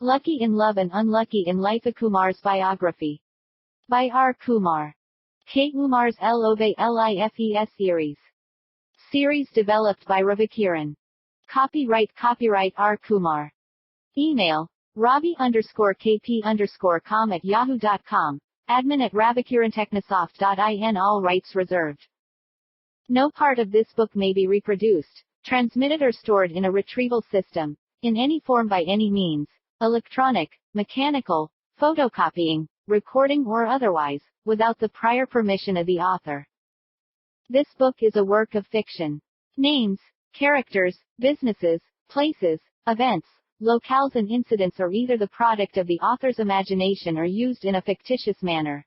Lucky in Love and Unlucky in Life. A Kumar's Biography. By R Kumar. K. Kumar's Love Lifes series. Series developed by Ravikiran. Copyright R Kumar. Email, ravi_kp_com@yahoo.com. Admin at ravikirantechnosoft.in. All rights reserved. No part of this book may be reproduced, transmitted or stored in a retrieval system, in any form by any means, electronic, mechanical, photocopying, recording or otherwise, without the prior permission of the author. This book is a work of fiction. Names, characters, businesses, places, events, locales and incidents are either the product of the author's imagination or used in a fictitious manner.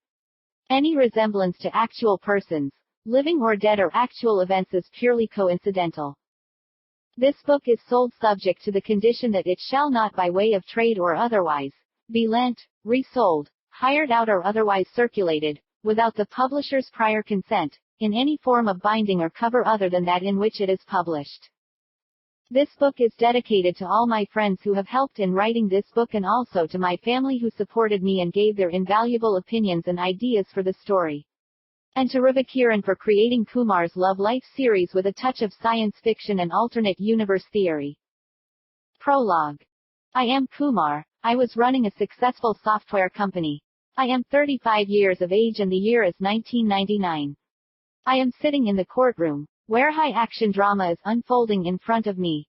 Any resemblance to actual persons, living or dead, or actual events is purely coincidental. This book is sold subject to the condition that it shall not, by way of trade or otherwise, be lent, resold, hired out or otherwise circulated, without the publisher's prior consent, in any form of binding or cover other than that in which it is published. This book is dedicated to all my friends who have helped in writing this book, and also to my family who supported me and gave their invaluable opinions and ideas for the story. And to Ravikiran for creating Kumar's Love Life series with a touch of science fiction and alternate universe theory. Prologue. I am Kumar. I was running a successful software company. I am 35 years of age and the year is 1999. I am sitting in the courtroom, where high-action drama is unfolding in front of me.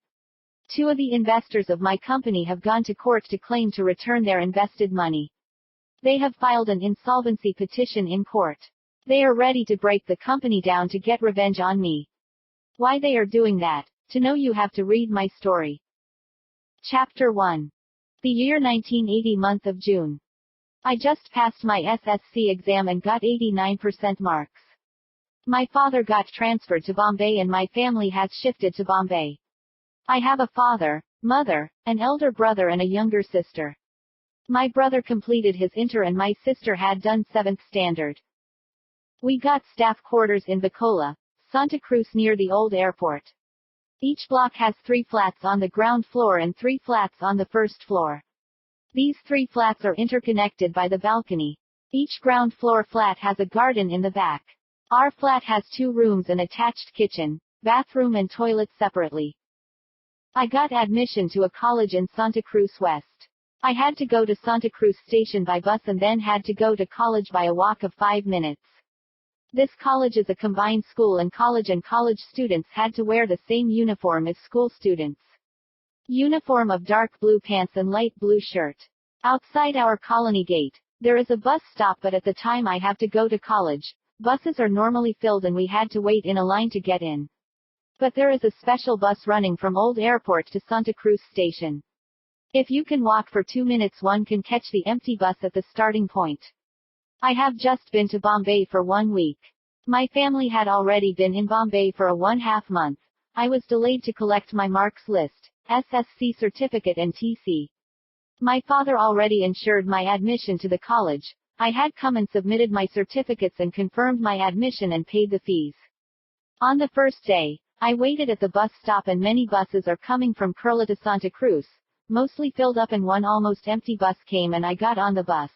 Two of the investors of my company have gone to court to claim to return their invested money. They have filed an insolvency petition in court. They are ready to break the company down to get revenge on me. Why they are doing that, to know you have to read my story. Chapter 1. The year 1980, month of June. I just passed my SSC exam and got 89% marks. My father got transferred to Bombay and my family has shifted to Bombay. I have a father, mother, an elder brother and a younger sister. My brother completed his inter and my sister had done 7th standard. We got staff quarters in Bacola, Santa Cruz near the old airport. Each block has 3 flats on the ground floor and 3 flats on the first floor. These 3 flats are interconnected by the balcony. Each ground floor flat has a garden in the back. Our flat has 2 rooms and attached kitchen, bathroom and toilet separately. I got admission to a college in Santa Cruz West. I had to go to Santa Cruz station by bus and then had to go to college by a walk of 5 minutes. This college is a combined school and college students had to wear the same uniform as school students. Uniform of dark blue pants and light blue shirt. Outside our colony gate, there is a bus stop, but at the time I have to go to college, buses are normally filled and we had to wait in a line to get in. But there is a special bus running from Old Airport to Santa Cruz Station. If you can walk for 2 minutes, one can catch the empty bus at the starting point. I have just been to Bombay for 1 week. My family had already been in Bombay for a 1/2 month. I was delayed to collect my marks list, SSC certificate and TC. My father already ensured my admission to the college. I had come and submitted my certificates and confirmed my admission and paid the fees. On the first day, I waited at the bus stop and many buses are coming from Kerala to Santa Cruz, mostly filled up, and one almost empty bus came and I got on the bus.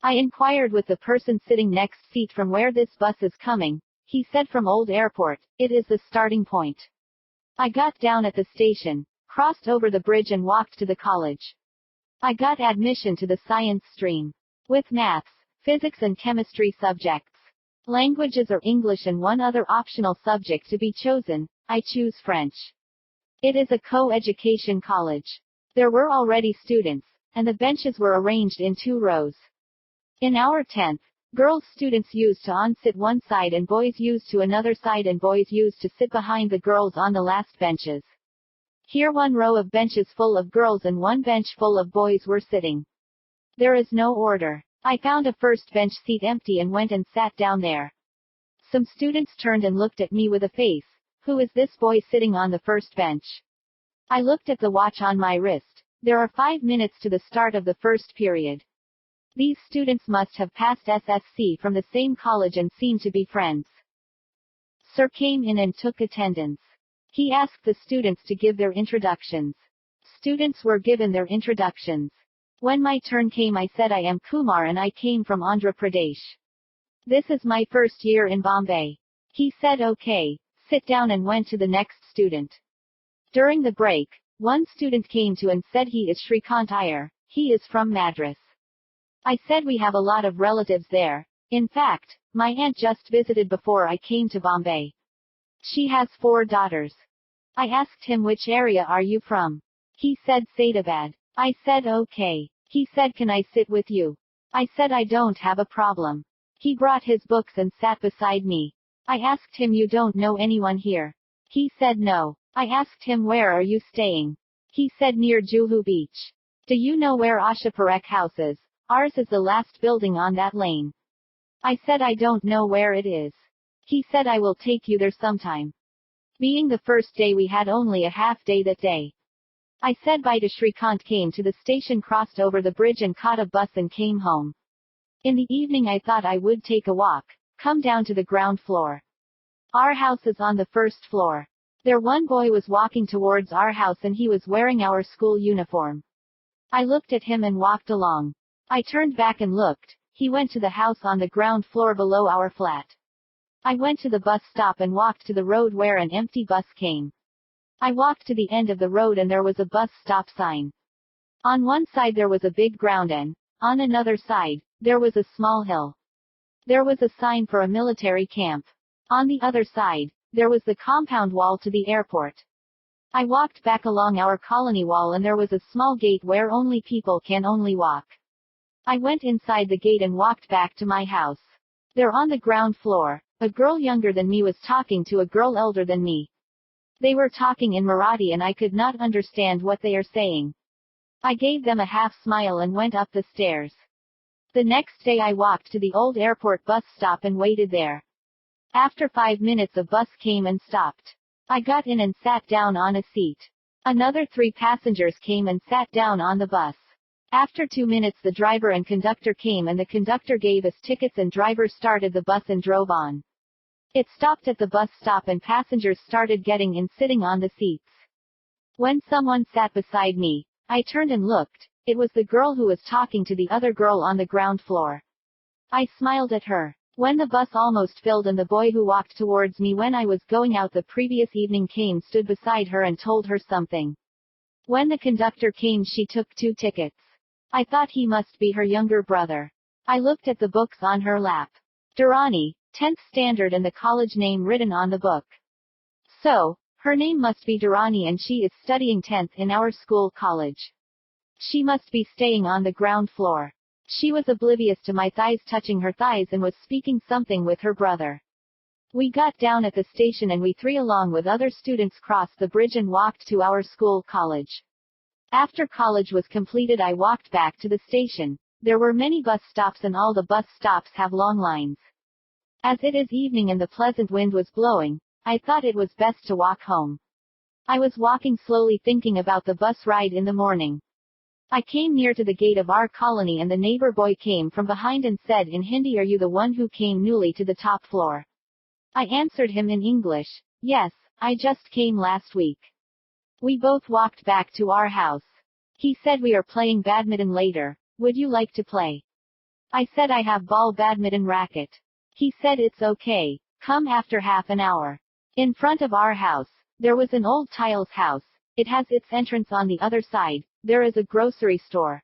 I inquired with the person sitting next seat from where this bus is coming. He said from Old Airport. It is the starting point. I got down at the station, crossed over the bridge and walked to the college. I got admission to the science stream. With maths, physics and chemistry subjects. Languages are English and one other optional subject to be chosen. I choose French. It is a co-education college. There were already students, and the benches were arranged in 2 rows. In our 10th, girls students used to sit one side and boys used to another side, and boys used to sit behind the girls on the last benches. Here 1 row of benches full of girls and 1 bench full of boys were sitting. There is no order. I found a first bench seat empty and went and sat down there. Some students turned and looked at me with a face. Who is this boy sitting on the first bench? I looked at the watch on my wrist. There are 5 minutes to the start of the first period. These students must have passed SSC from the same college and seem to be friends. Sir came in and took attendance. He asked the students to give their introductions. Students were given their introductions. When my turn came, I said I am Kumar and I came from Andhra Pradesh. This is my first year in Bombay. He said okay, sit down, and went to the next student. During the break, one student came to and said he is Shrikant Iyer, he is from Madras. I said we have a lot of relatives there. In fact, my aunt just visited before I came to Bombay. She has 4 daughters. I asked him which area are you from. He said Saidabad. I said okay. He said can I sit with you? I said I don't have a problem. He brought his books and sat beside me. I asked him you don't know anyone here? He said no. I asked him where are you staying? He said near Juhu Beach. Do you know where Paperback house is? Ours is the last building on that lane. I said I don't know where it is. He said I will take you there sometime. Being the first day, we had only a half day that day. I said bye to Shrikant, came to the station, crossed over the bridge and caught a bus and came home. In the evening I thought I would take a walk, come down to the ground floor. Our house is on the first floor. There one boy was walking towards our house and he was wearing our school uniform. I looked at him and walked along. I turned back and looked. He went to the house on the ground floor below our flat. I went to the bus stop and walked to the road where an empty bus came. I walked to the end of the road and there was a bus stop sign. On one side there was a big ground and, on another side, there was a small hill. There was a sign for a military camp. On the other side, there was the compound wall to the airport. I walked back along our colony wall and there was a small gate where only people can only walk. I went inside the gate and walked back to my house. There on the ground floor, a girl younger than me was talking to a girl elder than me. They were talking in Marathi and I could not understand what they are saying. I gave them a half smile and went up the stairs. The next day I walked to the old airport bus stop and waited there. After 5 minutes a bus came and stopped. I got in and sat down on a seat. Another 3 passengers came and sat down on the bus. After 2 minutes the driver and conductor came and the conductor gave us tickets and driver started the bus and drove on. It stopped at the bus stop and passengers started getting in, sitting on the seats. When someone sat beside me, I turned and looked. It was the girl who was talking to the other girl on the ground floor. I smiled at her. When the bus almost filled and the boy who walked towards me when I was going out the previous evening came, stood beside her and told her something. When the conductor came she took 2 tickets. I thought he must be her younger brother. I looked at the books on her lap. Durrani, 10th standard, and the college name written on the book. So, her name must be Durrani and she is studying 10th in our school college. She must be staying on the ground floor. She was oblivious to my thighs, touching her thighs, and was speaking something with her brother. We got down at the station and we 3 along with other students crossed the bridge and walked to our school college. After college was completed I walked back to the station. There were many bus stops and all the bus stops have long lines. As it is evening and the pleasant wind was blowing, I thought it was best to walk home. I was walking slowly thinking about the bus ride in the morning. I came near to the gate of our colony and the neighbor boy came from behind and said in Hindi, "Are you the one who came newly to the top floor?" I answered him in English, "Yes, I just came last week." We both walked back to our house. He said, "We are playing badminton later. Would you like to play?" I said, "I have ball badminton racket." He said, "It's okay. Come after half an hour." In front of our house, there was an old tiles house. It has its entrance on the other side. There is a grocery store.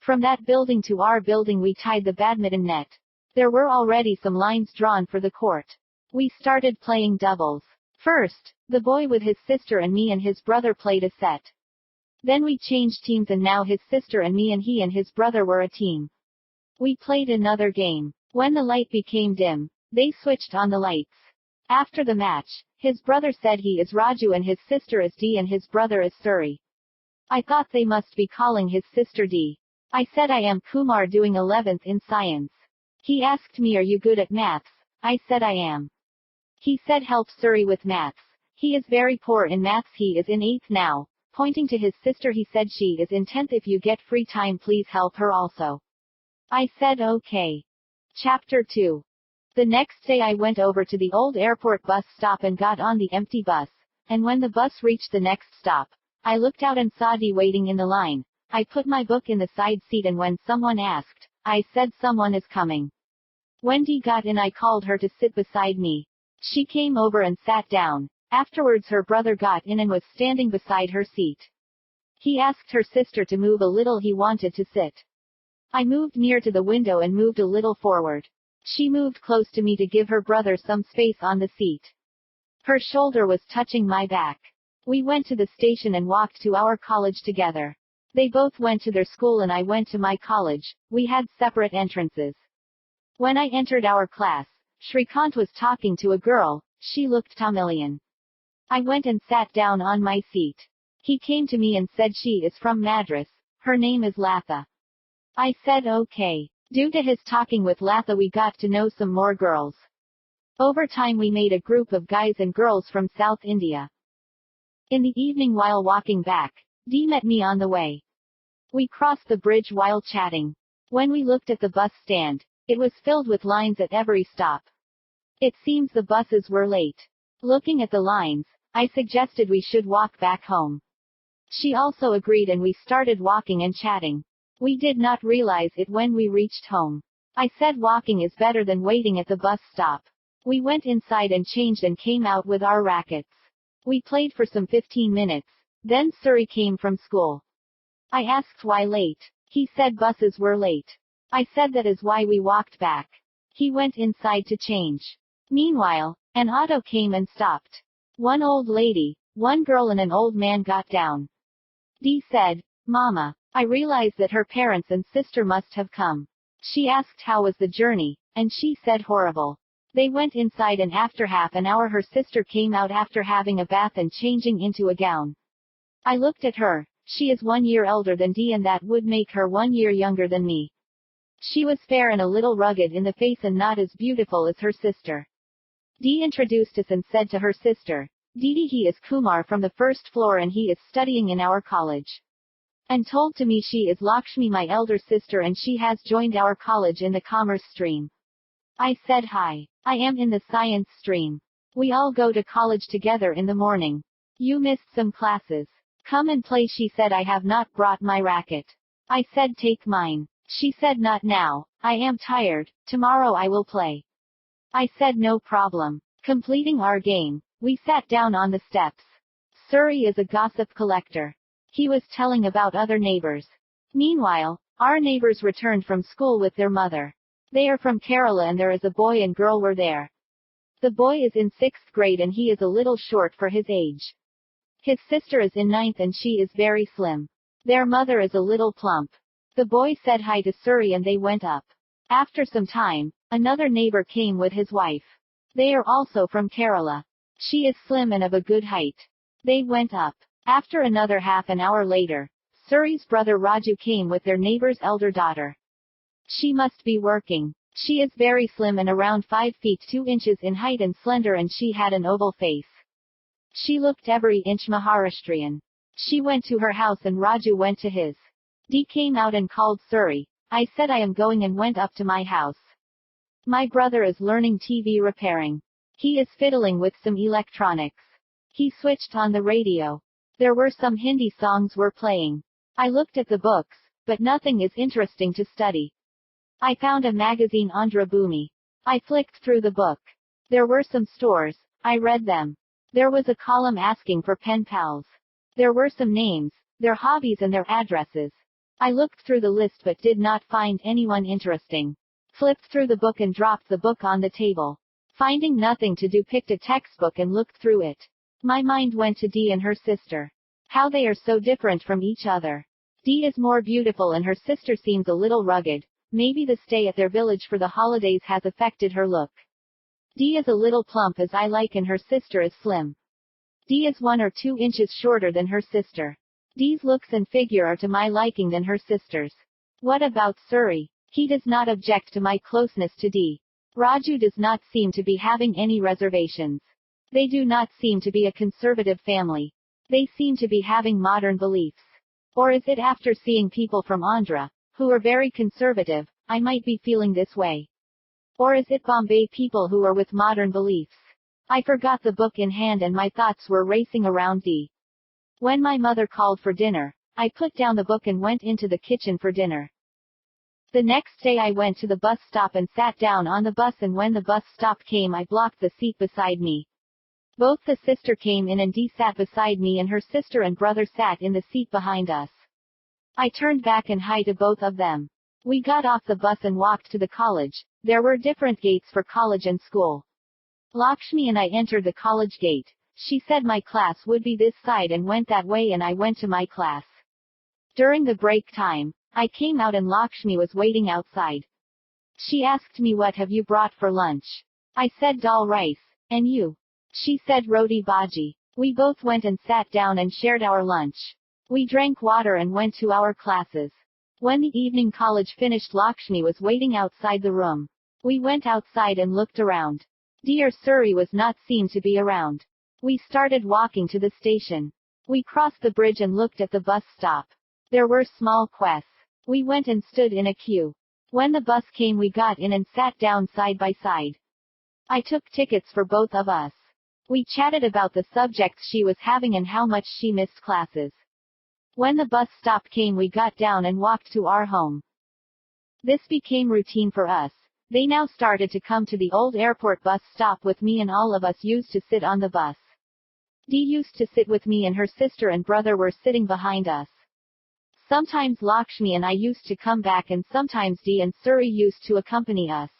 From that building to our building we tied the badminton net. There were already some lines drawn for the court. We started playing doubles. First, the boy with his sister and me and his brother played a set. Then we changed teams and now his sister and me and he and his brother were a team. We played another game. When the light became dim, they switched on the lights. After the match, his brother said he is Raju and his sister is Dee and his brother is Suri. I thought they must be calling his sister Dee. I said I am Kumar doing 11th in science. He asked me, "Are you good at maths?" I said I am. He said, "Help Suri with maths. He is very poor in maths. He is in 8th now." Pointing to his sister he said, "She is in 10th. If you get free time please help her also." I said okay. Chapter 2. The next day I went over to the old airport bus stop and got on the empty bus, and when the bus reached the next stop, I looked out and saw Dee waiting in the line. I put my book in the side seat and when someone asked, I said someone is coming. When Dee got in I called her to sit beside me. She came over and sat down. Afterwards her brother got in and was standing beside her seat. He asked her sister to move a little, he wanted to sit. I moved near to the window and moved a little forward. She moved close to me to give her brother some space on the seat. Her shoulder was touching my back. We went to the station and walked to our college together. They both went to their school and I went to my college. We had separate entrances. When I entered our class, Shrikant was talking to a girl. She looked Tamilian. I went and sat down on my seat. He came to me and said she is from Madras. Her name is Latha. I said okay. Due to his talking with Latha we got to know some more girls. Over time we made a group of guys and girls from South India. In the evening while walking back, Dee met me on the way. We crossed the bridge while chatting. When we looked at the bus stand, it was filled with lines at every stop. It seems the buses were late. Looking at the lines, I suggested we should walk back home. She also agreed and we started walking and chatting. We did not realize it when we reached home. I said walking is better than waiting at the bus stop. We went inside and changed and came out with our rackets. We played for some 15 minutes. Then Suri came from school. I asked why late. He said buses were late. I said that is why we walked back. He went inside to change. Meanwhile, an auto came and stopped. One old lady, one girl and an old man got down. Dee said, Mama, I realized that her parents and sister must have come. She asked how was the journey, and she said horrible. They went inside and after half an hour her sister came out after having a bath and changing into a gown. I looked at her. She is 1 year older than Dee and that would make her 1 year younger than me. She was fair and a little rugged in the face and not as beautiful as her sister. Dee introduced us and said to her sister, Didi he is Kumar from the first floor and he is studying in our college. And told to me she is Lakshmi my elder sister and she has joined our college in the commerce stream. I said hi. I am in the science stream. We all go to college together in the morning. You missed some classes. Come and play she said I have not brought my racket. I said take mine. She said not now, I am tired, tomorrow I will play. I said no problem. Completing our game, we sat down on the steps. Suri is a gossip collector. He was telling about other neighbors. Meanwhile, our neighbors returned from school with their mother. They are from Kerala and there is a boy and girl were there. The boy is in 6th grade and he is a little short for his age. His sister is in 9th and she is very slim. Their mother is a little plump. The boy said hi to Suri and they went up. After some time, another neighbor came with his wife. They are also from Kerala. She is slim and of a good height. They went up. After another half an hour later, Suri's brother Raju came with their neighbor's elder daughter. She must be working. She is very slim and around 5 feet 2 inches in height and slender and she had an oval face. She looked every inch Maharashtrian. She went to her house and Raju went to his. Dee came out and called Suri. I said I am going and went up to my house. My brother is learning TV repairing. He is fiddling with some electronics. He switched on the radio. There were some Hindi songs were playing. I looked at the books, but nothing is interesting to study. I found a magazine Andhra Bhumi. I flicked through the book. There were some stores. I read them. There was a column asking for pen pals. There were some names, their hobbies and their addresses. I looked through the list but did not find anyone interesting. Flipped through the book and dropped the book on the table. Finding nothing to do picked a textbook and looked through it. My mind went to Dee and her sister. How they are so different from each other. Dee is more beautiful and her sister seems a little rugged. Maybe the stay at their village for the holidays has affected her look. Dee is a little plump as I like and her sister is slim. Dee is 1 or 2 inches shorter than her sister. Dee's looks and figure are to my liking than her sister's. What about Suri? He does not object to my closeness to Dee. Raju does not seem to be having any reservations. They do not seem to be a conservative family. They seem to be having modern beliefs. Or is it after seeing people from Andhra, who are very conservative, I might be feeling this way? Or is it Bombay people who are with modern beliefs? I forgot the book in hand and my thoughts were racing around Dee. When my mother called for dinner, I put down the book and went into the kitchen for dinner. The next day I went to the bus stop and sat down on the bus, and when the bus stop came I blocked the seat beside me. Both the sister came in and Dee sat beside me, and her sister and brother sat in the seat behind us. I turned back and hi to both of them. We got off the bus and walked to the college. There were different gates for college and school. Lakshmi and I entered the college gate. She said my class would be this side and went that way, and I went to my class. During the break time, I came out and Lakshmi was waiting outside. She asked me, "What have you brought for lunch?" I said dal rice. "And you?" She said roti bhaji. We both went and sat down and shared our lunch. We drank water and went to our classes. When the evening college finished, Lakshmi was waiting outside the room. We went outside and looked around. Dear Suri was not seen to be around. We started walking to the station. We crossed the bridge and looked at the bus stop. There were small quests. We went and stood in a queue. When the bus came, we got in and sat down side by side. I took tickets for both of us. We chatted about the subjects she was having and how much she missed classes. When the bus stop came, we got down and walked to our home. This became routine for us. They now started to come to the old airport bus stop with me, and all of us used to sit on the bus. Dee used to sit with me, and her sister and brother were sitting behind us. Sometimes Lakshmi and I used to come back, and sometimes Dee and Suri used to accompany us.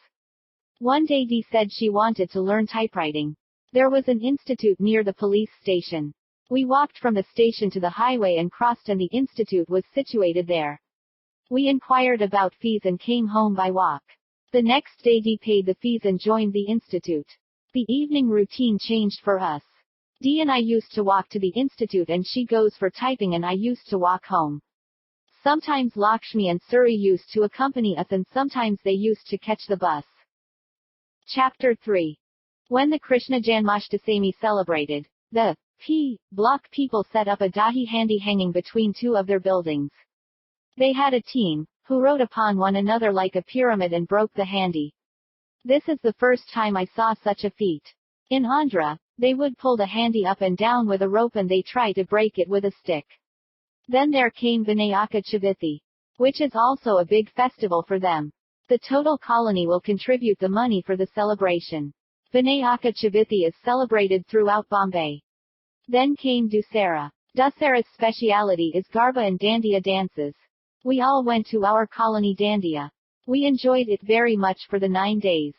One day Dee said she wanted to learn typewriting. There was an institute near the police station. We walked from the station to the highway and crossed, and the institute was situated there. We inquired about fees and came home by walk. The next day Dee paid the fees and joined the institute. The evening routine changed for us. Dee and I used to walk to the institute, and she goes for typing, and I used to walk home. Sometimes Lakshmi and Suri used to accompany us, and sometimes they used to catch the bus. Chapter 3. When the Krishna Janmashtami celebrated, the Block people set up a dahi handi hanging between two of their buildings. They had a team, who rode upon one another like a pyramid and broke the handi. This is the first time I saw such a feat. In Andhra, they would pull the handi up and down with a rope, and they try to break it with a stick. Then there came Vinayaka Chavithi, which is also a big festival for them. The total colony will contribute the money for the celebration. Vinayaka Chavithi is celebrated throughout Bombay. Then came Dussehra. Dussehra's speciality is Garba and Dandiya dances. We all went to our colony Dandiya. We enjoyed it very much for the 9 days.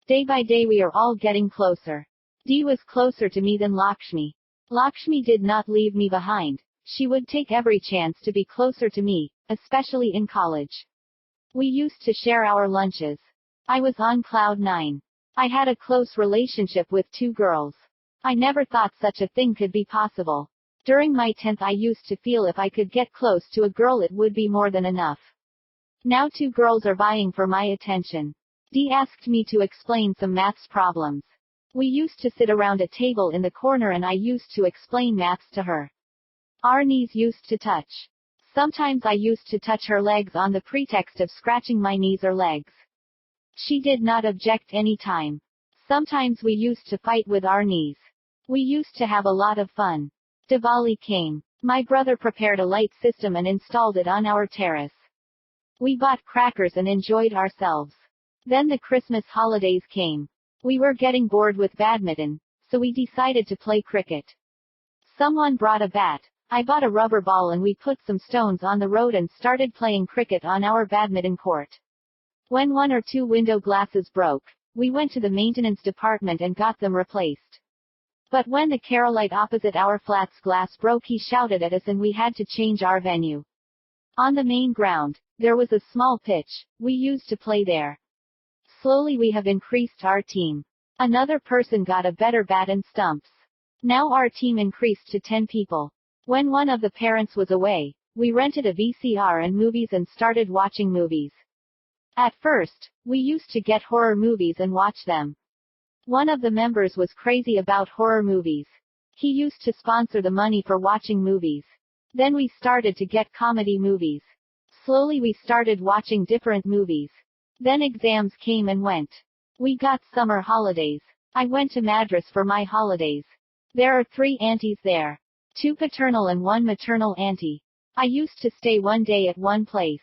Day by day we are all getting closer. Dee was closer to me than Lakshmi. Lakshmi did not leave me behind. She would take every chance to be closer to me, especially in college. We used to share our lunches. I was on cloud 9. I had a close relationship with 2 girls. I never thought such a thing could be possible. During my 10th I used to feel if I could get close to a girl it would be more than enough. Now 2 girls are vying for my attention. Dee asked me to explain some maths problems. We used to sit around a table in the corner, and I used to explain maths to her. Our knees used to touch. Sometimes I used to touch her legs on the pretext of scratching my knees or legs. She did not object any time. Sometimes we used to fight with our knees. We used to have a lot of fun. Diwali came. My brother prepared a light system and installed it on our terrace. We bought crackers and enjoyed ourselves. Then the Christmas holidays came. We were getting bored with badminton, so we decided to play cricket. Someone brought a bat. I bought a rubber ball and we put some stones on the road and started playing cricket on our badminton court. When 1 or 2 window glasses broke, we went to the maintenance department and got them replaced. But when the Kerolite opposite our flat's glass broke, he shouted at us and we had to change our venue. On the main ground, there was a small pitch. We used to play there. Slowly we have increased our team. Another person got a better bat and stumps. Now our team increased to 10 people. When one of the parents was away, we rented a VCR and movies and started watching movies. At first, we used to get horror movies and watch them. One of the members was crazy about horror movies. He used to sponsor the money for watching movies. Then we started to get comedy movies. Slowly we started watching different movies. Then exams came and went. We got summer holidays. I went to Madras for my holidays. There are 3 aunties there. 2 paternal and 1 maternal auntie. I used to stay one day at one place.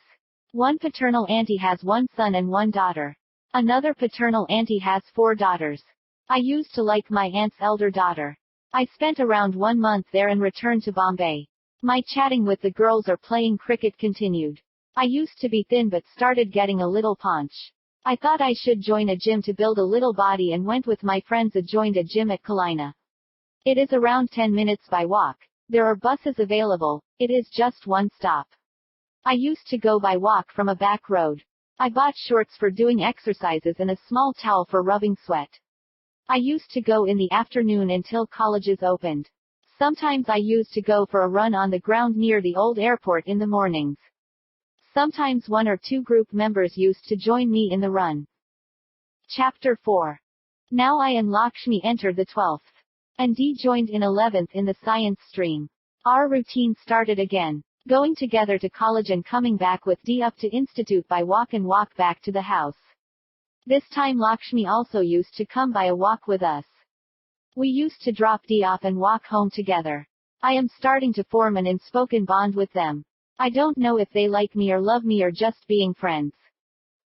One paternal auntie has 1 son and 1 daughter. Another paternal auntie has 4 daughters. I used to like my aunt's elder daughter. I spent around 1 month there and returned to Bombay. My chatting with the girls or playing cricket continued. I used to be thin but started getting a little paunch. I thought I should join a gym to build a little body and went with my friends and joined a gym at Kalina. It is around 10 minutes by walk. There are buses available. It is just 1 stop. I used to go by walk from a back road. I bought shorts for doing exercises and a small towel for rubbing sweat. I used to go in the afternoon until colleges opened. Sometimes I used to go for a run on the ground near the old airport in the mornings. Sometimes 1 or 2 group members used to join me in the run. Chapter 4. Now I and Lakshmi entered the 12th. And D joined in 11th in the science stream. Our routine started again. Going together to college and coming back with D up to institute by walk and walk back to the house. This time Lakshmi also used to come by a walk with us. We used to drop D off and walk home together. I am starting to form an unspoken bond with them. I don't know if they like me or love me or just being friends.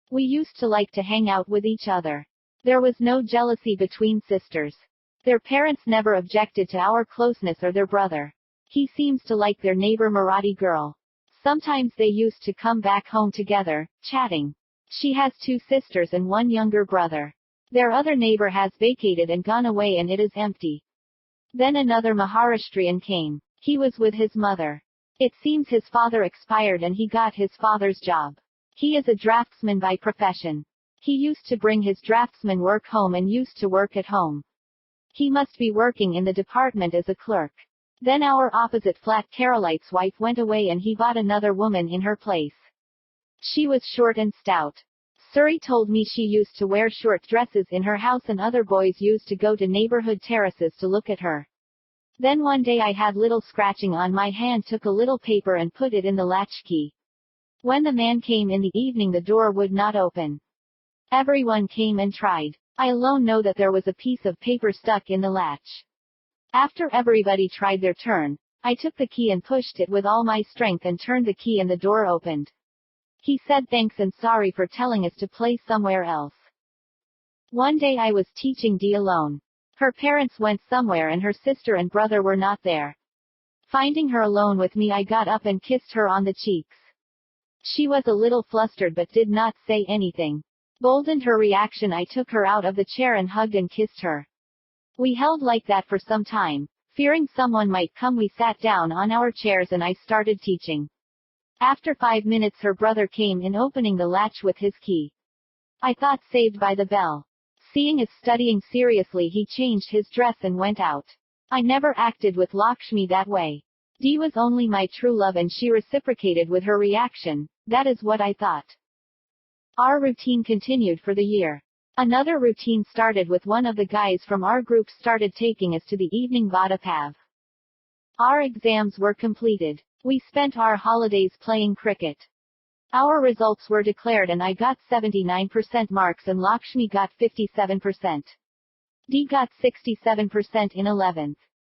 We used to like to hang out with each other. There was no jealousy between sisters. Their parents never objected to our closeness or their brother. He seems to like their neighbor Marathi girl. Sometimes they used to come back home together, chatting. She has 2 sisters and 1 younger brother. Their other neighbor has vacated and gone away and it is empty. Then another Maharashtrian came. He was with his mother. It seems his father expired and he got his father's job. He is a draftsman by profession. He used to bring his draftsman work home and used to work at home. He must be working in the department as a clerk. Then our opposite flat Carolite's wife went away and he bought another woman in her place. She was short and stout. Suri told me she used to wear short dresses in her house and other boys used to go to neighborhood terraces to look at her. Then one day I had little scratching on my hand, took a little paper and put it in the latchkey. When the man came in the evening the door would not open. Everyone came and tried. I alone know that there was a piece of paper stuck in the latch. After everybody tried their turn, I took the key and pushed it with all my strength and turned the key and the door opened. He said thanks and sorry for telling us to play somewhere else. One day I was teaching D alone. Her parents went somewhere and her sister and brother were not there. Finding her alone with me, I got up and kissed her on the cheeks. She was a little flustered but did not say anything. Boldened her reaction, I took her out of the chair and hugged and kissed her. We held like that for some time. Fearing someone might come, we sat down on our chairs and I started teaching. After 5 minutes her brother came in, opening the latch with his key. I thought saved by the bell. Seeing us studying seriously, he changed his dress and went out. I never acted with Lakshmi that way. D was only my true love and she reciprocated with her reaction. That is what I thought. Our routine continued for the year. Another routine started with one of the guys from our group started taking us to the evening Vada Pav. Our exams were completed. We spent our holidays playing cricket. Our results were declared and I got 79% marks and Lakshmi got 57%. D got 67% in 11th.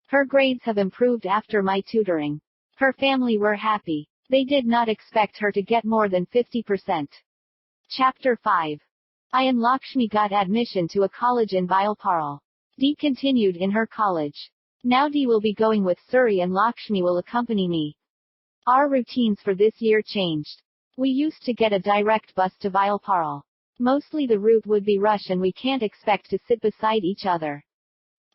Her grades have improved after my tutoring. Her family were happy. They did not expect her to get more than 50%. Chapter 5. I and Lakshmi got admission to a college in Bilparal. D continued in her college. Now D will be going with Suri and Lakshmi will accompany me. Our routines for this year changed. We used to get a direct bus to Bilparal. Mostly the route would be rush and we can't expect to sit beside each other.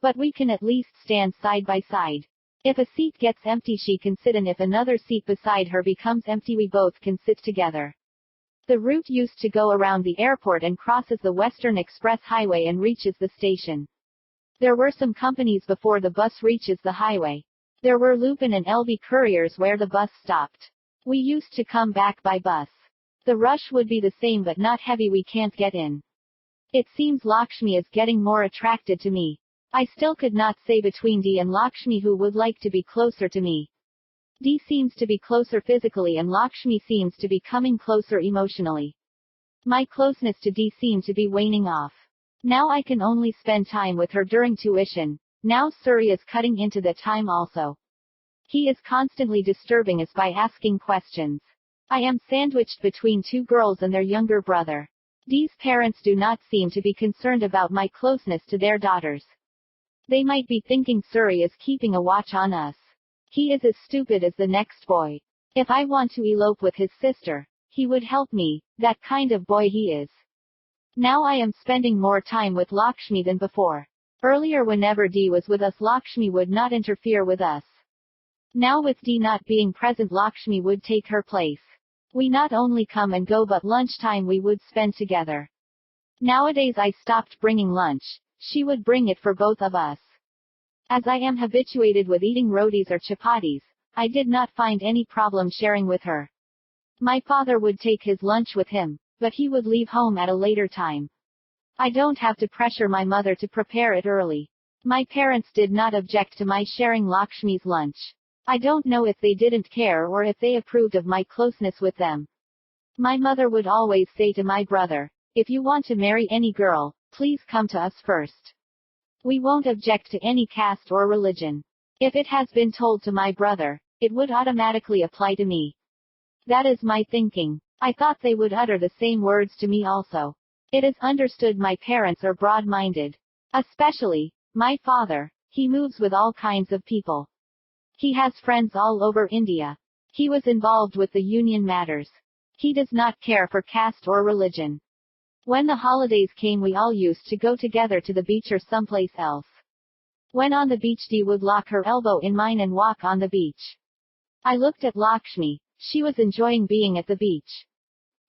But we can at least stand side by side. If a seat gets empty she can sit and if another seat beside her becomes empty we both can sit together. The route used to go around the airport and crosses the Western Express Highway and reaches the station. There were some companies before the bus reaches the highway. There were Lupin and LB couriers where the bus stopped. We used to come back by bus. The rush would be the same but not heavy, we can't get in. It seems Lakshmi is getting more attracted to me. I still could not say between D and Lakshmi who would like to be closer to me. D seems to be closer physically and Lakshmi seems to be coming closer emotionally. My closeness to D seemed to be waning off. Now I can only spend time with her during tuition. Now Suri is cutting into that time also. He is constantly disturbing us by asking questions. I am sandwiched between two girls and their younger brother. Dee's parents do not seem to be concerned about my closeness to their daughters. They might be thinking Suri is keeping a watch on us. He is as stupid as the next boy. If I want to elope with his sister, he would help me, that kind of boy he is. Now I am spending more time with Lakshmi than before. Earlier whenever Dee was with us Lakshmi would not interfere with us. Now with Dee not being present Lakshmi would take her place. We not only come and go but lunchtime we would spend together. Nowadays I stopped bringing lunch, she would bring it for both of us. As I am habituated with eating rotis or chapatis, I did not find any problem sharing with her. My father would take his lunch with him, but he would leave home at a later time. I don't have to pressure my mother to prepare it early. My parents did not object to my sharing Lakshmi's lunch. I don't know if they didn't care or if they approved of my closeness with them. My mother would always say to my brother, if you want to marry any girl, please come to us first. We won't object to any caste or religion. If it has been told to my brother, it would automatically apply to me. That is my thinking. I thought they would utter the same words to me also. It is understood my parents are broad-minded. Especially, my father, he moves with all kinds of people. He has friends all over India. He was involved with the union matters. He does not care for caste or religion. When the holidays came we all used to go together to the beach or someplace else. When on the beach Dee would lock her elbow in mine and walk on the beach. I looked at Lakshmi, she was enjoying being at the beach.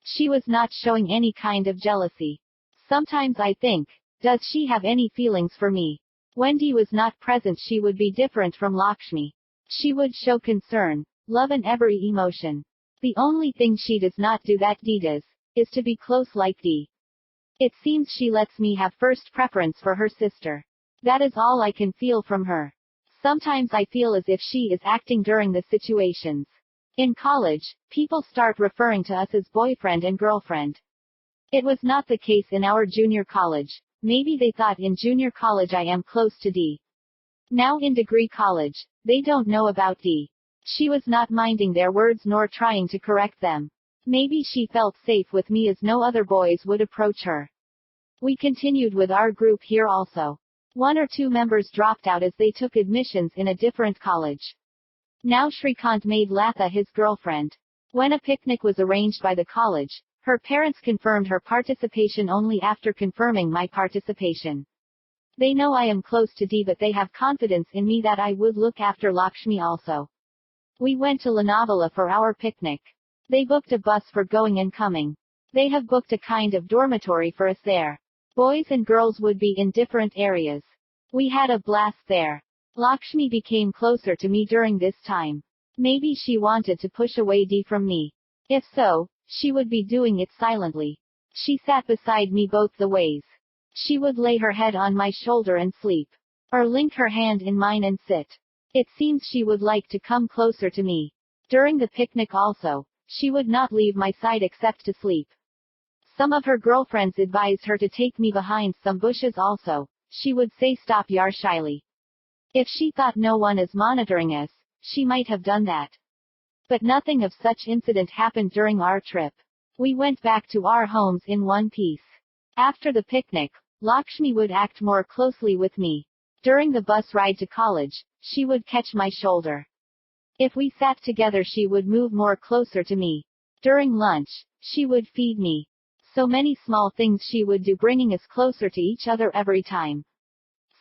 She was not showing any kind of jealousy. Sometimes I think, does she have any feelings for me? When Dee was not present she would be different from Lakshmi. She would show concern, love and every emotion. The only thing she does not do that Dee does, is to be close like Dee. It seems she lets me have first preference for her sister. That is all I can feel from her. Sometimes I feel as if she is acting during the situations. In college, people start referring to us as boyfriend and girlfriend. It was not the case in our junior college. Maybe they thought in junior college I am close to Dee. Now in degree college, they don't know about Dee. She was not minding their words nor trying to correct them. Maybe she felt safe with me as no other boys would approach her. We continued with our group here also. 1 or 2 members dropped out as they took admissions in a different college. Now Shrikant made Latha his girlfriend. When a picnic was arranged by the college, her parents confirmed her participation only after confirming my participation. They know I am close to Dee but they have confidence in me that I would look after Lakshmi also. We went to Lonavala for our picnic. They booked a bus for going and coming. They have booked a kind of dormitory for us there. Boys and girls would be in different areas. We had a blast there. Lakshmi became closer to me during this time. Maybe she wanted to push away Dee from me. If so, she would be doing it silently. She sat beside me both the ways. She would lay her head on my shoulder and sleep. Or link her hand in mine and sit. It seems she would like to come closer to me. During the picnic also, she would not leave my side except to sleep. Some of her girlfriends advised her to take me behind some bushes also. She would say stop yaar shyly. If she thought no one is monitoring us, she might have done that. But nothing of such incident happened during our trip. We went back to our homes in one piece. After the picnic, Lakshmi would act more closely with me. During the bus ride to college, she would catch my shoulder. If we sat together she would move more closer to me. During lunch, she would feed me. So many small things she would do bringing us closer to each other every time.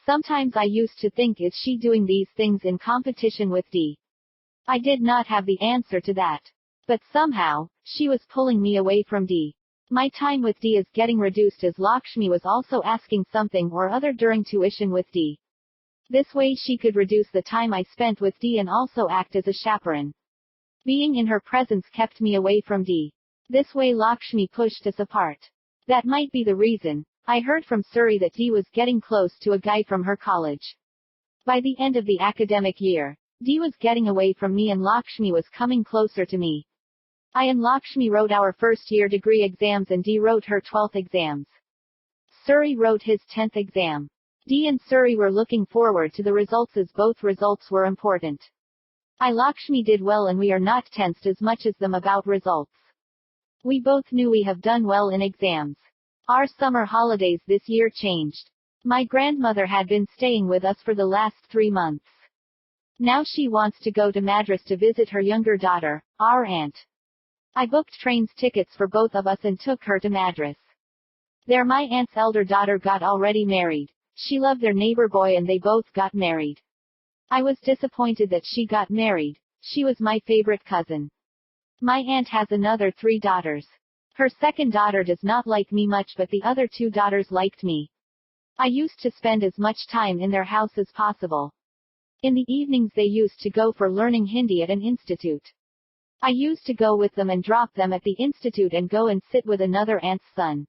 Sometimes I used to think is she doing these things in competition with Dee? I did not have the answer to that. But somehow, she was pulling me away from Dee. My time with Dee is getting reduced as Lakshmi was also asking something or other during tuition with Dee. This way she could reduce the time I spent with Dee and also act as a chaperone. Being in her presence kept me away from Dee. This way Lakshmi pushed us apart. That might be the reason. I heard from Suri that Dee was getting close to a guy from her college. By the end of the academic year, Dee was getting away from me and Lakshmi was coming closer to me. I and Lakshmi wrote our first-year degree exams and Dee wrote her 12th exams. Suri wrote his 10th exam. Dee and Suri were looking forward to the results as both results were important. I Lakshmi did well and we are not tensed as much as them about results. We both knew we have done well in exams. Our summer holidays this year changed. My grandmother had been staying with us for the last 3 months. Now she wants to go to Madras to visit her younger daughter, our aunt. I booked trains tickets for both of us and took her to Madras. There my aunt's elder daughter got already married. She loved their neighbor boy and they both got married. I was disappointed that she got married. She was my favorite cousin. My aunt has another 3 daughters. Her second daughter does not like me much but the other 2 daughters liked me. I used to spend as much time in their house as possible. In the evenings they used to go for learning Hindi at an institute. I used to go with them and drop them at the institute and go and sit with another aunt's son.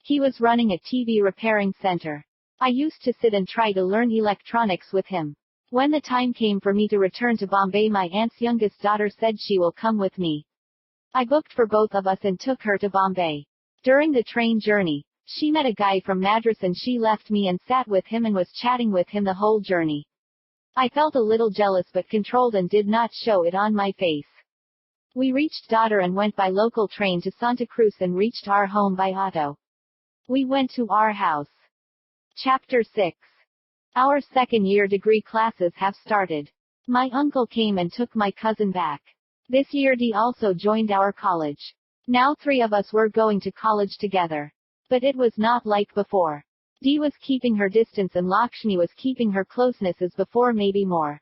He was running a TV repairing center. I used to sit and try to learn electronics with him. When the time came for me to return to Bombay, my aunt's youngest daughter said she will come with me. I booked for both of us and took her to Bombay. During the train journey, she met a guy from Madras and she left me and sat with him and was chatting with him the whole journey. I felt a little jealous but controlled and did not show it on my face. We reached Dadar and went by local train to Santa Cruz and reached our home by auto. We went to our house. Chapter 6. Our second-year degree classes have started. My uncle came and took my cousin back. This year Dee also joined our college. Now 3 of us were going to college together. But it was not like before. Dee was keeping her distance and Lakshmi was keeping her closeness as before, maybe more.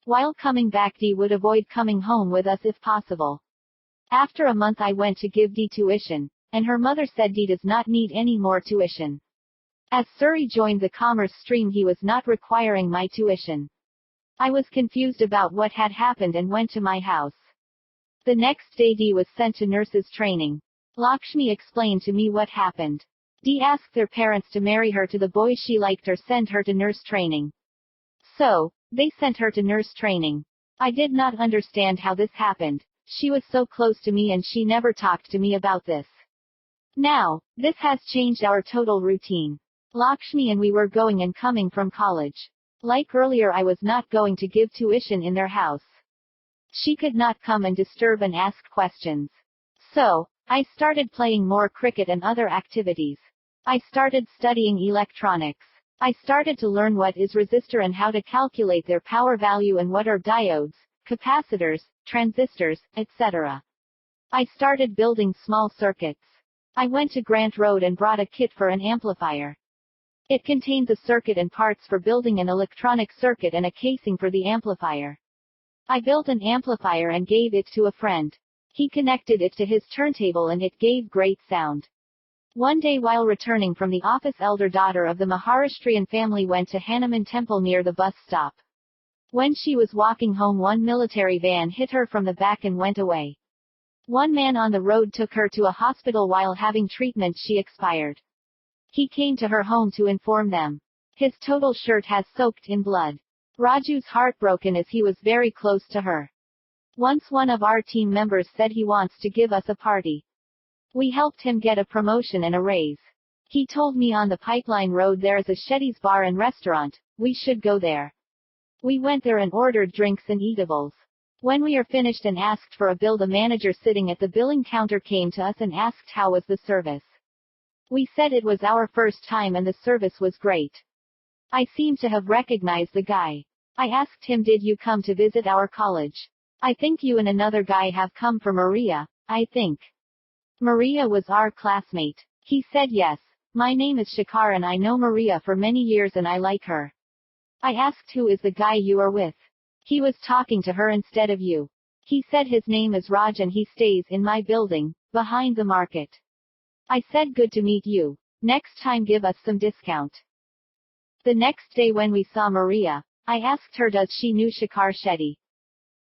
While coming back Dee would avoid coming home with us if possible. After a month I went to give Dee tuition, and her mother said Dee does not need any more tuition. As Suri joined the commerce stream he was not requiring my tuition. I was confused about what had happened and went to my house. The next day Dee was sent to nurses training. Lakshmi explained to me what happened. Dee asked their parents to marry her to the boy she liked or send her to nurse training. So, they sent her to nurse training. I did not understand how this happened. She was so close to me and she never talked to me about this. Now, this has changed our total routine. Lakshmi and we were going and coming from college. Like earlier I was not going to give tuition in their house. She could not come and disturb and ask questions. So, I started playing more cricket and other activities. I started studying electronics. I started to learn what is resistor and how to calculate their power value and what are diodes, capacitors, transistors, etc. I started building small circuits. I went to Grant Road and brought a kit for an amplifier. It contains a circuit and parts for building an electronic circuit and a casing for the amplifier. I built an amplifier and gave it to a friend. He connected it to his turntable and it gave great sound. One day while returning from the office, elder daughter of the Maharashtrian family went to Hanuman temple near the bus stop. When she was walking home one military van hit her from the back and went away. One man on the road took her to a hospital. While having treatment she expired. He came to her home to inform them. His total shirt has soaked in blood. Raju's heartbroken as he was very close to her. Once one of our team members said he wants to give us a party. We helped him get a promotion and a raise. He told me on the Pipeline Road there is a Shetty's bar and restaurant, we should go there. We went there and ordered drinks and eatables. When we are finished and asked for a bill, the manager sitting at the billing counter came to us and asked how was the service. We said it was our first time and the service was great. I seemed to have recognized the guy. I asked him, did you come to visit our college? I think you and another guy have come for Maria, I think. Maria was our classmate. He said yes. My name is Shekhar and I know Maria for many years and I like her. I asked who is the guy you are with? He was talking to her instead of you. He said his name is Raj and he stays in my building, behind the market. I said good to meet you. Next time give us some discount. The next day when we saw Maria, I asked her does she knew Shekhar Shetty.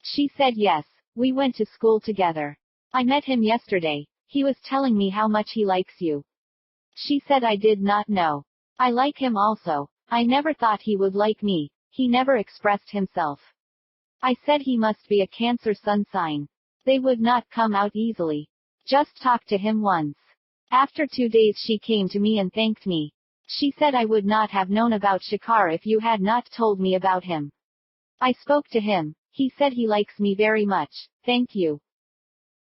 She said yes, we went to school together. I met him yesterday. He was telling me how much he likes you. She said I did not know. I like him also. I never thought he would like me. He never expressed himself. I said he must be a Cancer sun sign. They would not come out easily. Just talk to him once. After 2 days she came to me and thanked me. She said I would not have known about Shekhar if you had not told me about him. I spoke to him. He said he likes me very much, thank you.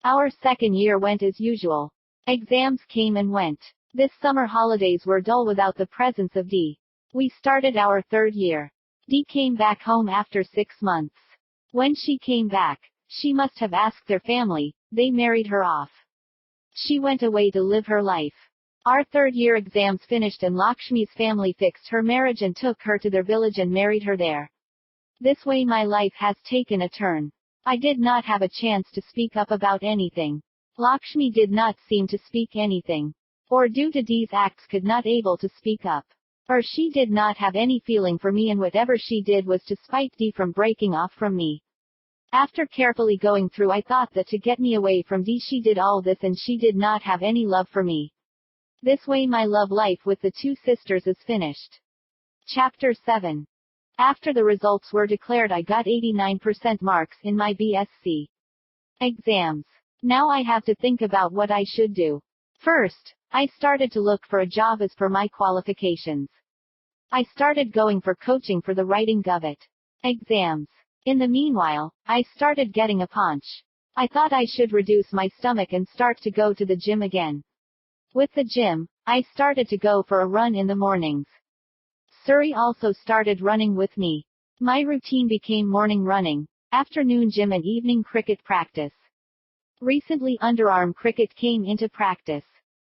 Our second year went as usual. Exams came and went. This summer holidays were dull without the presence of D. We started our third year. D came back home after 6 months. When she came back, she must have asked their family, they married her off. She went away to live her life. Our third year exams finished and Lakshmi's family fixed her marriage and took her to their village and married her there. This way my life has taken a turn. I did not have a chance to speak up about anything. Lakshmi did not seem to speak anything. Or due to D's acts could not able to speak up. Or she did not have any feeling for me and whatever she did was to spite D from breaking off from me. After carefully going through I thought that to get me away from D she did all this and she did not have any love for me. This way my love life with the two sisters is finished. Chapter 7. After the results were declared I got 89% marks in my BSc exams. Now I have to think about what I should do. First, I started to look for a job as per my qualifications. I started going for coaching for the writing GOVT exams. In the meanwhile, I started getting a punch. I thought I should reduce my stomach and start to go to the gym again. With the gym, I started to go for a run in the mornings. Suri also started running with me. My routine became morning running, afternoon gym and evening cricket practice. Recently underarm cricket came into practice.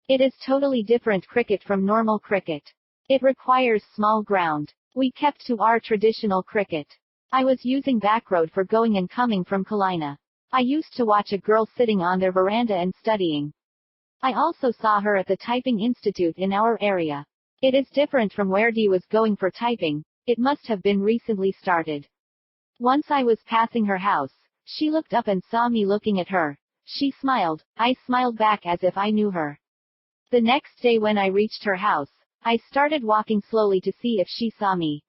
It is totally different cricket from normal cricket. It requires small ground. We kept to our traditional cricket. I was using backroad for going and coming from Kalina. I used to watch a girl sitting on their veranda and studying. I also saw her at the typing institute in our area. It is different from where D was going for typing. It must have been recently started. Once I was passing her house. She looked up and saw me looking at her. She smiled. I smiled back as if I knew her. The next day when I reached her house, I started walking slowly to see if she saw me.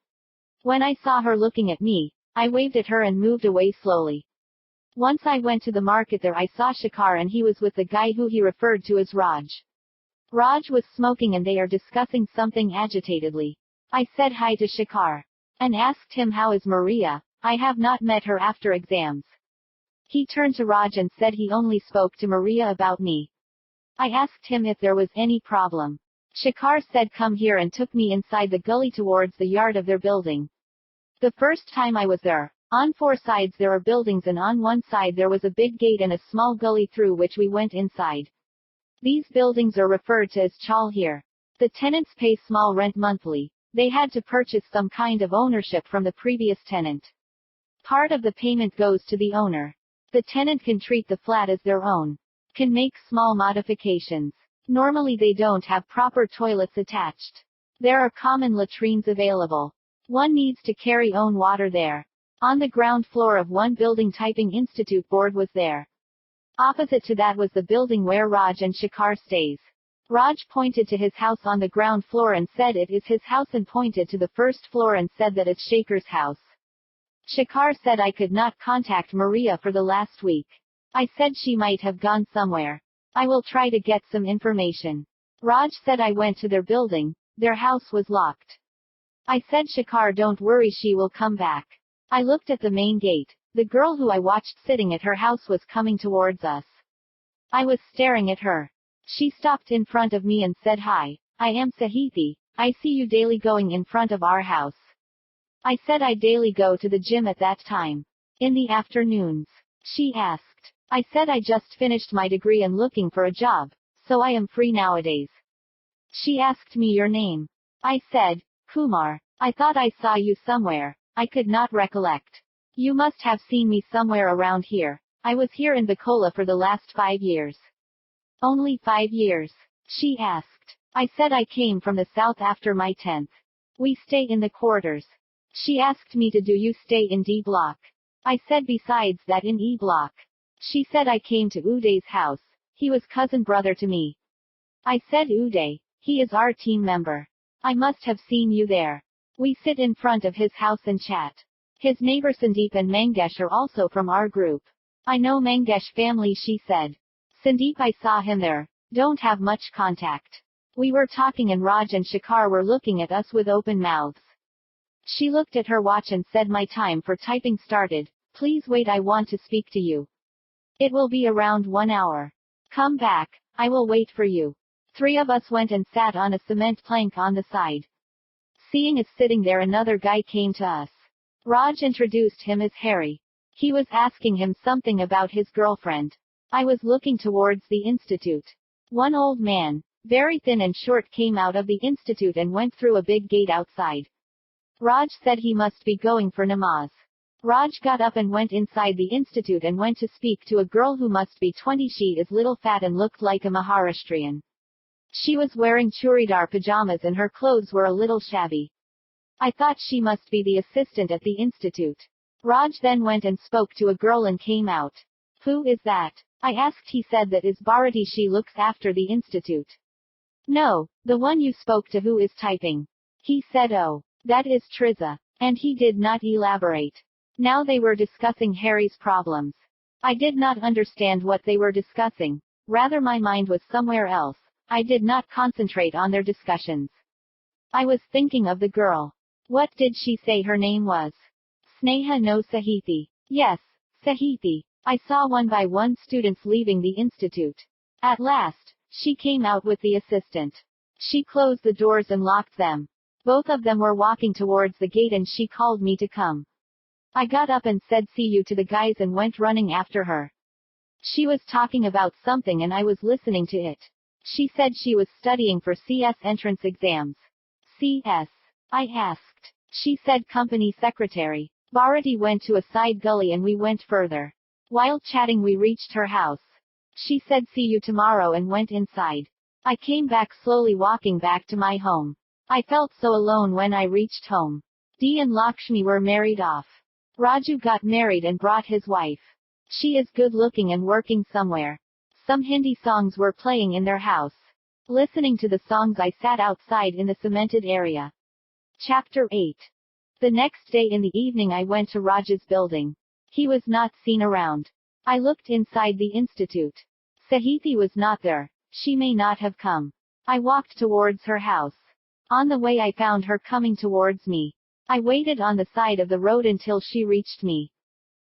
When I saw her looking at me, I waved at her and moved away slowly. Once I went to the market there I saw Shekhar and he was with the guy who he referred to as Raj. Raj was smoking and they are discussing something agitatedly. I said hi to Shekhar. And asked him how is Maria, I have not met her after exams. He turned to Raj and said he only spoke to Maria about me. I asked him if there was any problem. Shekhar said come here and took me inside the gully towards the yard of their building. The first time I was there, on 4 sides there are buildings and on one side there was a big gate and a small gully through which we went inside. These buildings are referred to as chawl here. The tenants pay small rent monthly. They had to purchase some kind of ownership from the previous tenant. Part of the payment goes to the owner. The tenant can treat the flat as their own. Can make small modifications. Normally they don't have proper toilets attached. There are common latrines available. One needs to carry own water there. On the ground floor of one building typing institute board was there. Opposite to that was the building where Raj and Shekhar stays. Raj pointed to his house on the ground floor and said it is his house and pointed to the first floor and said that it's Shekhar's house. Shekhar said I could not contact Maria for the last week. I said she might have gone somewhere. I will try to get some information. Raj said I went to their building. Their house was locked. I said Shekhar don't worry she will come back. I looked at the main gate. The girl who I watched sitting at her house was coming towards us. I was staring at her. She stopped in front of me and said hi. I am Sahithi. I see you daily going in front of our house. I said I daily go to the gym at that time. In the afternoons. She asked. I said I just finished my degree and looking for a job, so I am free nowadays. She asked me your name. I said, Kumar. I thought I saw you somewhere. I could not recollect. You must have seen me somewhere around here. I was here in Bacola for the last 5 years. Only 5 years? She asked. I said I came from the south after my 10th. We stay in the quarters. She asked me to do you stay in D block? I said besides that in E block. She said I came to Uday's house. He was cousin brother to me. I said Uday. He is our team member. I must have seen you there. We sit in front of his house and chat. His neighbor Sandeep and Mangesh are also from our group. I know Mangesh family she said. Sandeep I saw him there. Don't have much contact. We were talking and Raj and Shekhar were looking at us with open mouths. She looked at her watch and said my time for typing started. Please wait, I want to speak to you. It will be around 1 hour. Come back. I will wait for you. 3 of us went and sat on a cement plank on the side. Seeing us sitting there, another guy came to us. Raj introduced him as Harry. He was asking him something about his girlfriend. I was looking towards the institute. One old man, very thin and short, came out of the institute and went through a big gate outside. Raj said he must be going for namaz. Raj got up and went inside the institute and went to speak to a girl who must be 20. She is little, fat, and looked like a Maharashtrian. She was wearing churidar pajamas and her clothes were a little shabby. I thought she must be the assistant at the institute. Raj then went and spoke to a girl and came out. Who is that? I asked. He said that is Bharati. She looks after the institute. No, the one you spoke to who is typing. He said, oh, that is Triza. And he did not elaborate. Now they were discussing Harry's problems. I did not understand what they were discussing. Rather, my mind was somewhere else. I did not concentrate on their discussions. I was thinking of the girl. What did she say her name was? Sneha? No, Sahithi. Yes, Sahithi. I saw one by one students leaving the institute. At last, she came out with the assistant. She closed the doors and locked them. Both of them were walking towards the gate and she called me to come. I got up and said see you to the guys and went running after her. She was talking about something and I was listening to it. She said she was studying for CS entrance exams. CS? I asked. She said company secretary. Bharati went to a side gully and we went further. While chatting we reached her house. She said see you tomorrow and went inside. I came back slowly walking back to my home. I felt so alone when I reached home. Dee and Lakshmi were married off. Raju got married and brought his wife. She is good looking and working somewhere. Some Hindi songs were playing in their house. Listening to the songs I sat outside in the cemented area. Chapter 8. The next day in the evening I went to Raj's building. He was not seen around. I looked inside the institute. Sahithi was not there. She may not have come. I walked towards her house. On the way I found her coming towards me. I waited on the side of the road until she reached me.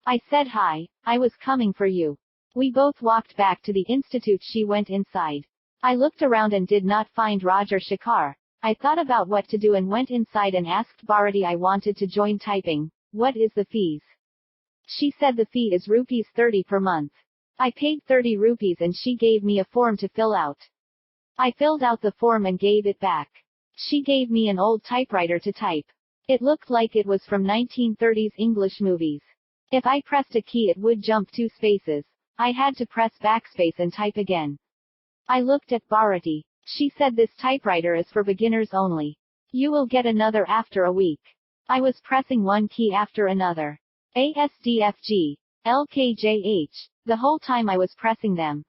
I said hi, I was coming for you. We both walked back to the institute. She went inside. I looked around and did not find Raj or Shikhar. I thought about what to do and went inside and asked Bharati. I wanted to join typing. What is the fees? She said the fee is rupees 30 per month. I paid 30 rupees and she gave me a form to fill out. I filled out the form and gave it back. She gave me an old typewriter to type. It looked like it was from 1930s English movies. If I pressed a key it would jump 2 spaces. I had to press backspace and type again. I looked at Bharati. She said this typewriter is for beginners only. You will get another after a week. I was pressing one key after another. ASDFG. LKJH. The whole time I was pressing them.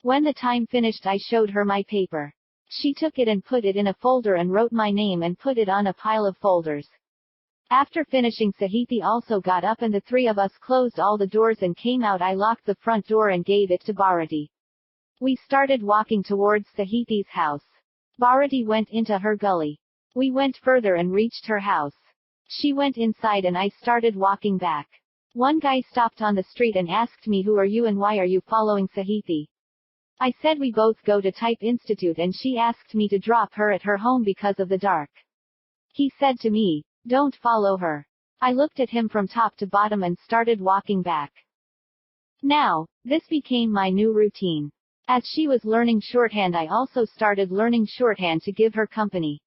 When the time finished I showed her my paper. She took it and put it in a folder and wrote my name and put it on a pile of folders. After finishing Sahithi also got up and the 3 of us closed all the doors and came out. I locked the front door and gave it to Bharati. We started walking towards Sahithi's house. Bharati went into her gully. We went further and reached her house. She went inside and I started walking back. One guy stopped on the street and asked me who are you and why are you following Sahithi? I said we both go to Type Institute and she asked me to drop her at her home because of the dark. He said to me, don't follow her. I looked at him from top to bottom and started walking back. Now, this became my new routine. As she was learning shorthand I also started learning shorthand to give her company.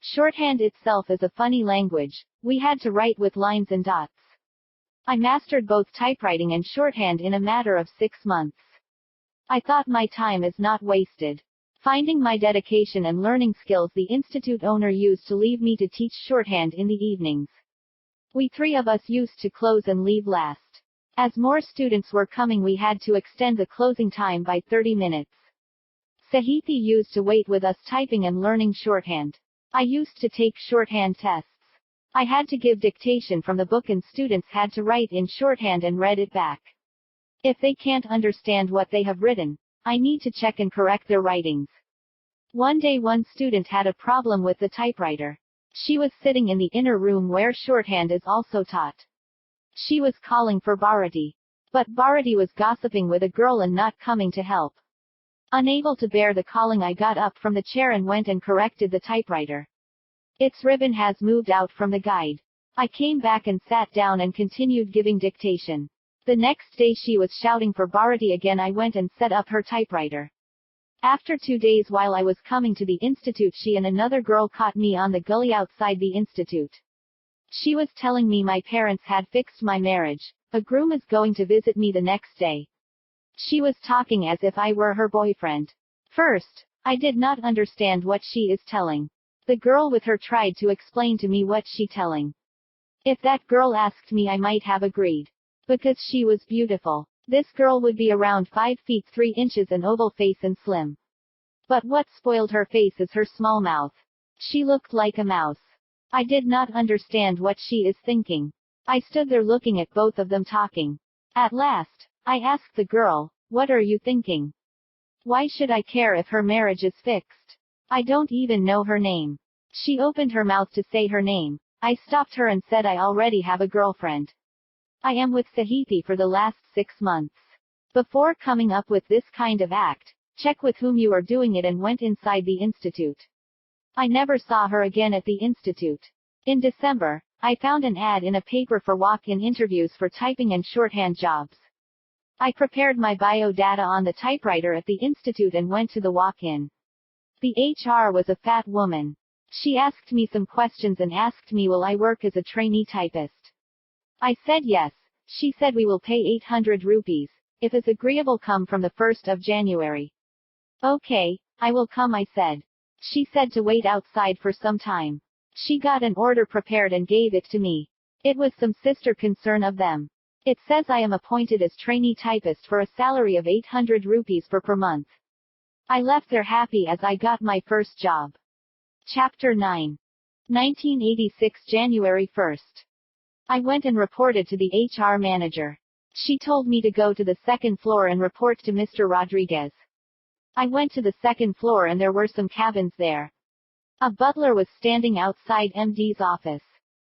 Shorthand itself is a funny language. We had to write with lines and dots. I mastered both typewriting and shorthand in a matter of 6 months. I thought my time is not wasted. Finding my dedication and learning skills, the institute owner used to leave me to teach shorthand in the evenings. We 3 of us used to close and leave last. As more students were coming we had to extend the closing time by 30 minutes. Sahithi used to wait with us typing and learning shorthand. I used to take shorthand tests. I had to give dictation from the book and students had to write in shorthand and read it back. If they can't understand what they have written, I need to check and correct their writings. One day one student had a problem with the typewriter. She was sitting in the inner room where shorthand is also taught. She was calling for Bharati. But Bharati was gossiping with a girl and not coming to help. Unable to bear the calling, I got up from the chair and went and corrected the typewriter. Its ribbon has moved out from the guide. I came back and sat down and continued giving dictation. The next day she was shouting for Bharati again. I went and set up her typewriter. After 2 days while I was coming to the institute, she and another girl caught me on the gully outside the institute. She was telling me my parents had fixed my marriage. A groom is going to visit me the next day. She was talking as if I were her boyfriend. First, I did not understand what she is telling. The girl with her tried to explain to me what she telling. If that girl asked me, I might have agreed. Because she was beautiful. This girl would be around 5 feet 3 inches, an oval face and slim. But what spoiled her face is her small mouth. She looked like a mouse. I did not understand what she is thinking. I stood there looking at both of them talking. At last, I asked the girl, "What are you thinking? Why should I care if her marriage is fixed? I don't even know her name." She opened her mouth to say her name. I stopped her and said, "I already have a girlfriend. I am with Sahithi for the last 6 months. Before coming up with this kind of act, check with whom you are doing it," and went inside the institute. I never saw her again at the institute. In December, I found an ad in a paper for walk-in interviews for typing and shorthand jobs. I prepared my bio data on the typewriter at the institute and went to the walk-in. The HR was a fat woman. She asked me some questions and asked me, "Will I work as a trainee typist?" I said yes. She said, "We will pay 800 rupees. If is agreeable, come from the 1st of January. Okay, I will come," I said. She said to wait outside for some time. She got an order prepared and gave it to me. It was some sister concern of them. It says I am appointed as trainee typist for a salary of 800 rupees per month. I left there happy as I got my first job. Chapter 9. 1986 January 1st. I went and reported to the HR manager. She told me to go to the second floor and report to Mr. Rodriguez. I went to the second floor and there were some cabins there. A butler was standing outside MD's office.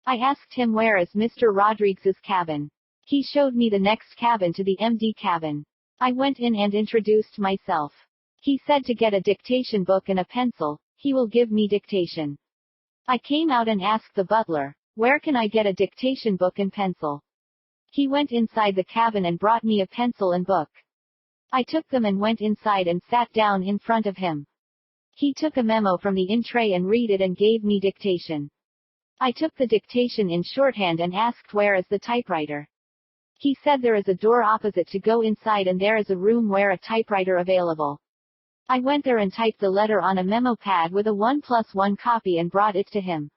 I asked him, "Where is Mr. Rodriguez's cabin?" He showed me the next cabin to the MD cabin. I went in and introduced myself. He said to get a dictation book and a pencil. He will give me dictation. I came out and asked the butler, "Where can I get a dictation book and pencil?" He went inside the cabin and brought me a pencil and book. I took them and went inside and sat down in front of him. He took a memo from the in tray and read it and gave me dictation. I took the dictation in shorthand and asked, "Where is the typewriter?" He said there is a door opposite to go inside and there is a room where a typewriter available. I went there and typed the letter on a memo pad with a 1+1 copy and brought it to him.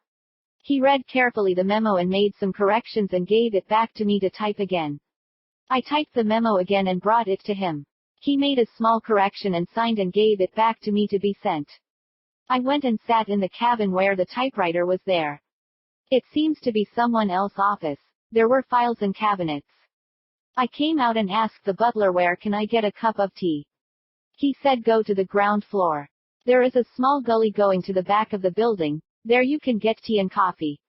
He read carefully the memo and made some corrections and gave it back to me to type again. I typed the memo again and brought it to him. He made a small correction and signed and gave it back to me to be sent. I went and sat in the cabin where the typewriter was there. It seems to be someone else's office. There were files and cabinets. I came out and asked the butler, "Where can I get a cup of tea?" He said, "Go to the ground floor. There is a small gully going to the back of the building. There you can get tea and coffee."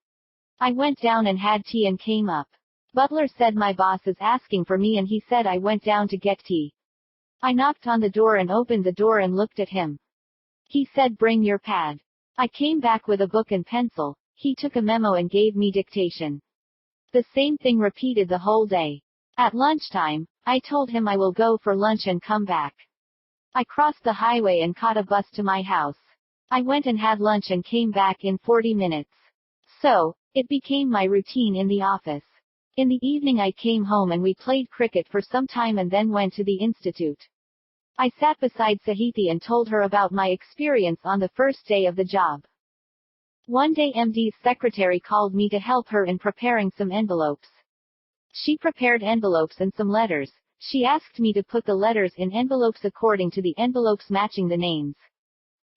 I went down and had tea and came up. Butler said, "My boss is asking for me," and he said I went down to get tea. I knocked on the door and opened the door and looked at him. He said, "Bring your pad." I came back with a book and pencil. He took a memo and gave me dictation. The same thing repeated the whole day. At lunchtime, I told him I will go for lunch and come back. I crossed the highway and caught a bus to my house. I went and had lunch and came back in 40 minutes. So, it became my routine in the office. In the evening I came home and we played cricket for some time and then went to the institute. I sat beside Sahithi and told her about my experience on the first day of the job. One day MD's secretary called me to help her in preparing some envelopes. She prepared envelopes and some letters. She asked me to put the letters in envelopes according to the envelopes matching the names.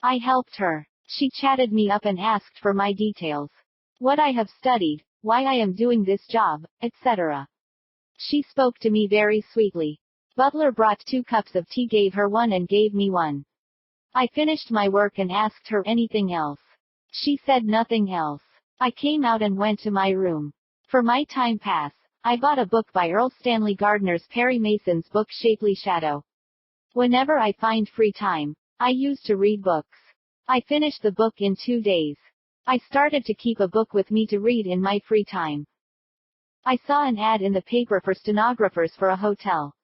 I helped her. She chatted me up and asked for my details. What I have studied, why I am doing this job, etc. She spoke to me very sweetly. Butler brought 2 cups of tea, gave her one and gave me one. I finished my work and asked her anything else. She said nothing else. I came out and went to my room. For my time pass, I bought a book by Earl Stanley Gardner's Perry Mason's book Shapely Shadow. Whenever I find free time, I used to read books. I finished the book in 2 days. I started to keep a book with me to read in my free time. I saw an ad in the paper for stenographers for a hotel.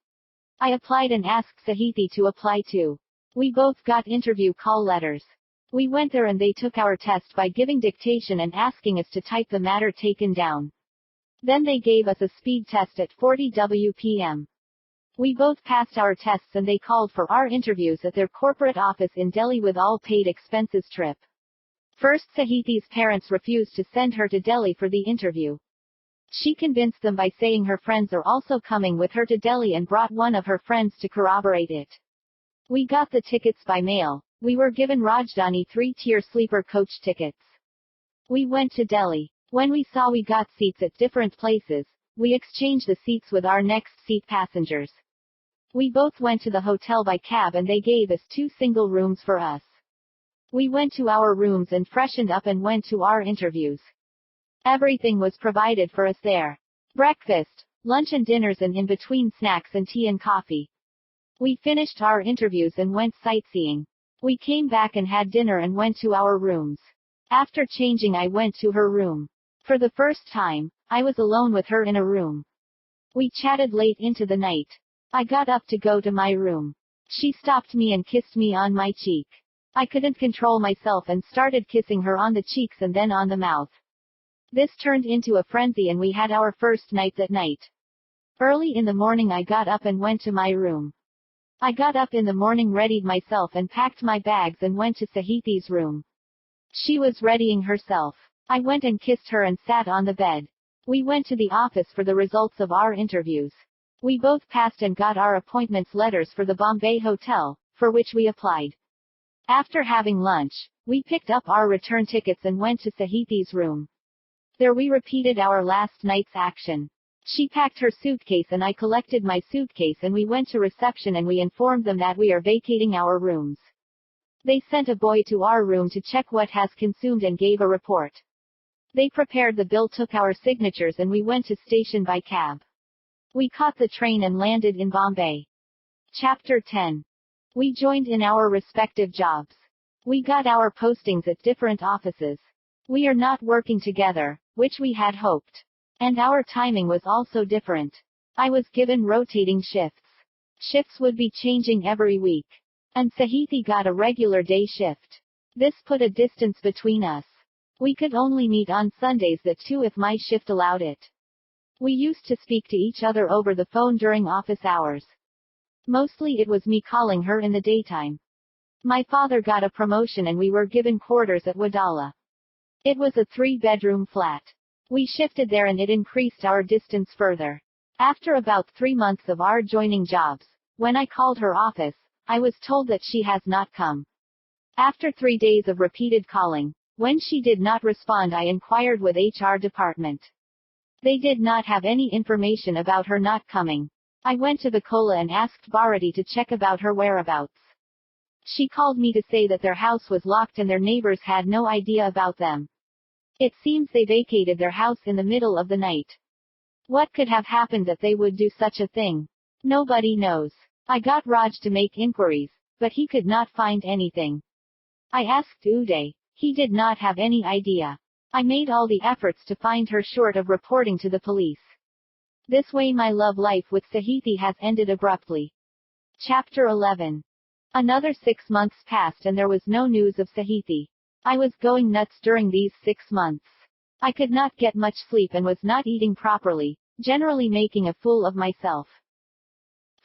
I applied and asked Sahiti to apply too. We both got interview call letters. We went there and they took our test by giving dictation and asking us to type the matter taken down. Then they gave us a speed test at 40 WPM. We both passed our tests and they called for our interviews at their corporate office in Delhi with all paid expenses trip. First, Sahiti's parents refused to send her to Delhi for the interview. She convinced them by saying her friends are also coming with her to Delhi and brought one of her friends to corroborate it. We got the tickets by mail. We were given Rajdhani 3-tier sleeper coach tickets. We went to Delhi. When we saw we got seats at different places, we exchanged the seats with our next seat passengers. We both went to the hotel by cab and they gave us 2 single rooms for us. We went to our rooms and freshened up and went to our interviews. Everything was provided for us there. Breakfast, lunch and dinners and in between snacks and tea and coffee. We finished our interviews and went sightseeing. We came back and had dinner and went to our rooms. After changing I went to her room. For the first time, I was alone with her in a room. We chatted late into the night. I got up to go to my room. She stopped me and kissed me on my cheek. I couldn't control myself and started kissing her on the cheeks and then on the mouth. This turned into a frenzy and we had our first night that night. Early in the morning I got up and went to my room. I got up in the morning, readied myself and packed my bags and went to Sahiti's room. She was readying herself. I went and kissed her and sat on the bed. We went to the office for the results of our interviews. We both passed and got our appointments letters for the Bombay hotel, for which we applied. After having lunch, we picked up our return tickets and went to Sahiti's room. There we repeated our last night's action. She packed her suitcase and I collected my suitcase and we went to reception and we informed them that we are vacating our rooms. They sent a boy to our room to check what has consumed and gave a report. They prepared the bill, took our signatures and we went to station by cab. We caught the train and landed in Bombay. Chapter 10. We joined in our respective jobs. We got our postings at different offices. We are not working together, which we had hoped. And our timing was also different. I was given rotating shifts. Shifts would be changing every week. And Sahiti got a regular day shift. This put a distance between us. We could only meet on Sundays at 2 if my shift allowed it. We used to speak to each other over the phone during office hours. Mostly it was me calling her in the daytime. My father got a promotion and we were given quarters at Wadala. It was a 3-bedroom flat. We shifted there and it increased our distance further. After about 3 months of our joining jobs, when I called her office, I was told that she has not come. After 3 days of repeated calling, when she did not respond, I inquired with HR department. They did not have any information about her not coming. I went to the Kola and asked Bharati to check about her whereabouts. She called me to say that their house was locked and their neighbors had no idea about them. It seems they vacated their house in the middle of the night. What could have happened that they would do such a thing? Nobody knows. I got Raj to make inquiries, but he could not find anything. I asked Uday. He did not have any idea. I made all the efforts to find her short of reporting to the police. This way my love life with Sahiti has ended abruptly. Chapter 11. Another 6 months passed and there was no news of Sahiti. I was going nuts during these 6 months. I could not get much sleep and was not eating properly, generally making a fool of myself.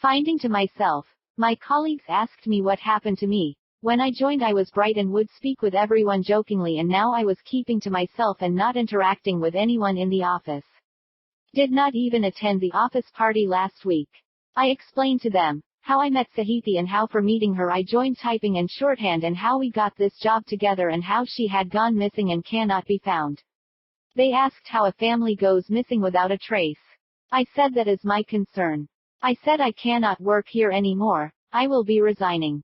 Finding to myself, my colleagues asked me what happened to me. When I joined I was bright and would speak with everyone jokingly, and now I was keeping to myself and not interacting with anyone in the office. Did not even attend the office party last week. I explained to them how I met Sahiti and how for meeting her I joined typing and shorthand and how we got this job together and how she had gone missing and cannot be found. They asked how a family goes missing without a trace. I said that is my concern. I said I cannot work here anymore, I will be resigning.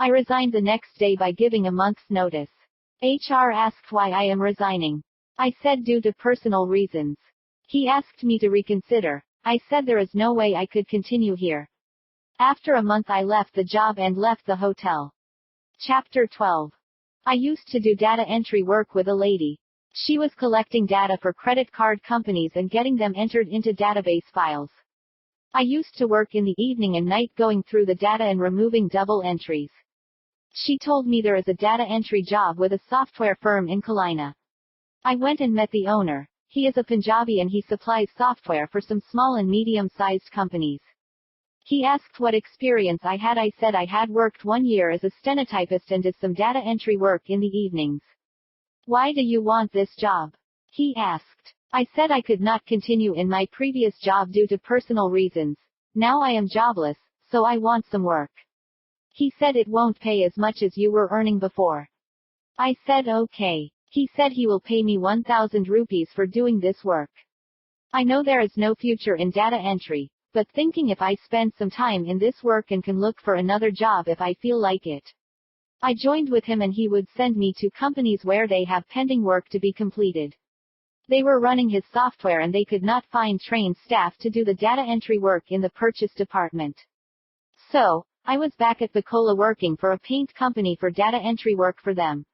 I resigned the next day by giving a month's notice. HR asked why I am resigning. I said due to personal reasons. He asked me to reconsider. I said there is no way I could continue here. After a month I left the job and left the hotel. Chapter 12. I used to do data entry work with a lady. She was collecting data for credit card companies and getting them entered into database files. I used to work in the evening and night going through the data and removing double entries. She told me there is a data entry job with a software firm in Kalina. I went and met the owner. He is a Punjabi and he supplies software for some small and medium-sized companies. He asked what experience I had. I said I had worked 1 year as a stenotypist and did some data entry work in the evenings. Why do you want this job? He asked. I said I could not continue in my previous job due to personal reasons. Now I am jobless, so I want some work. He said it won't pay as much as you were earning before. I said okay. He said he will pay me 1,000 rupees for doing this work. I know there is no future in data entry, but thinking if I spend some time in this work and can look for another job if I feel like it. I joined with him and he would send me to companies where they have pending work to be completed. They were running his software and they could not find trained staff to do the data entry work in the purchase department. So, I was back at Bacola working for a paint company for data entry work for them.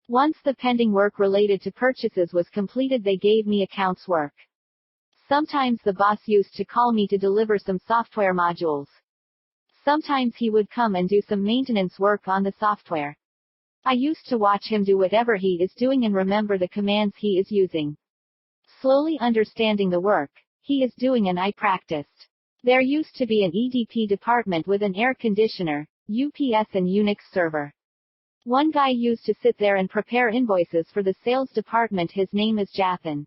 Once the pending work related to purchases was completed, they gave me accounts work. Sometimes the boss used to call me to deliver some software modules. Sometimes he would come and do some maintenance work on the software. I used to watch him do whatever he is doing and remember the commands he is using. Slowly understanding the work he is doing, and I practiced. There used to be an EDP department with an air conditioner, UPS and Unix server. One guy used to sit there and prepare invoices for the sales department. His name is Jathan.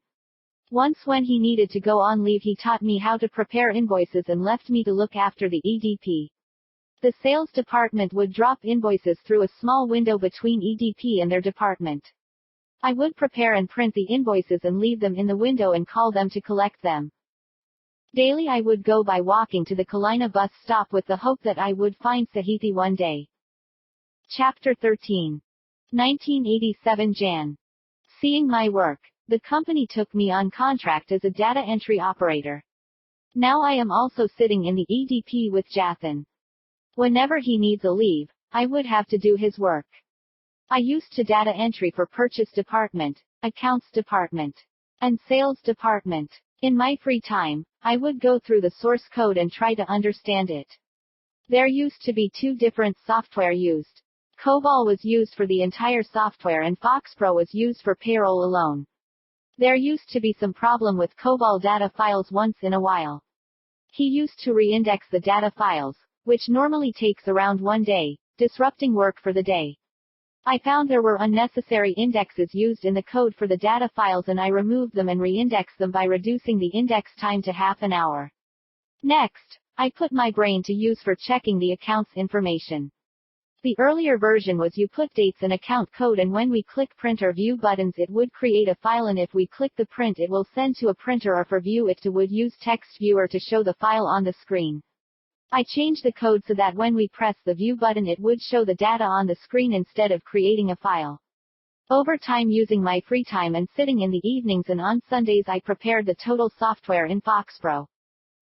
Once when he needed to go on leave, he taught me how to prepare invoices and left me to look after the EDP. The sales department would drop invoices through a small window between EDP and their department. I would prepare and print the invoices and leave them in the window and call them to collect them. Daily I would go by walking to the Kalina bus stop with the hope that I would find Sahithi one day. Chapter 13. 1987 Jan. Seeing my work, the company took me on contract as a data entry operator. Now I am also sitting in the EDP with Jathan. Whenever he needs a leave, I would have to do his work. I used to data entry for purchase department, accounts department, and sales department. In my free time, I would go through the source code and try to understand it. There used to be 2 different software used. COBOL was used for the entire software and FoxPro was used for payroll alone. There used to be some problem with COBOL data files once in a while. He used to reindex the data files, which normally takes around 1 day, disrupting work for the day. I found there were unnecessary indexes used in the code for the data files and I removed them and reindexed them by reducing the index time to half an hour. Next, I put my brain to use for checking the accounts information. The earlier version was you put dates and account code and when we click print or view buttons it would create a file and if we click the print it will send to a printer or for view it would use text viewer to show the file on the screen. I changed the code so that when we press the view button it would show the data on the screen instead of creating a file. Over time, using my free time and sitting in the evenings and on Sundays, I prepared the total software in FoxPro.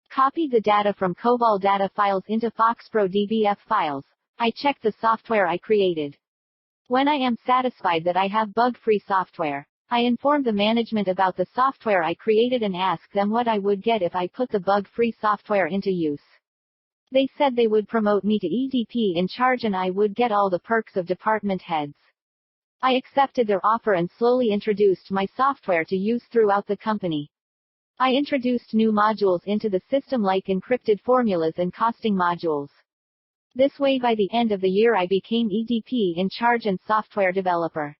Copied the data from COBOL data files into FoxPro DBF files. I checked the software I created. When I am satisfied that I have bug-free software, I inform the management about the software I created and ask them what I would get if I put the bug-free software into use. They said they would promote me to EDP in charge and I would get all the perks of department heads. I accepted their offer and slowly introduced my software to use throughout the company. I introduced new modules into the system like encrypted formulas and costing modules. This way by the end of the year I became EDP in charge and software developer.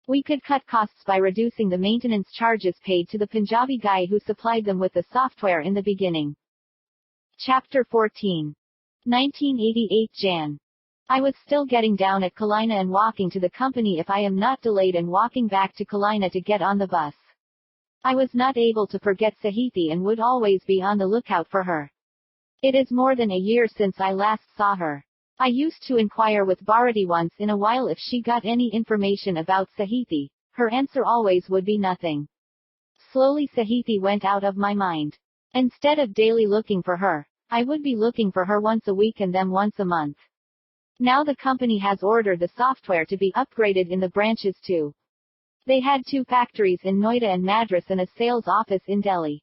We could cut costs by reducing the maintenance charges paid to the Punjabi guy who supplied them with the software in the beginning. Chapter 14. 1988 Jan. I was still getting down at Kalina and walking to the company if I am not delayed and walking back to Kalina to get on the bus. I was not able to forget Sahithi and would always be on the lookout for her. It is more than a year since I last saw her. I used to inquire with Bharati once in a while if she got any information about Sahithi. Her answer always would be nothing. Slowly Sahithi went out of my mind. Instead of daily looking for her, I would be looking for her once a week and then once a month. Now the company has ordered the software to be upgraded in the branches too. They had 2 factories in Noida and Madras and a sales office in Delhi.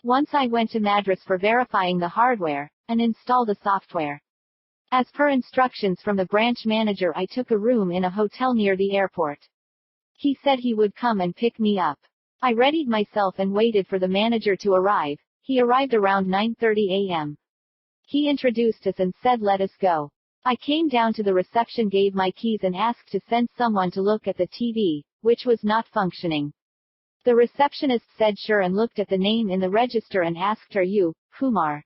Once I went to Madras for verifying the hardware, and installed the software. As per instructions from the branch manager, I took a room in a hotel near the airport. He said he would come and pick me up. I readied myself and waited for the manager to arrive. He arrived around 9:30 a.m. He introduced us and said let us go. I came down to the reception, gave my keys and asked to send someone to look at the TV, which was not functioning. The receptionist said sure and looked at the name in the register and asked, "Are you Kumar?"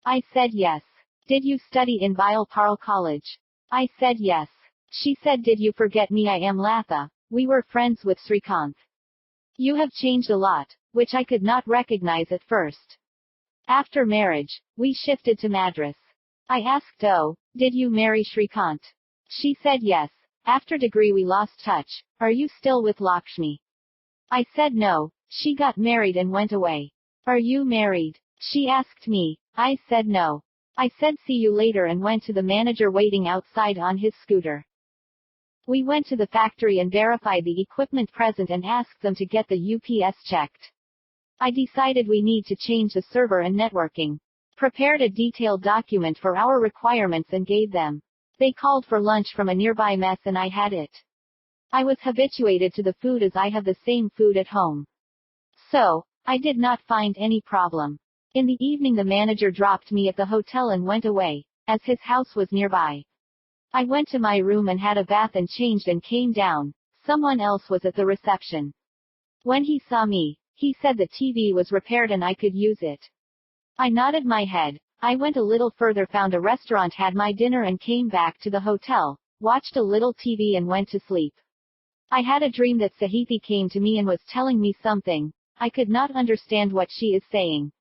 I said yes. "Did you study in Bialparl College?" I said yes. She said, "Did you forget me? I am Latha. We were friends with Srikanth. You have changed a lot," which I could not recognize at first. After marriage, we shifted to Madras. I asked, "Oh, did you marry Srikanth?" She said yes. After degree we lost touch. "Are you still with Lakshmi?" I said no. She got married and went away. "Are you married?" She asked me. I said no. I said see you later and went to the manager waiting outside on his scooter. We went to the factory and verified the equipment present and asked them to get the UPS checked. I decided we need to change the server and networking. Prepared a detailed document for our requirements and gave them. They called for lunch from a nearby mess and I had it. I was habituated to the food as I have the same food at home. So, I did not find any problem. In the evening the manager dropped me at the hotel and went away, as his house was nearby. I went to my room and had a bath and changed and came down. Someone else was at the reception. When he saw me, he said the TV was repaired and I could use it. I nodded my head. I went a little further, found a restaurant, had my dinner and came back to the hotel, watched a little TV and went to sleep. I had a dream that Sahithi came to me and was telling me something. I could not understand what she is saying.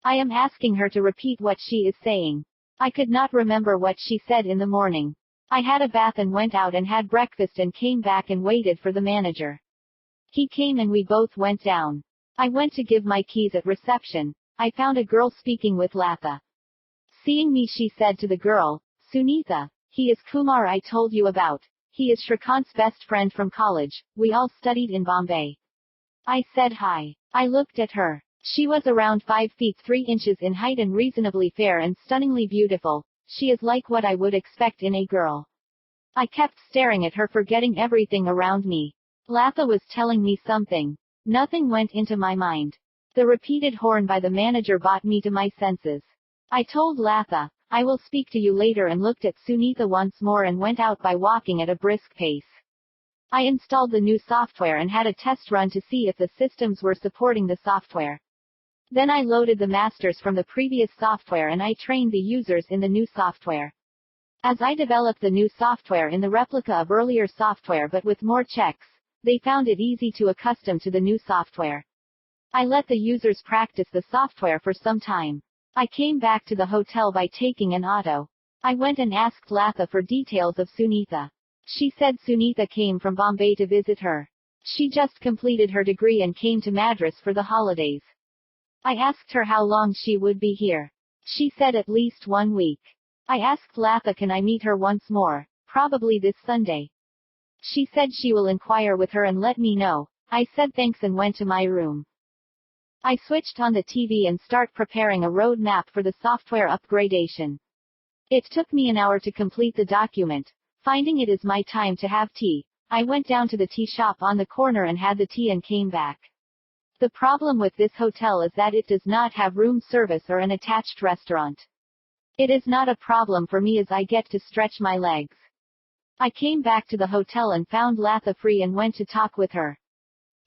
I am asking her to repeat what she is saying. I could not remember what she said in the morning. I had a bath and went out and had breakfast and came back and waited for the manager. He came and we both went down. I went to give my keys at reception. I found a girl speaking with Latha. Seeing me, she said to the girl, "Sunitha, he is Kumar I told you about. He is Srikanth's best friend from college. We all studied in Bombay." I said hi. I looked at her. She was around 5 feet 3 inches in height and reasonably fair and stunningly beautiful. She is like what I would expect in a girl. I kept staring at her, forgetting everything around me. Latha was telling me something. Nothing went into my mind. The repeated horn by the manager brought me to my senses. I told Latha, "I will speak to you later," and looked at Sunitha once more and went out by walking at a brisk pace. I installed the new software and had a test run to see if the systems were supporting the software. Then I loaded the masters from the previous software and I trained the users in the new software. As I developed the new software in the replica of earlier software but with more checks, they found it easy to accustom to the new software. I let the users practice the software for some time. I came back to the hotel by taking an auto. I went and asked Latha for details of Sunitha. She said Sunitha came from Bombay to visit her. She just completed her degree and came to Madras for the holidays. I asked her how long she would be here. She said at least 1 week. I asked Latha, can I meet her once more, probably this Sunday. She said she will inquire with her and let me know. I said thanks and went to my room. I switched on the TV and start preparing a road map for the software upgradation. It took me an hour to complete the document. Finding it is my time to have tea, I went down to the tea shop on the corner and had the tea and came back. The problem with this hotel is that it does not have room service or an attached restaurant. It is not a problem for me as I get to stretch my legs. I came back to the hotel and found Latha free and went to talk with her.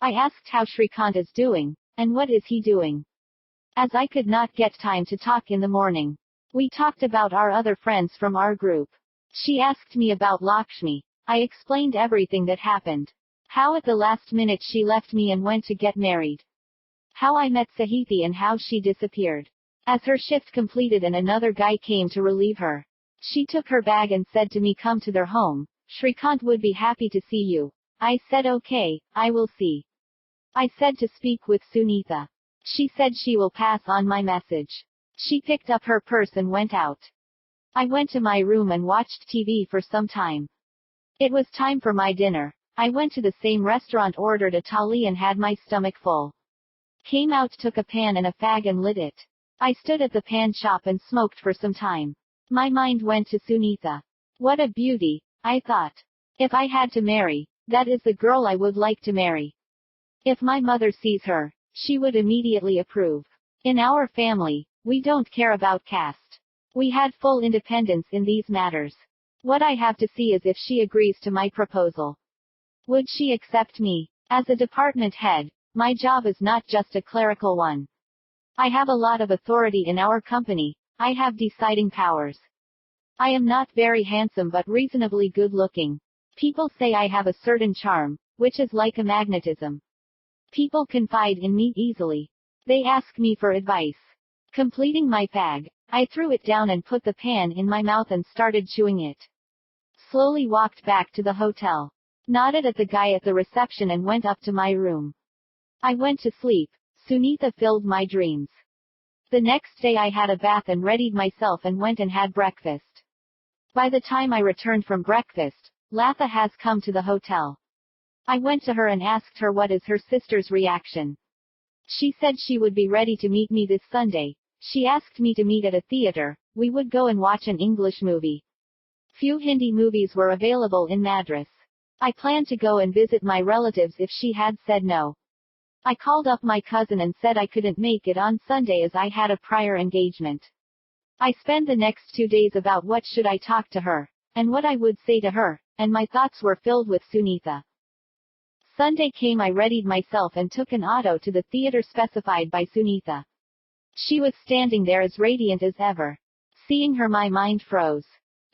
I asked how Srikanth is doing, and what is he doing. As I could not get time to talk in the morning, we talked about our other friends from our group. She asked me about Lakshmi. I explained everything that happened. How at the last minute she left me and went to get married. How I met Sahithi and how she disappeared. As her shift completed and another guy came to relieve her. She took her bag and said to me, "Come to their home. Srikanth would be happy to see you." I said okay, I will see. I said to speak with Sunitha. She said she will pass on my message. She picked up her purse and went out. I went to my room and watched TV for some time. It was time for my dinner. I went to the same restaurant, ordered a thali and had my stomach full. Came out, took a pan and a fag and lit it. I stood at the pan shop and smoked for some time. My mind went to Sunitha. What a beauty, I thought. If I had to marry, that is the girl I would like to marry. If my mother sees her, she would immediately approve. In our family, we don't care about caste. We had full independence in these matters. What I have to see is if she agrees to my proposal. Would she accept me? As a department head, my job is not just a clerical one. I have a lot of authority in our company. I have deciding powers. I am not very handsome but reasonably good looking. People say I have a certain charm, which is like a magnetism. People confide in me easily. They ask me for advice. Completing my fag, I threw it down and put the pan in my mouth and started chewing it. Slowly walked back to the hotel. Nodded at the guy at the reception and went up to my room. I went to sleep. Sunitha filled my dreams. The next day I had a bath and readied myself and went and had breakfast. By the time I returned from breakfast, Latha has come to the hotel. I went to her and asked her what is her sister's reaction. She said she would be ready to meet me this Sunday. She asked me to meet at a theater. We would go and watch an English movie. Few Hindi movies were available in Madras. I planned to go and visit my relatives if she had said no. I called up my cousin and said I couldn't make it on Sunday as I had a prior engagement. I spent the next 2 days about what should I talk to her, and what I would say to her, and my thoughts were filled with Sunitha. Sunday came, I readied myself and took an auto to the theater specified by Sunitha. She was standing there as radiant as ever. Seeing her my mind froze.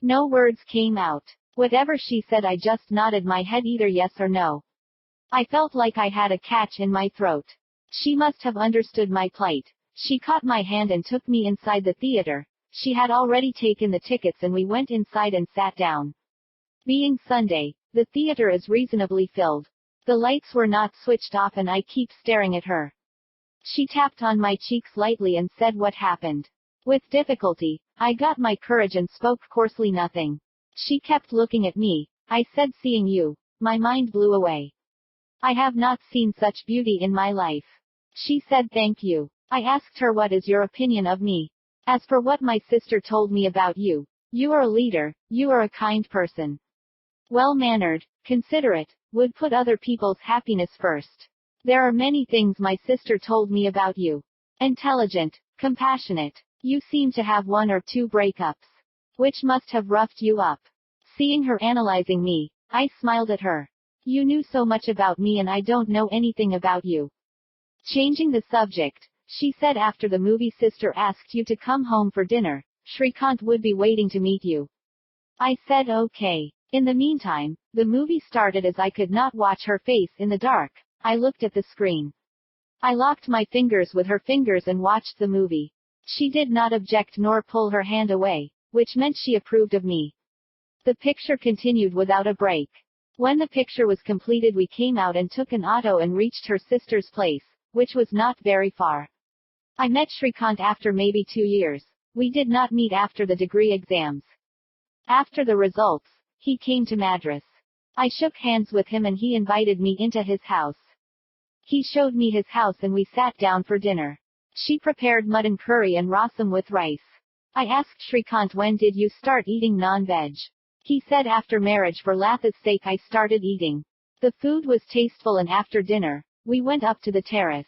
No words came out. Whatever she said I just nodded my head either yes or no. I felt like I had a catch in my throat. She must have understood my plight. She caught my hand and took me inside the theater. She had already taken the tickets and we went inside and sat down. Being Sunday, the theater is reasonably filled. The lights were not switched off and I keep staring at her. She tapped on my cheeks lightly and said what happened. With difficulty, I got my courage and spoke coarsely nothing. She kept looking at me. I said seeing you, my mind blew away. I have not seen such beauty in my life. She said thank you. I asked her what is your opinion of me? As for what my sister told me about you, you are a leader, you are a kind person. Well-mannered, considerate, would put other people's happiness first. There are many things my sister told me about you. Intelligent, compassionate. You seem to have 1 or 2 breakups. Which must have roughed you up. Seeing her analyzing me, I smiled at her. You knew so much about me and I don't know anything about you. Changing the subject, she said after the movie sister asked you to come home for dinner, Shrikant would be waiting to meet you. I said okay. In the meantime, the movie started as I could not watch her face in the dark. I looked at the screen. I locked my fingers with her fingers and watched the movie. She did not object nor pull her hand away, which meant she approved of me. The picture continued without a break. When the picture was completed we came out and took an auto and reached her sister's place, which was not very far. I met Shrikant after maybe 2 years. We did not meet after the degree exams. After the results, he came to Madras. I shook hands with him and he invited me into his house. He showed me his house and we sat down for dinner. She prepared mutton curry and rasam with rice. I asked Shrikant when did you start eating non-veg? He said after marriage for Latha's sake I started eating. The food was tasteful and after dinner, we went up to the terrace.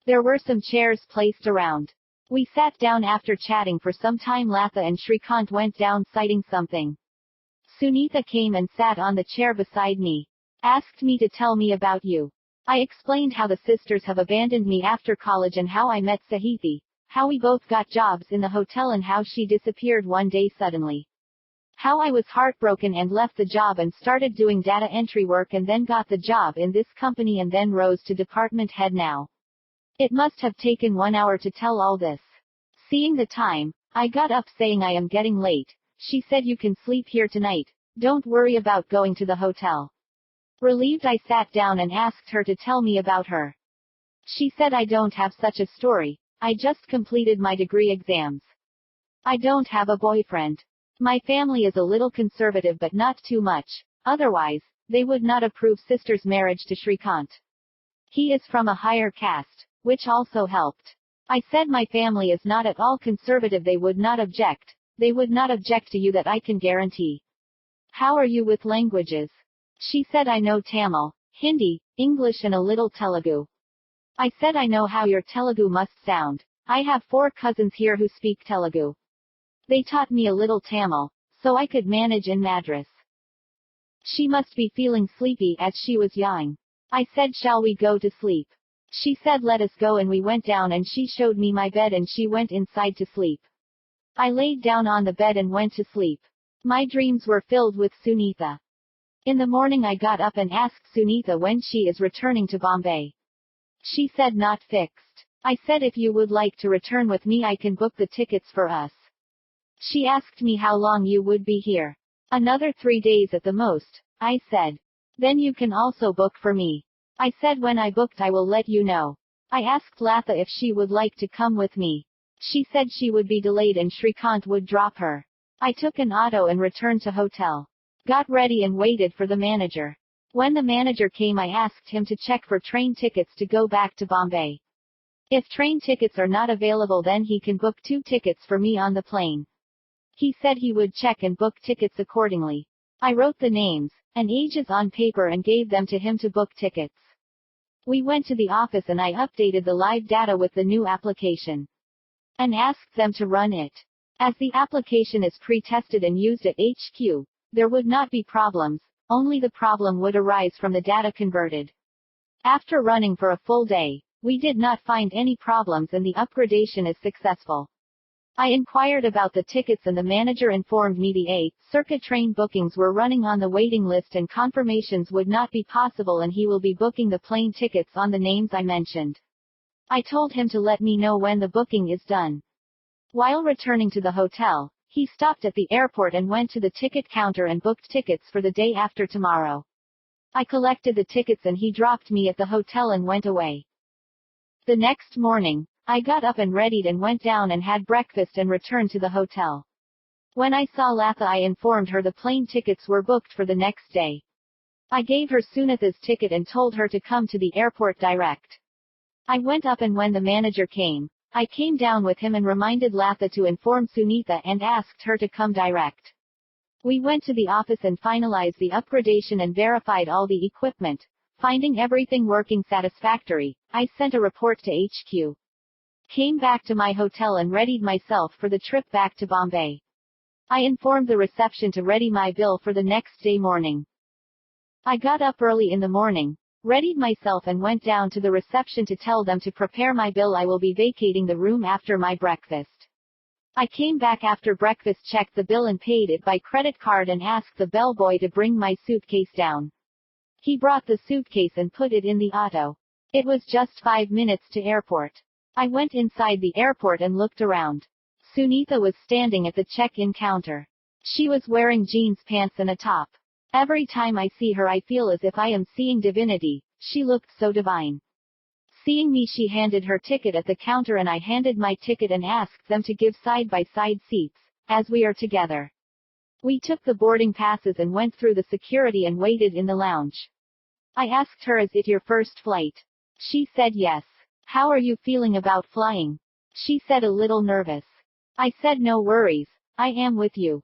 There were some chairs placed around. We sat down after chatting for some time. Latha and Shrikant went down citing something. Sunitha came and sat on the chair beside me. Asked me to tell me about you. I explained how the sisters have abandoned me after college and how I met Sahithi, how we both got jobs in the hotel and how she disappeared one day suddenly. How I was heartbroken and left the job and started doing data entry work and then got the job in this company and then rose to department head now. It must have taken 1 hour to tell all this. Seeing the time, I got up saying I am getting late. She said you can sleep here tonight. Don't worry about going to the hotel. Relieved, I sat down and asked her to tell me about her. She said, I don't have such a story. I just completed my degree exams. I don't have a boyfriend. My family is a little conservative but not too much. Otherwise, they would not approve sister's marriage to Shrikant. He is from a higher caste, which also helped. I said my family is not at all conservative. They would not object. They would not object to you, that I can guarantee. How are you with languages? She said, I know Tamil, Hindi, English and a little Telugu. I said, I know how your Telugu must sound. I have 4 cousins here who speak Telugu. They taught me a little Tamil, so I could manage in Madras. She must be feeling sleepy as she was yawning. I said, shall we go to sleep? She said, let us go, and we went down and she showed me my bed and she went inside to sleep. I laid down on the bed and went to sleep. My dreams were filled with Sunitha. In the morning I got up and asked Sunitha when she is returning to Bombay. She said, not fixed. I said, if you would like to return with me I can book the tickets for us. She asked me how long you would be here. Another 3 days at the most, I said. Then you can also book for me. I said, when I booked I will let you know. I asked Latha if she would like to come with me. She said she would be delayed and Shrikant would drop her. I took an auto and returned to hotel. Got ready and waited for the manager. When the manager came I asked him to check for train tickets to go back to Bombay. If train tickets are not available then he can book 2 tickets for me on the plane. He said he would check and book tickets accordingly. I wrote the names and ages on paper and gave them to him to book tickets. We went to the office and I updated the live data with the new application and asked them to run it. As the application is pre-tested and used at HQ, there would not be problems, only the problem would arise from the data converted. After running for a full day, we did not find any problems and the upgradation is successful. I inquired about the tickets and the manager informed me the A-Circa train bookings were running on the waiting list and confirmations would not be possible and he will be booking the plane tickets on the names I mentioned. I told him to let me know when the booking is done. While returning to the hotel, he stopped at the airport and went to the ticket counter and booked tickets for the day after tomorrow. I collected the tickets and he dropped me at the hotel and went away. The next morning, I got up and readied and went down and had breakfast and returned to the hotel. When I saw Latha I informed her the plane tickets were booked for the next day. I gave her Sunitha's ticket and told her to come to the airport direct. I went up and when the manager came, I came down with him and reminded Latha to inform Sunitha and asked her to come direct. We went to the office and finalized the upgradation and verified all the equipment. Finding everything working satisfactory, I sent a report to HQ. Came back to my hotel and readied myself for the trip back to Bombay. I informed the reception to ready my bill for the next day morning. I got up early in the morning, readied myself and went down to the reception to tell them to prepare my bill. I will be vacating the room after my breakfast. I came back after breakfast, checked the bill and paid it by credit card and asked the bellboy to bring my suitcase down. He brought the suitcase and put it in the auto. It was just 5 minutes to airport. I went inside the airport and looked around. Sunitha was standing at the check-in counter. She was wearing jeans pants and a top. Every time I see her I feel as if I am seeing divinity. She looked so divine. Seeing me she handed her ticket at the counter and I handed my ticket and asked them to give side-by-side seats, as we are together. We took the boarding passes and went through the security and waited in the lounge. I asked her, is it your first flight? She said yes. How are you feeling about flying? She said a little nervous. I said no worries, I am with you.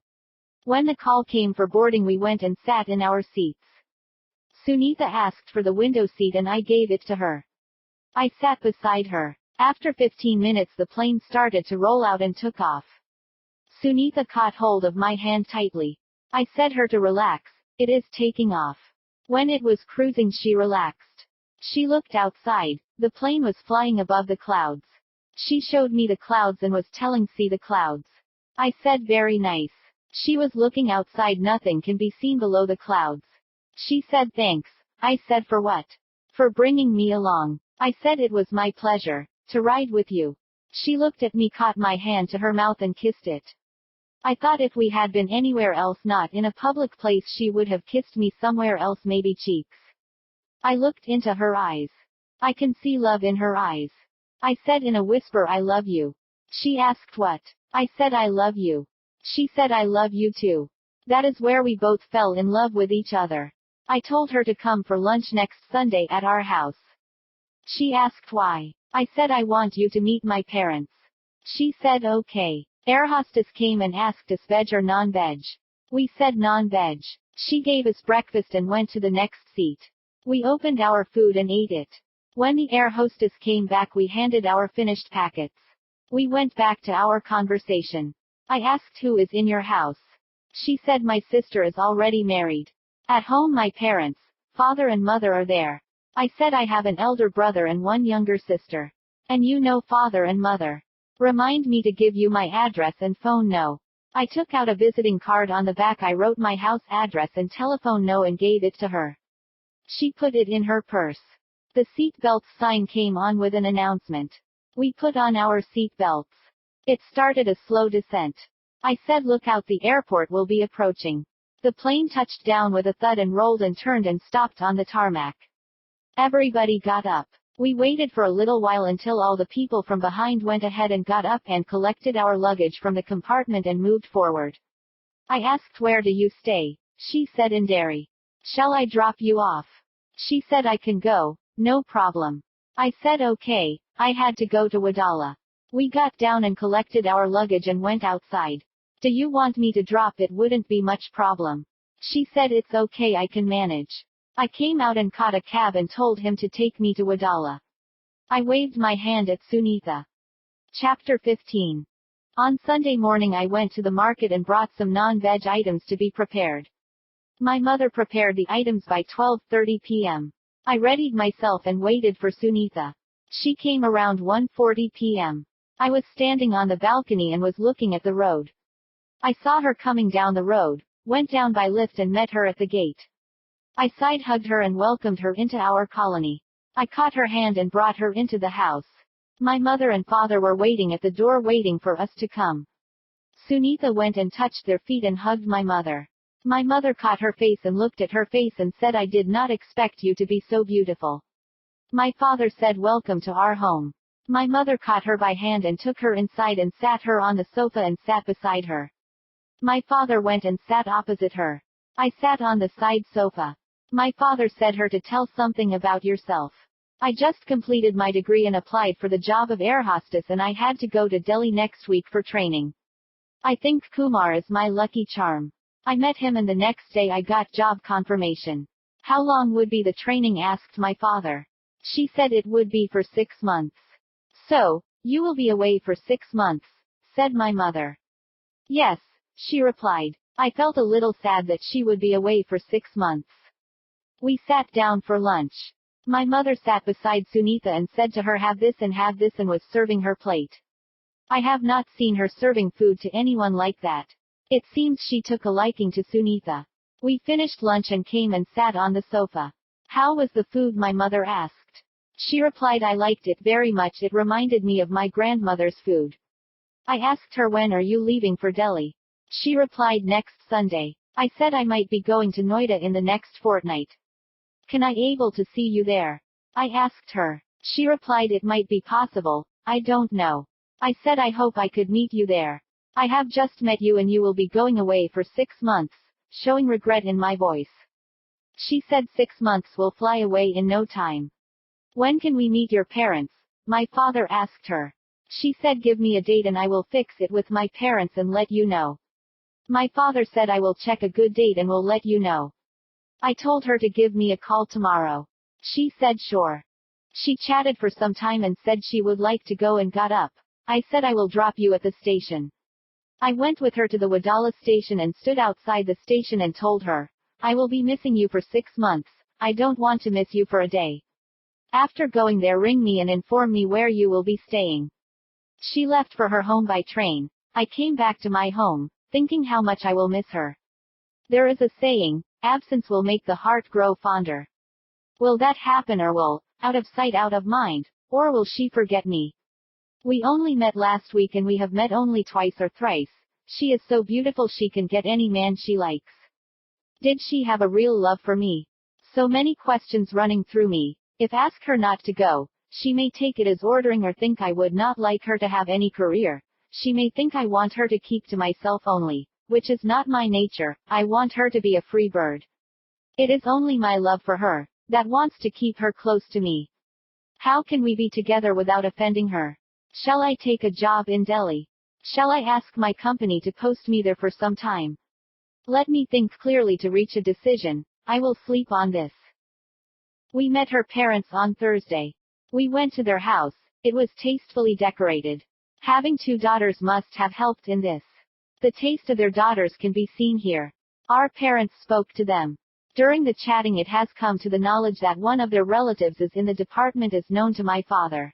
When the call came for boarding we went and sat in our seats. Sunitha asked for the window seat and I gave it to her. I sat beside her. After 15 minutes the plane started to roll out and took off. Sunitha caught hold of my hand tightly. I said her to relax, it is taking off. When it was cruising she relaxed. She looked outside, the plane was flying above the clouds. She showed me the clouds and was telling see the clouds. I said very nice. She was looking outside, nothing can be seen below the clouds. She said thanks. I said for what? For bringing me along. I said it was my pleasure to ride with you. She looked at me, caught my hand to her mouth and kissed it. I thought if we had been anywhere else, not in a public place, she would have kissed me somewhere else, maybe cheeks. I looked into her eyes. I can see love in her eyes. I said in a whisper, I love you. She asked what? I said I love you. She said I love you too. That is where we both fell in love with each other. I told her to come for lunch next Sunday at our house. She asked why. I said I want you to meet my parents. She said okay. Air hostess came and asked us veg or non-veg. We said non-veg. She gave us breakfast and went to the next seat. We opened our food and ate it. When the air hostess came back, we handed our finished packets. We went back to our conversation. I asked who is in your house. She said my sister is already married. At home my parents, father and mother are there. I said I have an elder brother and one younger sister. And you know father and mother. Remind me to give you my address and phone no. I took out a visiting card. On the back I wrote my house address and telephone no and gave it to her. She put it in her purse. The seat belts sign came on with an announcement. We put on our seat belts. It started a slow descent. I said look out, the airport will be approaching. The plane touched down with a thud and rolled and turned and stopped on the tarmac. Everybody got up. We waited for a little while until all the people from behind went ahead and got up and collected our luggage from the compartment and moved forward. I asked where do you stay? She said in Derry. Shall I drop you off? She said I can go, no problem. I said okay. I had to go to Wadala. We got down and collected our luggage and went outside. Do you want me to drop? It wouldn't be much problem. She said it's okay, I can manage. I came out and caught a cab and told him to take me to Wadala. I waved my hand at Sunitha. Chapter 15. On Sunday morning I went to the market and brought some non-veg items to be prepared. My mother prepared the items by 12:30 p.m. I readied myself and waited for Sunitha. She came around 1:40 p.m. I was standing on the balcony and was looking at the road. I saw her coming down the road, went down by lift and met her at the gate. I side-hugged her and welcomed her into our colony. I caught her hand and brought her into the house. My mother and father were waiting at the door waiting for us to come. Sunitha went and touched their feet and hugged my mother. My mother caught her face and looked at her face and said I did not expect you to be so beautiful. My father said welcome to our home. My mother caught her by hand and took her inside and sat her on the sofa and sat beside her. My father went and sat opposite her. I sat on the side sofa. My father said her to tell something about yourself. I just completed my degree and applied for the job of air hostess and I had to go to Delhi next week for training. I think Kumar is my lucky charm. I met him and the next day I got job confirmation. How long would be the training? Asked my father. She said it would be for 6 months. So, you will be away for 6 months, said my mother. Yes, she replied. I felt a little sad that she would be away for 6 months. We sat down for lunch. My mother sat beside Sunitha and said to her have this and was serving her plate. I have not seen her serving food to anyone like that. It seems she took a liking to Sunitha. We finished lunch and came and sat on the sofa. How was the food? My mother asked. She replied I liked it very much, it reminded me of my grandmother's food. I asked her when are you leaving for Delhi? She replied next Sunday. I said I might be going to Noida in the next fortnight. Can I able to see you there? I asked her. She replied it might be possible, I don't know. I said I hope I could meet you there. I have just met you and you will be going away for 6 months, showing regret in my voice. She said 6 months will fly away in no time. When can we meet your parents? My father asked her. She said give me a date and I will fix it with my parents and let you know. My father said I will check a good date and will let you know. I told her to give me a call tomorrow. She said sure. She chatted for some time and said she would like to go and got up. I said I will drop you at the station. I went with her to the Wadala station and stood outside the station and told her, I will be missing you for 6 months, I don't want to miss you for a day. After going there ring me and inform me where you will be staying. She left for her home by train. I came back to my home, thinking how much I will miss her. There is a saying, absence will make the heart grow fonder. Will that happen or will, out of sight out of mind, or will she forget me? We only met last week and we have met only twice or thrice. She is so beautiful she can get any man she likes. Did she have a real love for me? So many questions running through me. If ask her not to go, she may take it as ordering or think I would not like her to have any career. She may think I want her to keep to myself only, which is not my nature. I want her to be a free bird. It is only my love for her that wants to keep her close to me. How can we be together without offending her? Shall I take a job in Delhi? Shall I ask my company to post me there for some time? Let me think clearly to reach a decision. I will sleep on this. We met her parents on Thursday. We went to their house. It was tastefully decorated. Having two daughters must have helped in this. The taste of their daughters can be seen here. Our parents spoke to them. During the chatting, it has come to the knowledge that one of their relatives is in the department as known to my father.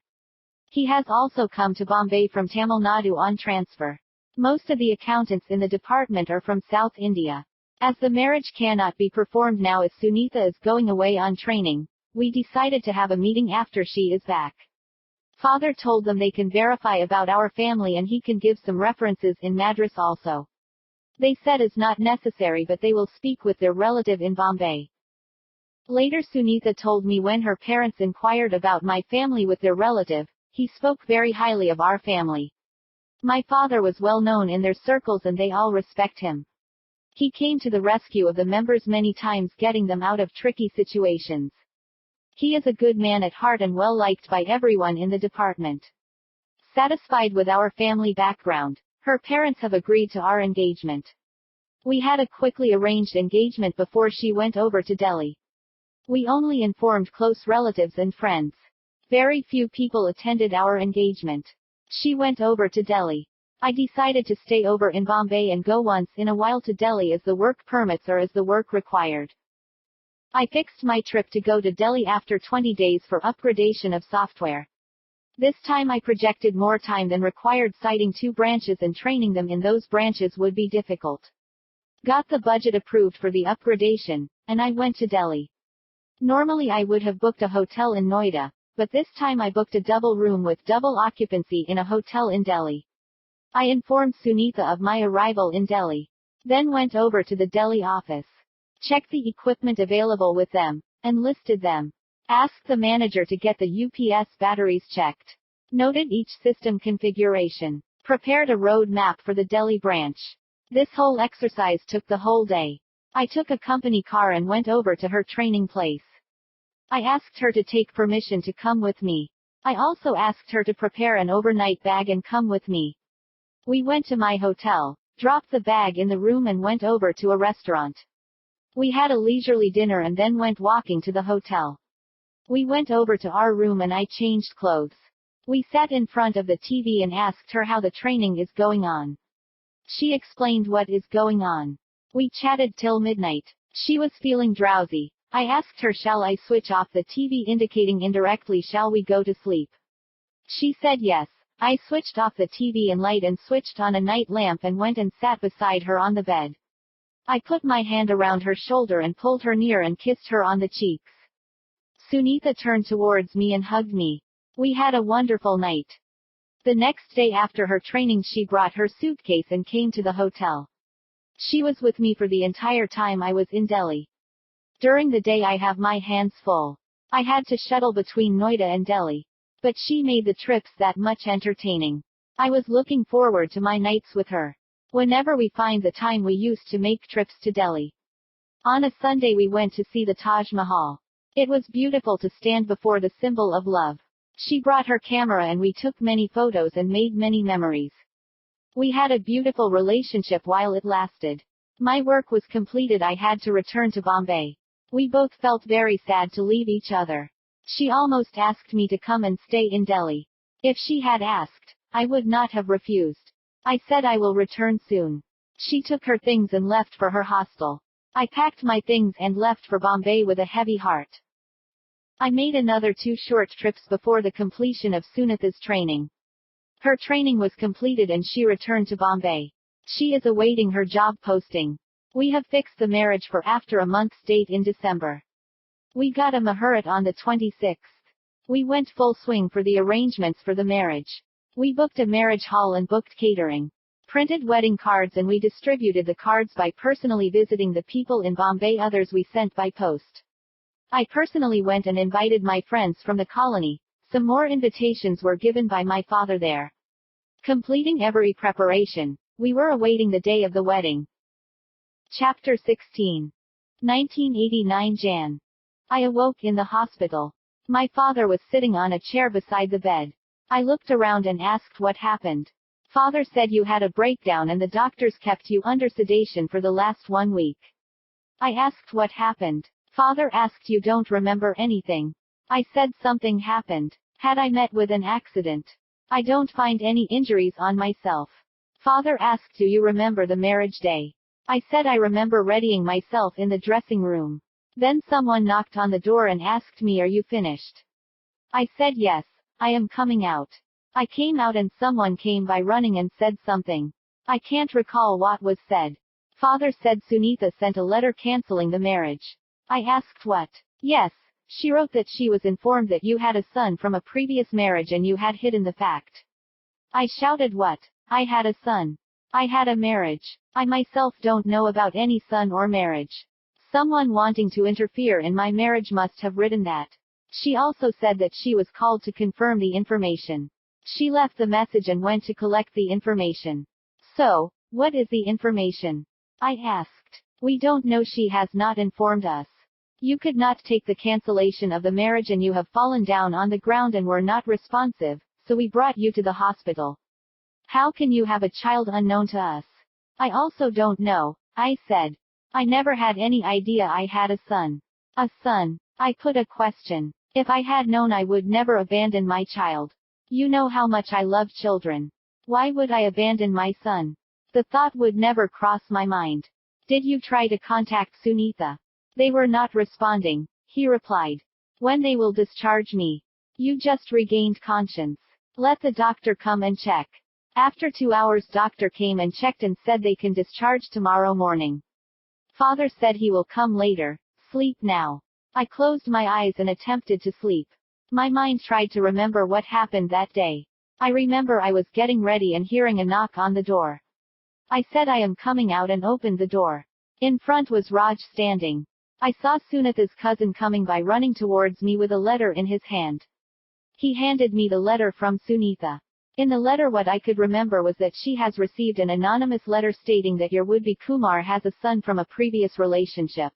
He has also come to Bombay from Tamil Nadu on transfer. Most of the accountants in the department are from South India. As the marriage cannot be performed now as Sunitha is going away on training, we decided to have a meeting after she is back. Father told them they can verify about our family and he can give some references in Madras also. They said is not necessary, but they will speak with their relative in Bombay. Later Sunitha told me when her parents inquired about my family with their relative, he spoke very highly of our family. My father was well known in their circles and they all respect him. He came to the rescue of the members many times, getting them out of tricky situations. He is a good man at heart and well liked by everyone in the department. Satisfied with our family background, her parents have agreed to our engagement. We had a quickly arranged engagement before she went over to Delhi. We only informed close relatives and friends. Very few people attended our engagement. She went over to Delhi. I decided to stay over in Bombay and go once in a while to Delhi as the work permits or as the work required. I fixed my trip to go to Delhi after 20 days for upgradation of software. This time I projected more time than required, citing 2 branches and training them in those branches would be difficult. Got the budget approved for the upgradation, and I went to Delhi. Normally I would have booked a hotel in Noida, but this time I booked a double room with double occupancy in a hotel in Delhi. I informed Sunitha of my arrival in Delhi. Then went over to the Delhi office. Checked the equipment available with them, and listed them. Asked the manager to get the UPS batteries checked. Noted each system configuration. Prepared a road map for the Delhi branch. This whole exercise took the whole day. I took a company car and went over to her training place. I asked her to take permission to come with me. I also asked her to prepare an overnight bag and come with me. We went to my hotel, dropped the bag in the room and went over to a restaurant. We had a leisurely dinner and then went walking to the hotel. We went over to our room and I changed clothes. We sat in front of the TV and asked her how the training is going on. She explained what is going on. We chatted till midnight. She was feeling drowsy. I asked her, shall I switch off the TV, indicating indirectly shall we go to sleep. She said yes. I switched off the TV and light and switched on a night lamp and went and sat beside her on the bed. I put my hand around her shoulder and pulled her near and kissed her on the cheeks. Sunitha turned towards me and hugged me. We had a wonderful night. The next day after her training she brought her suitcase and came to the hotel. She was with me for the entire time I was in Delhi. During the day I have my hands full. I had to shuttle between Noida and Delhi. But she made the trips that much entertaining. I was looking forward to my nights with her. Whenever we find the time we used to make trips to Delhi. On a Sunday we went to see the Taj Mahal. It was beautiful to stand before the symbol of love. She brought her camera and we took many photos and made many memories. We had a beautiful relationship while it lasted. My work was completed, I had to return to Bombay. We both felt very sad to leave each other. She almost asked me to come and stay in Delhi. If she had asked, I would not have refused. I said I will return soon. She took her things and left for her hostel. I packed my things and left for Bombay with a heavy heart. I made another 2 short trips before the completion of Sunitha's training. Her training was completed and she returned to Bombay. She is awaiting her job posting. We have fixed the marriage for after a month's date in December. We got a Muhurat on the 26th. We went full swing for the arrangements for the marriage. We booked a marriage hall and booked catering. Printed wedding cards and we distributed the cards by personally visiting the people in Bombay. Others we sent by post. I personally went and invited my friends from the colony. Some more invitations were given by my father there. Completing every preparation, we were awaiting the day of the wedding. Chapter 16. 1989 Jan. I awoke in the hospital. My father was sitting on a chair beside the bed. I looked around and asked what happened. Father said you had a breakdown and the doctors kept you under sedation for the last 1 week. I asked what happened. Father asked you don't remember anything. I said something happened. Had I met with an accident? I don't find any injuries on myself. Father asked do you remember the marriage day? I said I remember readying myself in the dressing room. Then someone knocked on the door and asked me are you finished? I said yes, I am coming out. I came out and someone came by running and said something. I can't recall what was said. Father said Sunitha sent a letter canceling the marriage. I asked what? Yes, she wrote that she was informed that you had a son from a previous marriage and you had hidden the fact. I shouted what? I had a son. I had a marriage. I myself don't know about any son or marriage. Someone wanting to interfere in my marriage must have written that. She also said that she was called to confirm the information. She left the message and went to collect the information. So, what is the information? I asked. We don't know, she has not informed us. You could not take the cancellation of the marriage and you have fallen down on the ground and were not responsive, so we brought you to the hospital. How can you have a child unknown to us? I also don't know, I said. I never had any idea I had a son. A son? I put a question. If I had known I would never abandon my child. You know how much I love children. Why would I abandon my son? The thought would never cross my mind. Did you try to contact Sunitha? They were not responding, he replied. When they will discharge me? You just regained conscience. Let the doctor come and check. After 2 hours doctor came and checked and said they can discharge tomorrow morning. Father said he will come later. Sleep now. I closed my eyes and attempted to sleep. My mind tried to remember what happened that day. I remember I was getting ready and hearing a knock on the door. I said I am coming out and opened the door. In front was Raj standing. I saw Sunitha's cousin coming by running towards me with a letter in his hand. He handed me the letter from Sunitha. In the letter what I could remember was that she has received an anonymous letter stating that your would-be Kumar has a son from a previous relationship.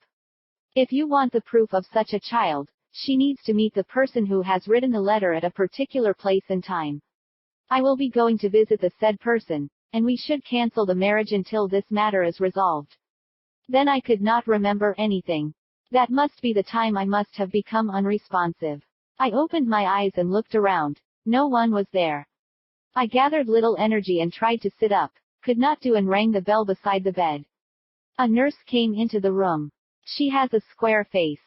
If you want the proof of such a child, she needs to meet the person who has written the letter at a particular place and time. I will be going to visit the said person, and we should cancel the marriage until this matter is resolved. Then I could not remember anything. That must be the time I must have become unresponsive. I opened my eyes and looked around. No one was there. I gathered little energy and tried to sit up, could not do, and rang the bell beside the bed. A nurse came into the room. She has a square face.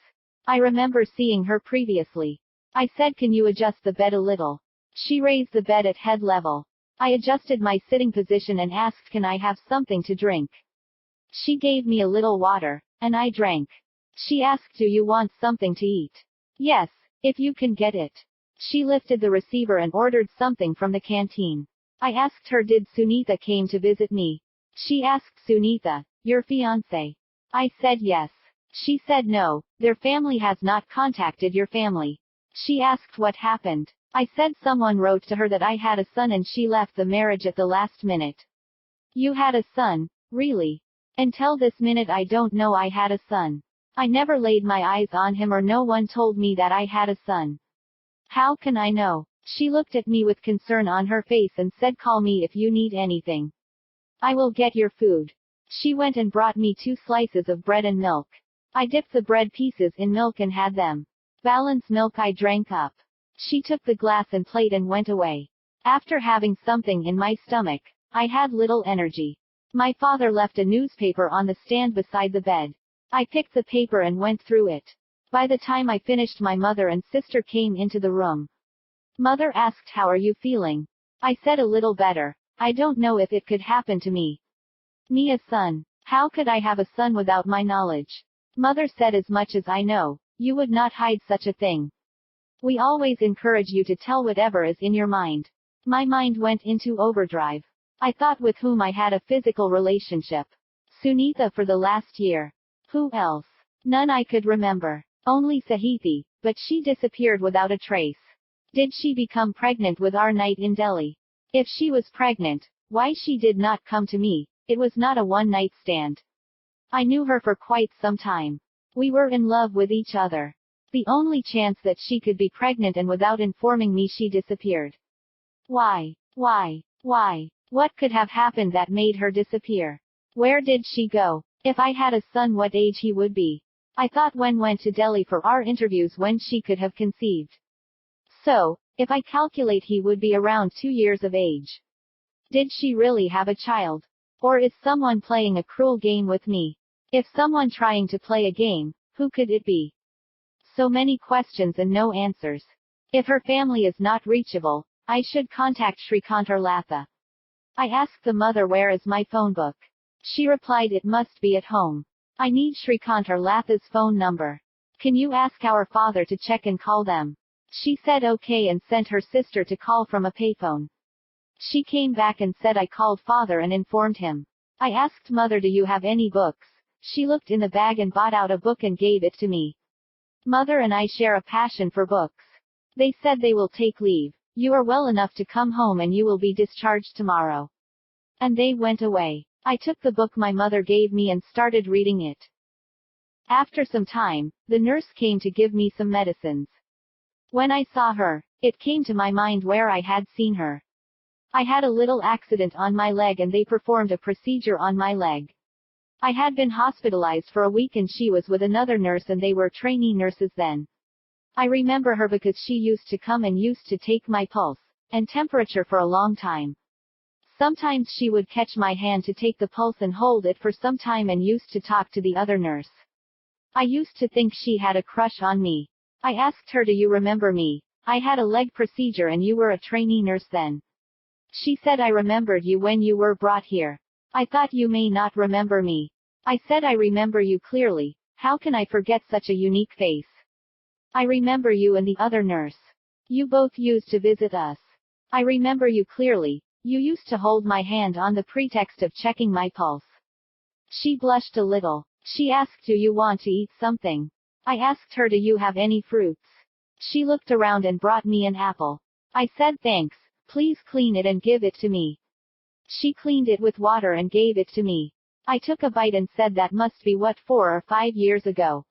I remember seeing her previously. I said, can you adjust the bed a little? She raised the bed at head level. I adjusted my sitting position and asked, can I have something to drink? She gave me a little water, and I drank. She asked, do you want something to eat? Yes, if you can get it. She lifted the receiver and ordered something from the canteen. I asked her, did Sunitha came to visit me? She asked, Sunitha, your fiancé? I said yes. She said no, their family has not contacted your family. She asked what happened. I said someone wrote to her that I had a son and she left the marriage at the last minute. You had a son, really? Until this minute I don't know I had a son. I never laid my eyes on him or no one told me that I had a son. How can I know? She looked at me with concern on her face and said, call me if you need anything. I will get your food. She went and brought me 2 slices of bread and milk. I dipped the bread pieces in milk and had them. Balance milk I drank up. She took the glass and plate and went away. After having something in my stomach, I had little energy. My father left a newspaper on the stand beside the bed. I picked the paper and went through it. By the time I finished, my mother and sister came into the room. Mother asked, how are you feeling? I said, a little better. I don't know if it could happen to me. Me a son. How could I have a son without my knowledge? Mother said, as much as I know, you would not hide such a thing. We always encourage you to tell whatever is in your mind. My mind went into overdrive. I thought with whom I had a physical relationship. Sunitha for the last year. Who else? None I could remember. Only Sahithi, but she disappeared without a trace. Did she become pregnant with our night in Delhi? If she was pregnant, why she did not come to me? It was not a one-night stand. I knew her for quite some time. We were in love with each other. The only chance that she could be pregnant and without informing me she disappeared. Why? What could have happened that made her disappear? Where did she go? If I had a son, what age he would be? I thought when went to Delhi for our interviews when she could have conceived. So, if I calculate he would be around 2 years of age. Did she really have a child? Or is someone playing a cruel game with me? If someone trying to play a game, who could it be? So many questions and no answers. If her family is not reachable, I should contact Srikanth Latha. I asked the mother where is my phone book. She replied it must be at home. I need Srikanth Latha's phone number. Can you ask our father to check and call them? She said okay and sent her sister to call from a payphone. She came back and said I called father and informed him. I asked mother, do you have any books? She looked in the bag and bought out a book and gave it to me. Mother and I share a passion for books. They said they will take leave. You are well enough to come home and you will be discharged tomorrow. And they went away. I took the book my mother gave me and started reading it. After some time, the nurse came to give me some medicines. When I saw her, it came to my mind where I had seen her. I had a little accident on my leg and they performed a procedure on my leg. I had been hospitalized for a week and she was with another nurse and they were trainee nurses then. I remember her because she used to come and used to take my pulse and temperature for a long time. Sometimes she would catch my hand to take the pulse and hold it for some time and used to talk to the other nurse. I used to think she had a crush on me. I asked her, do you remember me? I had a leg procedure and you were a trainee nurse then. She said I remembered you when you were brought here. I thought you may not remember me. I said I remember you clearly. How can I forget such a unique face? I remember you and the other nurse. You both used to visit us. I remember you clearly. You used to hold my hand on the pretext of checking my pulse. She blushed a little. She asked, do you want to eat something? I asked her, do you have any fruits? She looked around and brought me an apple. I said thanks, please clean it and give it to me. She cleaned it with water and gave it to me. I took a bite and said that must be 4 or 5 years ago.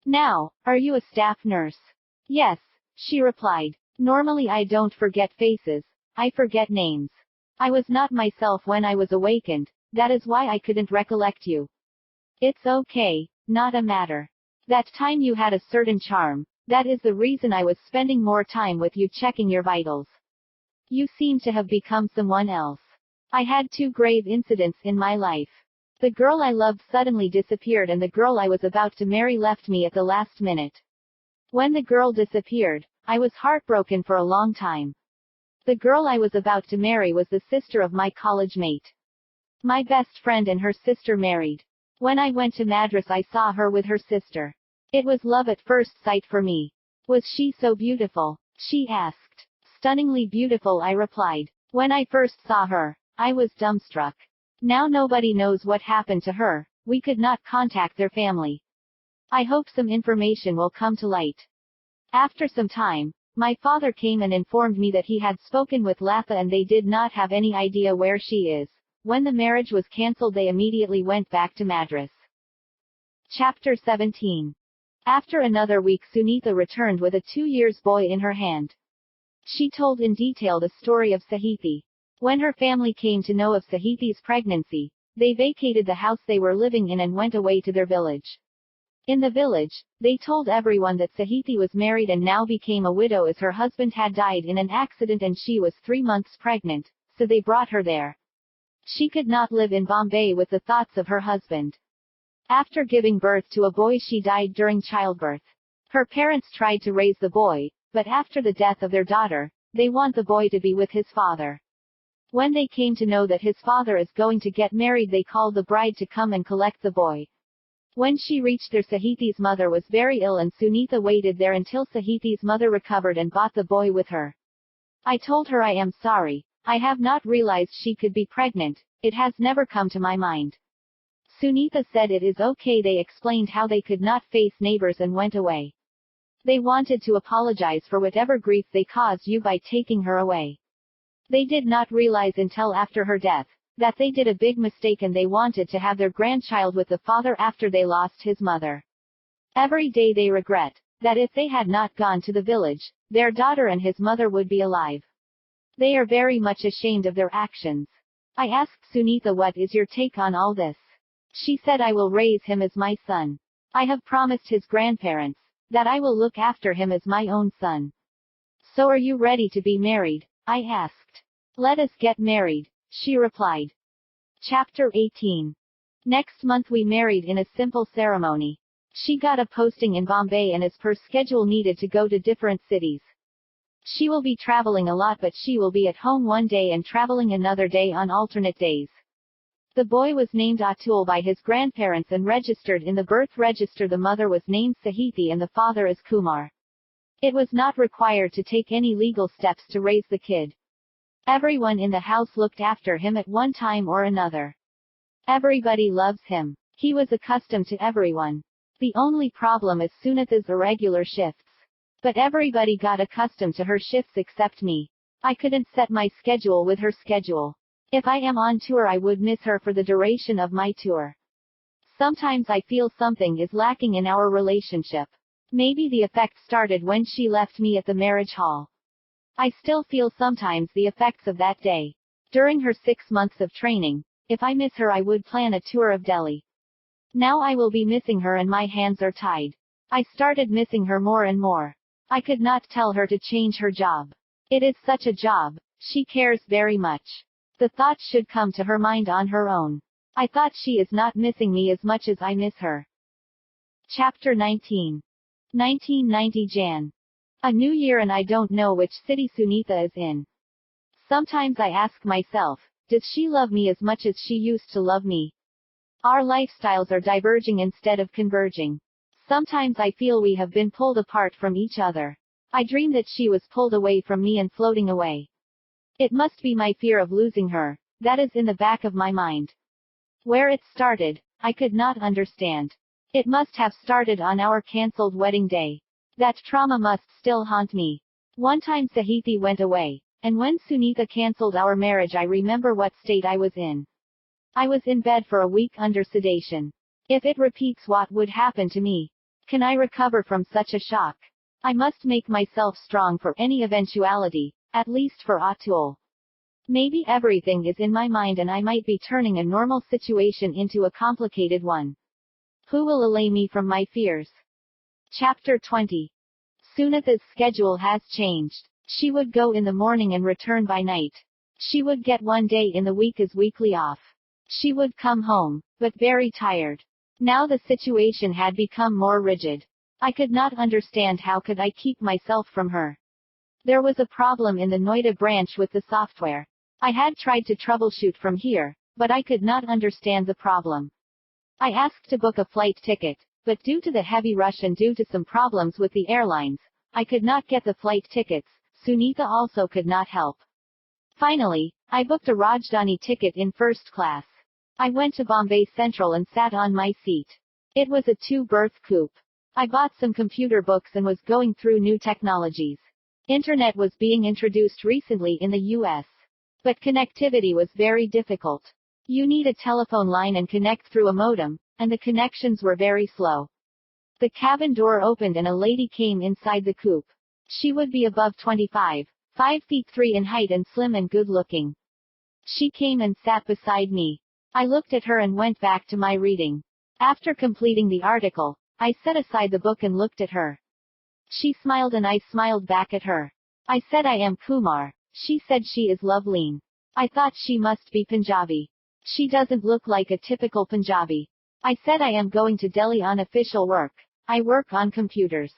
Now, are you a staff nurse? Yes, she replied. Normally I don't forget faces, I forget names. I was not myself when I was awakened, that is why I couldn't recollect you. It's okay, not a matter. That time you had a certain charm, that is the reason I was spending more time with you checking your vitals. You seem to have become someone else. I had 2 grave incidents in my life. The girl I loved suddenly disappeared and the girl I was about to marry left me at the last minute. When the girl disappeared, I was heartbroken for a long time. The girl I was about to marry was the sister of my college mate. My best friend and her sister married. When I went to Madras I saw her with her sister. It was love at first sight for me. Was she so beautiful? She asked. Stunningly beautiful, I replied. When I first saw her, I was dumbstruck. Now nobody knows what happened to her. We could not contact their family. I hope some information will come to light. After some time, my father came and informed me that he had spoken with Latha and they did not have any idea where she is. When the marriage was cancelled they immediately went back to Madras. Chapter 17. After another week Sunitha returned with a 2 years boy in her hand. She told in detail the story of Sahithi. When her family came to know of Sahithi's pregnancy, they vacated the house they were living in and went away to their village. In the village, they told everyone that Sahithi was married and now became a widow as her husband had died in an accident and she was 3 months pregnant, so they brought her there. She could not live in Bombay with the thoughts of her husband. After giving birth to a boy she died during childbirth. Her parents tried to raise the boy, but after the death of their daughter, they want the boy to be with his father. When they came to know that his father is going to get married they called the bride to come and collect the boy. When she reached there Sahithi's mother was very ill and Sunitha waited there until Sahithi's mother recovered and brought the boy with her. I told her I am sorry, I have not realized she could be pregnant, it has never come to my mind. Sunitha said it is okay. They explained how they could not face neighbors and went away. They wanted to apologize for whatever grief they caused you by taking her away. They did not realize until after her death that they did a big mistake and they wanted to have their grandchild with the father after they lost his mother. Every day they regret that if they had not gone to the village, their daughter and his mother would be alive. They are very much ashamed of their actions. I asked Sunitha, what is your take on all this? She said, I will raise him as my son. I have promised his grandparents that I will look after him as my own son. So are you ready to be married? I asked. Let us get married, she replied. Chapter 18. Next month we married in a simple ceremony. She got a posting in Bombay and as per schedule needed to go to different cities. She will be traveling a lot, but she will be at home one day and traveling another day on alternate days. The boy was named Atul by his grandparents and registered in the birth register. The mother was named Sahiti and the father is Kumar. It was not required to take any legal steps to raise the kid. Everyone in the house looked after him at one time or another. Everybody loves him. He was accustomed to everyone. The only problem is Sunitha's irregular shifts. But everybody got accustomed to her shifts except me. I couldn't set my schedule with her schedule. If I am on tour, I would miss her for the duration of my tour. Sometimes I feel something is lacking in our relationship. Maybe the effect started when she left me at the marriage hall. I still feel sometimes the effects of that day. During her 6 months of training, if I miss her, I would plan a tour of Delhi. Now I will be missing her and my hands are tied. I started missing her more and more. I could not tell her to change her job. It is such a job. She cares very much. The thought should come to her mind on her own. I thought she is not missing me as much as I miss her. Chapter 19. 1990 Jan. A new year and I don't know which city Sunitha is in. Sometimes I ask myself, does she love me as much as she used to love me? Our lifestyles are diverging instead of converging. Sometimes I feel we have been pulled apart from each other. I dream that she was pulled away from me and floating away. It must be my fear of losing her that is in the back of my mind. Where it started, I could not understand. It must have started on our cancelled wedding day. That trauma must still haunt me. One time Sahiti went away, and when Sunitha cancelled our marriage, I remember what state I was in. I was in bed for a week under sedation. If it repeats, what would happen to me? Can I recover from such a shock? I must make myself strong for any eventuality, at least for Atul. Maybe everything is in my mind and I might be turning a normal situation into a complicated one. Who will allay me from my fears? Chapter 20. Sunitha's schedule has changed. She would go in the morning and return by night. She would get one day in the week as weekly off. She would come home, but very tired. Now the situation had become more rigid. I could not understand how could I keep myself from her. There was a problem in the Noida branch with the software. I had tried to troubleshoot from here, but I could not understand the problem. I asked to book a flight ticket, but due to the heavy rush and due to some problems with the airlines, I could not get the flight tickets. Sunitha also could not help. Finally, I booked a Rajdhani ticket in first class. I went to Bombay Central and sat on my seat. It was a 2-berth coupe. I bought some computer books and was going through new technologies. Internet was being introduced recently in the US. But connectivity was very difficult. You need a telephone line and connect through a modem, and the connections were very slow. The cabin door opened and a lady came inside the coupe. She would be above 25, 5 feet 3 in height and slim and good looking. She came and sat beside me. I looked at her and went back to my reading. After completing the article, I set aside the book and looked at her. She smiled and I smiled back at her. I said I am Kumar. She said she is Loveleen. I thought she must be Punjabi. She doesn't look like a typical Punjabi. I said I am going to Delhi on official work. I work on computers.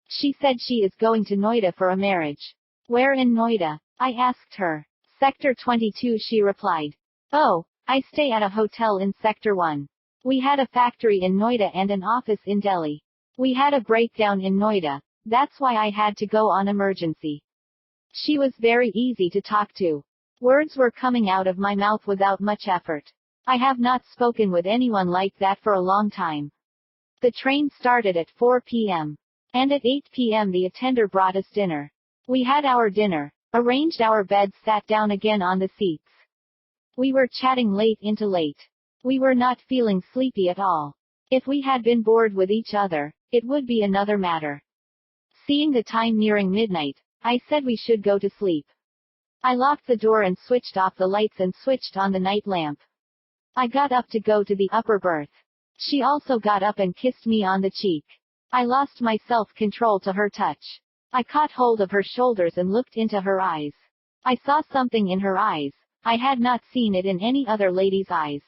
She said she is going to Noida for a marriage. Where in Noida? I asked her. Sector 22, she replied. Oh, I stay at a hotel in Sector 1. We had a factory in Noida and an office in Delhi. We had a breakdown in Noida. That's why I had to go on emergency. She was very easy to talk to. Words were coming out of my mouth without much effort. I have not spoken with anyone like that for a long time. The train started at 4 p.m. And at 8 p.m. the attender brought us dinner. We had our dinner, arranged our beds, sat down again on the seats. We were chatting late into late. We were not feeling sleepy at all. If we had been bored with each other, it would be another matter. Seeing the time nearing midnight, I said we should go to sleep. I locked the door and switched off the lights and switched on the night lamp. I got up to go to the upper berth. She also got up and kissed me on the cheek. I lost my self-control to her touch. I caught hold of her shoulders and looked into her eyes. I saw something in her eyes. I had not seen it in any other lady's eyes.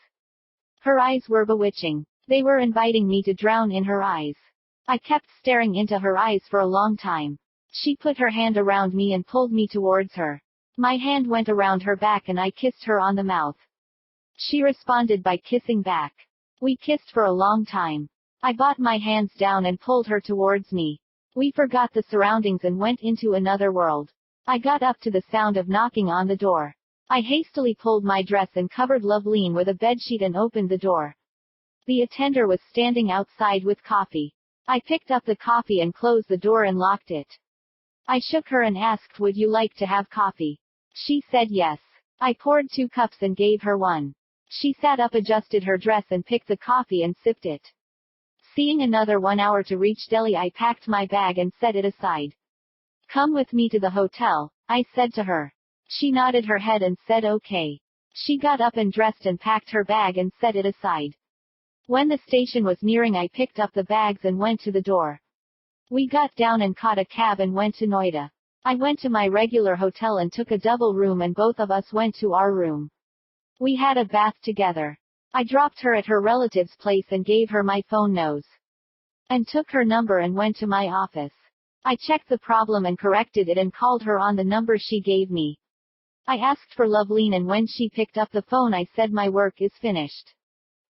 Her eyes were bewitching. They were inviting me to drown in her eyes. I kept staring into her eyes for a long time. She put her hand around me and pulled me towards her. My hand went around her back and I kissed her on the mouth. She responded by kissing back. We kissed for a long time. I brought my hands down and pulled her towards me. We forgot the surroundings and went into another world. I got up to the sound of knocking on the door. I hastily pulled my dress and covered Loveline with a bedsheet and opened the door. The attender was standing outside with coffee. I picked up the coffee and closed the door and locked it. I shook her and asked, "Would you like to have coffee?" She said yes. I poured 2 cups and gave her one. She sat up, adjusted her dress and picked the coffee and sipped it. Seeing another 1 hour to reach Delhi, I packed my bag and set it aside. "Come with me to the hotel," I said to her. She nodded her head and said okay. She got up and dressed and packed her bag and set it aside. When the station was nearing, I picked up the bags and went to the door. We got down and caught a cab and went to Noida. I went to my regular hotel and took a double room and both of us went to our room. We had a bath together. I dropped her at her relative's place and gave her my phone nose. And took her number and went to my office. I checked the problem and corrected it and called her on the number she gave me. I asked for Loveline and when she picked up the phone I said my work is finished.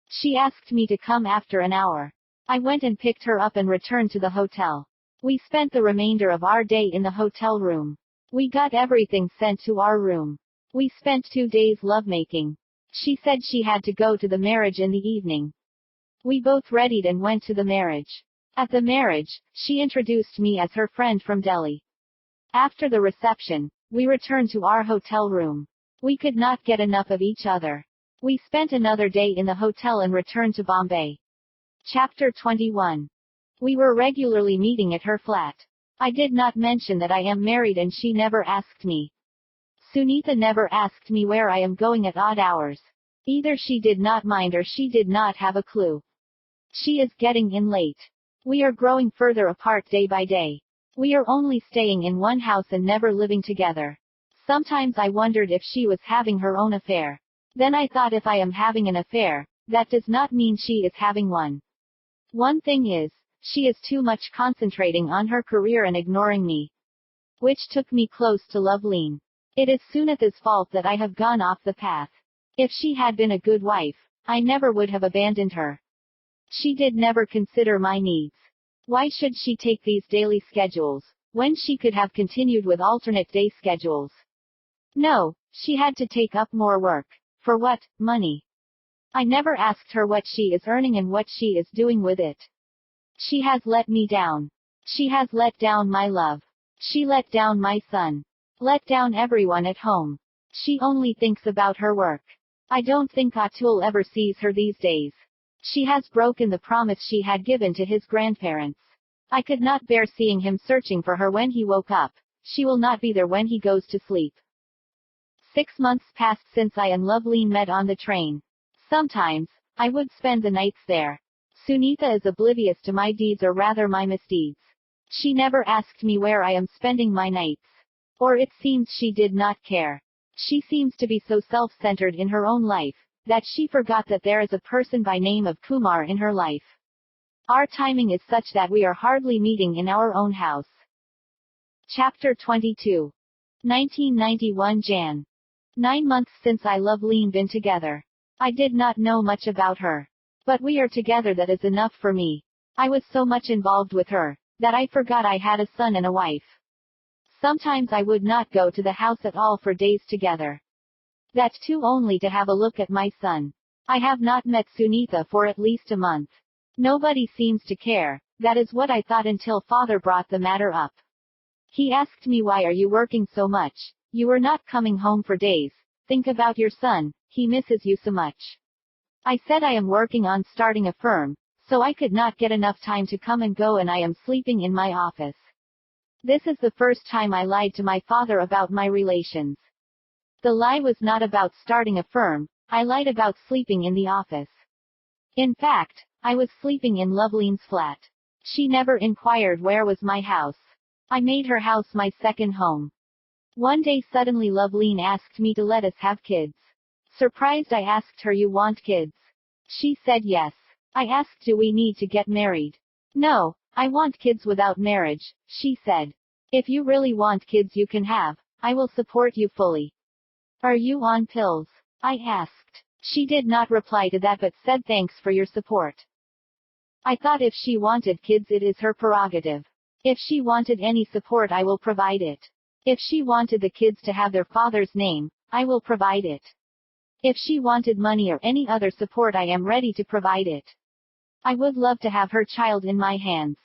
She asked me to come after an hour. I went and picked her up and returned to the hotel. We spent the remainder of our day in the hotel room. We got everything sent to our room. We spent 2 days lovemaking. She said she had to go to the marriage in the evening. We both readied and went to the marriage. At the marriage, she introduced me as her friend from Delhi. After the reception, we returned to our hotel room. We could not get enough of each other. We spent another day in the hotel and returned to Bombay. Chapter 21. We were regularly meeting at her flat. I did not mention that I am married and she never asked me. Sunitha never asked me where I am going at odd hours. Either she did not mind or she did not have a clue. She is getting in late. We are growing further apart day by day. We are only staying in one house and never living together. Sometimes I wondered if she was having her own affair. Then I thought, if I am having an affair, that does not mean she is having one. One thing is, she is too much concentrating on her career and ignoring me. Which took me close to Loveline. It is Sunitha's fault that I have gone off the path. If she had been a good wife, I never would have abandoned her. She did never consider my needs. Why should she take these daily schedules, when she could have continued with alternate day schedules? No, she had to take up more work. For what? Money. I never asked her what she is earning and what she is doing with it. She has let me down. She has let down my love. She let down my son. Let down everyone at home. She only thinks about her work. I don't think Atul ever sees her these days. She has broken the promise she had given to his grandparents. I could not bear seeing him searching for her when he woke up. She will not be there when he goes to sleep. 6 months passed since I and Loveline met on the train. Sometimes, I would spend the nights there. Sunitha is oblivious to my deeds, or rather my misdeeds. She never asked me where I am spending my nights. Or it seems she did not care. She seems to be so self-centered in her own life, that she forgot that there is a person by name of Kumar in her life. Our timing is such that we are hardly meeting in our own house. Chapter 22. 1991 Jan. 9 months since I Loveline been together. I did not know much about her. But we are together, that is enough for me. I was so much involved with her, that I forgot I had a son and a wife. Sometimes I would not go to the house at all for days together. That too only to have a look at my son. I have not met Sunitha for at least a month. Nobody seems to care. That is what I thought until father brought the matter up. He asked me, why are you working so much? You are not coming home for days. Think about your son. He misses you so much. I said I am working on starting a firm, so I could not get enough time to come and go, and I am sleeping in my office. This is the first time I lied to my father about my relations. The lie was not about starting a firm, I lied about sleeping in the office. In fact, I was sleeping in Loveline's flat. She never inquired where was my house. I made her house my second home. One day suddenly Loveline asked me to let us have kids. Surprised, I asked her, you want kids? She said yes. I asked, do we need to get married? No, I want kids without marriage, she said. If you really want kids you can have. I will support you fully. Are you on pills? I asked. She did not reply to that but said thanks for your support. I thought if she wanted kids it is her prerogative. If she wanted any support I will provide it. If she wanted the kids to have their father's name, I will provide it. If she wanted money or any other support I am ready to provide it. I would love to have her child in my hands.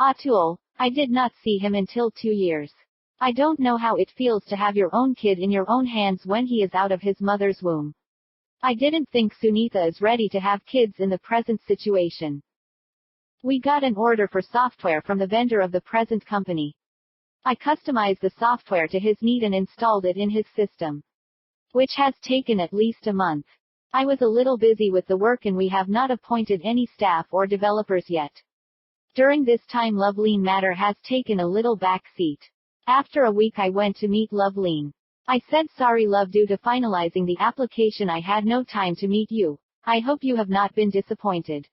Atul, I did not see him until 2 years. I don't know how it feels to have your own kid in your own hands when he is out of his mother's womb. I didn't think Sunitha is ready to have kids in the present situation. We got an order for software from the vendor of the present company. I customized the software to his need and installed it in his system, which has taken at least a month. I was a little busy with the work and we have not appointed any staff or developers yet. During this time Loveline matter has taken a little back seat. After a week I went to meet Loveline. I said, sorry love, due to finalizing the application I had no time to meet you. I hope you have not been disappointed.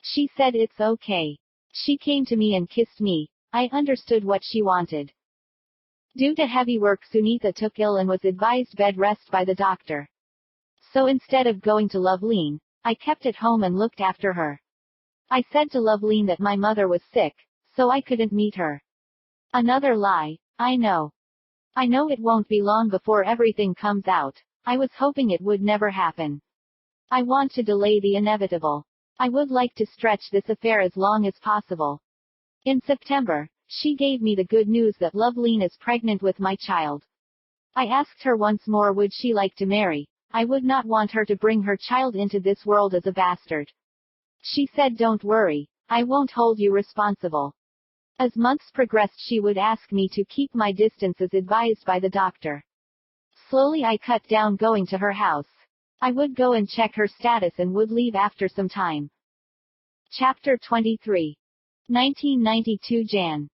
She said it's okay. She came to me and kissed me. I understood what she wanted. Due to heavy work Sunitha took ill and was advised bed rest by the doctor. So instead of going to Loveline, I kept at home and looked after her. I said to Loveline that my mother was sick, so I couldn't meet her. Another lie, I know. I know it won't be long before everything comes out. I was hoping it would never happen. I want to delay the inevitable. I would like to stretch this affair as long as possible. In September, she gave me the good news that Loveline is pregnant with my child. I asked her once more would she like to marry. I would not want her to bring her child into this world as a bastard. She said don't worry, I won't hold you responsible. As months progressed she would ask me to keep my distance as advised by the doctor. Slowly I cut down going to her house. I would go and check her status and would leave after some time. Chapter 23. 1992 Jan.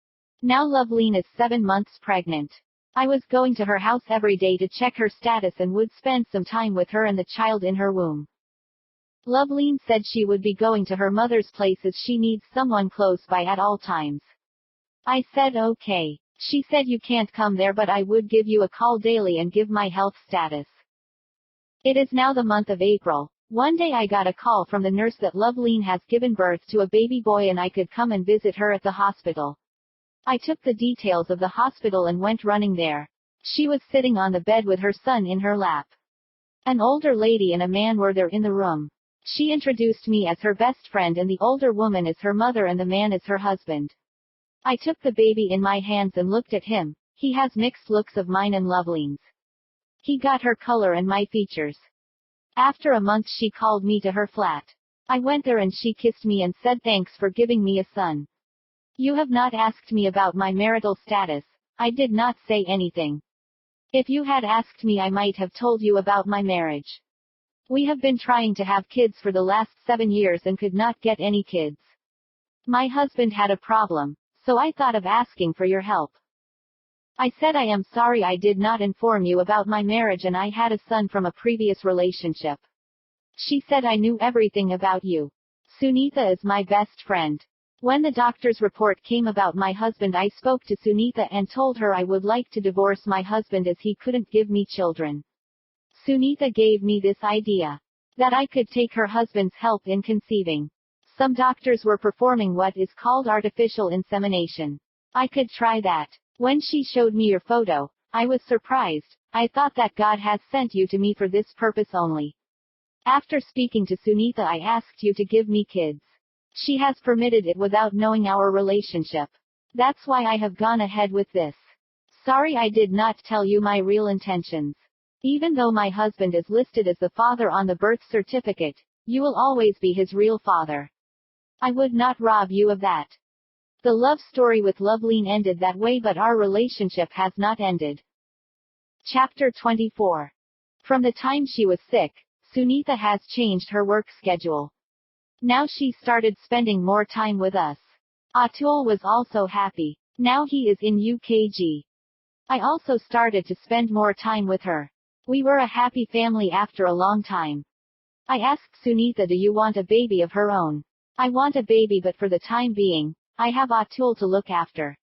Now Loveline is 7 months pregnant. I was going to her house every day to check her status and would spend some time with her and the child in her womb. Loveline said she would be going to her mother's place as she needs someone close by at all times. I said okay. She said you can't come there but I would give you a call daily and give my health status. It is now the month of April. One day I got a call from the nurse that Loveline has given birth to a baby boy and I could come and visit her at the hospital. I took the details of the hospital and went running there. She was sitting on the bed with her son in her lap. An older lady and a man were there in the room. She introduced me as her best friend and the older woman is her mother and the man is her husband. I took the baby in my hands and looked at him. He has mixed looks of mine and Loveline's. He got her color and my features. After a month she called me to her flat. I went there and she kissed me and said thanks for giving me a son. You have not asked me about my marital status. I did not say anything. If you had asked me I might have told you about my marriage. We have been trying to have kids for the last 7 years and could not get any kids. My husband had a problem, so I thought of asking for your help. I said I am sorry I did not inform you about my marriage and I had a son from a previous relationship. She said I knew everything about you. Sunitha is my best friend. When the doctor's report came about my husband I spoke to Sunitha and told her I would like to divorce my husband as he couldn't give me children. Sunitha gave me this idea. That I could take her husband's help in conceiving. Some doctors were performing what is called artificial insemination. I could try that. When she showed me your photo, I was surprised. I thought that God has sent you to me for this purpose only. After speaking to Sunitha, I asked you to give me kids. She has permitted it without knowing our relationship. That's why I have gone ahead with this. Sorry I did not tell you my real intentions. Even though my husband is listed as the father on the birth certificate, you will always be his real father. I would not rob you of that. The love story with Loveleen ended that way, but our relationship has not ended. Chapter 24. From the time she was sick, Sunitha has changed her work schedule. Now she started spending more time with us. Atul was also happy. Now he is in UKG. I also started to spend more time with her. We were a happy family after a long time. I asked Sunitha, do you want a baby of her own? I want a baby, but for the time being, I have Atul to look after.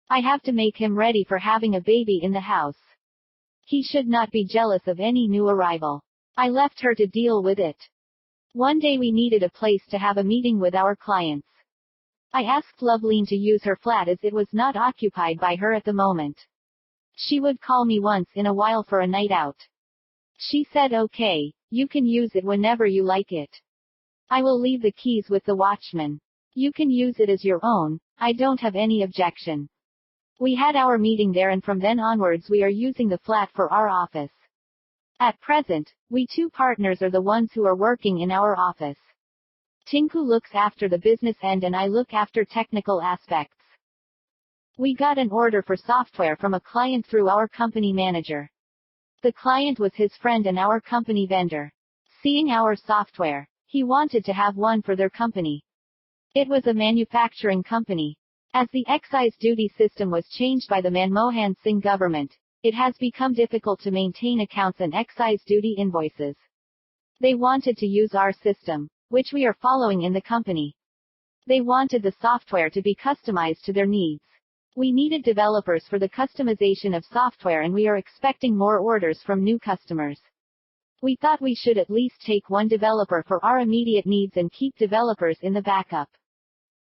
I have to make him ready for having a baby in the house. He should not be jealous of any new arrival. I left her to deal with it. One day we needed a place to have a meeting with our clients. I asked Loveleen to use her flat as it was not occupied by her at the moment. She would call me once in a while for a night out. She said okay, you can use it whenever you like it. I will leave the keys with the watchman. You can use it as your own, I don't have any objection. We had our meeting there, and from then onwards we are using the flat for our office. At present, we two partners are the ones who are working in our office. Tinku looks after the business end and I look after technical aspects. We got an order for software from a client through our company manager. The client was his friend and our company vendor. Seeing our software, he wanted to have one for their company. It was a manufacturing company. As the excise duty system was changed by the Manmohan Singh government, it has become difficult to maintain accounts and excise duty invoices. They wanted to use our system, which we are following in the company. They wanted the software to be customized to their needs. We needed developers for the customization of software, and we are expecting more orders from new customers. We thought we should at least take one developer for our immediate needs and keep developers in the backup.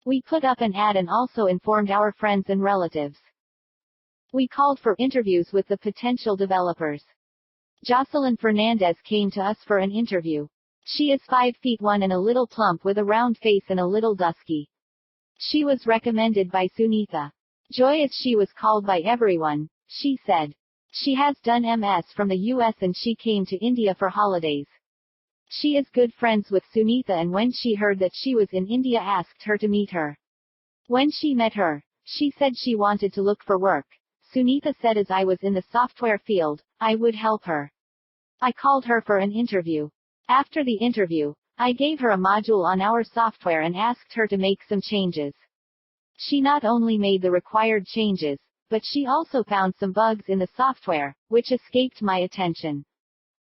We put up an ad and also informed our friends and relatives. We called for interviews with the potential developers. Jocelyn Fernandez came to us for an interview. She is 5'1" and a little plump with a round face and a little dusky. She was recommended by Sunitha. Joy, as she was called by everyone, she said. She has done MS from the US and she came to India for holidays. She is good friends with Sunitha, and when she heard that she was in India asked her to meet her. When she met her, she said she wanted to look for work. Sunitha said as I was in the software field, I would help her. I called her for an interview. After the interview, I gave her a module on our software and asked her to make some changes. She not only made the required changes, but she also found some bugs in the software, which escaped my attention.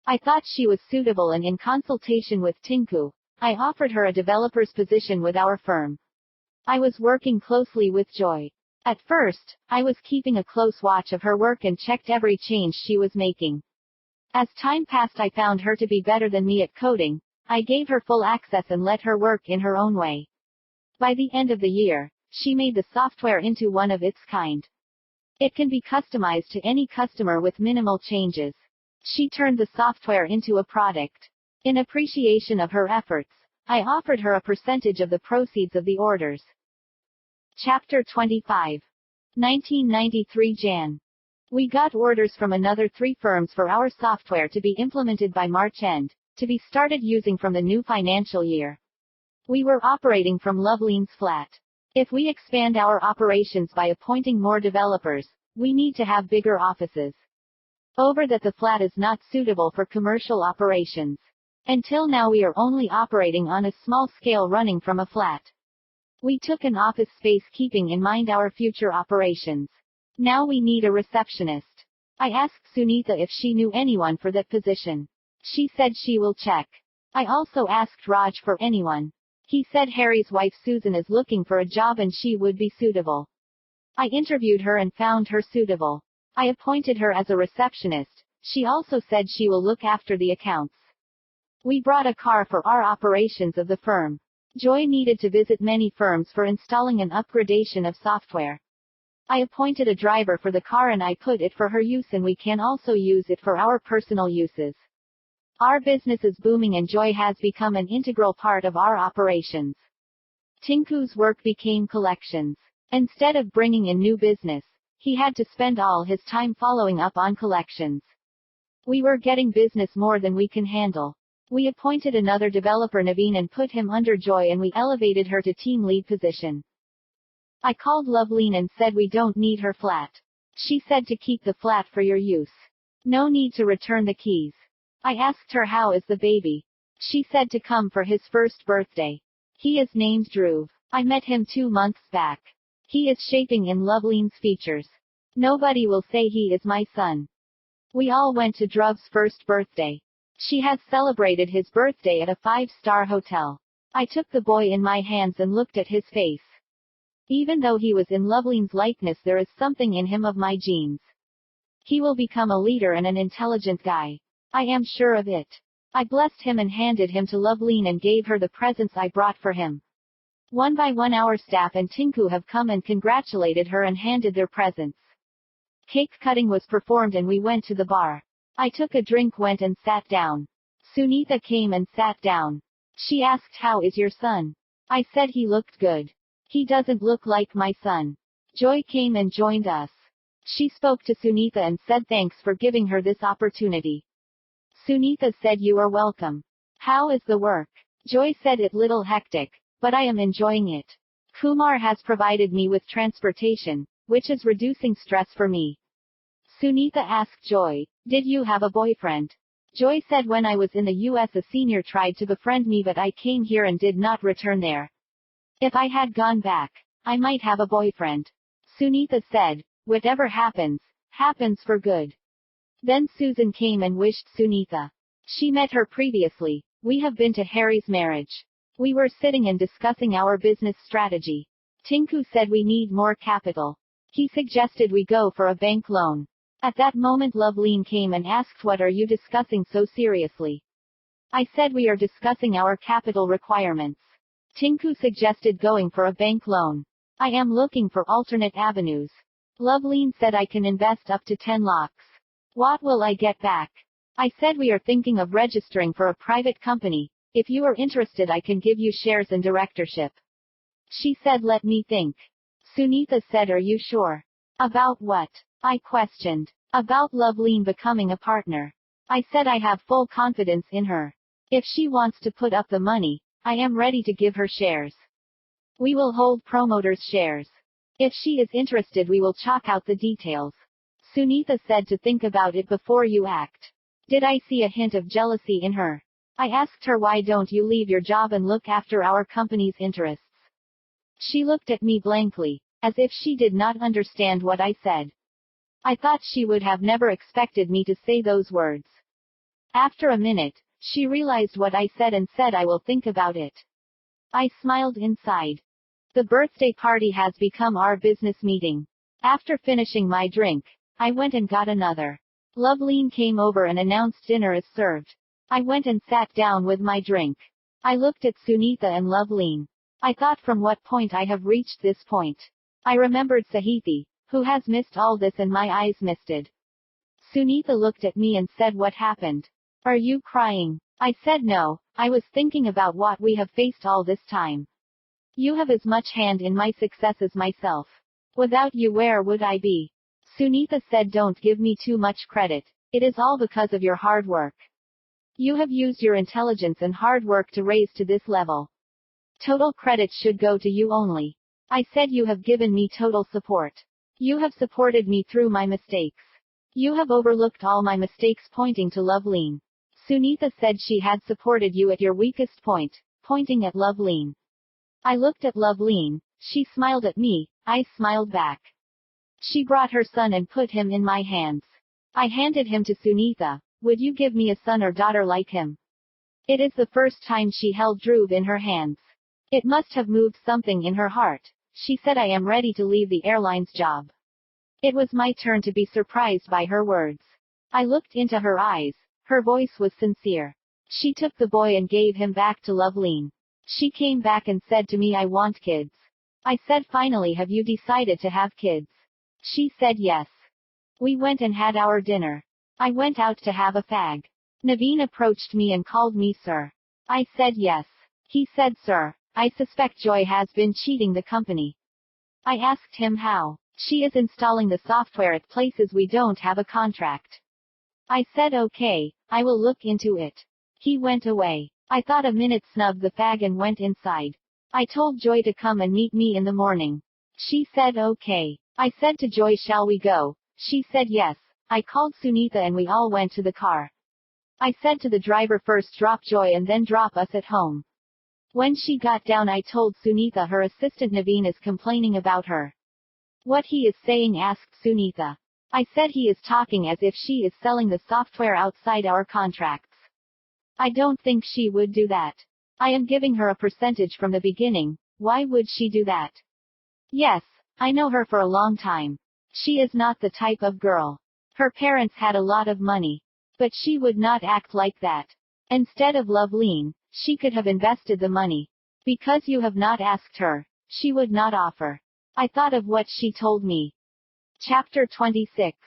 I thought she was suitable, and in consultation with Tinku, I offered her a developer's position with our firm. I was working closely with Joy. At first, I was keeping a close watch of her work and checked every change she was making. As time passed, I found her to be better than me at coding. I gave her full access and let her work in her own way. By the end of the year, she made the software into one of its kind. It can be customized to any customer with minimal changes. She turned the software into a product. In appreciation of her efforts, I offered her a percentage of the proceeds of the orders. Chapter 25. 1993 Jan. We got orders from another 3 firms for our software to be implemented by March end, to be started using from the new financial year. We were operating from Loveleen's flat. If we expand our operations by appointing more developers, we need to have bigger offices. Over that the flat is not suitable for commercial operations. Until now we are only operating on a small scale running from a flat. We took an office space keeping in mind our future operations. Now we need a receptionist. I asked Sunitha if she knew anyone for that position. She said she will check. I also asked Raj for anyone. He said Harry's wife Susan is looking for a job and she would be suitable. I interviewed her and found her suitable. I appointed her as a receptionist. She also said she will look after the accounts. We brought a car for our operations of the firm. Joy needed to visit many firms for installing an upgradation of software. I appointed a driver for the car and I put it for her use, and we can also use it for our personal uses. Our business is booming and Joy has become an integral part of our operations. Tinku's work became collections. Instead of bringing in new business, he had to spend all his time following up on collections. We were getting business more than we can handle. We appointed another developer, Naveen, and put him under Joy, and we elevated her to team lead position. I called Loveleen and said we don't need her flat. She said to keep the flat for your use. No need to return the keys. I asked her how is the baby. She said to come for his first birthday. He is named Dhruv. I met him 2 months back. He is shaping in Loveleen's features. Nobody will say he is my son. We all went to Dhruv's first birthday. She has celebrated his birthday at a 5-star hotel. I took the boy in my hands and looked at his face. Even though he was in Loveleen's likeness, there is something in him of my genes. He will become a leader and an intelligent guy. I am sure of it. I blessed him and handed him to Loveleen and gave her the presents I brought for him. One by one our staff and Tinku have come and congratulated her and handed their presents. Cake cutting was performed and we went to the bar. I took a drink, went and sat down. Sunitha came and sat down. She asked, how is your son? I said he looked good. He doesn't look like my son. Joy came and joined us. She spoke to Sunitha and said thanks for giving her this opportunity. Sunitha said you are welcome. How is the work? Joy said it little hectic, but I am enjoying it. Kumar has provided me with transportation, which is reducing stress for me. Sunitha asked Joy, did you have a boyfriend? Joy said when I was in the US a senior tried to befriend me but I came here and did not return there. If I had gone back, I might have a boyfriend. Sunitha said, whatever happens, happens for good. Then Susan came and wished Sunitha. She met her previously. We have been to Harry's marriage. We were sitting and discussing our business strategy. Tinku said we need more capital. He suggested we go for a bank loan. At that moment Loveleen came and asked, what are you discussing so seriously? I said we are discussing our capital requirements. Tinku suggested going for a bank loan. I am looking for alternate avenues. Loveleen said I can invest up to 10 lakhs. What will I get back? I said we are thinking of registering for a private company. If you are interested I can give you shares and directorship. She said let me think. Sunitha said are you sure? About what? I questioned. About Loveleen becoming a partner. I said I have full confidence in her. If she wants to put up the money, I am ready to give her shares. We will hold promoters' shares. If she is interested we will chalk out the details. Sunitha said to think about it before you act. Did I see a hint of jealousy in her? I asked her why don't you leave your job and look after our company's interests? She looked at me blankly, as if she did not understand what I said. I thought she would have never expected me to say those words. After a minute, she realized what I said and said I will think about it. I smiled inside. The birthday party has become our business meeting. After finishing my drink, I went and got another. Loveleen came over and announced dinner is served. I went and sat down with my drink. I looked at Sunitha and Loveleen. I thought from what point I have reached this point. I remembered Sahithi, who has missed all this, and my eyes misted. Sunitha looked at me and said what happened? Are you crying? I said no, I was thinking about what we have faced all this time. You have as much hand in my success as myself. Without you where would I be? Sunitha said don't give me too much credit. It is all because of your hard work. You have used your intelligence and hard work to raise to this level. Total credit should go to you only. I said you have given me total support. You have supported me through my mistakes. You have overlooked all my mistakes, pointing to Loveleen. Sunitha said she had supported you at your weakest point, pointing at Loveleen. I looked at Loveleen. She smiled at me. I smiled back. She brought her son and put him in my hands. I handed him to Sunitha. Would you give me a son or daughter like him? It is the first time she held Dhruv in her hands. It must have moved something in her heart. She said I am ready to leave the airline's job. It was my turn to be surprised by her words. I looked into her eyes. Her voice was sincere. She took the boy and gave him back to Loveleen. She came back and said to me I want kids. I said finally have you decided to have kids? She said yes. We went and had our dinner. I went out to have a fag. Naveen approached me and called me sir. I said yes. He said, sir, I suspect Joy has been cheating the company. I asked him how. She is installing the software at places we don't have a contract. I said okay, I will look into it. He went away. I thought a minute, snubbed the fag and went inside. I told Joy to come and meet me in the morning. She said okay. I said to Joy, shall we go? She said yes. I called Sunitha and we all went to the car. I said to the driver, first drop Joy and then drop us at home. When she got down, I told Sunitha her assistant Naveen is complaining about her. What he is saying, asked Sunitha. I said he is talking as if she is selling the software outside our contracts. I don't think she would do that. I am giving her a percentage from the beginning. Why would she do that? Yes, I know her for a long time. She is not the type of girl. Her parents had a lot of money. But she would not act like that. Instead of Loveleen, she could have invested the money. Because you have not asked her, she would not offer. I thought of what she told me. Chapter 26.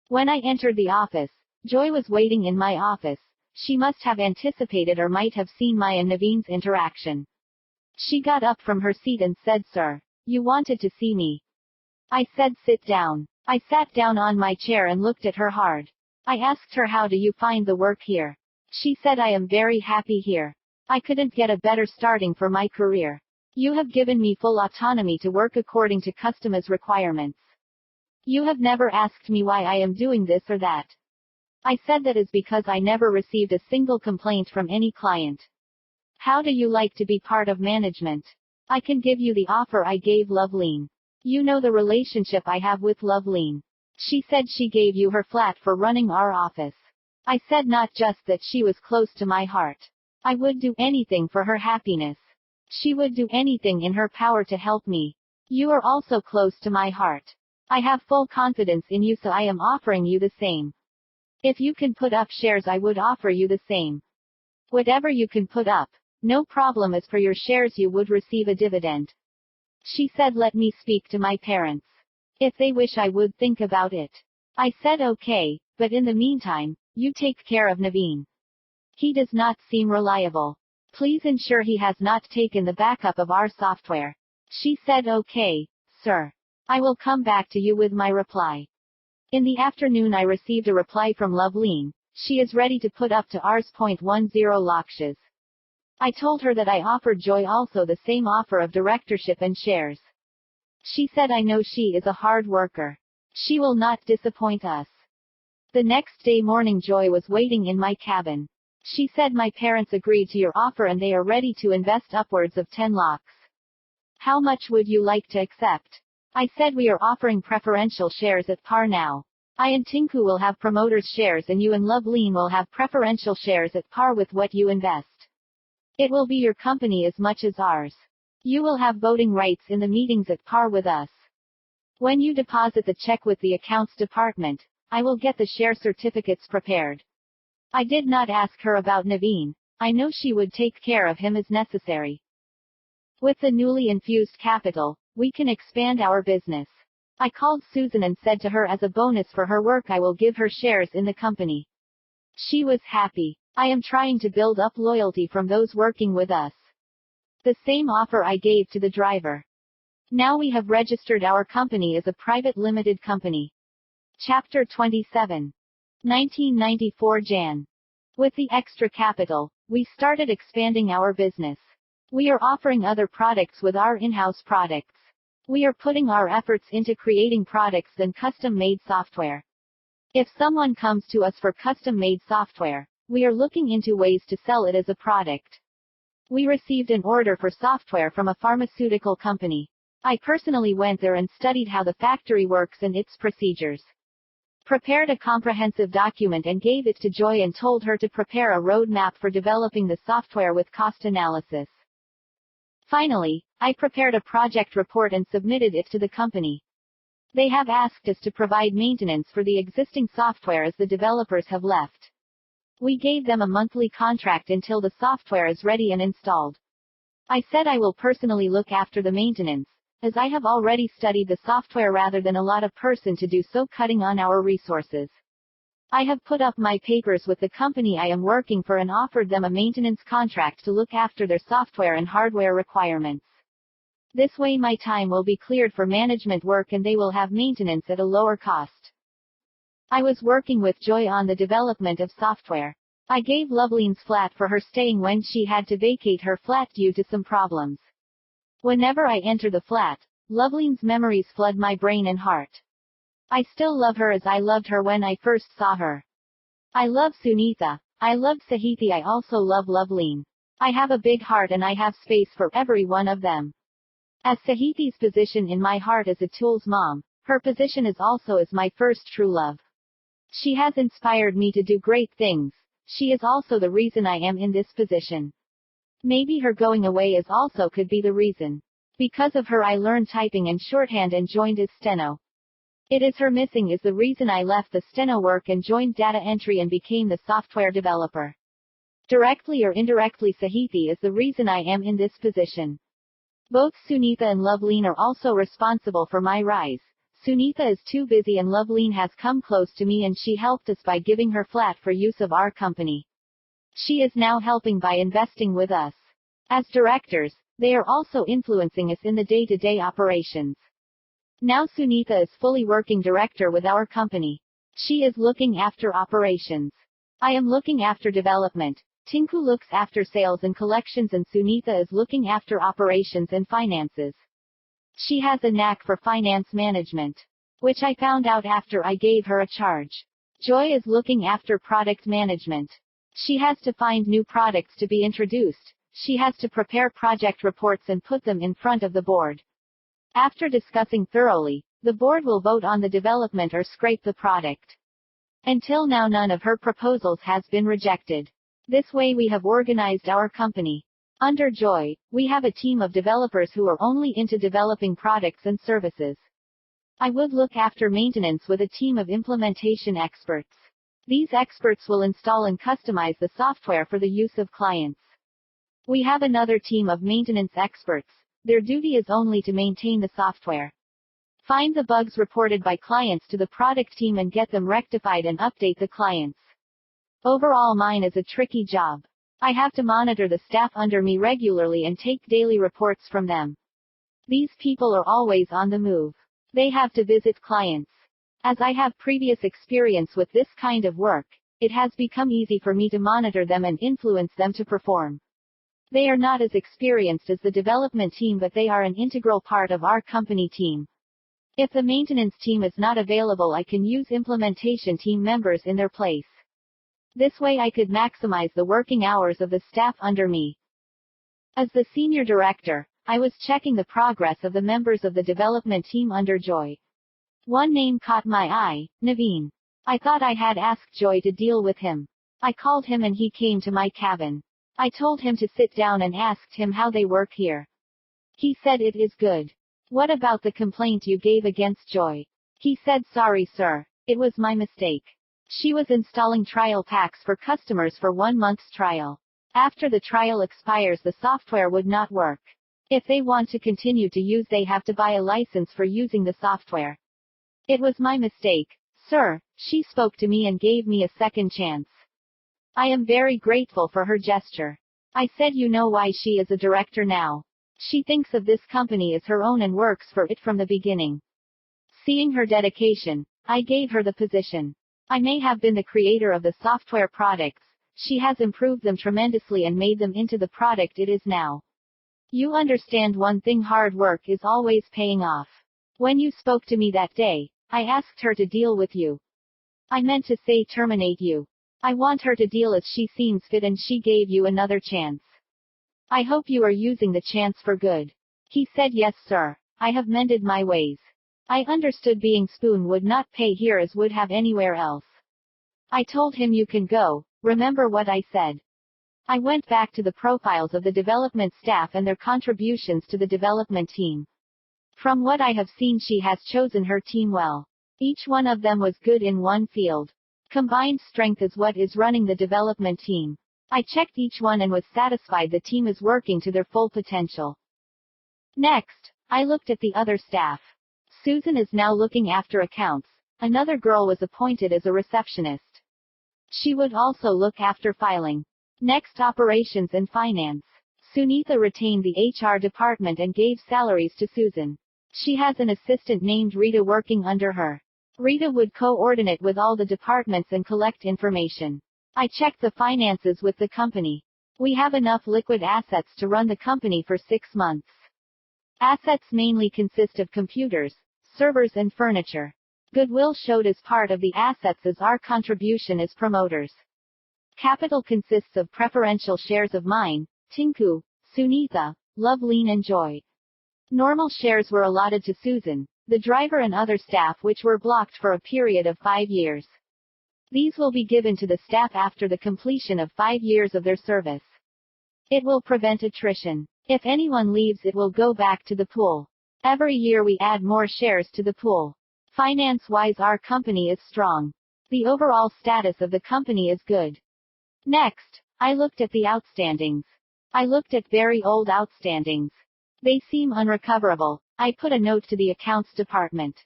When I entered the office, Joy was waiting in my office. She must have anticipated or might have seen my and Naveen's interaction. She got up from her seat and said, sir, you wanted to see me. I said, sit down. I sat down on my chair and looked at her hard. I asked her, how do you find the work here? She said, I am very happy here. I couldn't get a better starting for my career. You have given me full autonomy to work according to customers' requirements. You have never asked me why I am doing this or that. I said that is because I never received a single complaint from any client. How do you like to be part of management? I can give you the offer I gave Loveleen. You know the relationship I have with Loveleen. She said she gave you her flat for running our office. I said not just that she was close to my heart. I would do anything for her happiness. She would do anything in her power to help me. You are also close to my heart. I have full confidence in you, so I am offering you the same. If you can put up shares, I would offer you the same. Whatever you can put up. No problem, as for your shares you would receive a dividend. She said, let me speak to my parents. If they wish, I would think about it. I said okay, but in the meantime, you take care of Naveen. He does not seem reliable. Please ensure he has not taken the backup of our software. She said okay, sir. I will come back to you with my reply. In the afternoon I received a reply from Loveleen. She is ready to put up to Rs.10 lakhs. I told her that I offered Joy also the same offer of directorship and shares. She said, I know she is a hard worker. She will not disappoint us. The next day morning, Joy was waiting in my cabin. She said, my parents agreed to your offer and they are ready to invest upwards of 10 lakhs. How much would you like to accept? I said, we are offering preferential shares at par now. I and Tinku will have promoters' shares and you and Loveleen will have preferential shares at par with what you invest. It will be your company as much as ours. You will have voting rights in the meetings at par with us. When you deposit the check with the accounts department, I will get the share certificates prepared. I did not ask her about Naveen. I know she would take care of him as necessary. With the newly infused capital, we can expand our business. I called Susan and said to her, as a bonus for her work, I will give her shares in the company. She was happy. I am trying to build up loyalty from those working with us. The same offer I gave to the driver. Now we have registered our company as a private limited company. Chapter 27. 1994 Jan. With the extra capital, we started expanding our business. We are offering other products with our in-house products. We are putting our efforts into creating products and custom-made software. If someone comes to us for custom-made software, we are looking into ways to sell it as a product. We received an order for software from a pharmaceutical company. I personally went there and studied how the factory works and its procedures. Prepared a comprehensive document and gave it to Joy and told her to prepare a roadmap for developing the software with cost analysis. Finally, I prepared a project report and submitted it to the company. They have asked us to provide maintenance for the existing software as the developers have left. We gave them a monthly contract until the software is ready and installed. I said I will personally look after the maintenance, as I have already studied the software rather than a lot of person to do so, cutting on our resources. I have put up my papers with the company I am working for and offered them a maintenance contract to look after their software and hardware requirements. This way my time will be cleared for management work and they will have maintenance at a lower cost. I was working with Joy on the development of software. I gave Loveline's flat for her staying when she had to vacate her flat due to some problems. Whenever I enter the flat, Loveline's memories flood my brain and heart. I still love her as I loved her when I first saw her. I love Sunitha. I love Sahithi. I also love Loveline. I have a big heart and I have space for every one of them. As Sahithi's position in my heart as Atul's mom, her position is also as my first true love. She has inspired me to do great things. She is also the reason I am in this position. Maybe her going away is also could be the reason. Because of her I learned typing and shorthand and joined as steno. It is her missing is the reason I left the steno work and joined data entry and became the software developer. Directly or indirectly Sahithi is the reason I am in this position. Both Sunitha and Loveline are also responsible for my rise. Sunitha is too busy and Loveline has come close to me and she helped us by giving her flat for use of our company. She is now helping by investing with us. As directors, they are also influencing us in the day-to-day operations. Now Sunitha is fully working director with our company. She is looking after operations. I am looking after development. Tinku looks after sales and collections and Sunitha is looking after operations and finances. She has a knack for finance management, which I found out after I gave her a charge. Joy is looking after product management. She has to find new products to be introduced. She has to prepare project reports and put them in front of the board. After discussing thoroughly, the board will vote on the development or scrape the product. Until now none of her proposals has been rejected. This way we have organized our company. Under Joy, we have a team of developers who are only into developing products and services. I would look after maintenance with a team of implementation experts. These experts will install and customize the software for the use of clients. We have another team of maintenance experts. Their duty is only to maintain the software. Find the bugs reported by clients to the product team and get them rectified and update the clients. Overall mine is a tricky job. I have to monitor the staff under me regularly and take daily reports from them. These people are always on the move. They have to visit clients. As I have previous experience with this kind of work, it has become easy for me to monitor them and influence them to perform. They are not as experienced as the development team but they are an integral part of our company team. If the maintenance team is not available I can use implementation team members in their place. This way I could maximize the working hours of the staff under me. As the senior director, I was checking the progress of the members of the development team under Joy. One name caught my eye, Naveen. I thought I had asked Joy to deal with him. I called him and he came to my cabin. I told him to sit down and asked him how they work here. He said it is good. What about the complaint you gave against Joy? He said sorry sir, it was my mistake. She was installing trial packs for customers for 1 month's trial. After the trial expires the software would not work. If they want to continue to use they have to buy a license for using the software. It was my mistake, sir. She spoke to me and gave me a second chance. I am very grateful for her gesture. I said you know why she is a director now. She thinks of this company as her own and works for it from the beginning. Seeing her dedication, I gave her the position. I may have been the creator of the software products. She has improved them tremendously and made them into the product it is now. You understand one thing, hard work is always paying off. When you spoke to me that day, I asked her to deal with you. I meant to say terminate you. I want her to deal as she seems fit and she gave you another chance. I hope you are using the chance for good. He said yes sir, I have mended my ways. I understood being spoon would not pay here as would have anywhere else. I told him you can go, remember what I said. I went back to the profiles of the development staff and their contributions to the development team. From what I have seen she has chosen her team well. Each one of them was good in one field. Combined strength is what is running the development team. I checked each one and was satisfied the team is working to their full potential. Next, I looked at the other staff. Susan is now looking after accounts. Another girl was appointed as a receptionist. She would also look after filing. Next, operations and finance. Sunitha retained the HR department and gave salaries to Susan. She has an assistant named Rita working under her. Rita would coordinate with all the departments and collect information. I checked the finances with the company. We have enough liquid assets to run the company for 6 months. Assets mainly consist of computers, servers and furniture. Goodwill showed as part of the assets as our contribution as promoters. Capital consists of preferential shares of mine, Tinku, Sunitha, Loveleen and Joy. Normal shares were allotted to Susan, the driver and other staff which were blocked for a period of 5 years. These will be given to the staff after the completion of 5 years of their service. It will prevent attrition. If anyone leaves, it will go back to the pool. Every year we add more shares to the pool. Finance-wise, our company is strong. The overall status of the company is good. Next, I looked at the outstandings. I looked at very old outstandings. They seem unrecoverable. I put a note to the accounts department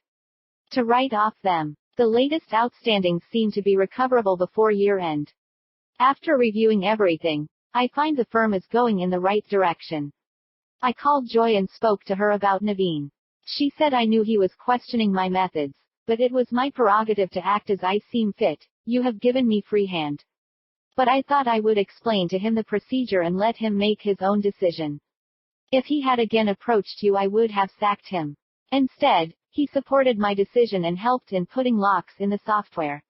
to write off them. The latest outstandings seem to be recoverable before year end. After reviewing everything, I find the firm is going in the right direction. I called Joy and spoke to her about Naveen. She said I knew he was questioning my methods, but it was my prerogative to act as I seem fit. You have given me free hand. But I thought I would explain to him the procedure and let him make his own decision. If he had again approached you, I would have sacked him. Instead, he supported my decision and helped in putting locks in the software.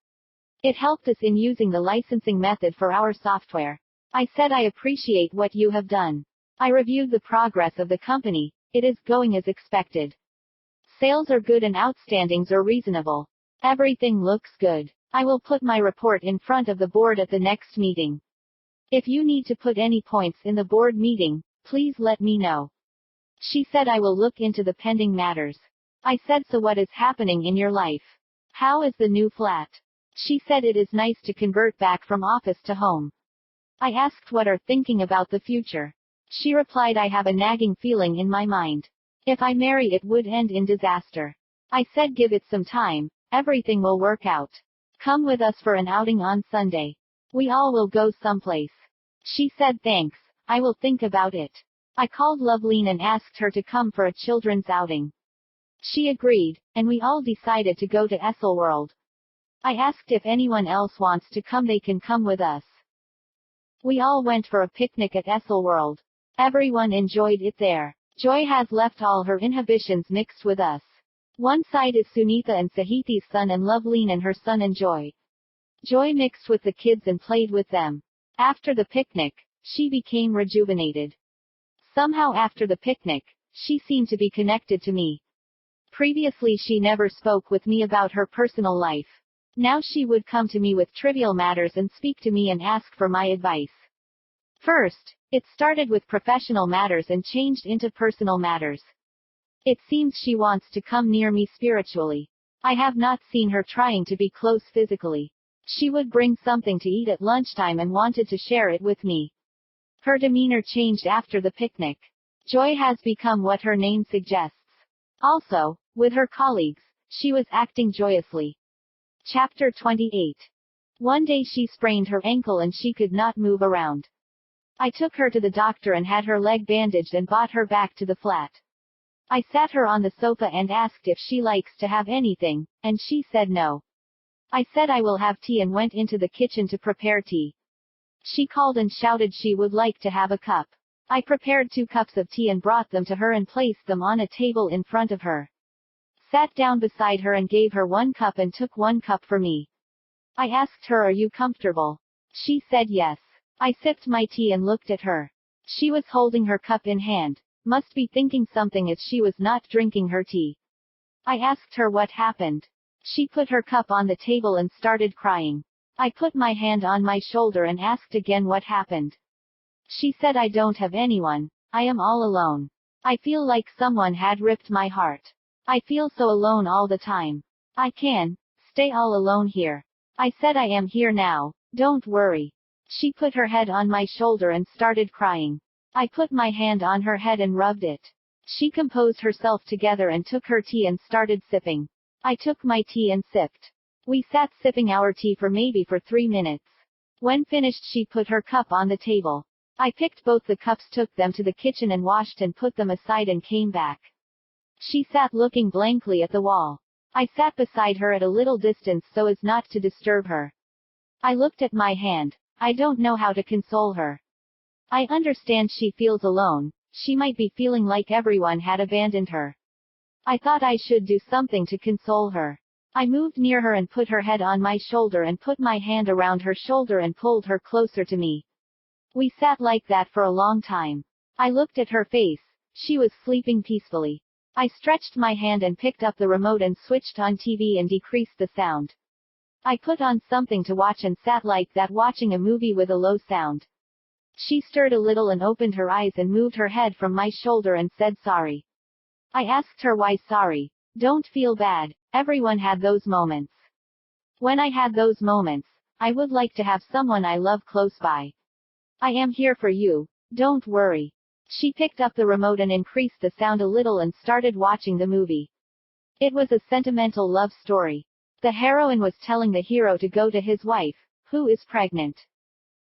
It helped us in using the licensing method for our software. I said I appreciate what you have done. I reviewed the progress of the company. It is going as expected. Sales are good and outstandings are reasonable. Everything looks good. I will put my report in front of the board at the next meeting. If you need to put any points in the board meeting, please let me know. She said I will look into the pending matters. I said, so what is happening in your life? How is the new flat? She said it is nice to convert back from office to home. I asked what are thinking about the future. She replied, I have a nagging feeling in my mind. If I marry, it would end in disaster. I said, give it some time, everything will work out. Come with us for an outing on Sunday. We all will go someplace. She said, thanks, I will think about it. I called Loveleen and asked her to come for a children's outing. She agreed, and we all decided to go to Esselworld. I asked if anyone else wants to come, they can come with us. We all went for a picnic at Esselworld. Everyone enjoyed it there. Joy has left all her inhibitions mixed with us. One side is Sunitha and Sahithi's son and Loveleen and her son and Joy. Joy mixed with the kids and played with them. After the picnic, she became rejuvenated. Somehow after the picnic, she seemed to be connected to me. Previously she never spoke with me about her personal life. Now she would come to me with trivial matters and speak to me and ask for my advice. First, it started with professional matters and changed into personal matters. It seems she wants to come near me spiritually. I have not seen her trying to be close physically. She would bring something to eat at lunchtime and wanted to share it with me. Her demeanor changed after the picnic. Joy has become what her name suggests. Also, with her colleagues, she was acting joyously. Chapter 28. One day she sprained her ankle and she could not move around. I took her to the doctor and had her leg bandaged and brought her back to the flat. I sat her on the sofa and asked if she likes to have anything, and she said no. I said I will have tea and went into the kitchen to prepare tea. She called and shouted she would like to have a cup. I prepared 2 cups of tea and brought them to her and placed them on a table in front of her. Sat down beside her and gave her 1 cup and took 1 cup for me. I asked her, are you comfortable? She said yes. I sipped my tea and looked at her. She was holding her cup in hand. Must be thinking something as she was not drinking her tea. I asked her what happened. She put her cup on the table and started crying. I put my hand on my shoulder and asked again what happened. She said, I don't have anyone. I am all alone. I feel like someone had ripped my heart. I feel so alone all the time. I can stay all alone here. I said, I am here now. Don't worry. She put her head on my shoulder and started crying. I put my hand on her head and rubbed it. She composed herself together and took her tea and started sipping. I took my tea and sipped. We sat sipping our tea for maybe 3 minutes. When finished, she put her cup on the table. I picked both the cups, took them to the kitchen and washed and put them aside and came back. She sat looking blankly at the wall. I sat beside her at a little distance so as not to disturb her. I looked at my hand. I don't know how to console her. I understand she feels alone. She might be feeling like everyone had abandoned her. I thought I should do something to console her. I moved near her and put her head on my shoulder and put my hand around her shoulder and pulled her closer to me. We sat like that for a long time. I looked at her face. She was sleeping peacefully. I stretched my hand and picked up the remote and switched on TV and decreased the sound. I put on something to watch and sat like that watching a movie with a low sound. She stirred a little and opened her eyes and moved her head from my shoulder and said sorry. I asked her why sorry. Don't feel bad. Everyone had those moments. When I had those moments, I would like to have someone I love close by. I am here for you. Don't worry. She picked up the remote and increased the sound a little and started watching the movie. It was a sentimental love story. The heroine was telling the hero to go to his wife, who is pregnant.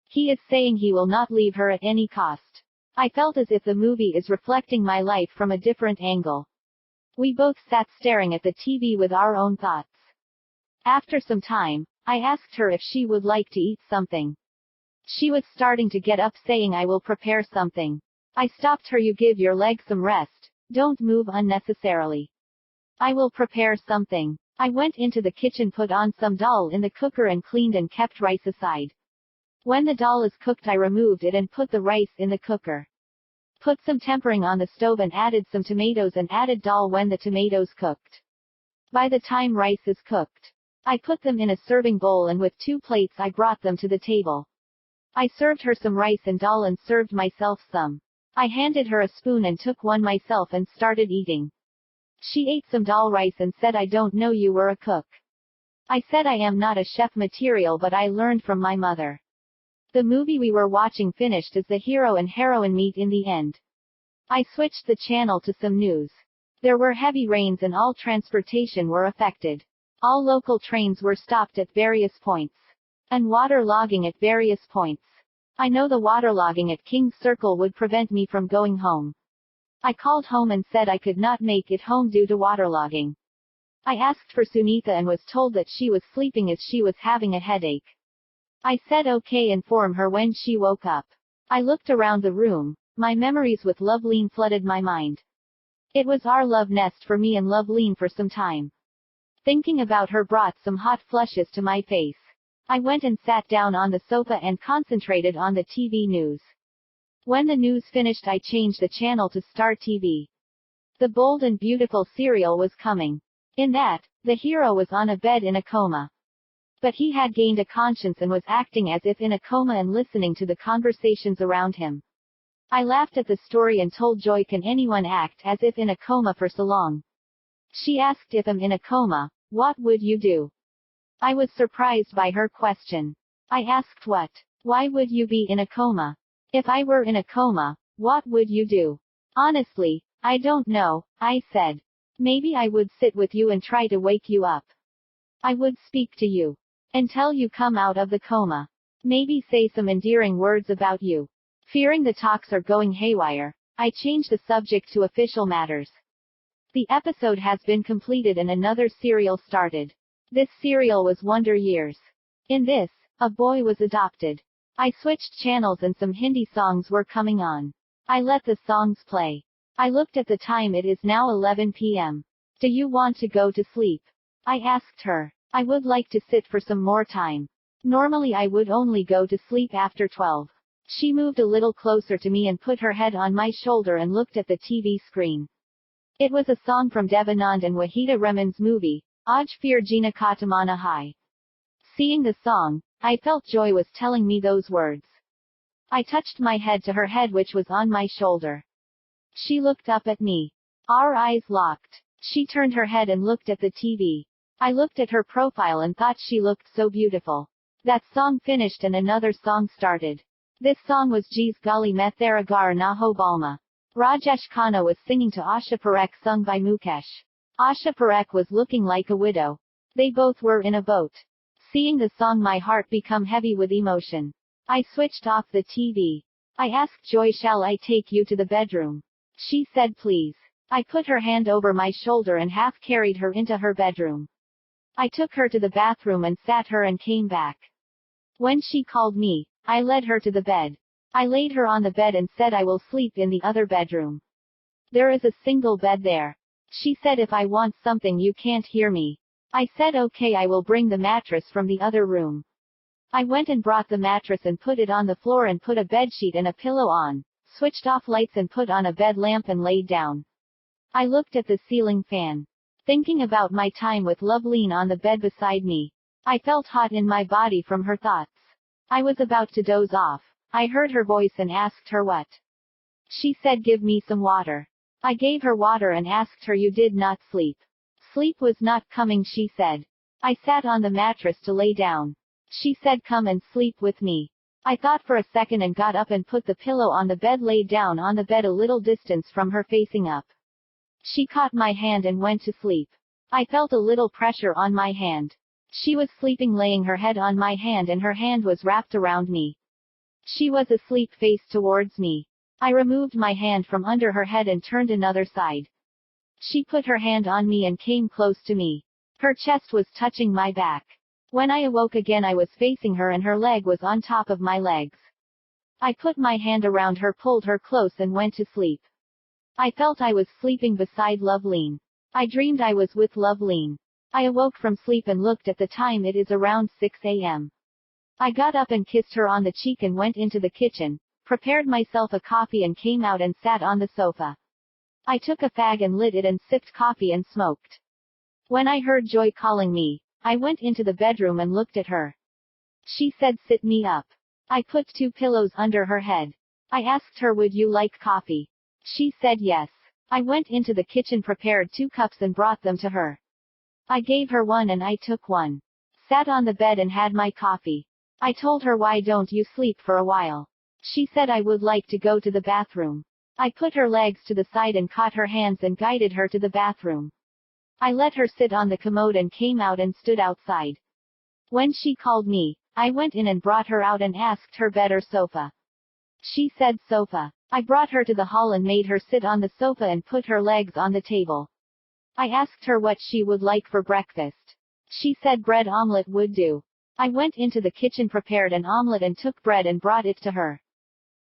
He is saying he will not leave her at any cost. I felt as if the movie is reflecting my life from a different angle. We both sat staring at the TV with our own thoughts. After some time, I asked her if she would like to eat something. She was starting to get up, saying I will prepare something. I stopped her. You give your leg some rest. Don't move unnecessarily. I will prepare something. I went into the kitchen, put on some dal in the cooker and cleaned and kept rice aside. When the dal is cooked, I removed it and put the rice in the cooker. Put some tempering on the stove and added some tomatoes and added dal when the tomatoes cooked. By the time rice is cooked, I put them in a serving bowl and with 2 plates I brought them to the table. I served her some rice and dal and served myself some. I handed her a spoon and took one myself and started eating. She ate some dal rice and said, I don't know you were a cook. I said I am not a chef material, but I learned from my mother. The movie we were watching finished as the hero and heroine meet in the end. I switched the channel to some news. There were heavy rains and all transportation were affected. All local trains were stopped at various points. And waterlogging at various points. I know the waterlogging at King's Circle would prevent me from going home. I called home and said I could not make it home due to waterlogging. I asked for Sunitha and was told that she was sleeping as she was having a headache. I said okay, inform her when she woke up. I looked around the room. My memories with Loveleen flooded my mind. It was our love nest for me and Loveleen for some time. Thinking about her brought some hot flushes to my face. I went and sat down on the sofa and concentrated on the TV news. When the news finished, I changed the channel to Star TV. The Bold and Beautiful serial was coming. In that, the hero was on a bed in a coma. But he had gained a conscience and was acting as if in a coma and listening to the conversations around him. I laughed at the story and told Joy, can anyone act as if in a coma for so long? She asked, if I'm in a coma, what would you do? I was surprised by her question. I asked, what? Why would you be in a coma? If I were in a coma, what would you do? Honestly, I don't know, I said. Maybe I would sit with you and try to wake you up. I would speak to you. Until you come out of the coma. Maybe say some endearing words about you. Fearing the talks are going haywire, I changed the subject to official matters. The episode has been completed and another serial started. This serial was Wonder Years. In this, a boy was adopted. I switched channels and some Hindi songs were coming on. I let the songs play. I looked at the time, it is now 11 p.m. Do you want to go to sleep? I asked her. I would like to sit for some more time. Normally I would only go to sleep after 12. She moved a little closer to me and put her head on my shoulder and looked at the TV screen. It was a song from Devanand and Wahida Rehman's movie, Aaj Phir Jeena Ka Tamana Hai. Seeing the song, I felt Joy was telling me those words. I touched my head to her head, which was on my shoulder. She looked up at me. Our eyes locked. She turned her head and looked at the TV. I looked at her profile and thought she looked so beautiful. That song finished and another song started. This song was Jees Gully Mein Tera Gar Na Ho Balma. Rajesh Khanna was singing to Asha Parekh, sung by Mukesh. Asha Parekh was looking like a widow. They both were in a boat. Seeing the song, my heart become heavy with emotion. I switched off the TV. I asked Joy, shall I take you to the bedroom? She said please. I put her hand over my shoulder and half carried her into her bedroom. I took her to the bathroom and sat her and came back. When she called me, I led her to the bed. I laid her on the bed and said I will sleep in the other bedroom. There is a single bed there. She said if I want something you can't hear me. I said okay, I will bring the mattress from the other room. I went and brought the mattress and put it on the floor and put a bedsheet and a pillow on, switched off lights and put on a bed lamp and laid down. I looked at the ceiling fan. Thinking about my time with Loveline on the bed beside me. I felt hot in my body from her thoughts. I was about to doze off. I heard her voice and asked her what. She said give me some water. I gave her water and asked her you did not sleep. Sleep was not coming, she said. I sat on the mattress to lay down. She said come and sleep with me. I thought for a second and got up and put the pillow on the bed, laid down on the bed a little distance from her facing up. She caught my hand and went to sleep. I felt a little pressure on my hand. She was sleeping, laying her head on my hand and her hand was wrapped around me. She was asleep, face towards me. I removed my hand from under her head and turned another side. She put her hand on me and came close to me. Her chest was touching my back. When I awoke again I was facing her and her leg was on top of my legs. I put my hand around her, pulled her close and went to sleep. I felt I was sleeping beside Loveline. I dreamed I was with Loveline. I awoke from sleep and looked at the time, it is around 6 a.m. I got up and kissed her on the cheek and went into the kitchen, prepared myself a coffee and came out and sat on the sofa. I took a fag and lit it and sipped coffee and smoked. When I heard Joy calling me, I went into the bedroom and looked at her. She said sit me up. I put 2 pillows under her head. I asked her would you like coffee? She said yes. I went into the kitchen, prepared 2 cups and brought them to her. I gave her one and I took one. Sat on the bed and had my coffee. I told her why don't you sleep for a while? She said I would like to go to the bathroom. I put her legs to the side and caught her hands and guided her to the bathroom. I let her sit on the commode and came out and stood outside. When she called me, I went in and brought her out and asked her bed or sofa. She said sofa. I brought her to the hall and made her sit on the sofa and put her legs on the table. I asked her what she would like for breakfast. She said bread omelette would do. I went into the kitchen, prepared an omelette and took bread and brought it to her.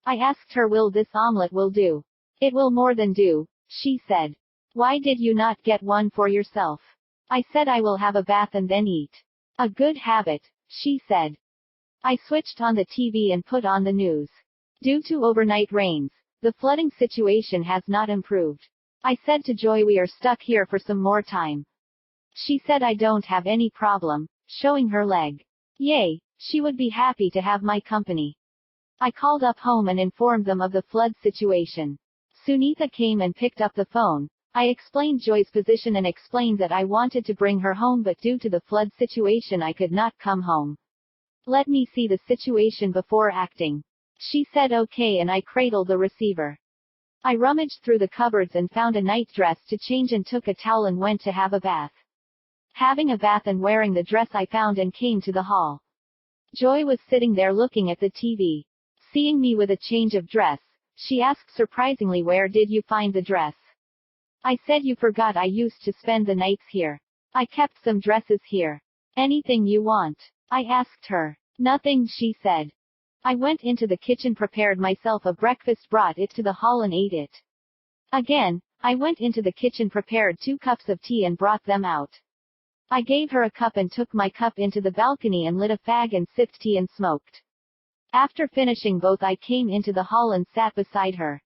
I asked her will this omelette will do? It will more than do, she said. Why did you not get one for yourself? I said I will have a bath and then eat. A good habit, she said. I switched on the TV and put on the news. Due to overnight rains, the flooding situation has not improved. I said to Joy we are stuck here for some more time. She said I don't have any problem, showing her leg. Yay, she would be happy to have my company. I called up home and informed them of the flood situation. Sunitha came and picked up the phone. I explained Joy's position and explained that I wanted to bring her home but due to the flood situation I could not come home. Let me see the situation before acting. She said okay and I cradled the receiver. I rummaged through the cupboards and found a night dress to change and took a towel and went to have a bath. Having a bath and wearing the dress I found and came to the hall. Joy was sitting there looking at the TV. Seeing me with a change of dress, she asked surprisingly where did you find the dress? I said you forgot I used to spend the nights here. I kept some dresses here. Anything you want? I asked her. Nothing, she said. I went into the kitchen, prepared myself a breakfast, brought it to the hall and ate it. Again, I went into the kitchen, prepared 2 cups of tea and brought them out. I gave her a cup and took my cup into the balcony and lit a fag and sipped tea and smoked. After finishing both I came into the hall and sat beside her.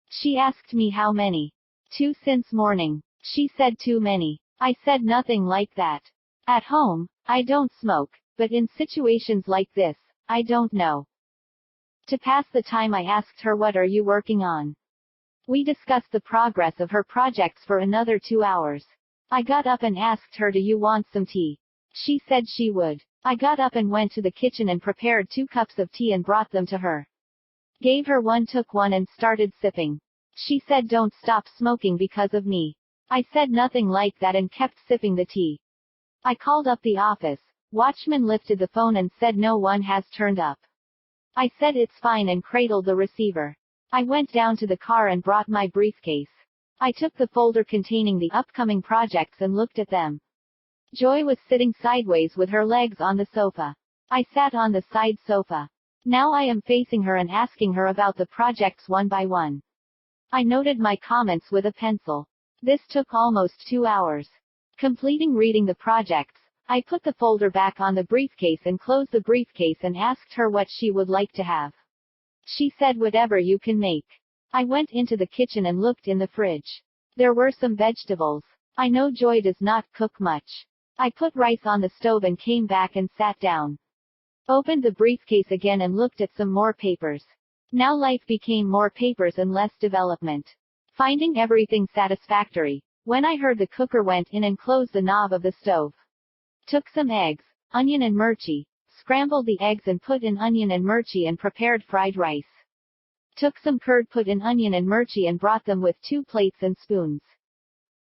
She asked me how many. 2 since morning. She said too many. I said nothing like that. At home, I don't smoke, but in situations like this, I don't know. To pass the time I asked her what are you working on? We discussed the progress of her projects for another 2 hours. I got up and asked her do you want some tea? She said she would. I got up and went to the kitchen and prepared 2 cups of tea and brought them to her. Gave her one, took one and started sipping. She said don't stop smoking because of me. I said nothing like that and kept sipping the tea. I called up the office. Watchman lifted the phone and said no one has turned up. I said it's fine and cradled the receiver. I went down to the car and brought my briefcase. I took the folder containing the upcoming projects and looked at them. Joy was sitting sideways with her legs on the sofa. I sat on the side sofa. Now I am facing her and asking her about the projects one by one. I noted my comments with a pencil. This took almost 2 hours. Completing reading the projects, I put the folder back on the briefcase and closed the briefcase and asked her what she would like to have. She said whatever you can make. I went into the kitchen and looked in the fridge. There were some vegetables. I know Joy does not cook much. I put rice on the stove and came back and sat down. Opened the briefcase again and looked at some more papers. Now life became more papers and less development. Finding everything satisfactory, when I heard the cooker went in and closed the knob of the stove. Took some eggs, onion and mirchi, scrambled the eggs and put in onion and mirchi and prepared fried rice. Took some curd, put in onion and mirchi and brought them with 2 plates and spoons.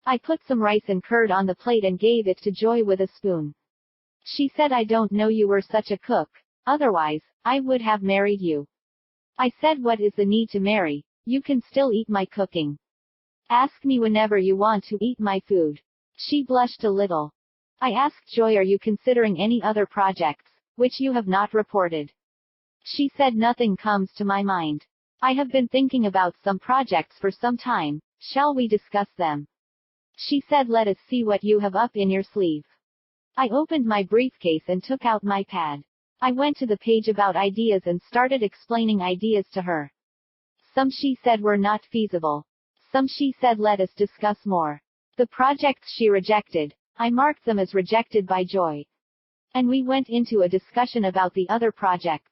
I put some rice and curd on the plate and gave it to Joy with a spoon. She said, I don't know you were such a cook, otherwise, I would have married you. I said, what is the need to marry? You can still eat my cooking. Ask me whenever you want to eat my food. She blushed a little. I asked Joy, are you considering any other projects, which you have not reported? She said, nothing comes to my mind. I have been thinking about some projects for some time, shall we discuss them? She said, let us see what you have up in your sleeve. I opened my briefcase and took out my pad. I went to the page about ideas and started explaining ideas to her. Some she said were not feasible. Some she said let us discuss more. The projects she rejected, I marked them as rejected by Joy. And we went into a discussion about the other projects.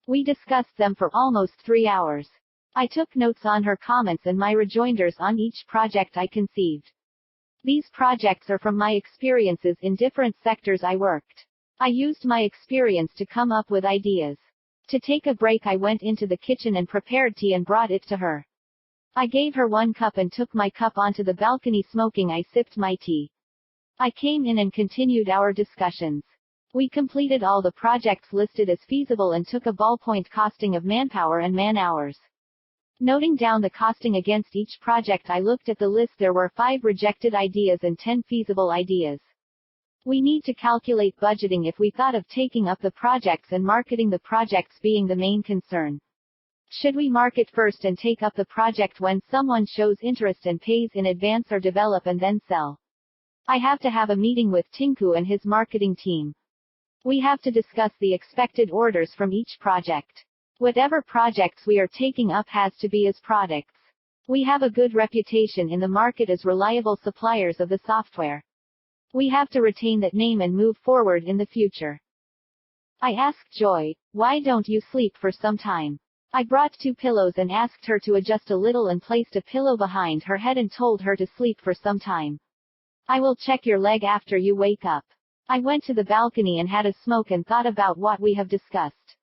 We discussed them for almost 3 hours. I took notes on her comments and my rejoinders on each project I conceived. These projects are from my experiences in different sectors I worked. I used my experience to come up with ideas. To take a break, I went into the kitchen and prepared tea and brought it to her. I gave her 1 cup and took my cup onto the balcony smoking. I sipped my tea. I came in and continued our discussions. We completed all the projects listed as feasible and took a ballpoint costing of manpower and man-hours. Noting down the costing against each project, I looked at the list. There were 5 rejected ideas and 10 feasible ideas. We need to calculate budgeting if we thought of taking up the projects and marketing the projects being the main concern. Should we market first and take up the project when someone shows interest and pays in advance, or develop and then sell? I have to have a meeting with Tinku and his marketing team. We have to discuss the expected orders from each project. Whatever projects we are taking up has to be as products. We have a good reputation in the market as reliable suppliers of the software. We have to retain that name and move forward in the future. I asked Joy, why don't you sleep for some time? I brought 2 pillows and asked her to adjust a little and placed a pillow behind her head and told her to sleep for some time. I will check your leg after you wake up. I went to the balcony and had a smoke and thought about what we have discussed.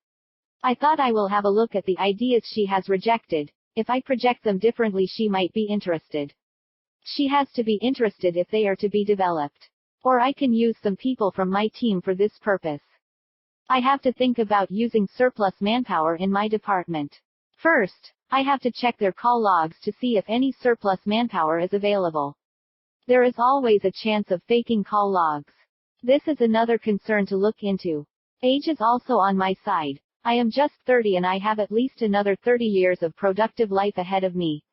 I thought I will have a look at the ideas she has rejected. If I project them differently, she might be interested. She has to be interested if they are to be developed. Or I can use some people from my team for this purpose. I have to think about using surplus manpower in my department. First, I have to check their call logs to see if any surplus manpower is available. There is always a chance of faking call logs. This is another concern to look into. Age is also on my side. I am just 30 and I have at least another 30 years of productive life ahead of me.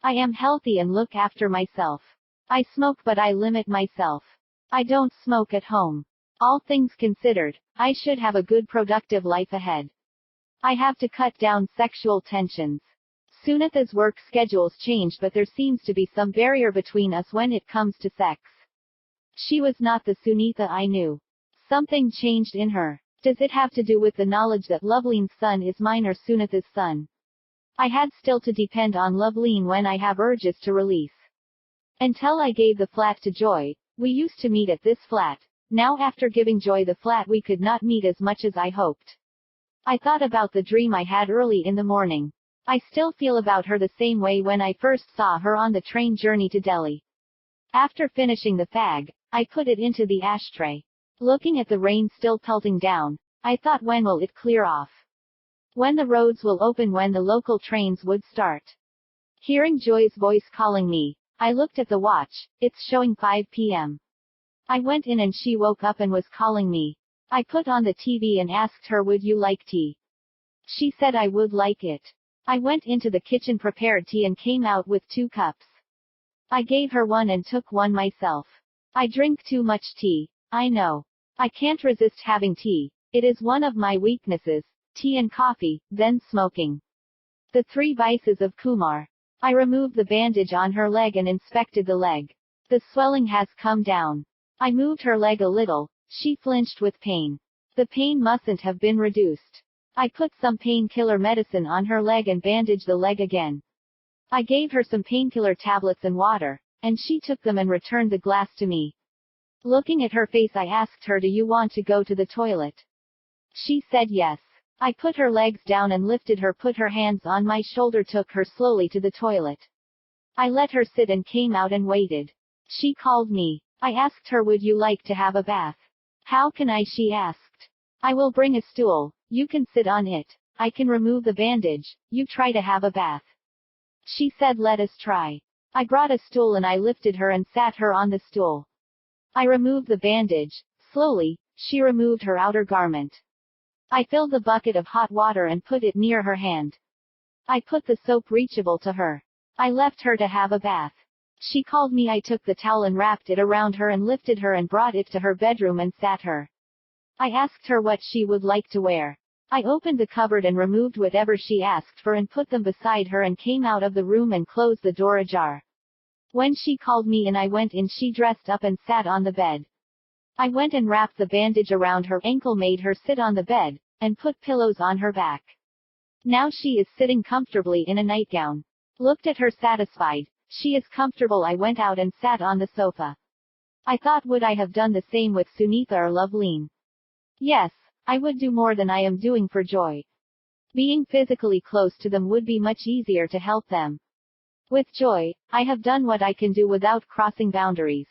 I am healthy and look after myself. I smoke but I limit myself. I don't smoke at home. All things considered, I should have a good productive life ahead. I have to cut down sexual tensions. Sunitha's work schedules changed, but there seems to be some barrier between us when it comes to sex. She was not the Sunitha I knew. Something changed in her. Does it have to do with the knowledge that Loveline's son is mine or Sunitha's son? I had still to depend on Loveline when I have urges to release. Until I gave the flat to Joy, we used to meet at this flat. Now after giving Joy the flat, we could not meet as much as I hoped. I thought about the dream I had early in the morning. I still feel about her the same way when I first saw her on the train journey to Delhi. After finishing the fag, I put it into the ashtray. Looking at the rain still pelting down, I thought, when will it clear off? When the roads will open, when the local trains would start. Hearing Joy's voice calling me, I looked at the watch. It's showing 5 p.m. I went in and she woke up and was calling me. I put on the TV and asked her, would you like tea? She said I would like it. I went into the kitchen, prepared tea, and came out with 2 cups. I gave her one and took one myself. I drink too much tea. I know. I can't resist having tea. It is one of my weaknesses. Tea and coffee, then smoking. The 3 vices of Kumar. I removed the bandage on her leg and inspected the leg. The swelling has come down. I moved her leg a little. She flinched with pain. The pain mustn't have been reduced. I put some painkiller medicine on her leg and bandaged the leg again. I gave her some painkiller tablets and water, and she took them and returned the glass to me. Looking at her face, I asked her, do you want to go to the toilet? She said yes. I put her legs down and lifted her, put her hands on my shoulder, took her slowly to the toilet. I let her sit and came out and waited. She called me. I asked her, would you like to have a bath? How can I? She asked. I will bring a stool. You can sit on it. I can remove the bandage. You try to have a bath. She said, let us try. I brought a stool and I lifted her and sat her on the stool. I removed the bandage. Slowly, she removed her outer garment. I filled the bucket of hot water and put it near her hand. I put the soap reachable to her. I left her to have a bath. She called me. I took the towel and wrapped it around her and lifted her and brought it to her bedroom and sat her. I asked her what she would like to wear. I opened the cupboard and removed whatever she asked for and put them beside her and came out of the room and closed the door ajar. When she called me and I went in, she dressed up and sat on the bed. I went and wrapped the bandage around her ankle, made her sit on the bed, and put pillows on her back. Now she is sitting comfortably in a nightgown. Looked at her satisfied. She is comfortable. I went out and sat on the sofa. I thought, would I have done the same with Sunitha or Loveleen? Yes, I would do more than I am doing for Joy. Being physically close to them would be much easier to help them. With Joy, I have done what I can do without crossing boundaries.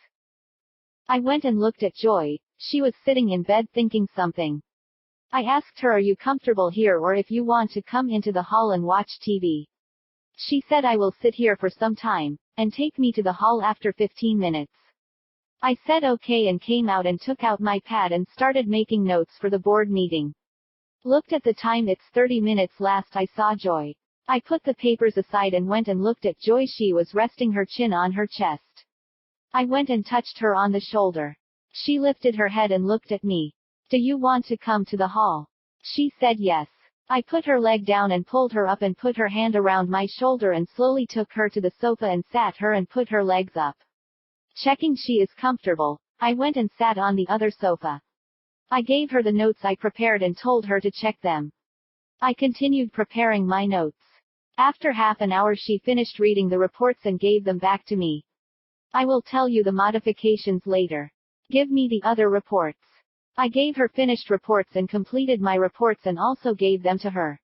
I went and looked at Joy. She was sitting in bed thinking something. I asked her, are you comfortable here, or if you want to come into the hall and watch TV? She said, I will sit here for some time, and take me to the hall after 15 minutes. I said okay and came out and took out my pad and started making notes for the board meeting. Looked at the time, it's 30 minutes last I saw Joy. I put the papers aside and went and looked at Joy. She was resting her chin on her chest. I went and touched her on the shoulder. She lifted her head and looked at me. Do you want to come to the hall? She said yes. I put her leg down and pulled her up and put her hand around my shoulder and slowly took her to the sofa and sat her and put her legs up. Checking she is comfortable, I went and sat on the other sofa. I gave her the notes I prepared and told her to check them. I continued preparing my notes. After half an hour she finished reading the reports and gave them back to me. I will tell you the modifications later. Give me the other reports. I gave her finished reports and completed my reports and also gave them to her.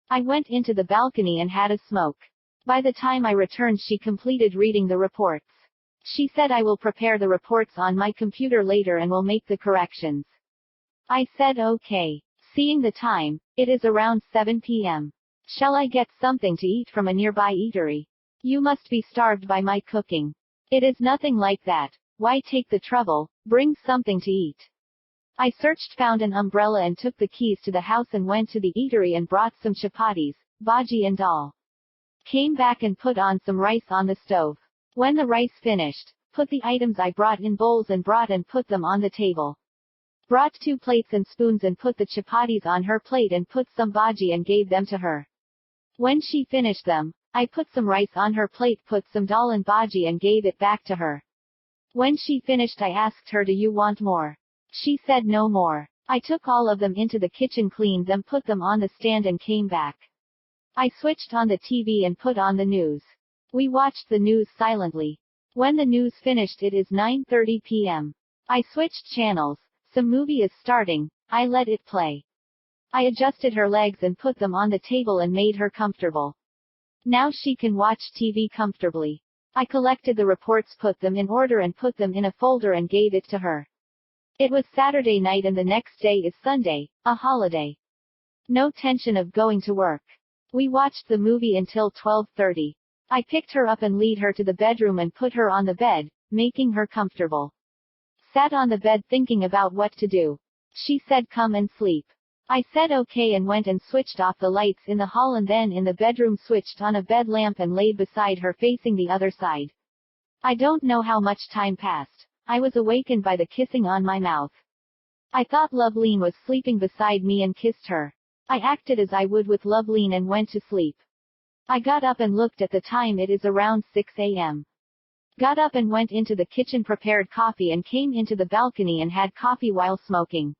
I went into the balcony and had a smoke. By the time I returned she completed reading the reports. She said, I will prepare the reports on my computer later and will make the corrections. I said okay. Seeing the time, it is around 7 p.m. Shall I get something to eat from a nearby eatery? You must be starved by my cooking. It is nothing like that. Why take the trouble? Bring something to eat. I searched, found an umbrella and took the keys to the house and went to the eatery and brought some chapatis, bhaji and dal. Came back and put on some rice on the stove. When the rice finished, put the items I brought in bowls and brought and put them on the table. Brought 2 plates and spoons and put the chapatis on her plate and put some bhaji and gave them to her. When she finished them, I put some rice on her plate, put some dal and bhaji and gave it back to her. When she finished I asked her, do you want more? She said no more. I took all of them into the kitchen, cleaned them, put them on the stand and came back. I switched on the TV and put on the news. We watched the news silently. When the news finished it is 9:30 p.m. I switched channels. Some movie is starting. I let it play. I adjusted her legs and put them on the table and made her comfortable. Now she can watch TV comfortably. I collected the reports, put them in order and put them in a folder and gave it to her. It was Saturday night and the next day is Sunday, a holiday. No tension of going to work. We watched the movie until 12:30. I picked her up and lead her to the bedroom and put her on the bed, making her comfortable. Sat on the bed thinking about what to do. She said come and sleep. I said okay and went and switched off the lights in the hall and then in the bedroom switched on a bed lamp and laid beside her facing the other side. I don't know how much time passed. I was awakened by the kissing on my mouth. I thought Loveline was sleeping beside me and kissed her. I acted as I would with Loveline and went to sleep. I got up and looked at the time, it is around 6 a.m. Got up and went into the kitchen, prepared coffee and came into the balcony and had coffee while smoking.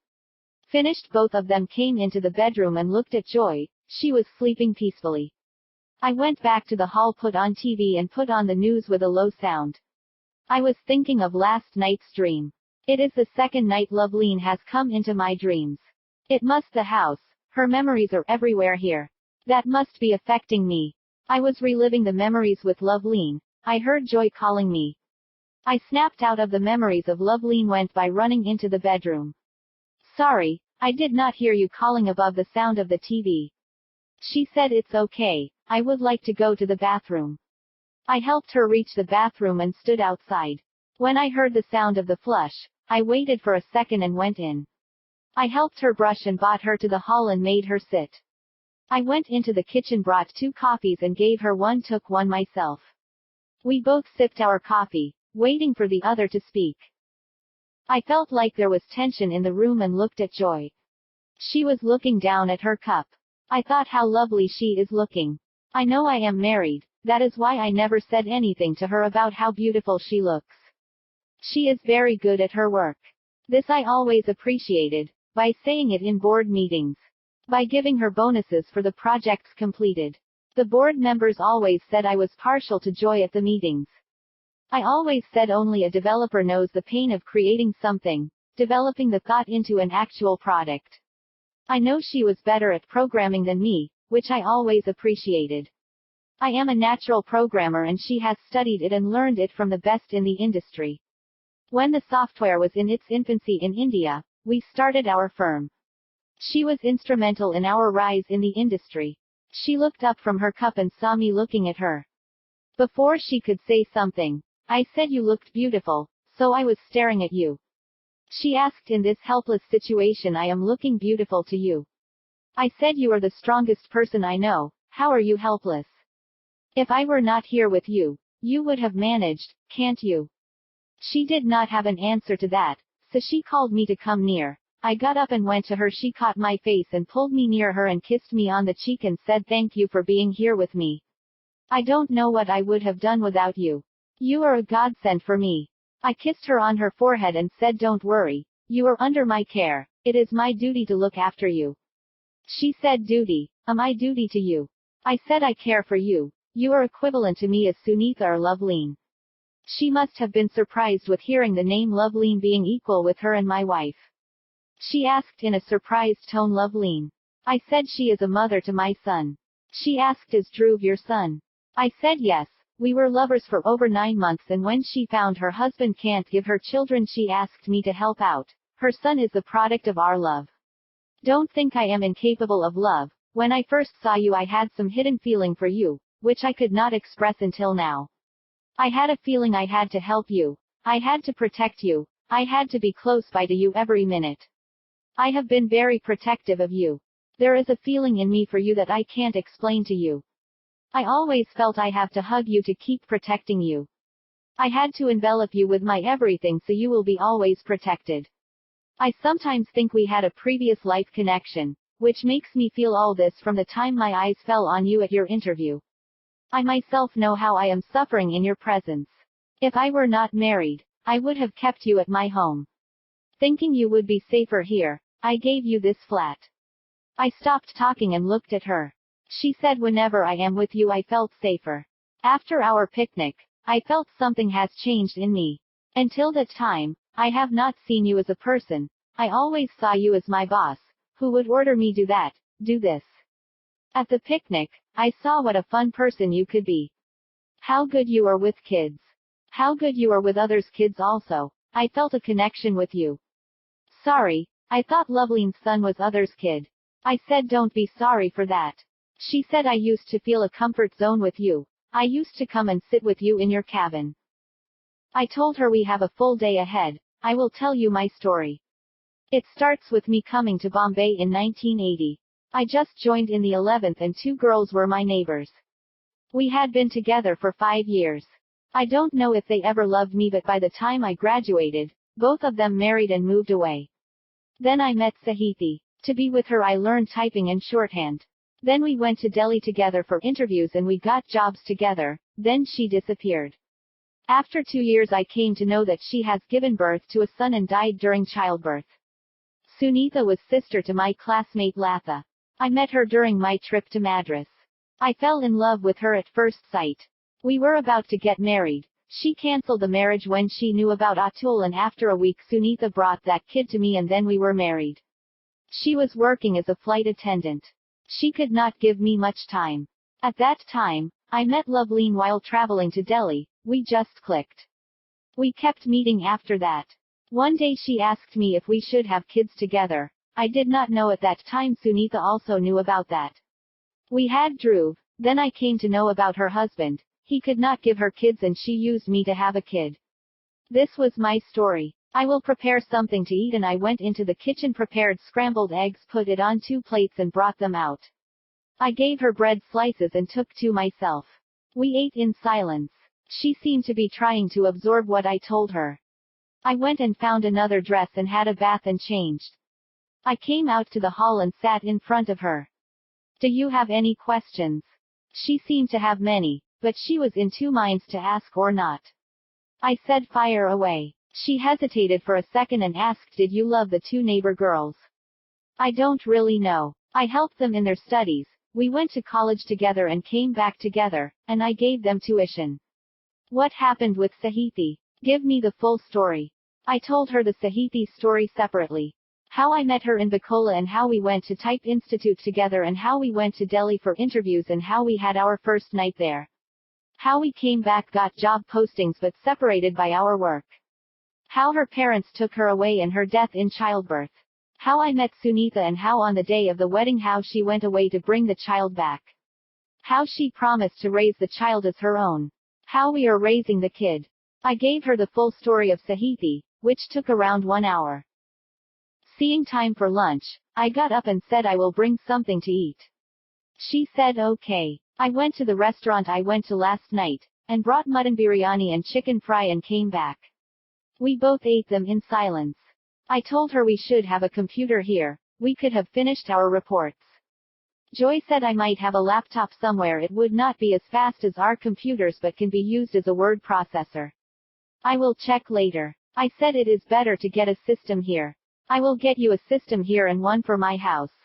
Finished both of them, came into the bedroom and looked at Joy. She was sleeping peacefully. I went back to the hall, put on TV and put on the news with a low sound. I was thinking of last night's dream. It is the second night Loveline has come into my dreams. It must the house. Her memories are everywhere here. That must be affecting me. I was reliving the memories with Loveline. I heard Joy calling me. I snapped out of the memories of Loveline, went by running into the bedroom. Sorry, I did not hear you calling above the sound of the TV. She said it's okay, I would like to go to the bathroom. I helped her reach the bathroom and stood outside. When I heard the sound of the flush, I waited for a second and went in. I helped her brush and brought her to the hall and made her sit. I went into the kitchen, brought 2 coffees and gave her one, took one myself. We both sipped our coffee, waiting for the other to speak. I felt like there was tension in the room and looked at Joy. She was looking down at her cup. I thought how lovely she is looking. I know I am married, that is why I never said anything to her about how beautiful she looks. She is very good at her work. This I always appreciated, by saying it in board meetings. By giving her bonuses for the projects completed. The board members always said I was partial to Joy at the meetings. I always said only a developer knows the pain of creating something, developing the thought into an actual product. I know she was better at programming than me, which I always appreciated. I am a natural programmer and she has studied it and learned it from the best in the industry. When the software was in its infancy in India, we started our firm. She was instrumental in our rise in the industry. She looked up from her cup and saw me looking at her. Before she could say something, I said you looked beautiful, so I was staring at you. She asked, in this helpless situation I am looking beautiful to you. I said you are the strongest person I know, how are you helpless? If I were not here with you, you would have managed, can't you? She did not have an answer to that, so she called me to come near. I got up and went to her. She caught my face and pulled me near her and kissed me on the cheek and said thank you for being here with me. I don't know what I would have done without you. You are a godsend for me. I kissed her on her forehead and said don't worry, you are under my care, it is my duty to look after you. She said duty, my duty to you. I said I care for you, you are equivalent to me as Sunitha or Loveline. She must have been surprised with hearing the name Loveline being equal with her and my wife. She asked in a surprised tone, Loveline. I said she is a mother to my son. She asked is Dhruv your son? I said yes. We were lovers for over 9 months and when she found her husband can't give her children she asked me to help out. Her son is the product of our love. Don't think I am incapable of love. When I first saw you I had some hidden feeling for you, which I could not express until now. I had a feeling I had to help you. I had to protect you. I had to be close by to you every minute. I have been very protective of you. There is a feeling in me for you that I can't explain to you. I always felt I have to hug you to keep protecting you. I had to envelop you with my everything so you will be always protected. I sometimes think we had a previous life connection, which makes me feel all this from the time my eyes fell on you at your interview. I myself know how I am suffering in your presence. If I were not married, I would have kept you at my home. Thinking you would be safer here, I gave you this flat. I stopped talking and looked at her. She said whenever I am with you I felt safer. After our picnic, I felt something has changed in me. Until that time, I have not seen you as a person. I always saw you as my boss, who would order me do that, do this. At the picnic, I saw what a fun person you could be. How good you are with kids. How good you are with others' kids also. I felt a connection with you. Sorry, I thought Loveline's son was others' kid. I said don't be sorry for that. She said I used to feel a comfort zone with you. I used to come and sit with you in your cabin. I told her we have a full day ahead. I will tell you my story. It starts with me coming to Bombay in 1980. I just joined in the 11th and two girls were my neighbors. We had been together for 5 years. I don't know if they ever loved me, but by the time I graduated, both of them married and moved away. Then I met Sahiti. To be with her I learned typing and shorthand. Then we went to Delhi together for interviews and we got jobs together, then she disappeared. After 2 years I came to know that she has given birth to a son and died during childbirth. Sunitha was sister to my classmate Latha. I met her during my trip to Madras. I fell in love with her at first sight. We were about to get married. She cancelled the marriage when she knew about Atul, and after a week Sunitha brought that kid to me and then we were married. She was working as a flight attendant. She could not give me much time. At that time, I met Loveline while traveling to Delhi. We just clicked. We kept meeting after that. One day she asked me if we should have kids together. I did not know at that time Sunitha also knew about that. We had Dhruv, then I came to know about her husband. He could not give her kids and she used me to have a kid. This was my story. I will prepare something to eat and I went into the kitchen, prepared scrambled eggs, put it on 2 plates and brought them out. I gave her bread slices and took 2 myself. We ate in silence. She seemed to be trying to absorb what I told her. I went and found another dress and had a bath and changed. I came out to the hall and sat in front of her. Do you have any questions? She seemed to have many, but she was in 2 minds to ask or not. I said fire away. She hesitated for a second and asked, did you love the 2 neighbor girls? I don't really know. I helped them in their studies. We went to college together and came back together, and I gave them tuition. What happened with Sahiti? Give me the full story. I told her the Sahiti story separately. How I met her in Bacola and how we went to Type Institute together and how we went to Delhi for interviews and how we had our first night there. How we came back, got job postings but separated by our work. How her parents took her away and her death in childbirth. How I met Sunitha and how on the day of the wedding how she went away to bring the child back. How she promised to raise the child as her own. How we are raising the kid. I gave her the full story of Sahiti, which took around 1 hour. Seeing time for lunch, I got up and said I will bring something to eat. She said okay. I went to the restaurant I went to last night, and brought mutton biryani and chicken fry and came back. We both ate them in silence. I told her we should have a computer here, we could have finished our reports. Joy said I might have a laptop somewhere, it would not be as fast as our computers but can be used as a word processor. I will check later. I said it is better to get a system here. I will get you a system here and one for my house.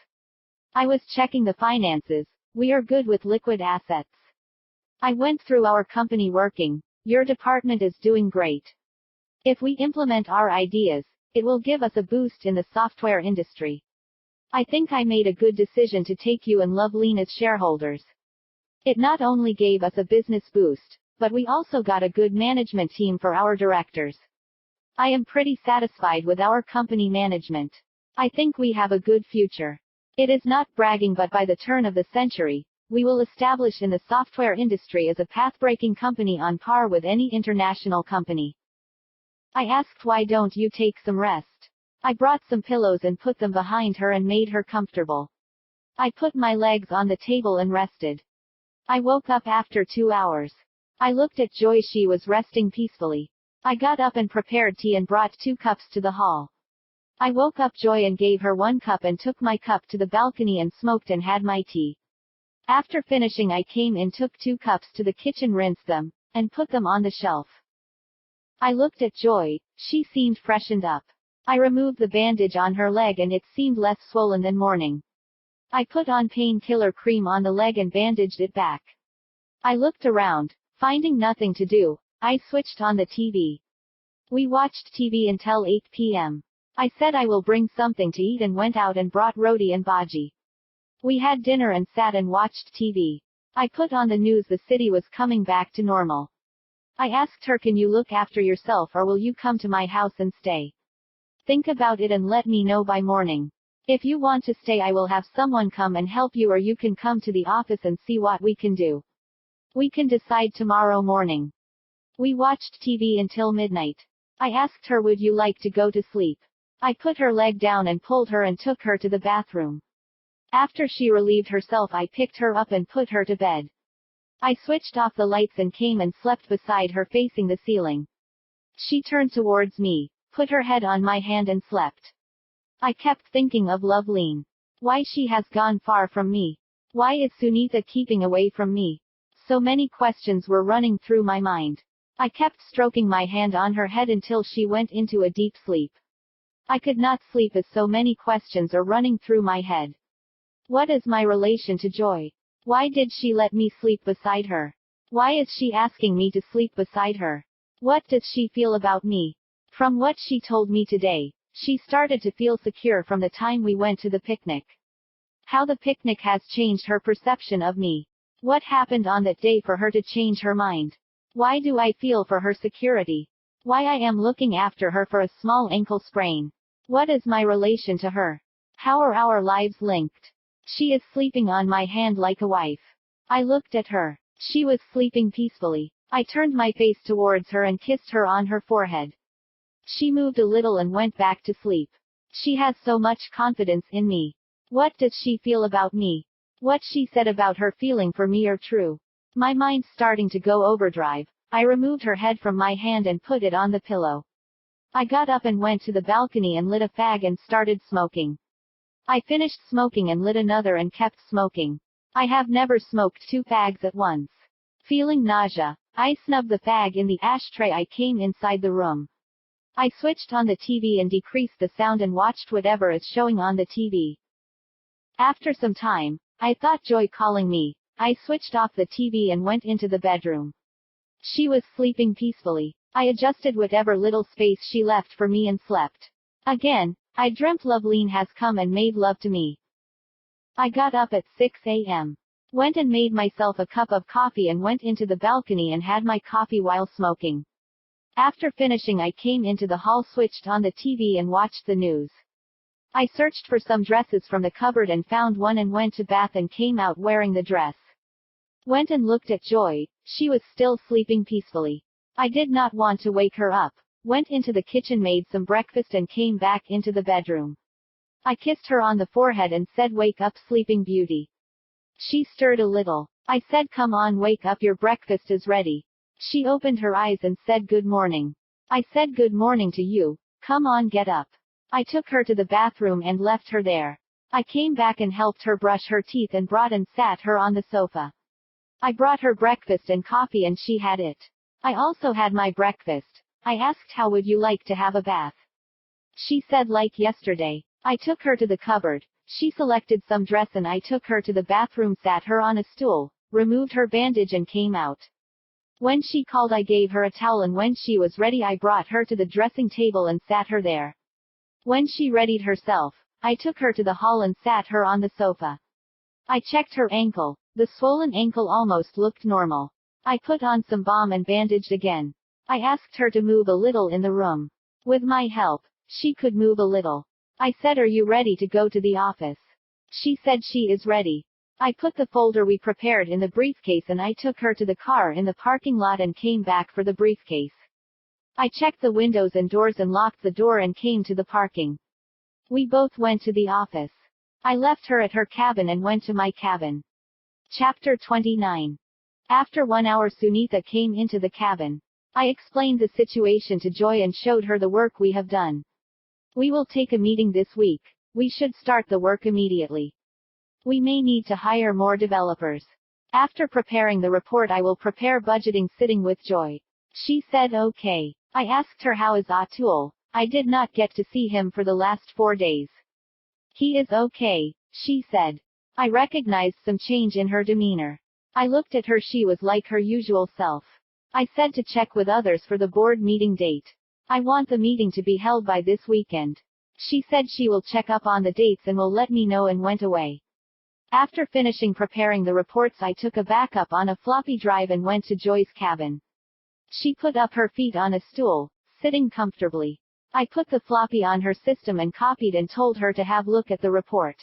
I was checking the finances. We are good with liquid assets. I went through our company working. Your department is doing great. If we implement our ideas, it will give us a boost in the software industry. I think I made a good decision to take you and Loveline as shareholders. It not only gave us a business boost, but we also got a good management team for our directors. I am pretty satisfied with our company management. I think we have a good future. It is not bragging, but by the turn of the century, we will establish in the software industry as a path-breaking company on par with any international company. I asked why don't you take some rest? I brought some pillows and put them behind her and made her comfortable. I put my legs on the table and rested. I woke up after 2 hours. I looked at Joy, she was resting peacefully. I got up and prepared tea and brought 2 cups to the hall. I woke up Joy and gave her 1 cup and took my cup to the balcony and smoked and had my tea. After finishing I came in, took 2 cups to the kitchen, rinsed them, and put them on the shelf. I looked at Joy, she seemed freshened up. I removed the bandage on her leg and it seemed less swollen than morning. I put on painkiller cream on the leg and bandaged it back. I looked around, finding nothing to do. I switched on the TV. We watched TV until 8 p.m. I said I will bring something to eat and went out and brought roti and bhaji. We had dinner and sat and watched TV. I put on the news, the city was coming back to normal. I asked her, can you look after yourself or will you come to my house and stay? Think about it and let me know by morning. If you want to stay, I will have someone come and help you, or you can come to the office and see what we can do. We can decide tomorrow morning. We watched TV until midnight. I asked her, would you like to go to sleep? I put her leg down and pulled her and took her to the bathroom. After she relieved herself, I picked her up and put her to bed. I switched off the lights and came and slept beside her facing the ceiling. She turned towards me, put her head on my hand and slept. I kept thinking of Loveleen. Why she has gone far from me? Why is Sunitha keeping away from me? So many questions were running through my mind. I kept stroking my hand on her head until she went into a deep sleep. I could not sleep as so many questions are running through my head. What is my relation to Joy? Why did she let me sleep beside her? Why is she asking me to sleep beside her? What does she feel about me? From what she told me today, she started to feel secure from the time we went to the picnic. How the picnic has changed her perception of me. What happened on that day for her to change her mind? Why do I feel for her security? Why I am looking after her for a small ankle sprain? What is my relation to her? How are our lives linked? She is sleeping on my hand like a wife. I looked at her. She was sleeping peacefully. I turned my face towards her and kissed her on her forehead. She moved a little and went back to sleep. She has so much confidence in me. What does she feel about me? What she said about her feeling for me are true. My mind's starting to go overdrive. I removed her head from my hand and put it on the pillow. I got up and went to the balcony and lit a fag and started smoking. I finished smoking and lit another and kept smoking. I have never smoked 2 fags at once. Feeling nausea, I snubbed the fag in the ashtray. I came inside the room. I switched on the TV and decreased the sound and watched whatever is showing on the TV. After some time, I thought Joy calling me. I switched off the TV and went into the bedroom. She was sleeping peacefully. I adjusted whatever little space she left for me and slept. Again, I dreamt Loveleen has come and made love to me. I got up at 6 a.m. Went and made myself a cup of coffee and went into the balcony and had my coffee while smoking. After finishing, I came into the hall, switched on the TV and watched the news. I searched for some dresses from the cupboard and found one and went to bath and came out wearing the dress. Went and looked at Joy. She was still sleeping peacefully. I did not want to wake her up. Went into the kitchen, made some breakfast and came back into the bedroom. I kissed her on the forehead and said, wake up, sleeping beauty. She stirred a little. I said, come on, wake up, your breakfast is ready. She opened her eyes and said, good morning. I said, good morning to you. Come on, get up. I took her to the bathroom and left her there. I came back and helped her brush her teeth and brought and sat her on the sofa. I brought her breakfast and coffee and she had it. I also had my breakfast. I asked, how would you like to have a bath? She said, like yesterday. I took her to the cupboard. She selected some dress and I took her to the bathroom, sat her on a stool, removed her bandage and came out. When she called, I gave her a towel and when she was ready, I brought her to the dressing table and sat her there. When she readied herself, I took her to the hall and sat her on the sofa. I checked her ankle. The swollen ankle almost looked normal. I put on some balm and bandaged again. I asked her to move a little in the room. With my help, she could move a little. I said, are you ready to go to the office? She said she is ready. I put the folder we prepared in the briefcase and I took her to the car in the parking lot and came back for the briefcase. I checked the windows and doors and locked the door and came to the parking. We both went to the office. I left her at her cabin and went to my cabin. Chapter 29. After 1 hour, Sunitha came into the cabin. I explained the situation to Joy and showed her the work we have done. We will take a meeting this week. We should start the work immediately. We may need to hire more developers. After preparing the report, I will prepare budgeting sitting with Joy. She said okay. I asked her, how is Atul? I did not get to see him for the last 4 days. He is okay, she said. I recognized some change in her demeanor. I looked at her, she was like her usual self. I said to check with others for the board meeting date. I want the meeting to be held by this weekend. She said she will check up on the dates and will let me know and went away. After finishing preparing the reports, I took a backup on a floppy drive and went to Joy's cabin. She put up her feet on a stool, sitting comfortably. I put the floppy on her system and copied and told her to have a look at the report.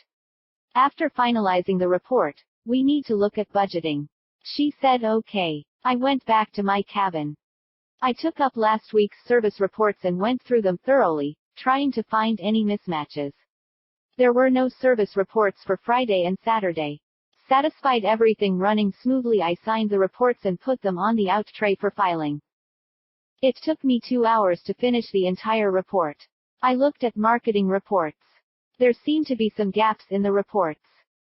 After finalizing the report, we need to look at budgeting. She said okay. I went back to my cabin. I took up last week's service reports and went through them thoroughly, trying to find any mismatches. There were no service reports for Friday and Saturday. Satisfied everything running smoothly, I signed the reports and put them on the out tray for filing. It took me 2 hours to finish the entire report. I looked at marketing reports. There seemed to be some gaps in the reports.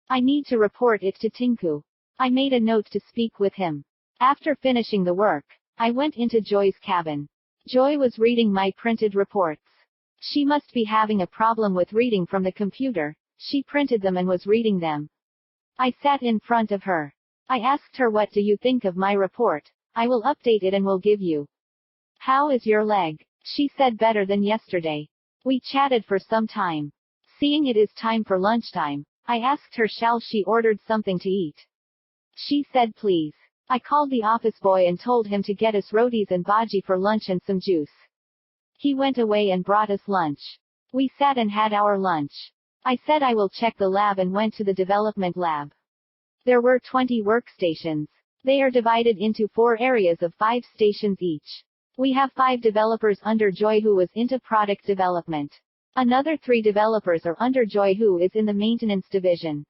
I need to report it to Tinku. I made a note to speak with him. After finishing the work, I went into Joy's cabin. Joy was reading my printed reports. She must be having a problem with reading from the computer. She printed them and was reading them. I sat in front of her. I asked her, what do you think of my report? I will update it and will give you. How is your leg? She said better than yesterday. We chatted for some time. Seeing it is time for lunchtime, I asked her shall she ordered something to eat. She said please. I called the office boy and told him to get us rotis and bhaji for lunch and some juice. He went away and brought us lunch. We sat and had our lunch. I said I will check the lab and went to the development lab. There were 20 workstations. They are divided into 4 areas of 5 stations each. We have 5 developers under Joy who is into product development. Another 3 developers are under Joy who is in the maintenance division.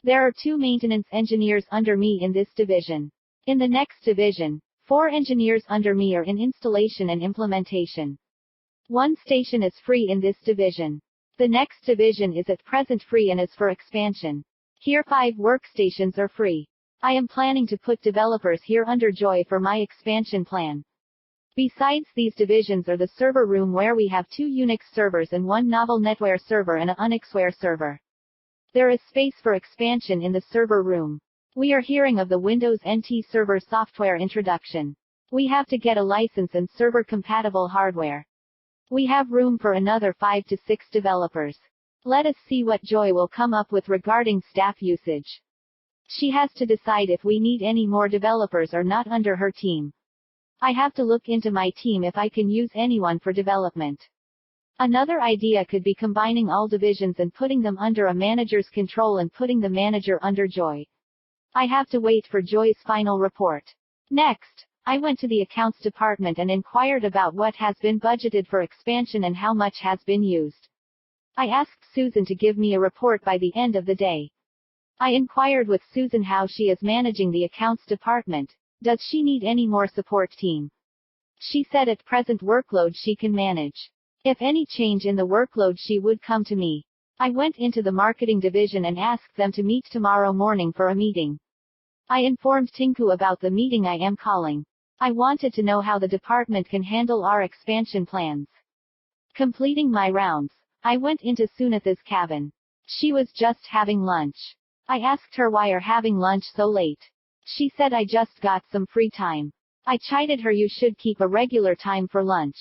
There are 2 maintenance engineers under me in this division. In the next division, 4 engineers under me are in installation and implementation. 1 station is free in this division. The next division is at present free and is for expansion. Here 5 workstations are free. I am planning to put developers here under Joy for my expansion plan. Besides these divisions are the server room where we have 2 Unix servers and 1 novel NetWare server and a Unixware server. There is space for expansion in the server room. We are hearing of the Windows NT Server software introduction. We have to get a license and server compatible hardware. We have room for another 5 to 6 developers. Let us see what Joy will come up with regarding staff usage. She has to decide if we need any more developers or not under her team. I have to look into my team if I can use anyone for development. Another idea could be combining all divisions and putting them under a manager's control and putting the manager under Joy. I have to wait for Joy's final report. Next, I went to the accounts department and inquired about what has been budgeted for expansion and how much has been used. I asked Susan to give me a report by the end of the day. I inquired with Susan how she is managing the accounts department. Does she need any more support team? She said at present workload she can manage. If any change in the workload she would come to me. I went into the marketing division and asked them to meet tomorrow morning for a meeting. I informed Tinku about the meeting I am calling. I wanted to know how the department can handle our expansion plans. Completing my rounds, I went into Sunitha's cabin. She was just having lunch. I asked her why are having lunch so late. She said I just got some free time. I chided her you should keep a regular time for lunch.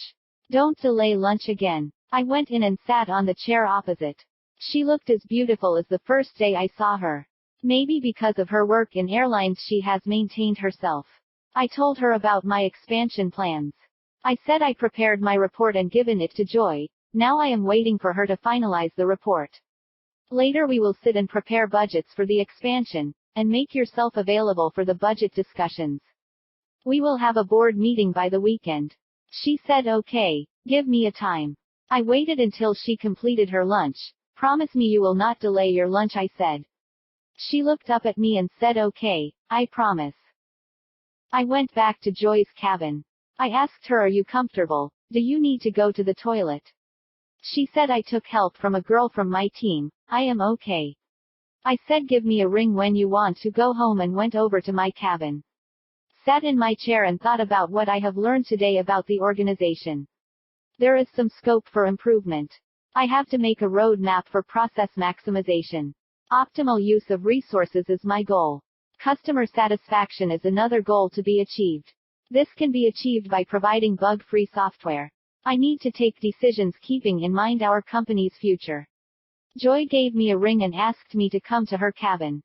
Don't delay lunch again. I went in and sat on the chair opposite. She looked as beautiful as the first day I saw her. Maybe because of her work in airlines she has maintained herself. I told her about my expansion plans. I said I prepared my report and given it to Joy. Now I am waiting for her to finalize the report. Later we will sit and prepare budgets for the expansion, and make yourself available for the budget discussions. We will have a board meeting by the weekend. She said okay, give me a time. I waited until she completed her lunch. Promise me you will not delay your lunch, I said. She looked up at me and said okay, I promise. I went back to Joy's cabin. I asked her, are you comfortable? Do you need to go to the toilet? She said I took help from a girl from my team. I am okay. I said give me a ring when you want to go home and went over to my cabin. Sat in my chair and thought about what I have learned today about the organization. There is some scope for improvement. I have to make a roadmap for process maximization. Optimal use of resources is my goal. Customer satisfaction is another goal to be achieved. This can be achieved by providing bug-free software. I need to take decisions keeping in mind our company's future. Joy gave me a ring and asked me to come to her cabin.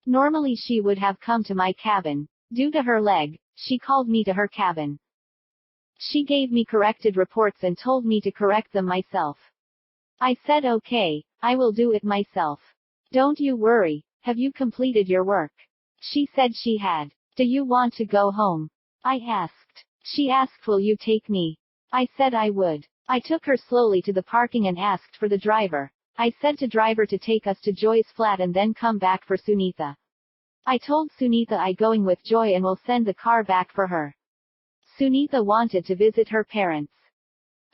Normally she would have come to my cabin. Due to her leg, she called me to her cabin. She gave me corrected reports and told me to correct them myself. I said okay, I will do it myself. Don't you worry, have you completed your work? She said she had. Do you want to go home? I asked. She asked, will you take me? I said I would. I took her slowly to the parking and asked for the driver. I said to driver to take us to Joy's flat and then come back for Sunitha. I told Sunitha I going with Joy and will send the car back for her. Sunitha wanted to visit her parents.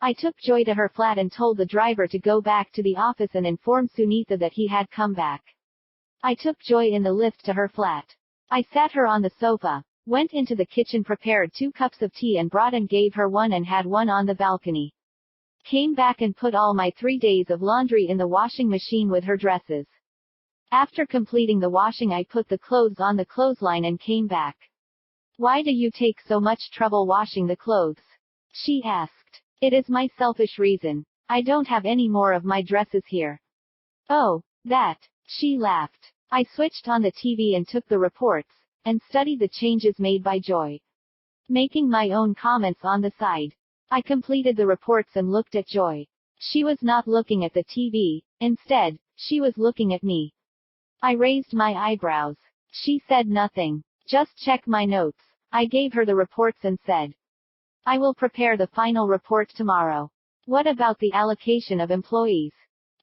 I took Joy to her flat and told the driver to go back to the office and inform Sunitha that he had come back. I took Joy in the lift to her flat. I sat her on the sofa, went into the kitchen, prepared 2 cups of tea and brought and gave her one and had one on the balcony. Came back and put all my 3 days of laundry in the washing machine with her dresses. After completing the washing, I put the clothes on the clothesline and came back. Why do you take so much trouble washing the clothes? She asked. It is my selfish reason. I don't have any more of my dresses here. Oh, that. She laughed. I switched on the TV and took the reports, and studied the changes made by Joy. Making my own comments on the side. I completed the reports and looked at Joy. She was not looking at the TV, instead, she was looking at me. I raised my eyebrows. She said nothing. Just check my notes. I gave her the reports and said, I will prepare the final report tomorrow. What about the allocation of employees?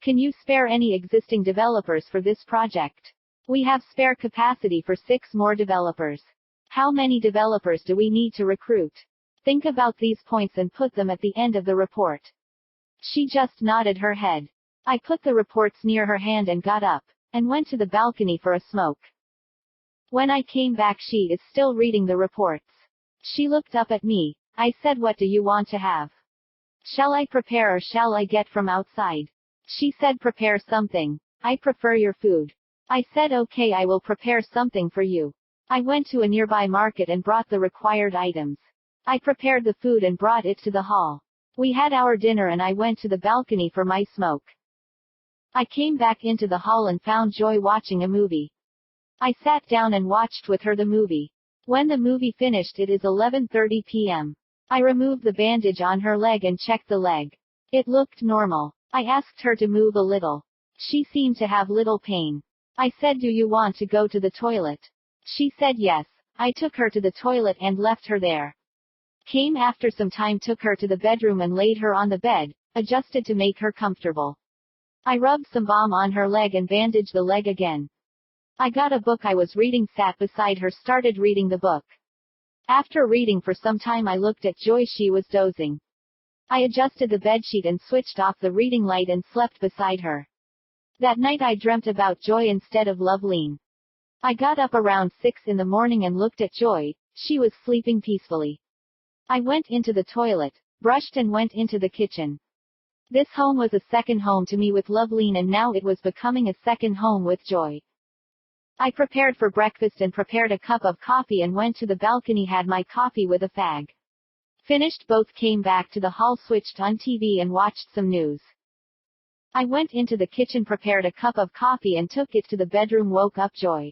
Can you spare any existing developers for this project? We have spare capacity for 6 more developers. How many developers do we need to recruit? Think about these points and put them at the end of the report. She just nodded her head. I put the reports near her hand and got up, and went to the balcony for a smoke. When I came back, she is still reading the reports. She looked up at me. I said, what do you want to have? Shall I prepare or shall I get from outside? She said, prepare something. I prefer your food. I said okay, I will prepare something for you. I went to a nearby market and brought the required items. I prepared the food and brought it to the hall. We had our dinner and I went to the balcony for my smoke. I came back into the hall and found Joy watching a movie. I sat down and watched with her the movie. When the movie finished, it is 11:30 p.m. I removed the bandage on her leg and checked the leg. It looked normal. I asked her to move a little. She seemed to have little pain. I said, do you want to go to the toilet? She said yes. I took her to the toilet and left her there. Came after some time, took her to the bedroom and laid her on the bed, adjusted to make her comfortable. I rubbed some balm on her leg and bandaged the leg again. I got a book I was reading, sat beside her, started reading the book. After reading for some time, I looked at Joy. She was dozing. I adjusted the bedsheet and switched off the reading light and slept beside her. That night I dreamt about Joy instead of Loveleen. I got up around 6 in the morning and looked at Joy. She was sleeping peacefully. I went into the toilet, brushed and went into the kitchen. This home was a second home to me with Loveleen, and now it was becoming a second home with Joy. I prepared for breakfast and prepared a cup of coffee and went to the balcony, had my coffee with a fag. Finished both, came back to the hall, switched on TV and watched some news. I went into the kitchen, prepared a cup of coffee and took it to the bedroom, woke up Joy.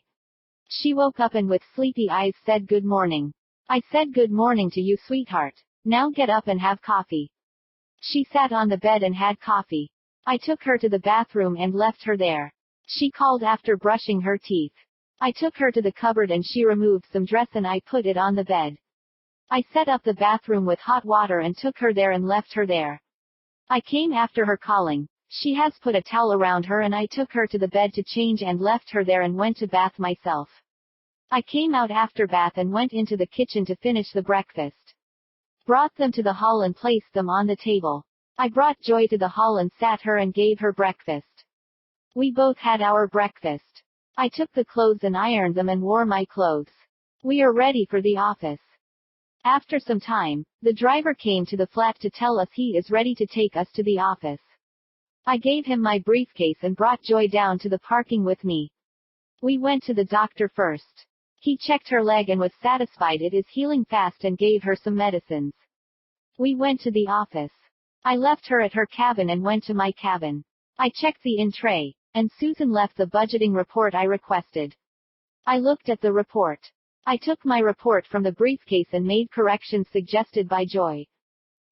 She woke up and with sleepy eyes said, good morning. I said, good morning to you, sweetheart. Now get up and have coffee. She sat on the bed and had coffee. I took her to the bathroom and left her there. She called after brushing her teeth. I took her to the cupboard and she removed some dress and I put it on the bed. I set up the bathroom with hot water and took her there and left her there. I came after her calling. She has put a towel around her and I took her to the bed to change and left her there and went to bath myself. I came out after bath and went into the kitchen to finish the breakfast. Brought them to the hall and placed them on the table. I brought Joy to the hall and sat her and gave her breakfast. We both had our breakfast. I took the clothes and ironed them and wore my clothes. We are ready for the office. After some time, the driver came to the flat to tell us he is ready to take us to the office. I gave him my briefcase and brought Joy down to the parking with me. We went to the doctor first. He checked her leg and was satisfied it is healing fast and gave her some medicines. We went to the office. I left her at her cabin and went to my cabin. I checked the in tray, and Susan left the budgeting report I requested. I looked at the report. I took my report from the briefcase and made corrections suggested by Joy.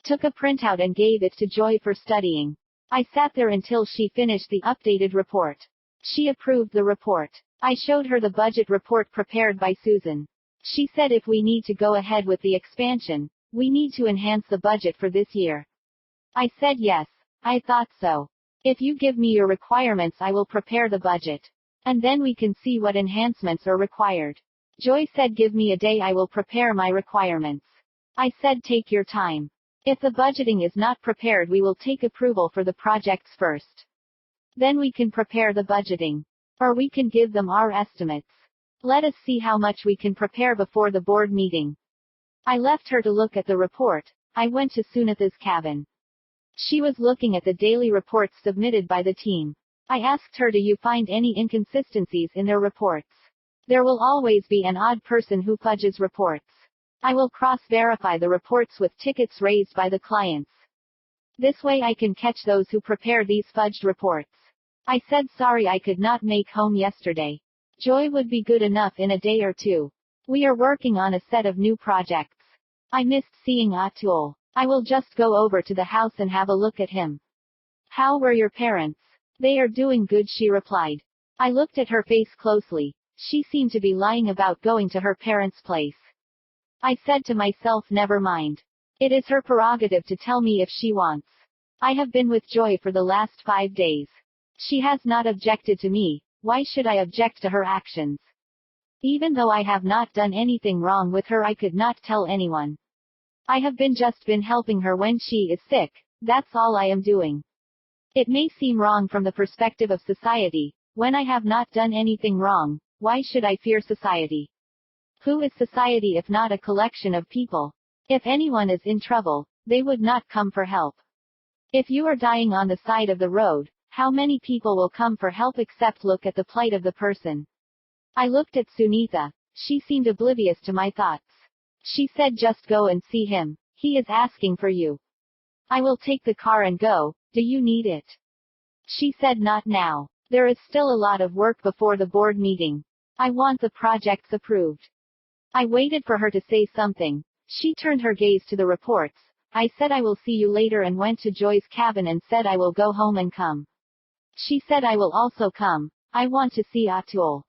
took a printout and gave it to Joy for studying. I sat there until she finished the updated report. She approved the report. I showed her the budget report prepared by Susan. She said if we need to go ahead with the expansion, we need to enhance the budget for this year. I said yes, I thought so. If you give me your requirements, I will prepare the budget. And then we can see what enhancements are required. Joy said give me a day, I will prepare my requirements. I said take your time. If the budgeting is not prepared, we will take approval for the projects first. Then we can prepare the budgeting. Or we can give them our estimates. Let us see how much we can prepare before the board meeting. I left her to look at the report. I went to Sunitha's cabin. She was looking at the daily reports submitted by the team. I asked her, do you find any inconsistencies in their reports? There will always be an odd person who fudges reports. I will cross-verify the reports with tickets raised by the clients. This way I can catch those who prepare these fudged reports. I said sorry I could not make home yesterday. Joy would be good enough in a day or two. We are working on a set of new projects. I missed seeing Atul. I will just go over to the house and have a look at him. How were your parents? They are doing good, she replied. I looked at her face closely. She seemed to be lying about going to her parents' place. I said to myself, never mind. It is her prerogative to tell me if she wants. I have been with Joy for the last 5 days. She has not objected to me. Why should I object to her actions? Even though I have not done anything wrong with her, I could not tell anyone. I have just been helping her when she is sick. That's all I am doing. It may seem wrong from the perspective of society. When I have not done anything wrong, why should I fear society? Who is society if not a collection of people? If anyone is in trouble, they would not come for help. If you are dying on the side of the road, how many people will come for help except look at the plight of the person? I looked at Sunitha. She seemed oblivious to my thoughts. She said just go and see him. He is asking for you. I will take the car and go. Do you need it? She said not now. There is still a lot of work before the board meeting. I want the projects approved. I waited for her to say something. She turned her gaze to the reports. I said I will see you later and went to Joy's cabin and said I will go home and come. She said I will also come. I want to see Atul.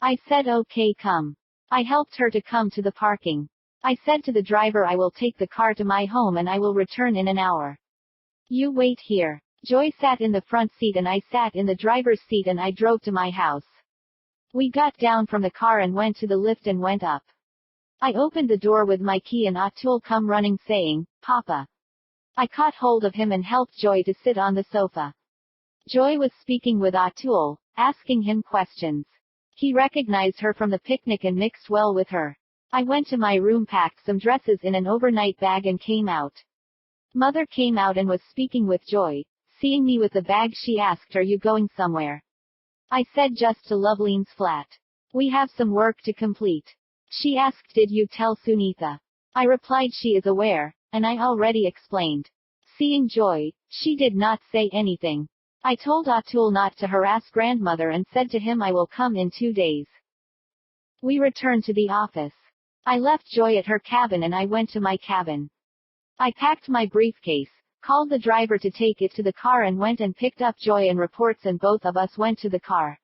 I said okay, come. I helped her to come to the parking. I said to the driver I will take the car to my home and I will return in an hour. You wait here. Joy sat in the front seat and I sat in the driver's seat and I drove to my house. We got down from the car and went to the lift and went up. I opened the door with my key and Atul come running saying, Papa. I caught hold of him and helped Joy to sit on the sofa. Joy was speaking with Atul, asking him questions. He recognized her from the picnic and mixed well with her. I went to my room, packed some dresses in an overnight bag and came out. Mother came out and was speaking with Joy. Seeing me with the bag, she asked, are you going somewhere? I said just to Loveline's flat. We have some work to complete. She asked, did you tell Sunitha? I replied she is aware, and I already explained. Seeing Joy, she did not say anything. I told Atul not to harass grandmother and said to him I will come in 2 days. We returned to the office. I left Joy at her cabin and I went to my cabin. I packed my briefcase, called the driver to take it to the car and went and picked up Joy and reports and both of us went to the car.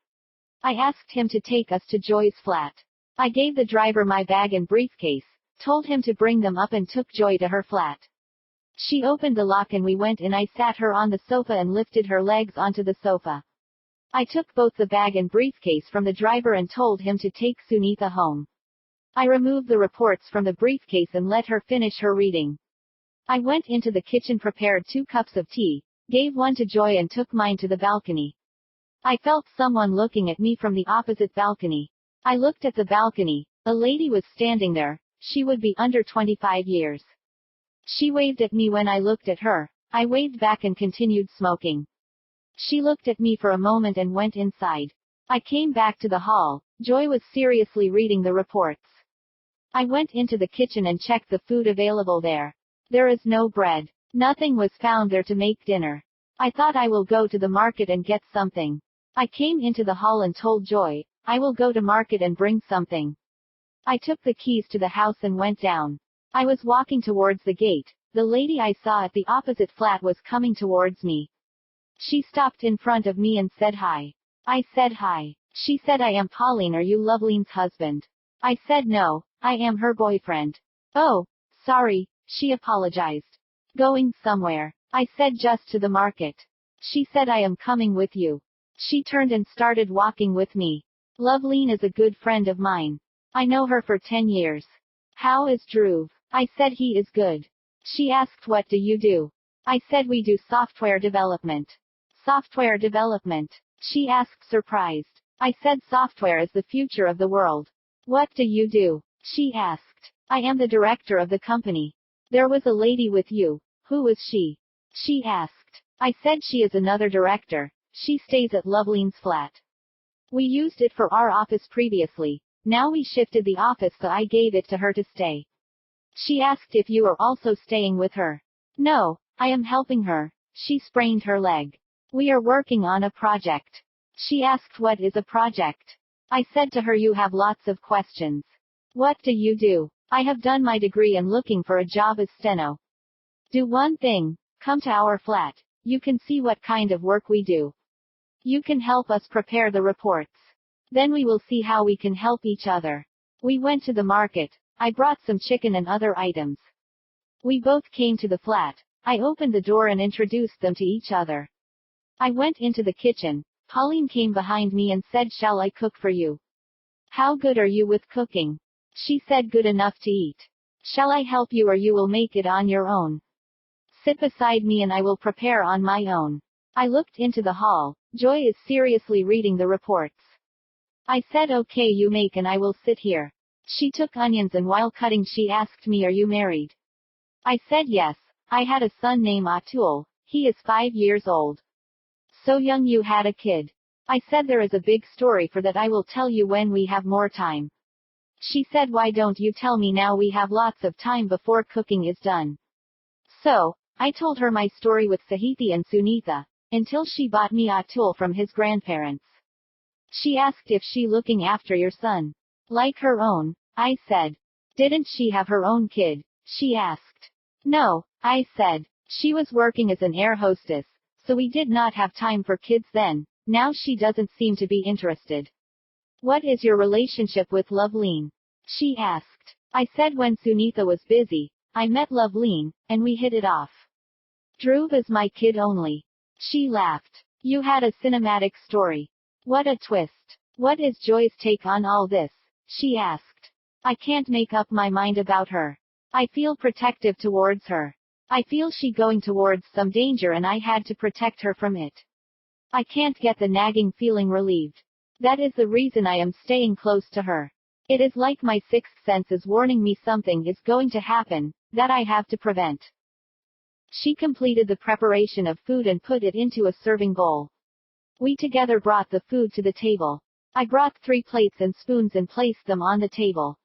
I asked him to take us to Joy's flat. I gave the driver my bag and briefcase, told him to bring them up and took Joy to her flat. She opened the lock and we went in. I sat her on the sofa and lifted her legs onto the sofa. I took both the bag and briefcase from the driver and told him to take Sunitha home. I removed the reports from the briefcase and let her finish her reading. I went into the kitchen, prepared 2 cups of tea, gave one to Joy and took mine to the balcony. I felt someone looking at me from the opposite balcony. I looked at the balcony. A lady was standing there. She would be under 25 years. She waved at me when I looked at her. I waved back and continued smoking. She looked at me for a moment and went inside. I came back to the hall. Joy was seriously reading the reports. I went into the kitchen and checked the food available there. There is no bread. Nothing was found there to make dinner. I thought I will go to the market and get something. I came into the hall and told Joy, I will go to market and bring something. I took the keys to the house and went down. I was walking towards the gate. The lady I saw at the opposite flat was coming towards me. She stopped in front of me and said hi. I said hi. She said, I am Pauline. Are you Loveline's husband? I said no, I am her boyfriend. Oh, sorry, she apologized. Going somewhere? I said just to the market. She said, I am coming with you. She turned and started walking with me. Loveline is a good friend of mine. I know her for 10 years. How is Dhruv? I said he is good. She asked, what do you do? I said we do software development. Software development? She asked, surprised. I said software is the future of the world. What do you do? She asked. I am the director of the company. There was a lady with you. Who was she? She asked. I said she is another director. She stays at Loveline's flat. We used it for our office previously. Now we shifted the office, so I gave it to her to stay. She asked if you are also staying with her. No, I am helping her. She sprained her leg. We are working on a project. She asked, what is a project? I said to her, you have lots of questions. What do you do? I have done my degree and looking for a job as steno. Do one thing. Come to our flat. You can see what kind of work we do. You can help us prepare the reports. Then we will see how we can help each other. We went to the market. I brought some chicken and other items. We both came to the flat. I opened the door and introduced them to each other. I went into the kitchen. Pauline came behind me and said, shall I cook for you? How good are you with cooking? She said, good enough to eat. Shall I help you or you will make it on your own? Sit beside me and I will prepare on my own. I looked into the hall. Joy is seriously reading the reports. I said, okay, you make and I will sit here. She took onions and while cutting she asked me, are you married? I said yes. I had a son named Atul. He is 5 years old. So young you had a kid. I said there is a big story for that, I will tell you when we have more time. She said, why don't you tell me now, we have lots of time before cooking is done. So, I told her my story with Sahiti and Sunitha, until she bought me Atul from his grandparents. She asked if she looking after your son. Like her own, I said. Didn't she have her own kid? She asked. No, I said. She was working as an air hostess, so we did not have time for kids then. Now she doesn't seem to be interested. What is your relationship with Loveline? She asked. I said when Sunitha was busy, I met Loveline, and we hit it off. Dhruv is my kid only. She laughed. You had a cinematic story. What a twist. What is Joy's take on all this? She asked. I can't make up my mind about her. I feel protective towards her. I feel she going towards some danger and I had to protect her from it. I can't get the nagging feeling relieved. That is the reason I am staying close to her. It is like my sixth sense is warning me something is going to happen, that I have to prevent. She completed the preparation of food and put it into a serving bowl. We together brought the food to the table. I brought 3 plates and spoons and placed them on the table.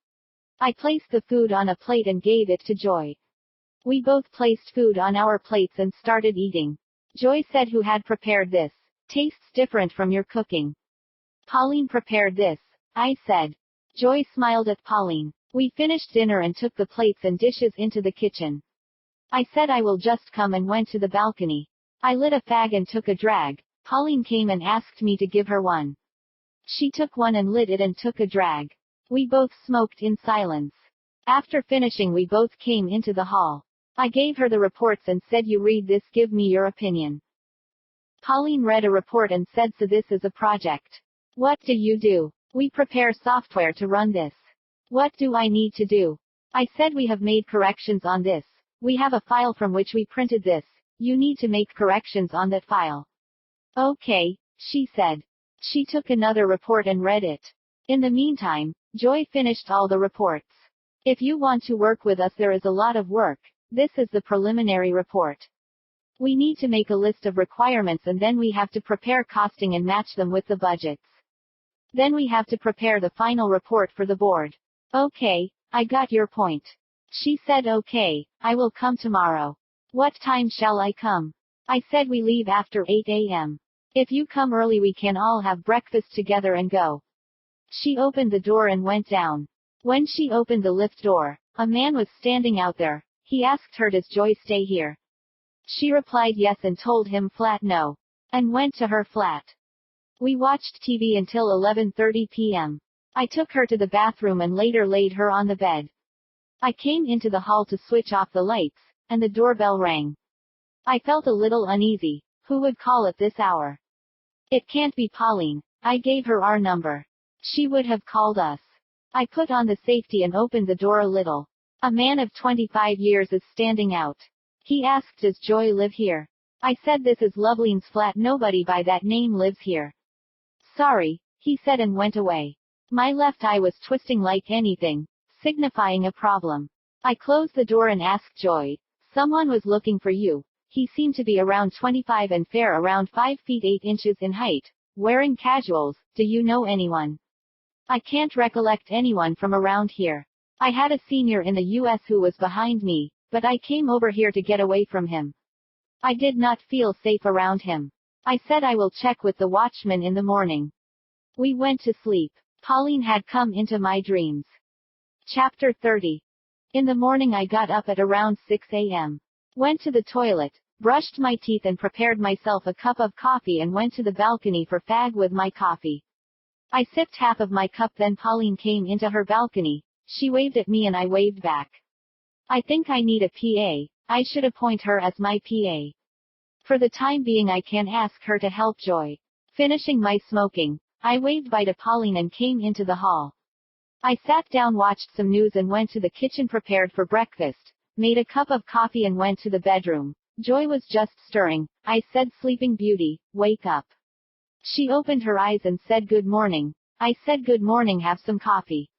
I placed the food on a plate and gave it to Joy. We both placed food on our plates and started eating. Joy said, who had prepared this? Tastes different from your cooking. Pauline prepared this, I said. Joy smiled at Pauline. We finished dinner and took the plates and dishes into the kitchen. I said I will just come and went to the balcony. I lit a fag and took a drag. Pauline came and asked me to give her one. She took one and lit it and took a drag. We both smoked in silence. After finishing we both came into the hall. I gave her the reports and said, you read this, give me your opinion. Pauline read a report and said, so this is a project. What do you do? We prepare software to run this. What do I need to do? I said we have made corrections on this. We have a file from which we printed this. You need to make corrections on that file. Okay, she said. She took another report and read it. In the meantime, Joy finished all the reports. If you want to work with us, there is a lot of work. This is the preliminary report. We need to make a list of requirements and then we have to prepare costing and match them with the budgets. Then we have to prepare the final report for the board. Okay, I got your point. She said, okay, I will come tomorrow. What time shall I come? I said we leave after 8 a.m. If you come early we can all have breakfast together and go. She opened the door and went down. When she opened the lift door, a man was standing out there. He asked her, does Joy stay here? She replied yes and told him flat no. And went to her flat. We watched TV until 11:30 p.m. I took her to the bathroom and later laid her on the bed. I came into the hall to switch off the lights, and the doorbell rang. I felt a little uneasy. Who would call at this hour? It can't be Pauline. I gave her our number. She would have called us. I put on the safety and opened the door a little. A man of 25 years is standing out. He asked, does Joy live here? I said, this is Loveline's flat, nobody by that name lives here. Sorry, he said and went away. My left eye was twisting like anything, signifying a problem. I closed the door and asked Joy, someone was looking for you. He seemed to be around 25 and fair, around 5 feet 8 inches in height, wearing casuals. Do you know anyone? I can't recollect anyone from around here. I had a senior in the US who was behind me, but I came over here to get away from him. I did not feel safe around him. I said I will check with the watchman in the morning. We went to sleep. Pauline had come into my dreams. Chapter 30. In the morning I got up at around 6 a.m. Went to the toilet, brushed my teeth and prepared myself a cup of coffee and went to the balcony for fag with my coffee. I sipped half of my cup, then Pauline came into her balcony. She waved at me and I waved back. I think I need a PA. I should appoint her as my PA. For the time being I can ask her to help Joy. Finishing my smoking, I waved bye to Pauline and came into the hall. I sat down, watched some news and went to the kitchen, prepared for breakfast, made a cup of coffee and went to the bedroom. Joy was just stirring. I said, sleeping beauty, wake up. She opened her eyes and said, good morning. I said, good morning, have some coffee.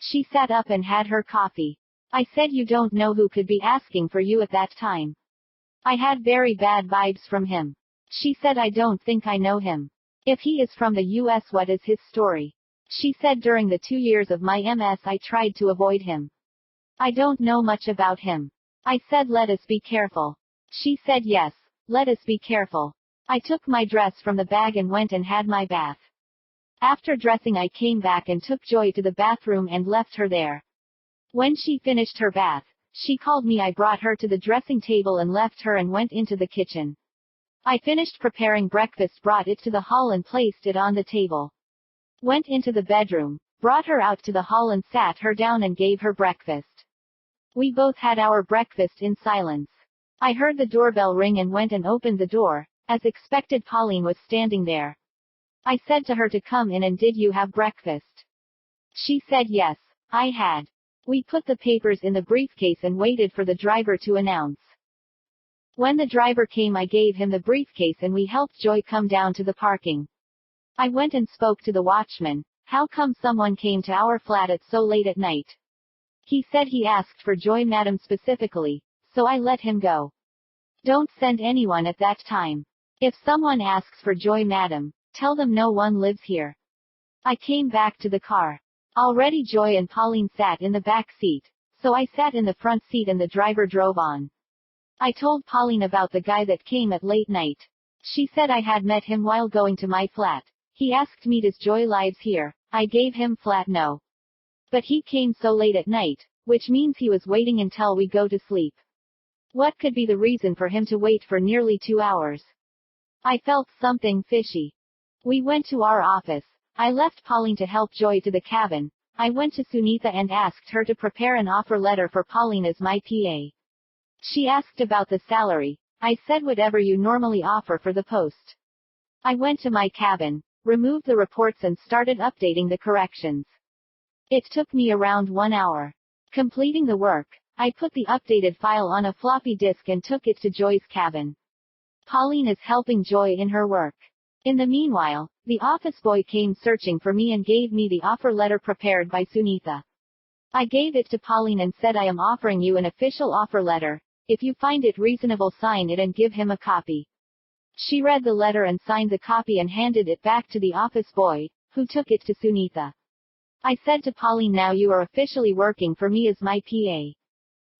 She sat up and had her coffee. I said, you don't know who could be asking for you at that time. I had very bad vibes from him. She said, I don't think I know him. If he is from the US, what is his story? She said, during the 2 years of my MS I tried to avoid him. I don't know much about him. I said, let us be careful. She said, yes, let us be careful. I took my dress from the bag and went and had my bath. After dressing I came back and took Joy to the bathroom and left her there. When she finished her bath, she called me. I brought her to the dressing table and left her and went into the kitchen. I finished preparing breakfast, brought it to the hall and placed it on the table. Went into the bedroom, brought her out to the hall and sat her down and gave her breakfast. We both had our breakfast in silence. I heard the doorbell ring and went and opened the door. As expected, Pauline was standing there. I said to her to come in and did you have breakfast? She said yes, I had. We put the papers in the briefcase and waited for the driver to announce. When the driver came I gave him the briefcase and we helped Joy come down to the parking. I went and spoke to the watchman. How come someone came to our flat at so late at night? He said he asked for Joy Madam specifically, so I let him go. Don't send anyone at that time. If someone asks for Joy Madam, tell them no one lives here. I came back to the car. Already Joy and Pauline sat in the back seat, so I sat in the front seat and the driver drove on. I told Pauline about the guy that came at late night. She said I had met him while going to my flat. He asked me, does Joy lives here? I gave him flat no. But he came so late at night, which means he was waiting until we go to sleep. What could be the reason for him to wait for nearly 2 hours? I felt something fishy. We went to our office. I left Pauline to help Joy to the cabin. I went to Sunitha and asked her to prepare an offer letter for Pauline as my PA. She asked about the salary. I said whatever you normally offer for the post. I went to my cabin, removed the reports and started updating the corrections. It took me around 1 hour. Completing the work, I put the updated file on a floppy disk and took it to Joy's cabin. Pauline is helping Joy in her work. In the meanwhile, the office boy came searching for me and gave me the offer letter prepared by Sunitha. I gave it to Pauline and said, I am offering you an official offer letter. If you find it reasonable, sign it and give him a copy. She read the letter and signed the copy and handed it back to the office boy, who took it to Sunitha. I said to Pauline, now you are officially working for me as my PA.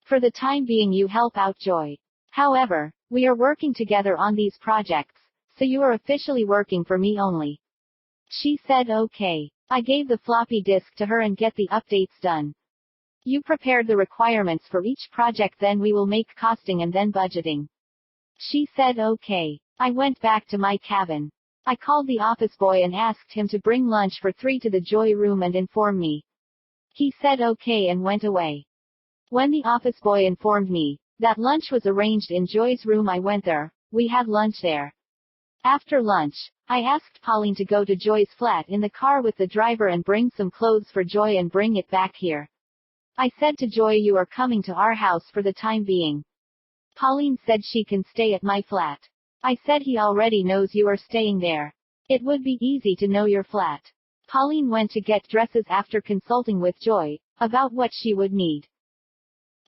For the time being you help out Joy. However, we are working together on these projects, so you are officially working for me only. She said okay. I gave the floppy disk to her and get the updates done. You prepared the requirements for each project, then we will make costing and then budgeting. She said okay. I went back to my cabin. I called the office boy and asked him to bring lunch for 3 to the Joy room and inform me. He said okay and went away. When the office boy informed me that lunch was arranged in Joy's room, I went there. We had lunch there. After lunch, I asked Pauline to go to Joy's flat in the car with the driver and bring some clothes for Joy and bring it back here. I said to Joy, you are coming to our house for the time being. Pauline said she can stay at my flat. I said he already knows you are staying there. It would be easy to know your flat. Pauline went to get dresses after consulting with Joy about what she would need.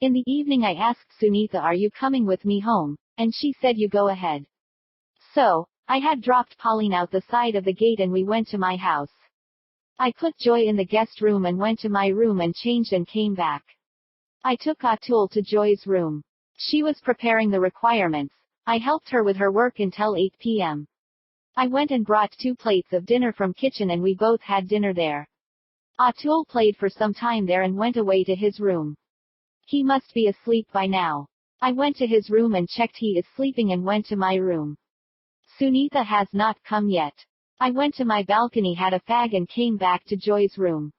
In the evening I asked Sunitha, are you coming with me home? And she said, you go ahead. So, I had dropped Pauline out the side of the gate and we went to my house. I put Joy in the guest room and went to my room and changed and came back. I took Atul to Joy's room. She was preparing the requirements. I helped her with her work until 8 p.m. I went and brought 2 plates of dinner from kitchen and we both had dinner there. Atul played for some time there and went away to his room. He must be asleep by now. I went to his room and checked he is sleeping and went to my room. Sunitha has not come yet. I went to my balcony, had a fag and came back to Joy's room.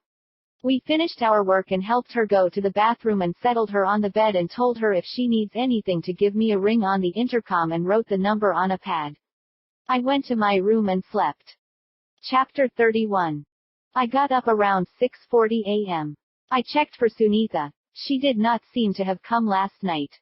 We finished our work and helped her go to the bathroom and settled her on the bed and told her if she needs anything to give me a ring on the intercom and wrote the number on a pad. I went to my room and slept. Chapter 31. I got up around 6:40 a.m. I checked for Sunitha. She did not seem to have come last night.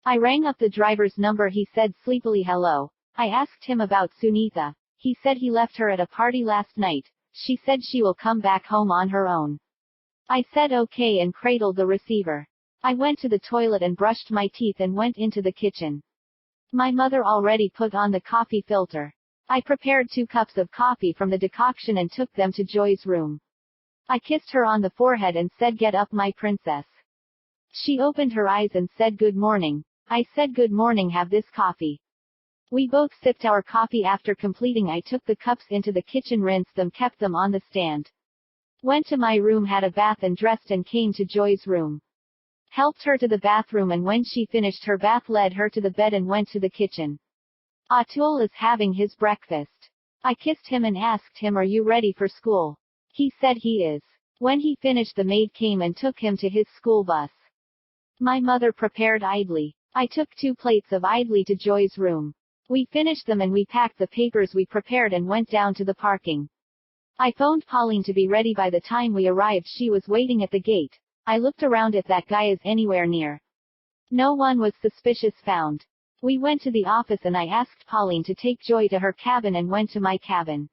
I rang up the driver's number. He said sleepily hello. I asked him about Sunitha. He said he left her at a party last night. She said she will come back home on her own. I said okay and cradled the receiver. I went to the toilet and brushed my teeth and went into the kitchen. My mother already put on the coffee filter. I prepared 2 cups of coffee from the decoction and took them to Joy's room. I kissed her on the forehead and said, get up, my princess. She opened her eyes and said, good morning. I said, good morning, have this coffee. We both sipped our coffee. After completing, I took the cups into the kitchen, rinsed them, kept them on the stand. Went to my room, had a bath and dressed and came to Joy's room. Helped her to the bathroom and when she finished her bath led her to the bed and went to the kitchen. Atul is having his breakfast. I kissed him and asked him, are you ready for school? He said he is. When he finished, the maid came and took him to his school bus. My mother prepared idli. I took 2 plates of idli to Joy's room. We finished them and we packed the papers we prepared and went down to the parking. I phoned Pauline to be ready by the time we arrived. She was waiting at the gate. I looked around if that guy is anywhere near. No one was suspicious found. We went to the office and I asked Pauline to take Joy to her cabin and went to my cabin.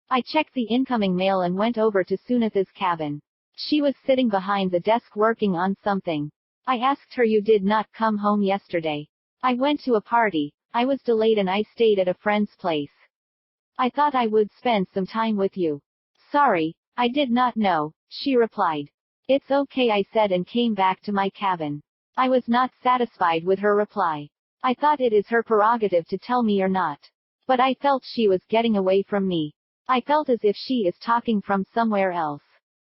I checked the incoming mail and went over to Sunitha's cabin. She was sitting behind the desk working on something. I asked her, you did not come home yesterday. I went to a party. I was delayed and I stayed at a friend's place. I thought I would spend some time with you. Sorry, I did not know, she replied. It's okay, I said and came back to my cabin. I was not satisfied with her reply. I thought it is her prerogative to tell me or not. But I felt she was getting away from me. I felt as if she is talking from somewhere else.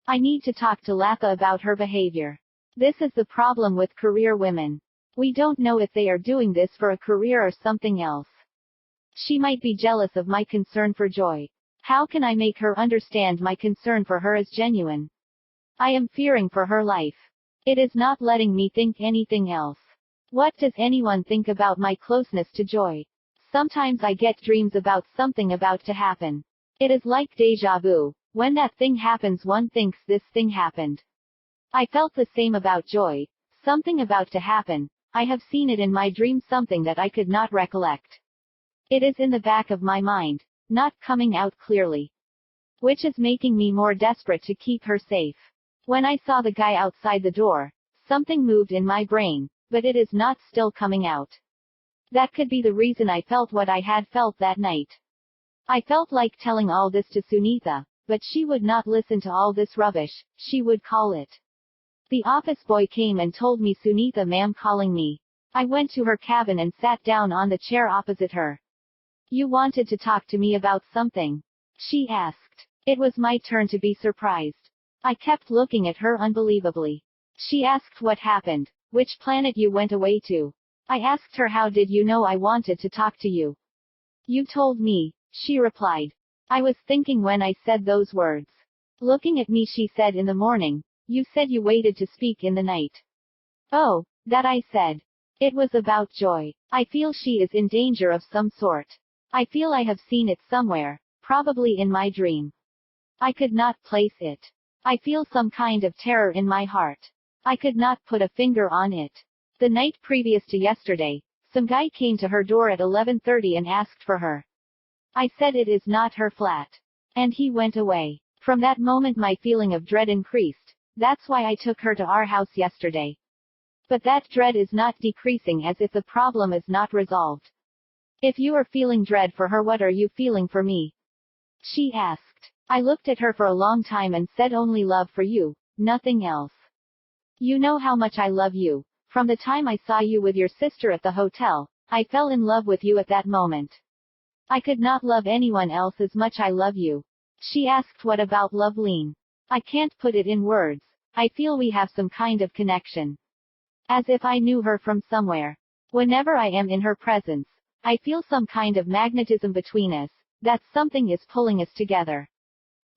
I need to talk to Latha about her behavior. This is the problem with career women. We don't know if they are doing this for a career or something else. She might be jealous of my concern for Joy. How can I make her understand my concern for her is genuine? I am fearing for her life. It is not letting me think anything else. What does anyone think about my closeness to Joy? Sometimes I get dreams about something about to happen. It is like deja vu. When that thing happens, one thinks this thing happened. I felt the same about Joy. Something about to happen. I have seen it in my dream, something that I could not recollect. It is in the back of my mind, not coming out clearly. Which is making me more desperate to keep her safe. When I saw the guy outside the door, something moved in my brain, but it is not still coming out. That could be the reason I felt what I had felt that night. I felt like telling all this to Sunitha, but she would not listen to all this rubbish. She would call it. The office boy came and told me, Sunitha ma'am calling me. I went to her cabin and sat down on the chair opposite her. You wanted to talk to me about something? She asked. It was my turn to be surprised. I kept looking at her unbelievably. She asked what happened, which planet you went away to. I asked her how did you know I wanted to talk to you. You told me, she replied. I was thinking when I said those words. Looking at me she said in the morning, you said you waited to speak in the night. Oh, that I said. It was about joy. I feel she is in danger of some sort. I feel I have seen it somewhere, probably in my dream. I could not place it. I feel some kind of terror in my heart. I could not put a finger on it. The night previous to yesterday, some guy came to her door at 11:30 and asked for her. I said it is not her flat. And he went away. From that moment my feeling of dread increased. That's why I took her to our house yesterday. But that dread is not decreasing as if the problem is not resolved. If you are feeling dread for her, what are you feeling for me? She asked. I looked at her for a long time and said only love for you, nothing else. You know how much I love you. From the time I saw you with your sister at the hotel, I fell in love with you at that moment. I could not love anyone else as much I love you. She asked what about Loveline? I can't put it in words. I feel we have some kind of connection. As if I knew her from somewhere. Whenever I am in her presence, I feel some kind of magnetism between us, that something is pulling us together.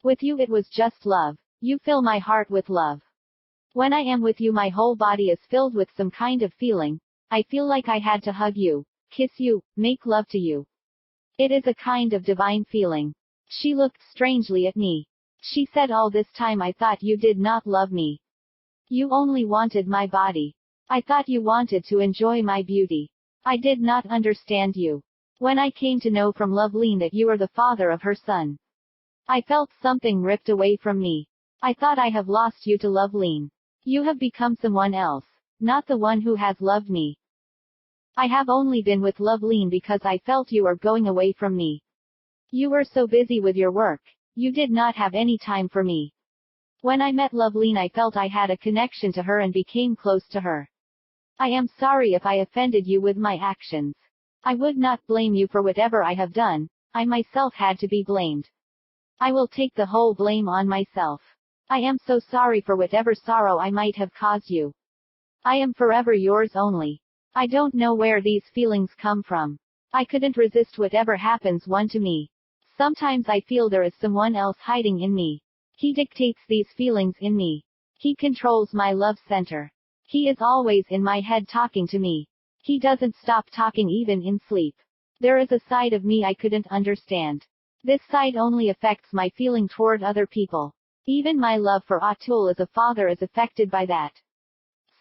With you it was just love. You fill my heart with love. When I am with you my whole body is filled with some kind of feeling. I feel like I had to hug you, kiss you, make love to you. It is a kind of divine feeling. She looked strangely at me. She said all this time I thought you did not love me. You only wanted my body. I thought you wanted to enjoy my beauty. I did not understand you. When I came to know from Loveline that you are the father of her son, I felt something ripped away from me. I thought I have lost you to Loveline. You have become someone else, not the one who has loved me. I have only been with Loveline because I felt you were going away from me. You were so busy with your work, you did not have any time for me. When I met Loveline I felt I had a connection to her and became close to her. I am sorry if I offended you with my actions. I would not blame you for whatever I have done. I myself had to be blamed. I will take the whole blame on myself. I am so sorry for whatever sorrow I might have caused you. I am forever yours only. I don't know where these feelings come from. I couldn't resist whatever happens one to me. Sometimes I feel there is someone else hiding in me. He dictates these feelings in me. He controls my love center. He is always in my head talking to me. He doesn't stop talking even in sleep. There is a side of me I couldn't understand. This side only affects my feeling toward other people. Even my love for Atul as a father is affected by that.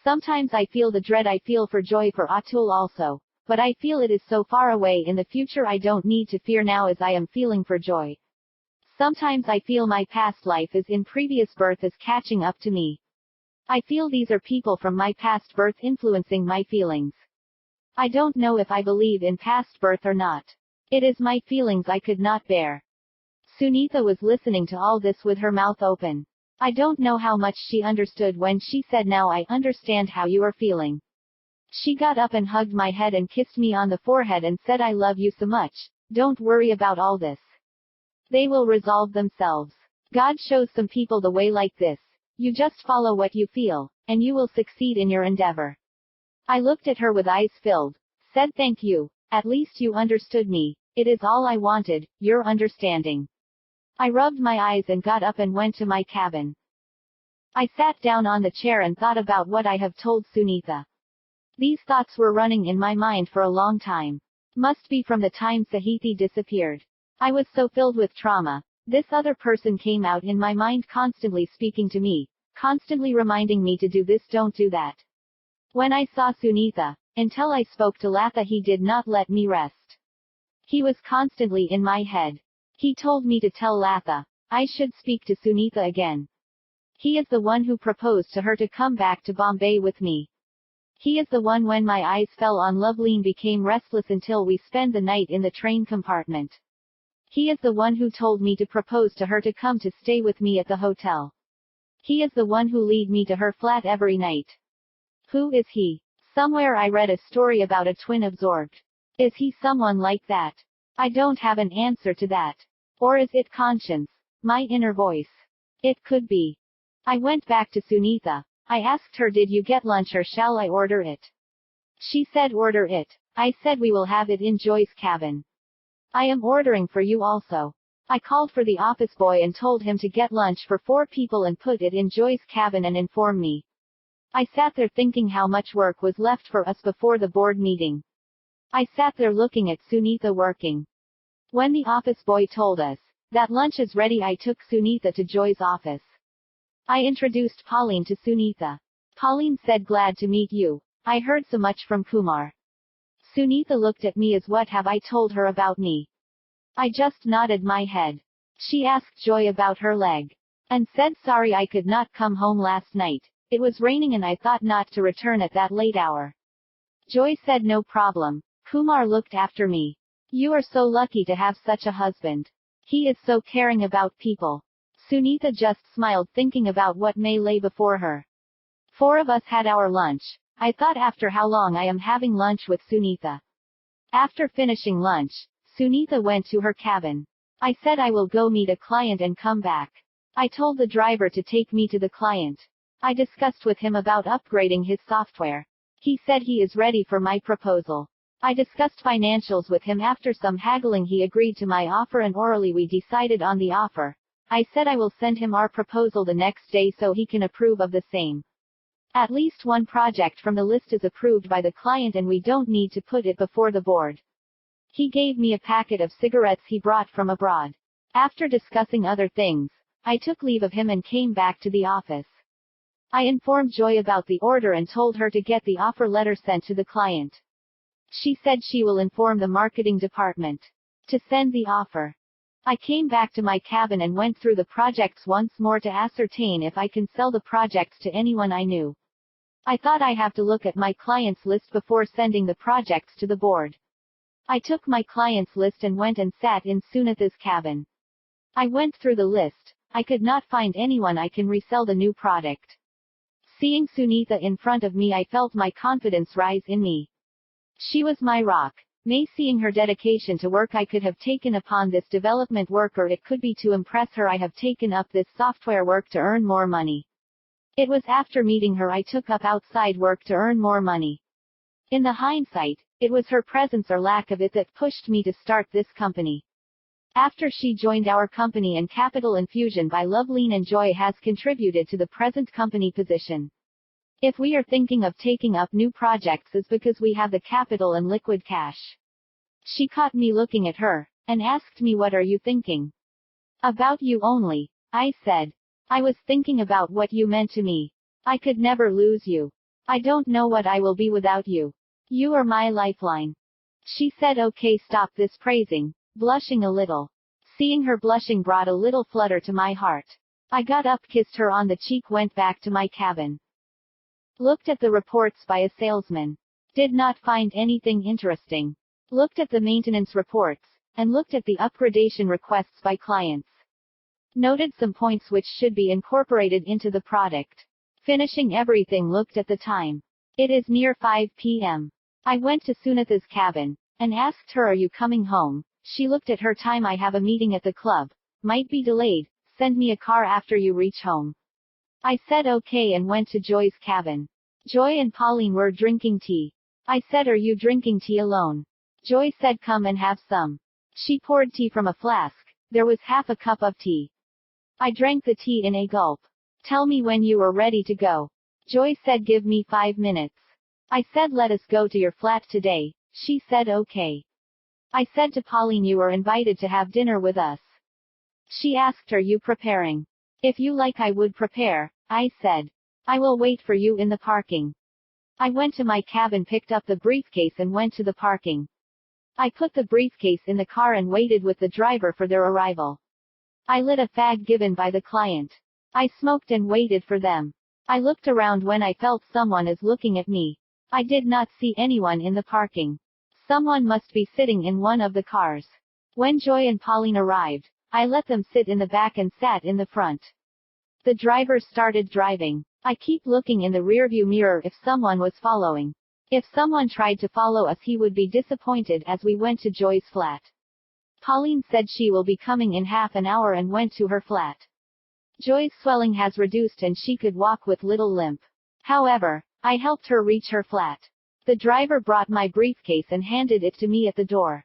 Sometimes I feel the dread I feel for joy for Atul also, but I feel it is so far away in the future I don't need to fear now as I am feeling for joy. Sometimes I feel my past life is in previous birth is catching up to me. I feel these are people from my past birth influencing my feelings. I don't know if I believe in past birth or not. It is my feelings I could not bear. Sunitha was listening to all this with her mouth open. I don't know how much she understood when she said now I understand how you are feeling. She got up and hugged my head and kissed me on the forehead and said I love you so much. Don't worry about all this. They will resolve themselves. God shows some people the way like this. You just follow what you feel, and you will succeed in your endeavor. I looked at her with eyes filled, said thank you, at least you understood me, it is all I wanted, your understanding. I rubbed my eyes and got up and went to my cabin. I sat down on the chair and thought about what I have told Sunitha. These thoughts were running in my mind for a long time. Must be from the time Sahithi disappeared. I was so filled with trauma. This other person came out in my mind constantly speaking to me, constantly reminding me to do this, don't do that. When I saw Sunitha, until I spoke to Latha, he did not let me rest. He was constantly in my head. He told me to tell Latha, I should speak to Sunitha again. He is the one who proposed to her to come back to Bombay with me. He is the one when my eyes fell on Loveline became restless until we spent the night in the train compartment. He is the one who told me to propose to her to come to stay with me at the hotel. He is the one who lead me to her flat every night. Who is he? Somewhere I read a story about a twin absorbed. Is he someone like that? I don't have an answer to that. Or is it conscience? My inner voice? It could be. I went back to Sunitha. I asked her, did you get lunch or shall I order it? She said, order it. I said, we will have it in Joy's cabin. I am ordering for you also. I called for the office boy and told him to get lunch for 4 people and put it in Joy's cabin and inform me. I sat there thinking how much work was left for us before the board meeting. I sat there looking at Sunitha working. When the office boy told us that lunch is ready, I took Sunitha to Joy's office. I introduced Pauline to Sunitha. Pauline said, glad to meet you. I heard so much from Kumar. Sunitha looked at me as, what have I told her about me? I just nodded my head. She asked Joy about her leg. And said, sorry I could not come home last night. It was raining and I thought not to return at that late hour. Joy said, no problem. Kumar looked after me. You are so lucky to have such a husband. He is so caring about people. Sunitha just smiled thinking about what may lay before her. 4 of us had our lunch. I thought, after how long I am having lunch with Sunitha. After finishing lunch, Sunitha went to her cabin. I said I will go meet a client and come back. I told the driver to take me to the client. I discussed with him about upgrading his software. He said he is ready for my proposal. I discussed financials with him. After some haggling he agreed to my offer and orally we decided on the offer. I said I will send him our proposal the next day so he can approve of the same. At least one project from the list is approved by the client and we don't need to put it before the board. He gave me a packet of cigarettes he brought from abroad. After discussing other things, I took leave of him and came back to the office. I informed Joy about the order and told her to get the offer letter sent to the client. She said she will inform the marketing department to send the offer. I came back to my cabin and went through the projects once more to ascertain if I can sell the projects to anyone I knew. I thought I have to look at my clients' list before sending the projects to the board. I took my clients' list and went and sat in Sunitha's cabin. I went through the list. I could not find anyone I can resell the new product. Seeing Sunitha in front of me, I felt my confidence rise in me. She was my rock. Seeing her dedication to work, I could have taken upon this development work, or it could be to impress her. I have taken up this software work to earn more money. It was after meeting her I took up outside work to earn more money. In the hindsight, it was her presence or lack of it that pushed me to start this company. After she joined our company and capital infusion by Loveline and Joy has contributed to the present company position. If we are thinking of taking up new projects, is because we have the capital and liquid cash. She caught me looking at her, and asked me, what are you thinking? About you only, I said. I was thinking about what you meant to me. I could never lose you. I don't know what I will be without you. You are my lifeline. She said, okay, stop this praising, blushing a little. Seeing her blushing brought a little flutter to my heart. I got up, kissed her on the cheek, went back to my cabin. Looked at the reports by a salesman. Did not find anything interesting. Looked at the maintenance reports, and looked at the upgradation requests by clients. Noted some points which should be incorporated into the product. Finishing everything, looked at the time. It is near 5 p.m. I went to Sunitha's cabin, and asked her, are you coming home? She looked at her time. I have a meeting at the club. Might be delayed. Send me a car after you reach home. I said okay and went to Joy's cabin. Joy and Pauline were drinking tea. I said, are you drinking tea alone? Joy said, come and have some. She poured tea from a flask. There was half a cup of tea. I drank the tea in a gulp. Tell me when you are ready to go. Joy said, give me 5 minutes. I said, let us go to your flat today. She said okay. I said to Pauline, you are invited to have dinner with us. She asked, are you preparing? If you like, I would prepare, I said. I will wait for you in the parking. I went to my cabin, picked up the briefcase and went to the parking. I put the briefcase in the car and waited with the driver for their arrival. I lit a fag given by the client. I smoked and waited for them. I looked around when I felt someone is looking at me. I did not see anyone in the parking. Someone must be sitting in one of the cars. When Joy and Pauline arrived, I let them sit in the back and sat in the front. The driver started driving. I keep looking in the rearview mirror if someone was following. If someone tried to follow us, he would be disappointed as we went to Joy's flat. Pauline said she will be coming in half an hour and went to her flat. Joy's swelling has reduced and she could walk with little limp. However, I helped her reach her flat. The driver brought my briefcase and handed it to me at the door.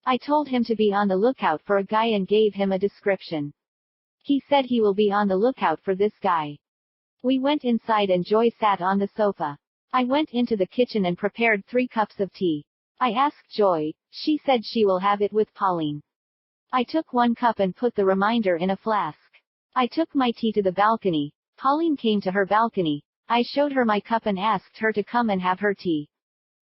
I told him to be on the lookout for a guy and gave him a description. He said he will be on the lookout for this guy. We went inside and Joy sat on the sofa. I went into the kitchen and prepared 3 cups of tea. I asked Joy. She said she will have it with Pauline. I took 1 cup and put the remainder in a flask. I took my tea to the balcony. Pauline came to her balcony. I showed her my cup and asked her to come and have her tea.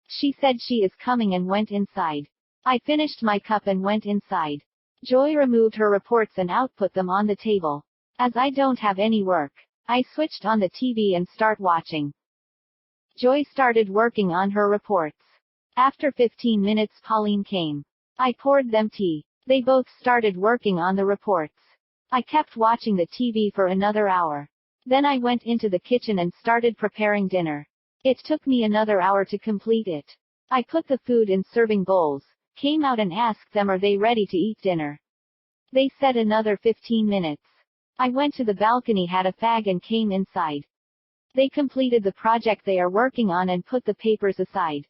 She said she is coming and went inside. I finished my cup and went inside. Joy removed her reports and output them on the table. As I don't have any work, I switched on the TV and start watching. Joy started working on her reports. After 15 minutes Pauline came. I poured them tea. They both started working on the reports. I kept watching the TV for another hour. Then I went into the kitchen and started preparing dinner. It took me another hour to complete it. I put the food in serving bowls, came out and asked them are they ready to eat dinner. They said another 15 minutes. I went to the balcony, had a fag and came inside. They completed the project they are working on and put the papers aside.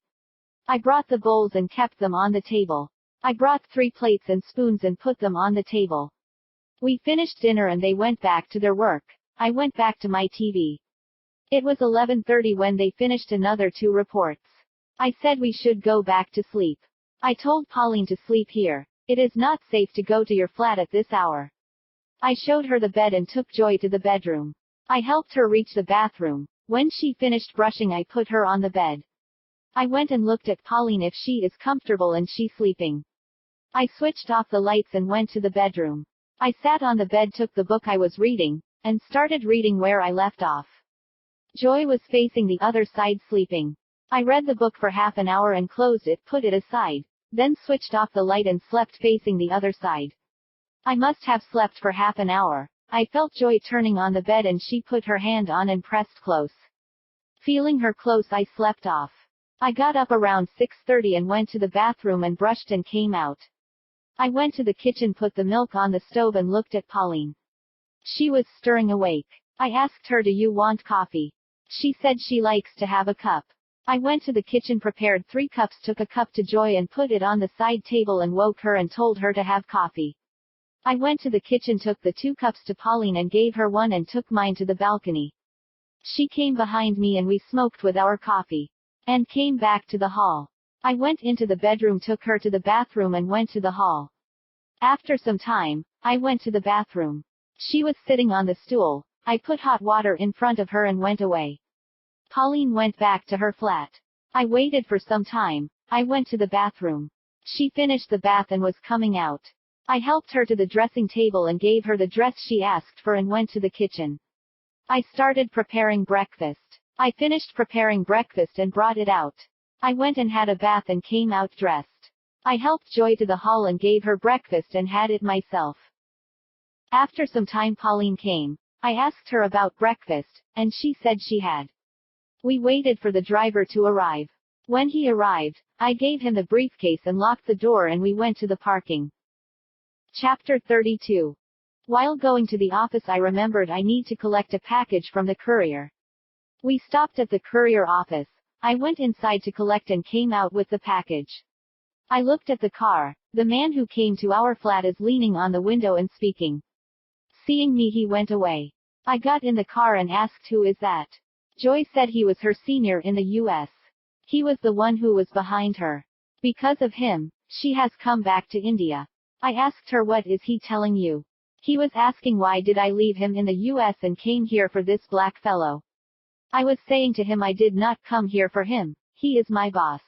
I brought the bowls and kept them on the table. I brought 3 plates and spoons and put them on the table. We finished dinner and they went back to their work. I went back to my TV. It was 11:30 when they finished another 2 reports. I said we should go back to sleep. I told Pauline to sleep here. It is not safe to go to your flat at this hour. I showed her the bed and took Joy to the bedroom. I helped her reach the bathroom. When she finished brushing I put her on the bed. I went and looked at Pauline if she is comfortable and she sleeping. I switched off the lights and went to the bedroom. I sat on the bed, took the book I was reading, and started reading where I left off. Joy was facing the other side sleeping. I read the book for half an hour and closed it, put it aside, then switched off the light and slept facing the other side. I must have slept for half an hour. I felt Joy turning on the bed and she put her hand on and pressed close. Feeling her close I slept off. I got up around 6:30 and went to the bathroom and brushed and came out. I went to the kitchen, put the milk on the stove and looked at Pauline. She was stirring awake. I asked her, do you want coffee? She said she likes to have a cup. I went to the kitchen, prepared 3 cups, took a cup to Joy and put it on the side table and woke her and told her to have coffee. I went to the kitchen, took the 2 cups to Pauline and gave her 1 and took mine to the balcony. She came behind me and we smoked with our coffee. And came back to the hall. I went into the bedroom, took her to the bathroom and went to the hall. After some time, I went to the bathroom. She was sitting on the stool. I put hot water in front of her and went away. Pauline went back to her flat. I waited for some time. I went to the bathroom. She finished the bath and was coming out. I helped her to the dressing table and gave her the dress she asked for and went to the kitchen. I started preparing breakfast. I finished preparing breakfast and brought it out. I went and had a bath and came out dressed. I helped Joy to the hall and gave her breakfast and had it myself. After some time Pauline came. I asked her about breakfast, and she said she had. We waited for the driver to arrive. When he arrived, I gave him the briefcase and locked the door and we went to the parking. Chapter 32. While going to the office I remembered I need to collect a package from the courier. We stopped at the courier office. I went inside to collect and came out with the package. I looked at the car. The man who came to our flat is leaning on the window and speaking. Seeing me he went away. I got in the car and asked who is that. Joy said he was her senior in the US. He was the one who was behind her. Because of him, she has come back to India. I asked her, what is he telling you? He was asking why did I leave him in the US and came here for this black fellow. I was saying to him I did not come here for him. He is my boss.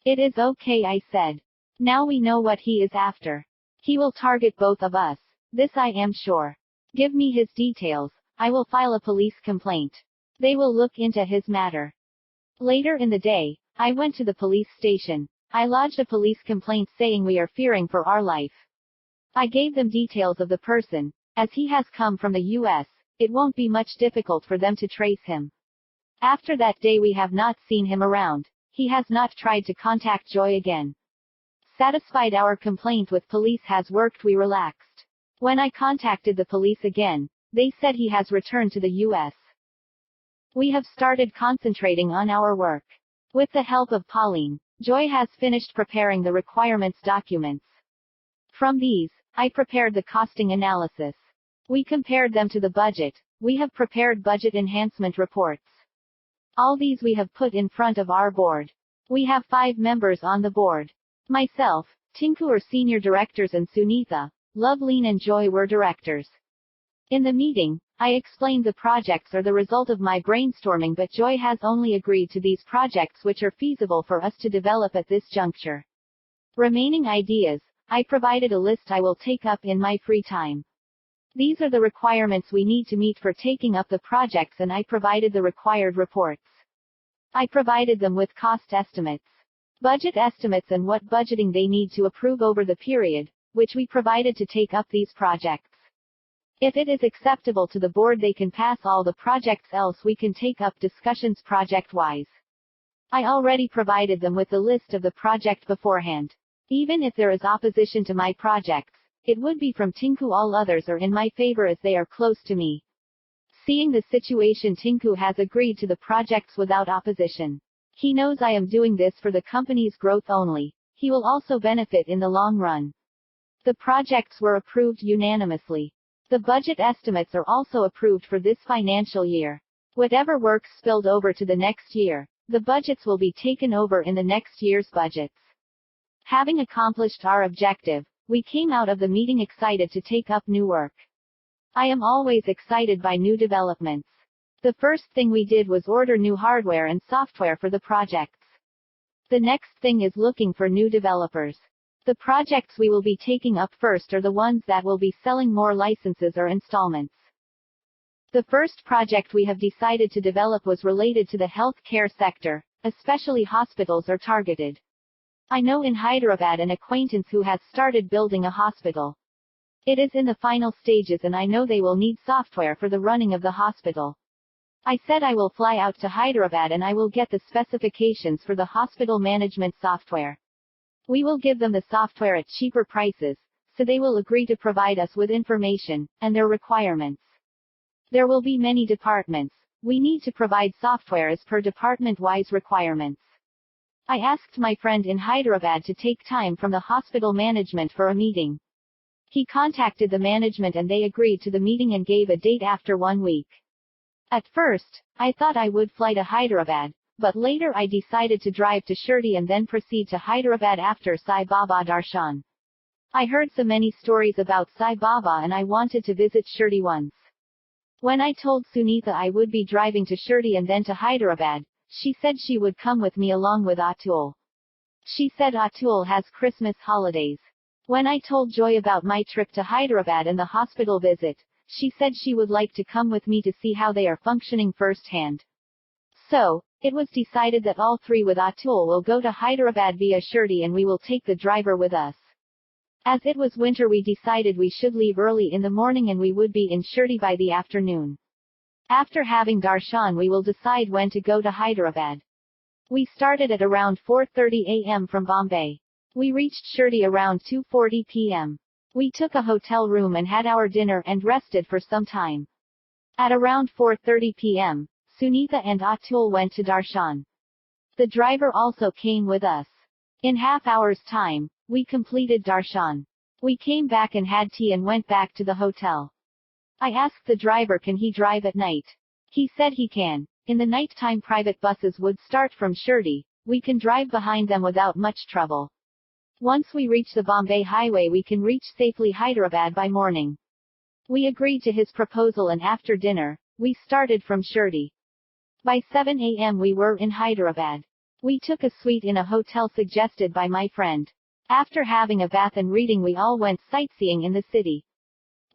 It is okay, I said. Now we know what he is after. He will target both of us. This I am sure. Give me his details. I will file a police complaint. They will look into his matter. Later in the day, I went to the police station. I lodged a police complaint saying we are fearing for our life. I gave them details of the person. As he has come from the US, it won't be much difficult for them to trace him. After that day we have not seen him around. He has not tried to contact Joy again. Satisfied our complaint with police has worked, we relaxed. When I contacted the police again, they said he has returned to the US. We have started concentrating on our work. With the help of Pauline, Joy has finished preparing the requirements documents. From these, I prepared the costing analysis. We compared them to the budget. We have prepared budget enhancement reports. All these we have put in front of our board. We have 5 members on the board. Myself, Tinku are senior directors and Sunitha, Loveleen and Joy were directors. In the meeting, I explained the projects are the result of my brainstorming, but Joy has only agreed to these projects which are feasible for us to develop at this juncture. Remaining ideas, I provided a list I will take up in my free time. These are the requirements we need to meet for taking up the projects, and I provided the required reports. I provided them with cost estimates, budget estimates, and what budgeting they need to approve over the period, which we provided to take up these projects. If it is acceptable to the board, they can pass all the projects, else we can take up discussions project-wise. I already provided them with the list of the project beforehand. Even if there is opposition to my projects, it would be from Tinku. All others are in my favor as they are close to me. Seeing the situation, Tinku has agreed to the projects without opposition. He knows I am doing this for the company's growth only. He will also benefit in the long run. The projects were approved unanimously. The budget estimates are also approved for this financial year. Whatever works spilled over to the next year, the budgets will be taken over in the next year's budgets. Having accomplished our objective, we came out of the meeting excited to take up new work. I am always excited by new developments. The first thing we did was order new hardware and software for the projects. The next thing is looking for new developers. The projects we will be taking up first are the ones that will be selling more licenses or installments. The first project we have decided to develop was related to the health care sector, especially hospitals are targeted. I know in Hyderabad an acquaintance who has started building a hospital. It is in the final stages, and I know they will need software for the running of the hospital. I said I will fly out to Hyderabad and I will get the specifications for the hospital management software. We will give them the software at cheaper prices, so they will agree to provide us with information and their requirements. There will be many departments. We need to provide software as per department-wise requirements. I asked my friend in Hyderabad to take time from the hospital management for a meeting. He contacted the management and they agreed to the meeting and gave a date after 1 week. At first, I thought I would fly to Hyderabad, but later I decided to drive to Shirdi and then proceed to Hyderabad after Sai Baba Darshan. I heard so many stories about Sai Baba and I wanted to visit Shirdi once. When I told Sunitha I would be driving to Shirdi and then to Hyderabad, she said she would come with me along with Atul. She said Atul has Christmas holidays. When I told Joy about my trip to Hyderabad and the hospital visit, she said she would like to come with me to see how they are functioning firsthand. So, it was decided that all 3 with Atul will go to Hyderabad via Shirdi and we will take the driver with us. As it was winter, we decided we should leave early in the morning and we would be in Shirdi by the afternoon. After having darshan, we will decide when to go to Hyderabad. We started at around 4:30 am from Bombay. We reached Shirdi around 2:40 p.m. We took a hotel room and had our dinner and rested for some time. At around 4:30 p.m., Sunitha and Atul went to darshan. The driver also came with us. In half hour's time, we completed darshan. We came back and had tea and went back to the hotel. I asked the driver can he drive at night. He said he can. In the night time private buses would start from Shirdi. We can drive behind them without much trouble. Once we reach the Bombay highway we can reach safely Hyderabad by morning. We agreed to his proposal and after dinner, we started from Shirdi. By 7 am we were in Hyderabad. We took a suite in a hotel suggested by my friend. After having a bath and reading we all went sightseeing in the city.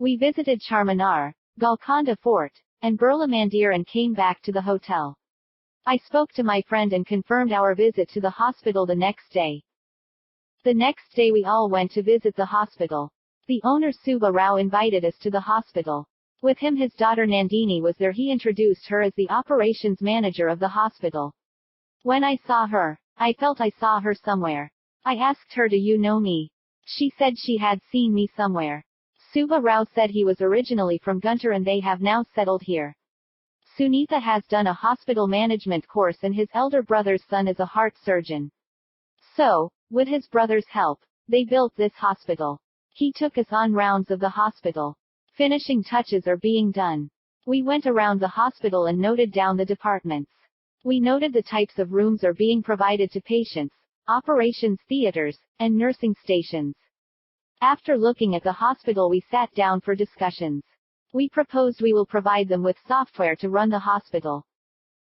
We visited Charminar, Golconda Fort, and Birla Mandir and came back to the hotel. I spoke to my friend and confirmed our visit to the hospital the next day. The next day we all went to visit the hospital. The owner Subba Rao invited us to the hospital. With him his daughter Nandini was there. He introduced her as the operations manager of the hospital. When I saw her, I felt I saw her somewhere. I asked her, do you know me? She said she had seen me somewhere. Subba Rao said he was originally from Guntur and they have now settled here. Sunitha has done a hospital management course and his elder brother's son is a heart surgeon. So, with his brother's help, they built this hospital. He took us on rounds of the hospital. Finishing touches are being done. We went around the hospital and noted down the departments. We noted the types of rooms are being provided to patients, operations theaters, and nursing stations. After looking at the hospital, we sat down for discussions. We proposed we will provide them with software to run the hospital.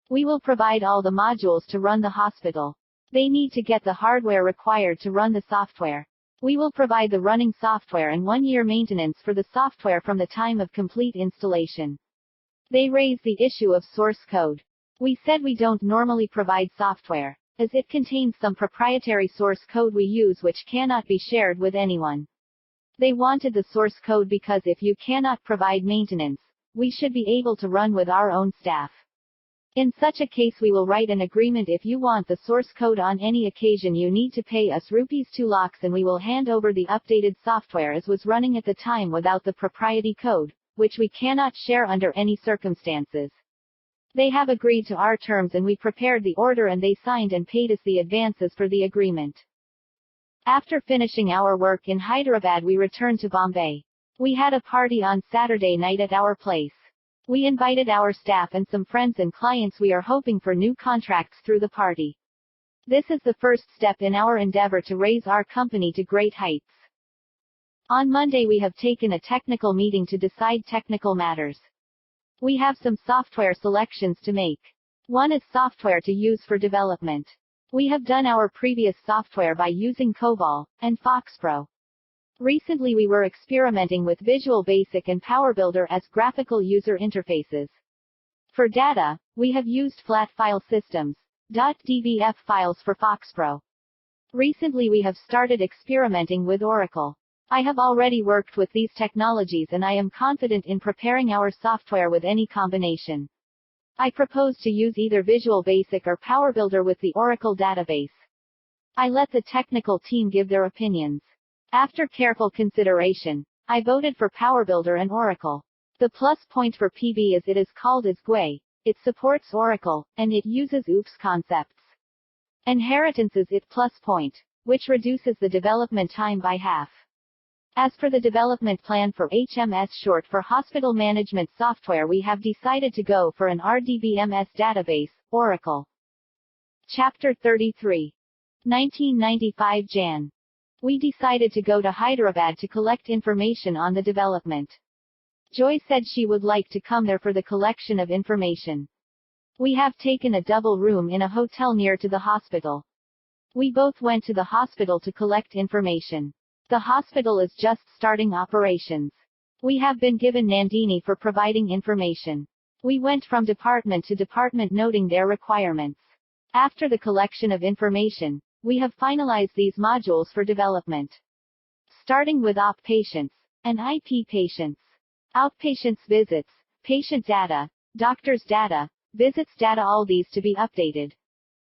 We will provide all the modules to run the hospital. They need to get the hardware required to run the software. We will provide the running software and 1-year maintenance for the software from the time of complete installation. They raised the issue of source code. We said we don't normally provide software, as it contains some proprietary source code we use which cannot be shared with anyone. They wanted the source code because if you cannot provide maintenance, we should be able to run with our own staff. In such a case we will write an agreement. If you want the source code on any occasion you need to pay us rupees 2 lakhs and we will hand over the updated software as was running at the time without the proprietary code, which we cannot share under any circumstances. They have agreed to our terms and we prepared the order and they signed and paid us the advances for the agreement. After finishing our work in Hyderabad we returned to Bombay. We had a party on Saturday night at our place. We invited our staff and some friends and clients. We are hoping for new contracts through the party. This is the first step in our endeavor to raise our company to great heights. On Monday we have taken a technical meeting to decide technical matters. We have some software selections to make. One is software to use for development. We have done our previous software by using COBOL and FoxPro. Recently we were experimenting with Visual Basic and PowerBuilder as graphical user interfaces. For data, we have used flat file systems, .dbf files for FoxPro. Recently we have started experimenting with Oracle. I have already worked with these technologies and I am confident in preparing our software with any combination. I propose to use either Visual Basic or PowerBuilder with the Oracle database. I let the technical team give their opinions. After careful consideration, I voted for PowerBuilder and Oracle. The plus point for PB is it is called as GUI, it supports Oracle, and it uses OOPS concepts. Inheritance is its plus point, which reduces the development time by half. As for the development plan for HMS short for hospital management software, we have decided to go for an RDBMS database, Oracle. Chapter 33. 1995 Jan. We decided to go to Hyderabad to collect information on the development. Joy said she would like to come there for the collection of information. We have taken a double room in a hotel near to the hospital. We both went to the hospital to collect information. The hospital is just starting operations. We have been given Nandini for providing information. We went from department to department noting their requirements. After the collection of information, we have finalized these modules for development. Starting with outpatients and IP patients. Outpatients visits, patient data, doctor's data, visits data, all these to be updated.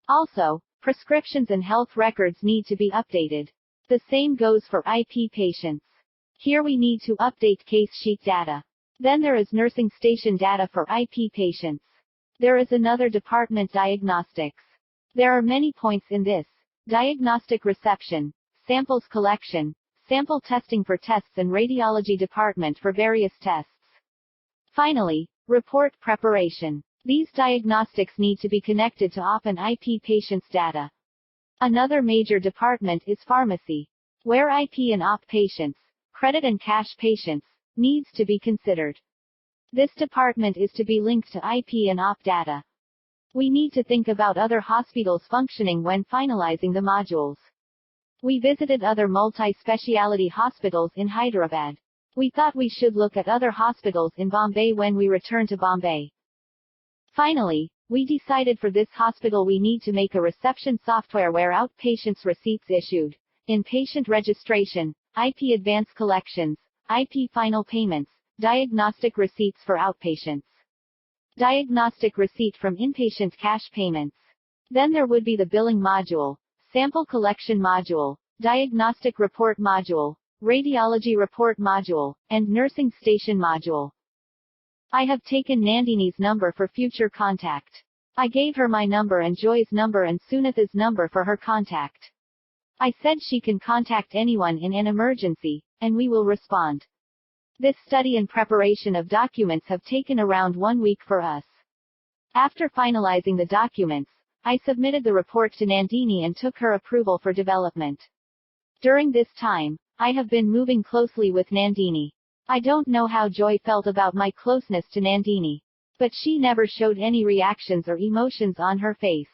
Also, prescriptions and health records need to be updated. The same goes for IP patients. Here we need to update case sheet data. Then there is nursing station data for IP patients. There is another department, diagnostics. There are many points in this. Diagnostic reception, samples collection, sample testing for tests and radiology department for various tests. Finally, report preparation. These diagnostics need to be connected to OP and IP patients' data. Another major department is pharmacy, where IP and OP patients, credit and cash patients, needs to be considered. This department is to be linked to IP and OP data. We need to think about other hospitals functioning when finalizing the modules. We visited other multi-speciality hospitals in Hyderabad. We thought we should look at other hospitals in Bombay when we return to Bombay. Finally, we decided for this hospital we need to make a reception software where outpatients receipts issued, inpatient registration, IP advance collections, IP final payments, diagnostic receipts for outpatients. Diagnostic receipt from inpatient cash payments. Then there would be the billing module, sample collection module, diagnostic report module, radiology report module, and nursing station module. I have taken Nandini's number for future contact. I gave her my number and Joy's number and Sunitha's number for her contact. I said she can contact anyone in an emergency, and we will respond. This study and preparation of documents have taken around 1 week for us. After finalizing the documents, I submitted the report to Nandini and took her approval for development. During this time, I have been moving closely with Nandini. I don't know how Joy felt about my closeness to Nandini, but she never showed any reactions or emotions on her face.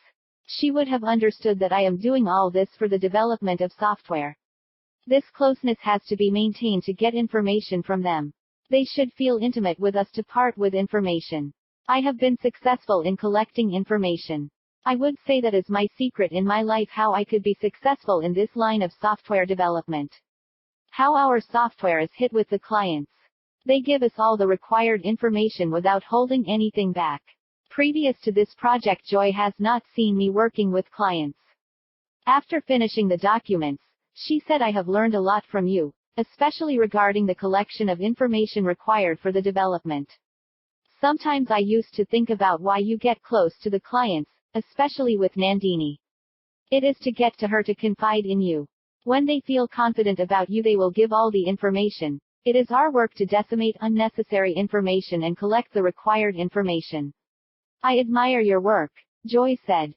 She would have understood that I am doing all this for the development of software. This closeness has to be maintained to get information from them. They should feel intimate with us to part with information. I have been successful in collecting information. I would say that is my secret in my life, how I could be successful in this line of software development. How our software is hit with the clients. They give us all the required information without holding anything back. Previous to this project, Joy has not seen me working with clients. After finishing the documents, she said, I have learned a lot from you, especially regarding the collection of information required for the development. Sometimes I used to think about why you get close to the clients, especially with Nandini. It is to get to her to confide in you. When they feel confident about you, they will give all the information. It is our work to decimate unnecessary information and collect the required information. I admire your work, Joy said.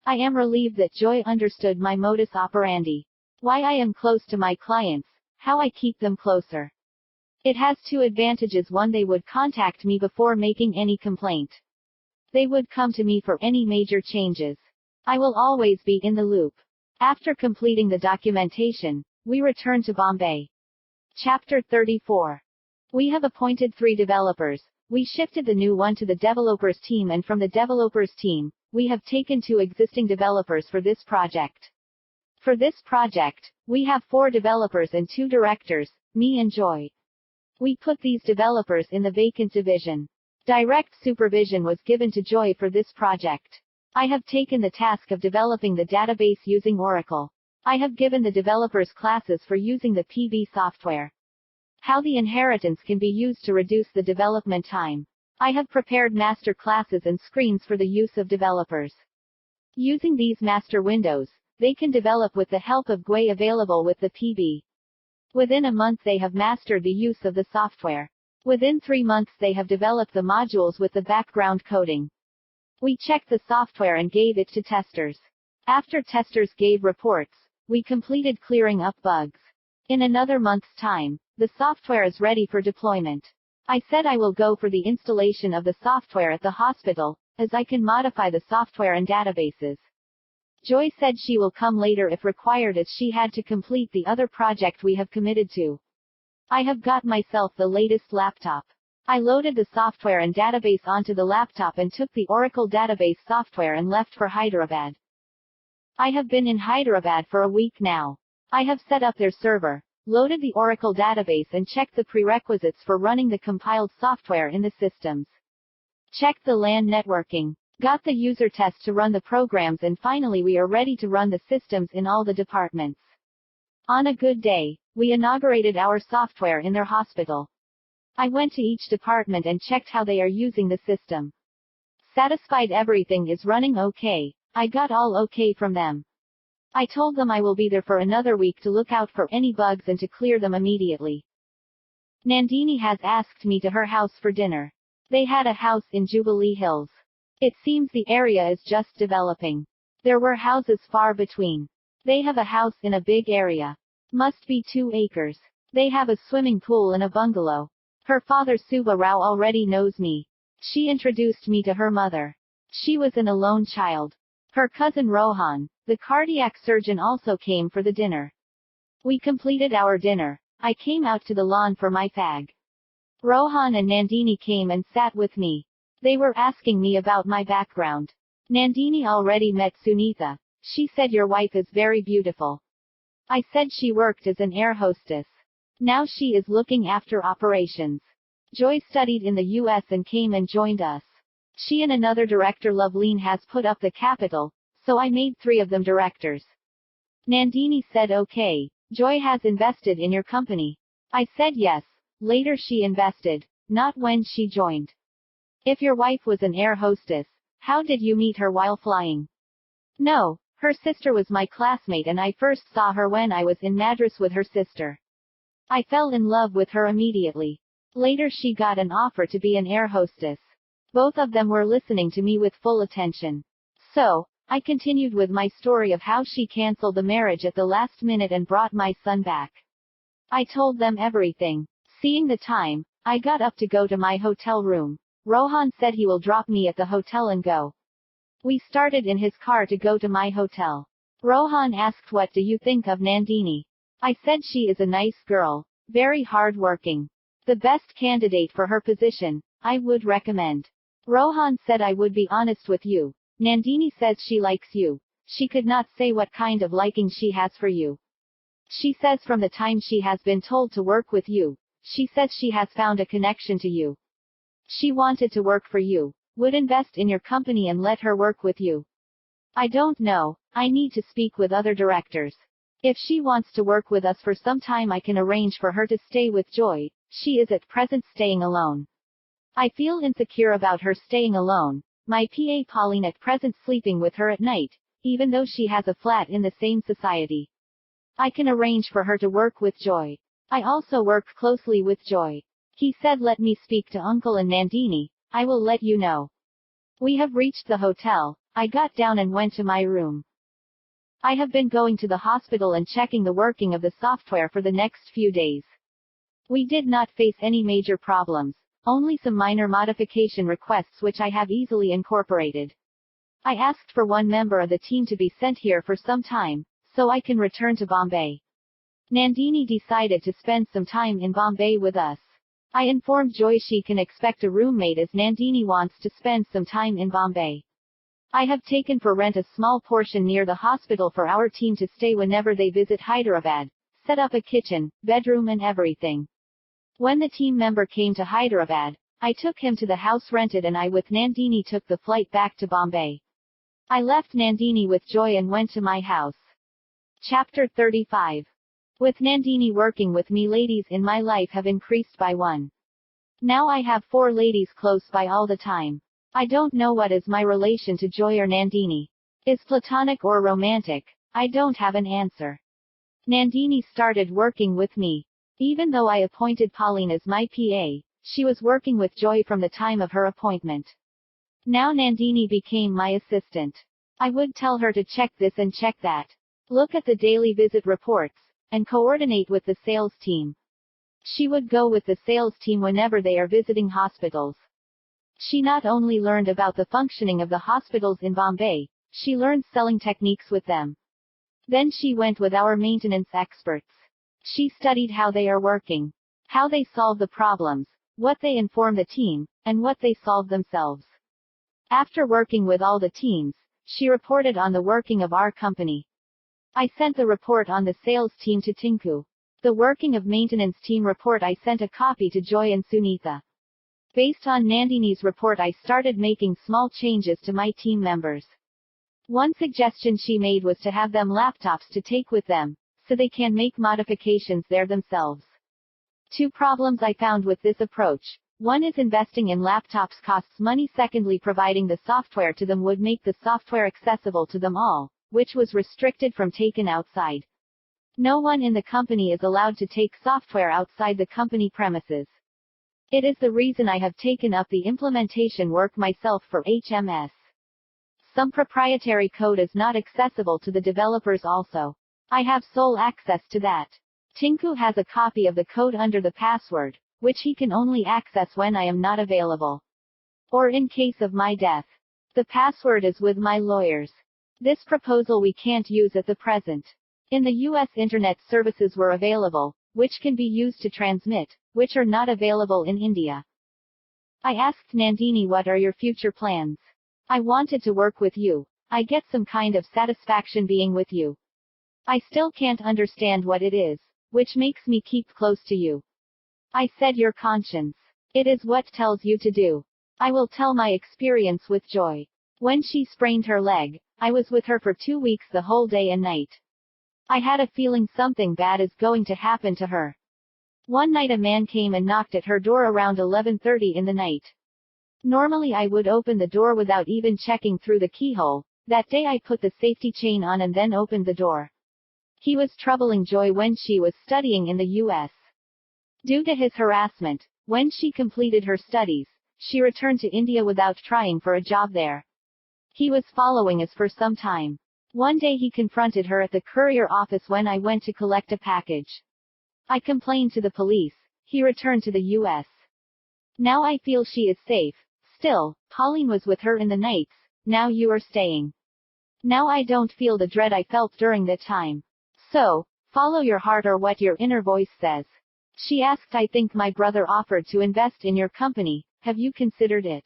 I am relieved that Joy understood my modus operandi. Why I am close to my clients, how I keep them closer. It has two advantages. One, they would contact me before making any complaint. They would come to me for any major changes. I will always be in the loop. After completing the documentation, we return to Bombay. Chapter 34. We have appointed 3 developers. We shifted the new one to the developers team, and from the developers team, we have taken 2 existing developers for this project. For this project, we have 4 developers and 2 directors, me and Joy. We put these developers in the vacant division. Direct supervision was given to Joy for this project. I have taken the task of developing the database using Oracle. I have given the developers classes for using the PB software. How the inheritance can be used to reduce the development time. I have prepared master classes and screens for the use of developers. Using these master windows, they can develop with the help of GUI available with the PB. Within a month they have mastered the use of the software. Within 3 months they have developed the modules with the background coding. We checked the software and gave it to testers. After testers gave reports, we completed clearing up bugs. In another month's time, the software is ready for deployment. I said I will go for the installation of the software at the hospital, as I can modify the software and databases. Joy said she will come later if required, as she had to complete the other project we have committed to. I have got myself the latest laptop. I loaded the software and database onto the laptop and took the Oracle database software and left for Hyderabad. I have been in Hyderabad for a week now. I have set up their server, loaded the Oracle database and checked the prerequisites for running the compiled software in the systems. Checked the LAN networking. Got the user test to run the programs, and finally we are ready to run the systems in all the departments. On a good day, we inaugurated our software in their hospital. I went to each department and checked how they are using the system. Satisfied everything is running okay. I got all okay from them. I told them I will be there for another week to look out for any bugs and to clear them immediately. Nandini has asked me to her house for dinner. They had a house in Jubilee Hills. It seems the area is just developing. There were houses far between. They have a house in a big area. Must be 2 acres. They have a swimming pool and a bungalow. Her father Subba Rao already knows me. She introduced me to her mother. She was an alone child. Her cousin Rohan, the cardiac surgeon, also came for the dinner. We completed our dinner. I came out to the lawn for my fag. Rohan and Nandini came and sat with me. They were asking me about my background. Nandini already met Sunitha. She said your wife is very beautiful. I said she worked as an air hostess. Now she is looking after operations. Joy studied in the US and came and joined us. She and another director Loveleen has put up the capital, so I made 3 of them directors. Nandini said okay, Joy has invested in your company. I said yes. Later she invested. not when she joined. If your wife was an air hostess, how did you meet her while flying? No, her sister was my classmate and I first saw her when I was in Madras with her sister. I fell in love with her immediately. Later she got an offer to be an air hostess. Both of them were listening to me with full attention. So, I continued with my story of how she cancelled the marriage at the last minute and brought my son back. I told them everything. Seeing the time, I got up to go to my hotel room. Rohan said he will drop me at the hotel and go. We started in his car to go to my hotel. Rohan asked, "What do you think of Nandini?" I said she is a nice girl, very hard-working. The best candidate for her position, I would recommend. Rohan said, "I would be honest with you. Nandini says she likes you. She could not say what kind of liking she has for you. She says from the time she has been told to work with you, she says she has found a connection to you. She wanted to work for you, would invest in your company and let her work with you. I don't know, I need to speak with other directors. If she wants to work with us for some time, I can arrange for her to stay with Joy. She is at present staying alone. I feel insecure about her staying alone. My PA Pauline at present sleeping with her at night, even though she has a flat in the same society. I can arrange for her to work with Joy. I also work closely with Joy. He said, let me speak to Uncle and Nandini, I will let you know." We have reached the hotel. I got down and went to my room. I have been going to the hospital and checking the working of the software for the next few days. We did not face any major problems, only some minor modification requests which I have easily incorporated. I asked for one member of the team to be sent here for some time, so I can return to Bombay. Nandini decided to spend some time in Bombay with us. I informed Joy she can expect a roommate as Nandini wants to spend some time in Bombay. I have taken for rent a small portion near the hospital for our team to stay whenever they visit Hyderabad, set up a kitchen, bedroom and everything. When the team member came to Hyderabad, I took him to the house rented and I with Nandini took the flight back to Bombay. I left Nandini with Joy and went to my house. Chapter 35. With Nandini working with me, ladies in my life have increased by one. Now I have 4 ladies close by all the time. I don't know what is my relation to Joy or Nandini. Is platonic or romantic? I don't have an answer. Nandini started working with me. Even though I appointed Pauline as my PA, she was working with Joy from the time of her appointment. Now Nandini became my assistant. I would tell her to check this and check that. Look at the daily visit reports, and coordinate with the sales team. She would go with the sales team whenever they are visiting hospitals. She not only learned about the functioning of the hospitals in Bombay, she learned selling techniques with them. Then she went with our maintenance experts. She studied how they are working, how they solve the problems, what they inform the team, and what they solve themselves. After working with all the teams, she reported on the working of our company. I sent the report on the sales team to Tinku. The working of maintenance team report I sent a copy to Joy and Sunitha. Based on Nandini's report, I started making small changes to my team members. One suggestion she made was to have them laptops to take with them, so they can make modifications there themselves. 2 problems I found with this approach. One is investing in laptops costs money. Secondly, providing the software to them would make the software accessible to them all, which was restricted from taken outside. No one in the company is allowed to take software outside the company premises. It is the reason I have taken up the implementation work myself for HMS. Some proprietary code is not accessible to the developers also. I have sole access to that. Tinku has a copy of the code under the password, which he can only access when I am not available. Or in case of my death. The password is with my lawyers. This proposal we can't use at the present. In the US, internet services were available, which can be used to transmit, which are not available in India. I asked Nandini, what are your future plans? I wanted to work with you. I get some kind of satisfaction being with you. I still can't understand what it is, which makes me keep close to you. I said, your conscience. It is what tells you to do. I will tell my experience with Joy. When she sprained her leg, I was with her for 2 weeks, the whole day and night. I had a feeling something bad is going to happen to her. One night a man came and knocked at her door around 11:30 in the night. Normally I would open the door without even checking through the keyhole. That day I put the safety chain on and then opened the door. He was troubling Joy when she was studying in the U.S. Due to his harassment, when she completed her studies, she returned to India without trying for a job there. He was following us for some time. One day he confronted her at the courier office when I went to collect a package. I complained to the police. He returned to the U.S. Now I feel she is safe. Still, Pauline was with her in the nights. Now you are staying. Now I don't feel the dread I felt during that time. So, follow your heart or what your inner voice says. She asked, I think my brother offered to invest in your company. Have you considered it?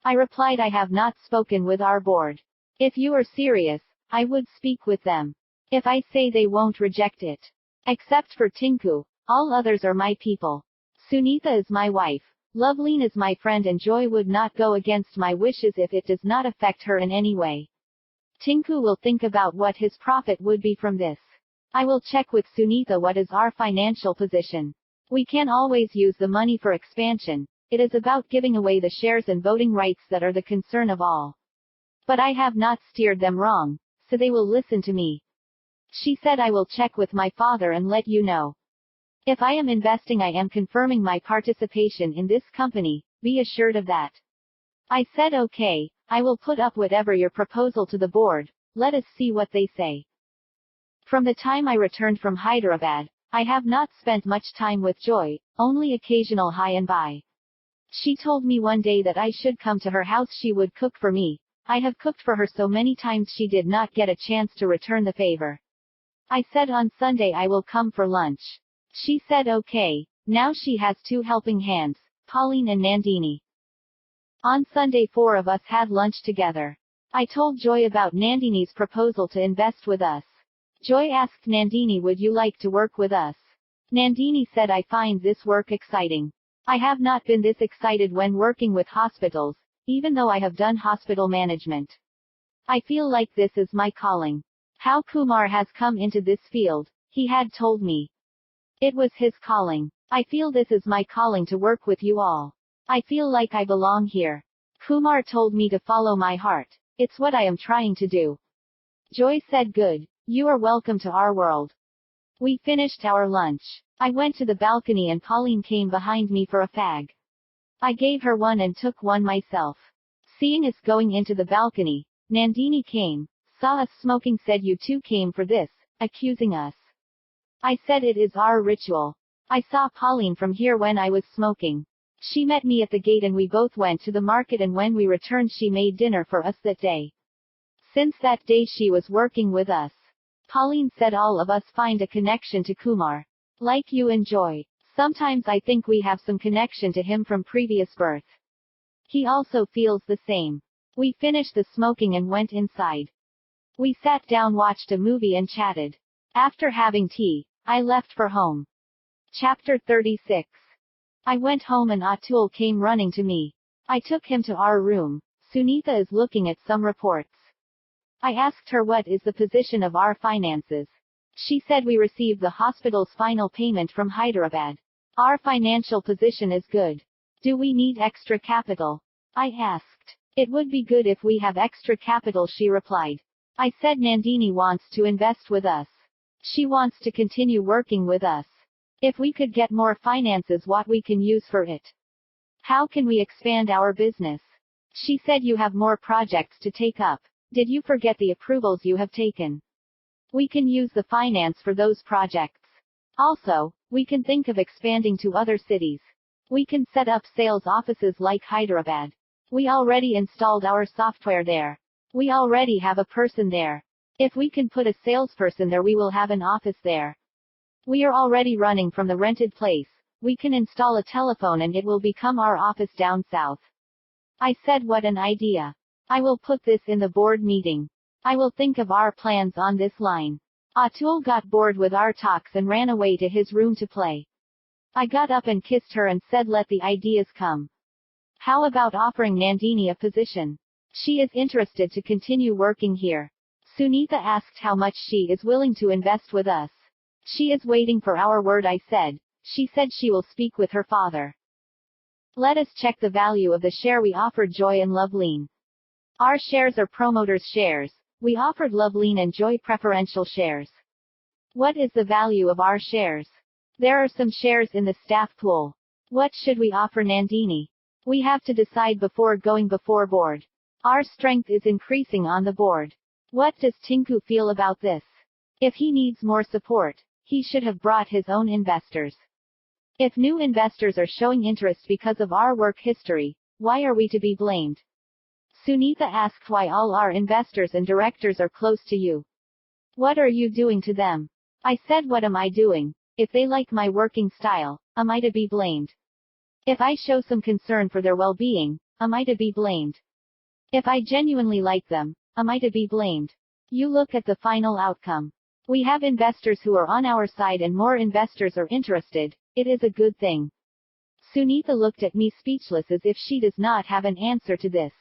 I replied, I have not spoken with our board. If you are serious, I would speak with them. If I say they won't reject it. Except for Tinku, all others are my people. Sunitha is my wife. Loveleen is my friend and Joy would not go against my wishes if it does not affect her in any way. Tinku will think about what his profit would be from this. I will check with Sunitha what is our financial position. We can always use the money for expansion. It is about giving away the shares and voting rights that are the concern of all. But I have not steered them wrong, so they will listen to me. She said, I will check with my father and let you know. If I am investing, I am confirming my participation in this company, be assured of that. I said, okay, I will put up whatever your proposal to the board, let us see what they say. From the time I returned from Hyderabad, I have not spent much time with Joy, only occasional hi and bye. She told me one day that I should come to her house, she would cook for me. I have cooked for her so many times she did not get a chance to return the favor. I said on Sunday I will come for lunch. She said okay. Now she has two helping hands, Pauline and Nandini. On Sunday 4 of us had lunch together. I told Joy about Nandini's proposal to invest with us. Joy asked Nandini, would you like to work with us? Nandini said, I find this work exciting. I have not been this excited when working with hospitals, even though I have done hospital management. I feel like this is my calling. How Kumar has come into this field, he had told me. It was his calling. I feel this is my calling to work with you all. I feel like I belong here. Kumar told me to follow my heart. It's what I am trying to do. Joy said, good. You are welcome to our world. We finished our lunch. I went to the balcony and Pauline came behind me for a fag. I gave her one and took one myself. Seeing us going into the balcony, Nandini came, saw us smoking, said, you two came for this, accusing us. I said, it is our ritual. I saw Pauline from here when I was smoking. She met me at the gate and we both went to the market, and when we returned she made dinner for us that day. Since that day she was working with us. Pauline said, all of us find a connection to Kumar. Like you and Joy. Sometimes I think we have some connection to him from previous birth. He also feels the same. We finished the smoking and went inside. We sat down, watched a movie and chatted. After having tea, I left for home. Chapter 36. I went home and Atul came running to me. I took him to our room. Sunitha is looking at some reports. I asked her what is the position of our finances. She said we received the hospital's final payment from Hyderabad. Our financial position is good. Do we need extra capital? I asked. It would be good if we have extra capital, she replied. I said Nandini wants to invest with us. She wants to continue working with us. If we could get more finances, what we can use for it? How can we expand our business? She said you have more projects to take up. Did you forget the approvals you have taken? We can use the finance for those projects. Also, we can think of expanding to other cities. We can set up sales offices like Hyderabad. We already installed our software there. We already have a person there. If we can put a salesperson there, we will have an office there. We are already running from the rented place. We can install a telephone and it will become our office down south. I said, what an idea. I will put this in the board meeting. I will think of our plans on this line. Atul got bored with our talks and ran away to his room to play. I got up and kissed her and said, let the ideas come. How about offering Nandini a position? She is interested to continue working here. Sunitha asked how much she is willing to invest with us. She is waiting for our word, I said. She said she will speak with her father. Let us check the value of the share we offered Joy and Loveline. Our shares are promoters' shares. We offered Loveline and Joy preferential shares. What is the value of our shares? There are some shares in the staff pool. What should we offer Nandini? We have to decide before going before board. Our strength is increasing on the board. What does Tinku feel about this? If he needs more support, he should have brought his own investors. If new investors are showing interest because of our work history, why are we to be blamed? Sunitha asked why all our investors and directors are close to you. What are you doing to them? I said, what am I doing? If they like my working style, am I to be blamed? If I show some concern for their well-being, am I to be blamed? If I genuinely like them, am I to be blamed? You look at the final outcome. We have investors who are on our side and more investors are interested. It is a good thing. Sunitha looked at me speechless as if she does not have an answer to this.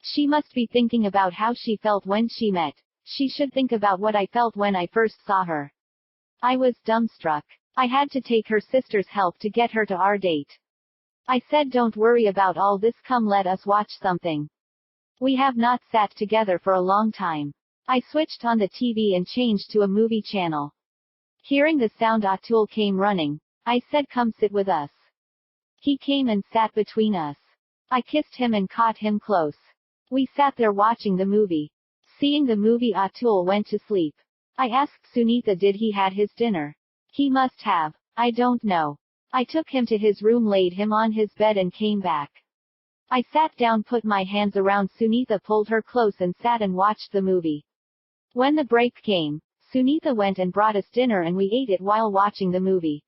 She must be thinking about how she felt when she met. She should think about what I felt when I first saw her. I was dumbstruck. I had to take her sister's help to get her to our date. I said, don't worry about all this, come let us watch something. We have not sat together for a long time. I switched on the TV and changed to a movie channel. Hearing the sound, Atul came running. I said, come sit with us. He came and sat between us. I kissed him and caught him close. We sat there watching the movie. Seeing the movie, Atul went to sleep. I asked Sunitha, did he had his dinner? He must have. I don't know. I took him to his room, laid him on his bed and came back. I sat down, put my hands around Sunitha, pulled her close and sat and watched the movie. When the break came, Sunitha went and brought us dinner and we ate it while watching the movie.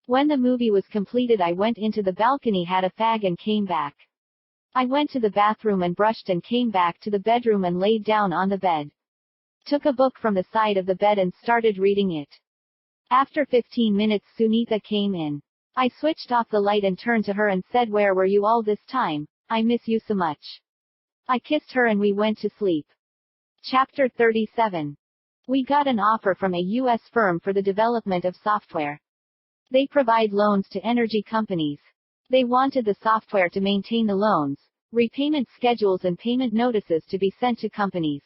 When the movie was completed, I went into the balcony, had a fag and came back. I went to the bathroom and brushed and came back to the bedroom and laid down on the bed. Took a book from the side of the bed and started reading it. After 15 minutes, Sunitha came in. I switched off the light and turned to her and said, where were you all this time? I miss you so much. I kissed her and we went to sleep. Chapter 37. We got an offer from a U.S. firm for the development of software. They provide loans to energy companies. They wanted the software to maintain the loans, repayment schedules and payment notices to be sent to companies.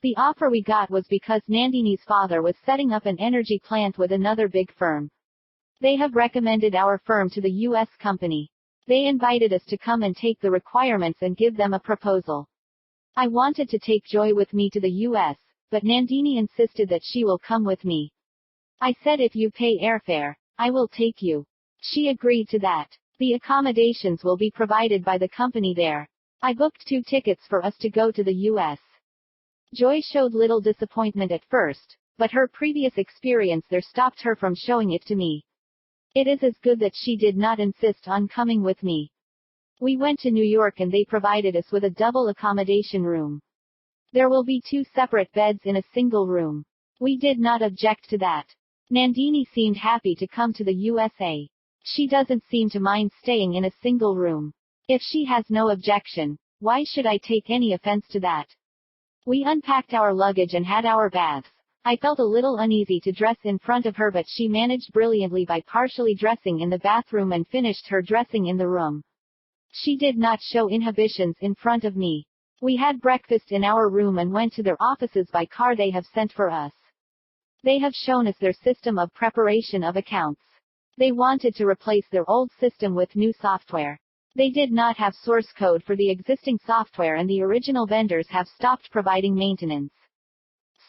The offer we got was because Nandini's father was setting up an energy plant with another big firm. They have recommended our firm to the U.S. company. They invited us to come and take the requirements and give them a proposal. I wanted to take Joy with me to the U.S., but Nandini insisted that she will come with me. I said, if you pay airfare, I will take you. She agreed to that. The accommodations will be provided by the company there. I booked 2 tickets for us to go to the U.S. Joy showed little disappointment at first, but her previous experience there stopped her from showing it to me. It is as good that she did not insist on coming with me. We went to New York and they provided us with a double accommodation room. There will be 2 separate beds in a single room. We did not object to that. Nandini seemed happy to come to the USA. She doesn't seem to mind staying in a single room. If she has no objection, why should I take any offense to that? We unpacked our luggage and had our baths. I felt a little uneasy to dress in front of her, but she managed brilliantly by partially dressing in the bathroom and finished her dressing in the room. She did not show inhibitions in front of me. We had breakfast in our room and went to their offices by car they have sent for us. They have shown us their system of preparation of accounts. They wanted to replace their old system with new software. They did not have source code for the existing software and the original vendors have stopped providing maintenance.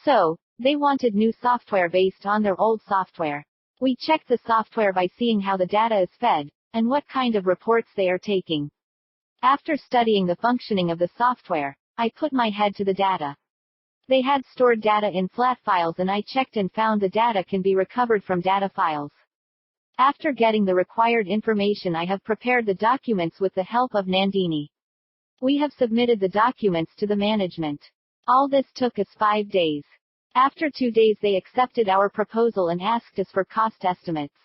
So, they wanted new software based on their old software. We checked the software by seeing how the data is fed, and what kind of reports they are taking. After studying the functioning of the software, I put my head to the data. They had stored data in flat files and I checked and found the data can be recovered from data files. After getting the required information, I have prepared the documents with the help of Nandini. We have submitted the documents to the management. All this took us 5 days. After 2 days they accepted our proposal and asked us for cost estimates.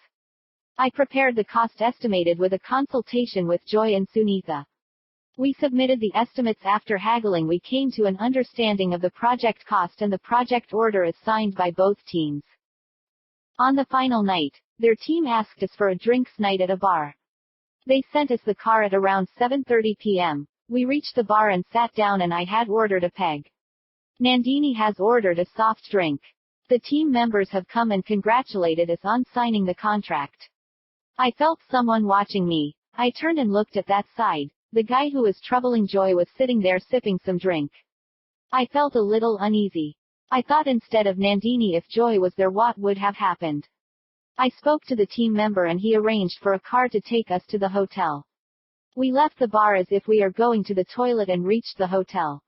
I prepared the cost estimated with a consultation with Joy and Sunitha. We submitted the estimates. After haggling we came to an understanding of the project cost and the project order is signed by both teams. On the final night, Their team asked us for a drinks night at a bar. They sent us the car at around 7:30 p.m. We reached the bar and sat down and I had ordered a peg. Nandini has ordered a soft drink. The team members have come and congratulated us on signing the contract. I felt someone watching me. I turned and looked at that side. The guy who was troubling Joy was sitting there sipping some drink. I felt a little uneasy. I thought instead of Nandini, if Joy was there, what would have happened? I spoke to the team member and he arranged for a car to take us to the hotel. We left the bar as if we are going to the toilet and reached the hotel.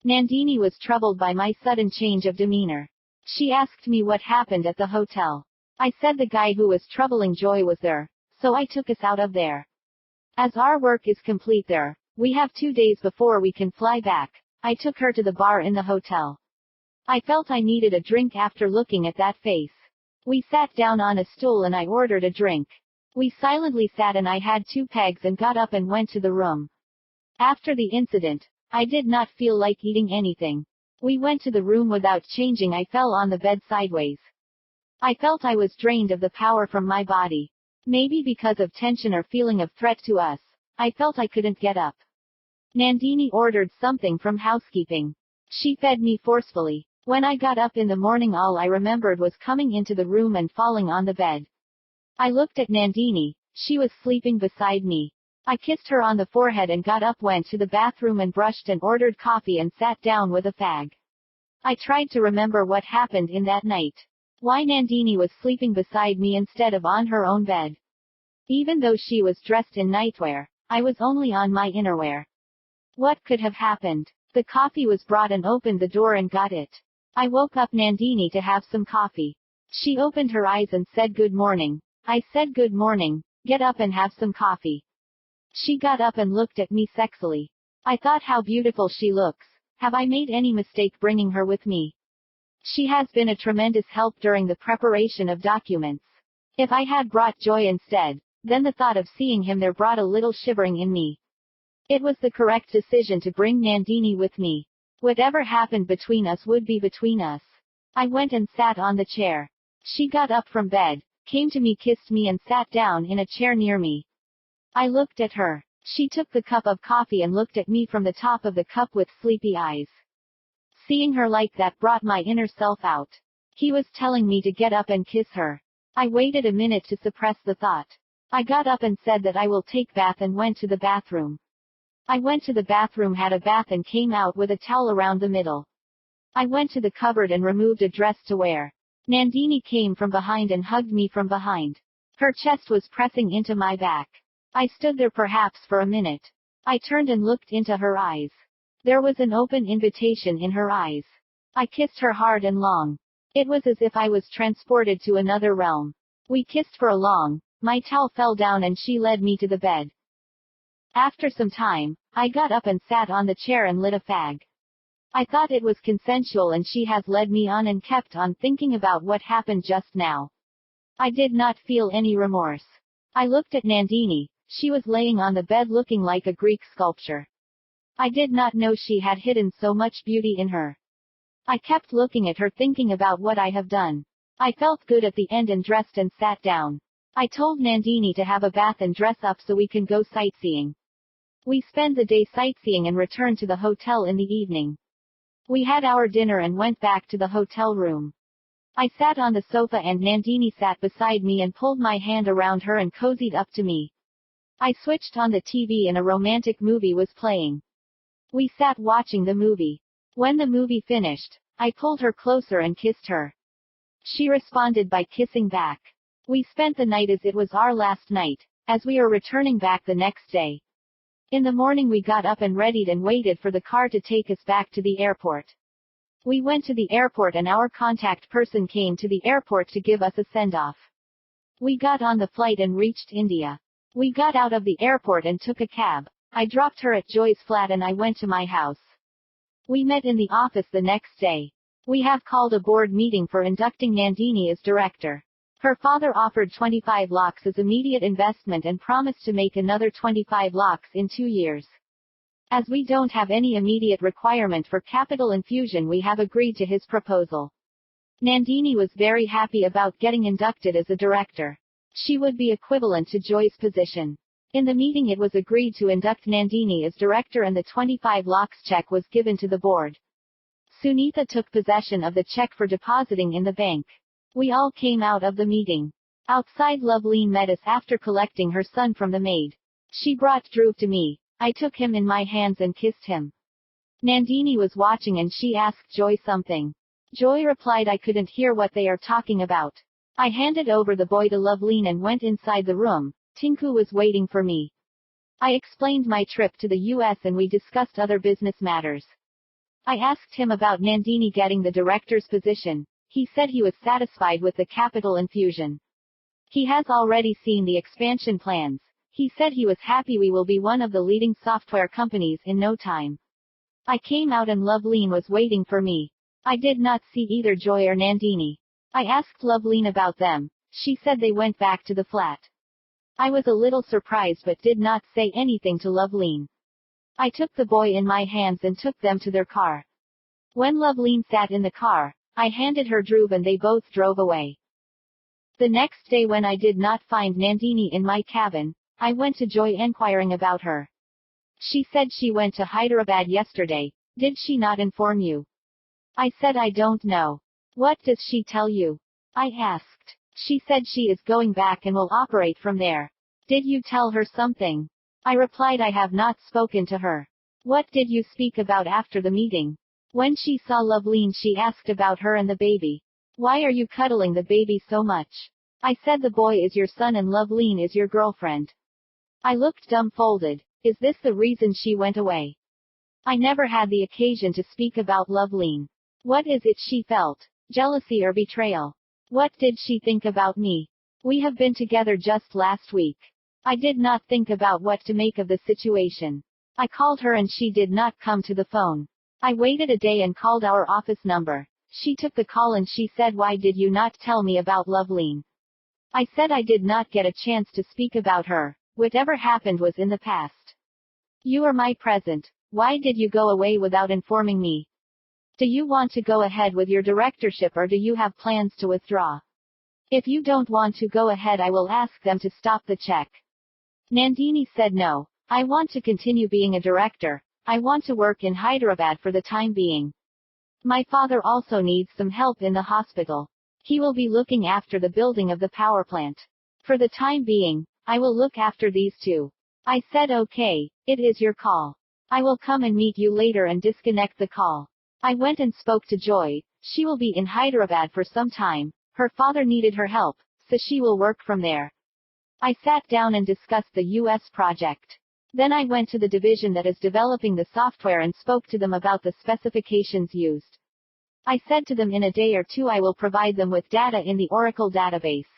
Nandini was troubled by my sudden change of demeanor. She asked me what happened at the hotel. I said the guy who was troubling Joy was there, so I took us out of there. As our work is complete there, we have 2 days before we can fly back. I took her to the bar in the hotel. I felt I needed a drink after looking at that face. We sat down on a stool and I ordered a drink. We silently sat and I had 2 pegs and got up and went to the room. After the incident, I did not feel like eating anything. We went to the room without changing. I fell on the bed sideways. I felt I was drained of the power from my body. Maybe because of tension or feeling of threat to us, I felt I couldn't get up. Nandini ordered something from housekeeping. She fed me forcefully. When I got up in the morning, all I remembered was coming into the room and falling on the bed. I looked at Nandini. She was sleeping beside me. I kissed her on the forehead and got up, went to the bathroom and brushed and ordered coffee and sat down with a fag. I tried to remember what happened in that night. Why Nandini was sleeping beside me instead of on her own bed. Even though she was dressed in nightwear, I was only on my innerwear. What could have happened? The coffee was brought and opened the door and got it. I woke up Nandini to have some coffee. She opened her eyes and said good morning. I said good morning, get up and have some coffee. She got up and looked at me sexily. I thought how beautiful she looks. Have I made any mistake bringing her with me? She has been a tremendous help during the preparation of documents. If I had brought Joy instead, then the thought of seeing him there brought a little shivering in me. It was the correct decision to bring Nandini with me. Whatever happened between us would be between us. I went and sat on the chair. She got up from bed, came to me, kissed me and sat down in a chair near me. I looked at her. She took the cup of coffee and looked at me from the top of the cup with sleepy eyes. Seeing her like that brought my inner self out. He was telling me to get up and kiss her. I waited a minute to suppress the thought. I got up and said that I will take bath and went to the bathroom. I went to the bathroom, had a bath and came out with a towel around the middle. I went to the cupboard and removed a dress to wear. Nandini came from behind and hugged me from behind. Her chest was pressing into my back. I stood there perhaps for a minute. I turned and looked into her eyes. There was an open invitation in her eyes. I kissed her hard and long. It was as if I was transported to another realm. We kissed for a long. My towel fell down and she led me to the bed. After some time, I got up and sat on the chair and lit a fag. I thought it was consensual and she has led me on and kept on thinking about what happened just now. I did not feel any remorse. I looked at Nandini. She was laying on the bed looking like a Greek sculpture. I did not know she had hidden so much beauty in her. I kept looking at her thinking about what I have done. I felt good at the end and dressed and sat down. I told Nandini to have a bath and dress up so we can go sightseeing. We spent the day sightseeing and returned to the hotel in the evening. We had our dinner and went back to the hotel room. I sat on the sofa and Nandini sat beside me and pulled my hand around her and cozied up to me. I switched on the TV and a romantic movie was playing. We sat watching the movie. When the movie finished, I pulled her closer and kissed her. She responded by kissing back. We spent the night as it was our last night, as we were returning back the next day. In the morning we got up and readied and waited for the car to take us back to the airport. We went to the airport and our contact person came to the airport to give us a send-off. We got on the flight and reached India. We got out of the airport and took a cab. I dropped her at Joy's flat and I went to my house. We met in the office the next day. We have called a board meeting for inducting Nandini as director. Her father offered 25 lakhs as immediate investment and promised to make another 25 lakhs in 2 years. As we don't have any immediate requirement for capital infusion, we have agreed to his proposal. Nandini was very happy about getting inducted as a director. She would be equivalent to Joy's position. In the meeting it was agreed to induct Nandini as director and the 25 lakhs check was given to the board. Sunitha took possession of the check for depositing in the bank. We all came out of the meeting. Outside, Loveleen met us after collecting her son from the maid. She brought Dhruv to me. I took him in my hands and kissed him. Nandini was watching and she asked Joy something. Joy replied, I couldn't hear what they are talking about. I handed over the boy to Loveleen and went inside the room. Tinku was waiting for me. I explained my trip to the US and we discussed other business matters. I asked him about Nandini getting the director's position. He said he was satisfied with the capital infusion. He has already seen the expansion plans. He said he was happy we will be one of the leading software companies in no time. I came out and Loveleen was waiting for me. I did not see either Joy or Nandini. I asked Loveleen about them. She said they went back to the flat. I was a little surprised but did not say anything to Loveleen. I took the boy in my hands and took them to their car. When Loveleen sat in the car, I handed her Dhruv and they both drove away. The next day when I did not find Nandini in my cabin, I went to Joy inquiring about her. She said she went to Hyderabad yesterday. Did she not inform you? I said I don't know. What does she tell you? I asked. She said she is going back and will operate from there. Did you tell her something? I replied I have not spoken to her. What did you speak about after the meeting? When she saw Loveleen she asked about her and the baby. Why are you cuddling the baby so much? I said the boy is your son and Loveleen is your girlfriend. I looked dumbfolded. Is this the reason she went away? I never had the occasion to speak about Loveleen. What is it she felt? Jealousy or betrayal? What did she think about me? We have been together just last week. I did not think about what to make of the situation. I called her and she did not come to the phone. I waited a day and called our office number. She took the call and she said, why did you not tell me about Loveleen? I said I did not get a chance to speak about her. Whatever happened was in the past. You are my present. Why did you go away without informing me? Do you want to go ahead with your directorship or do you have plans to withdraw? If you don't want to go ahead I will ask them to stop the check. Nandini said no. I want to continue being a director. I want to work in Hyderabad for the time being. My father also needs some help in the hospital. He will be looking after the building of the power plant. For the time being, I will look after these two. I said okay, it is your call. I will come and meet you later and disconnect the call. I went and spoke to Joy. She will be in Hyderabad for some time. Her father needed her help, so she will work from there. I sat down and discussed the US project. Then I went to the division that is developing the software and spoke to them about the specifications used. I said to them in a day or two I will provide them with data in the Oracle database.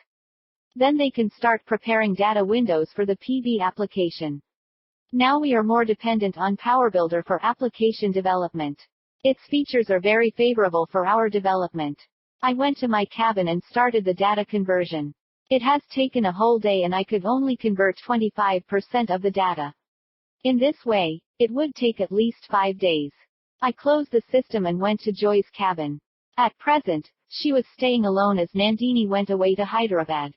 Then they can start preparing data windows for the PB application. Now we are more dependent on PowerBuilder for application development. Its features are very favorable for our development. I went to my cabin and started the data conversion. It has taken a whole day and I could only convert 25% of the data. In this way, it would take at least 5 days. I closed the system and went to Joy's cabin. At present, she was staying alone as Nandini went away to Hyderabad.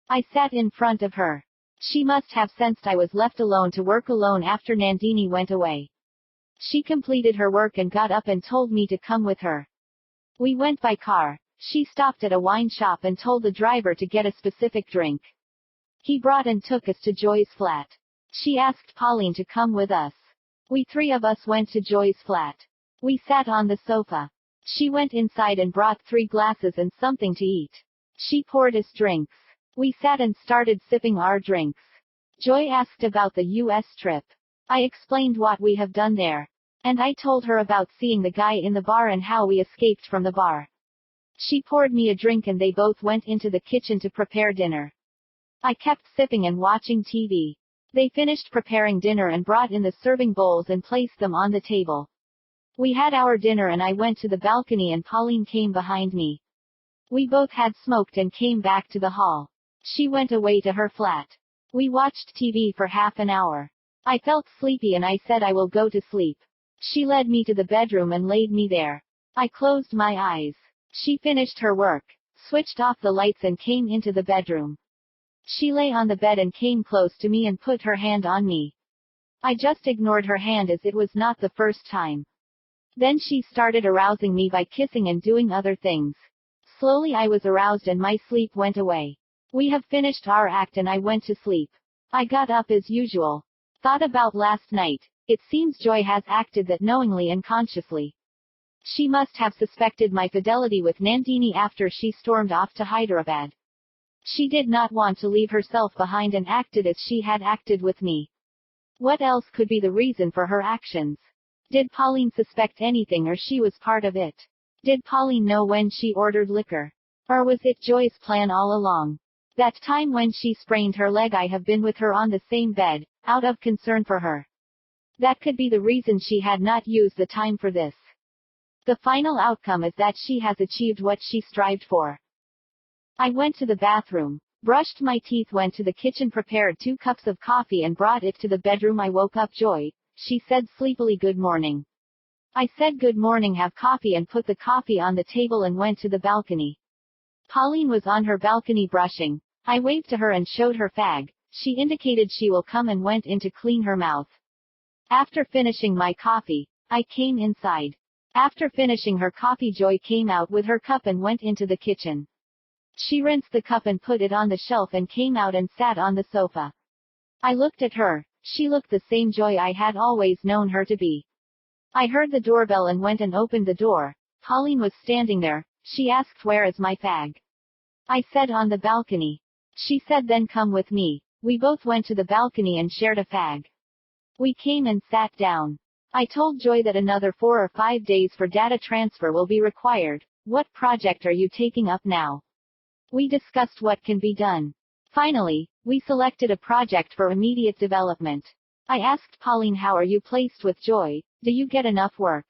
I sat in front of her. She must have sensed I was left alone to work alone after Nandini went away. She completed her work and got up and told me to come with her. We went by car. She stopped at a wine shop and told the driver to get a specific drink. He brought and took us to Joy's flat. She asked Pauline to come with us. We 3 of us went to Joy's flat. We sat on the sofa. She went inside and brought 3 glasses and something to eat. She poured us drinks. We sat and started sipping our drinks. Joy asked about the US trip. I explained what we have done there. And I told her about seeing the guy in the bar and how we escaped from the bar. She poured me a drink and they both went into the kitchen to prepare dinner. I kept sipping and watching TV. They finished preparing dinner and brought in the serving bowls and placed them on the table. We had our dinner and I went to the balcony and Pauline came behind me. We both had smoked and came back to the hall. She went away to her flat. We watched TV for half an hour. I felt sleepy and I said I will go to sleep. She led me to the bedroom and laid me there. I closed my eyes. She finished her work, switched off the lights and came into the bedroom. She lay on the bed and came close to me and put her hand on me. I just ignored her hand as it was not the first time. Then she started arousing me by kissing and doing other things. Slowly I was aroused and my sleep went away. We have finished our act and I went to sleep. I got up as usual. Thought about last night. It seems Joy has acted that knowingly and consciously. She must have suspected my fidelity with Nandini after she stormed off to Hyderabad. She did not want to leave herself behind and acted as she had acted with me. What else could be the reason for her actions? Did Pauline suspect anything or she was part of it? Did Pauline know when she ordered liquor? Or was it Joy's plan all along? That time when she sprained her leg I have been with her on the same bed, out of concern for her. That could be the reason she had not used the time for this. The final outcome is that she has achieved what she strived for. I went to the bathroom, brushed my teeth, went to the kitchen, prepared 2 cups of coffee and brought it to the bedroom. I woke up Joy. She said sleepily, "Good morning." I said good morning, have coffee, and put the coffee on the table and went to the balcony. Pauline was on her balcony brushing. I waved to her and showed her fag. She indicated she will come and went in to clean her mouth. After finishing my coffee, I came inside. After finishing her coffee, Joy came out with her cup and went into the kitchen. She rinsed the cup and put it on the shelf and came out and sat on the sofa. I looked at her. She looked the same Joy I had always known her to be. I heard the doorbell and went and opened the door. Pauline was standing there. She asked, "Where is my fag?" I said, "On the balcony." She said, "Then come with me." We both went to the balcony and shared a fag. We came and sat down. I told Joy that another 4 or 5 days for data transfer will be required. "What project are you taking up now?" We discussed what can be done. Finally, we selected a project for immediate development. I asked Pauline, "How are you placed with Joy? Do you get enough work?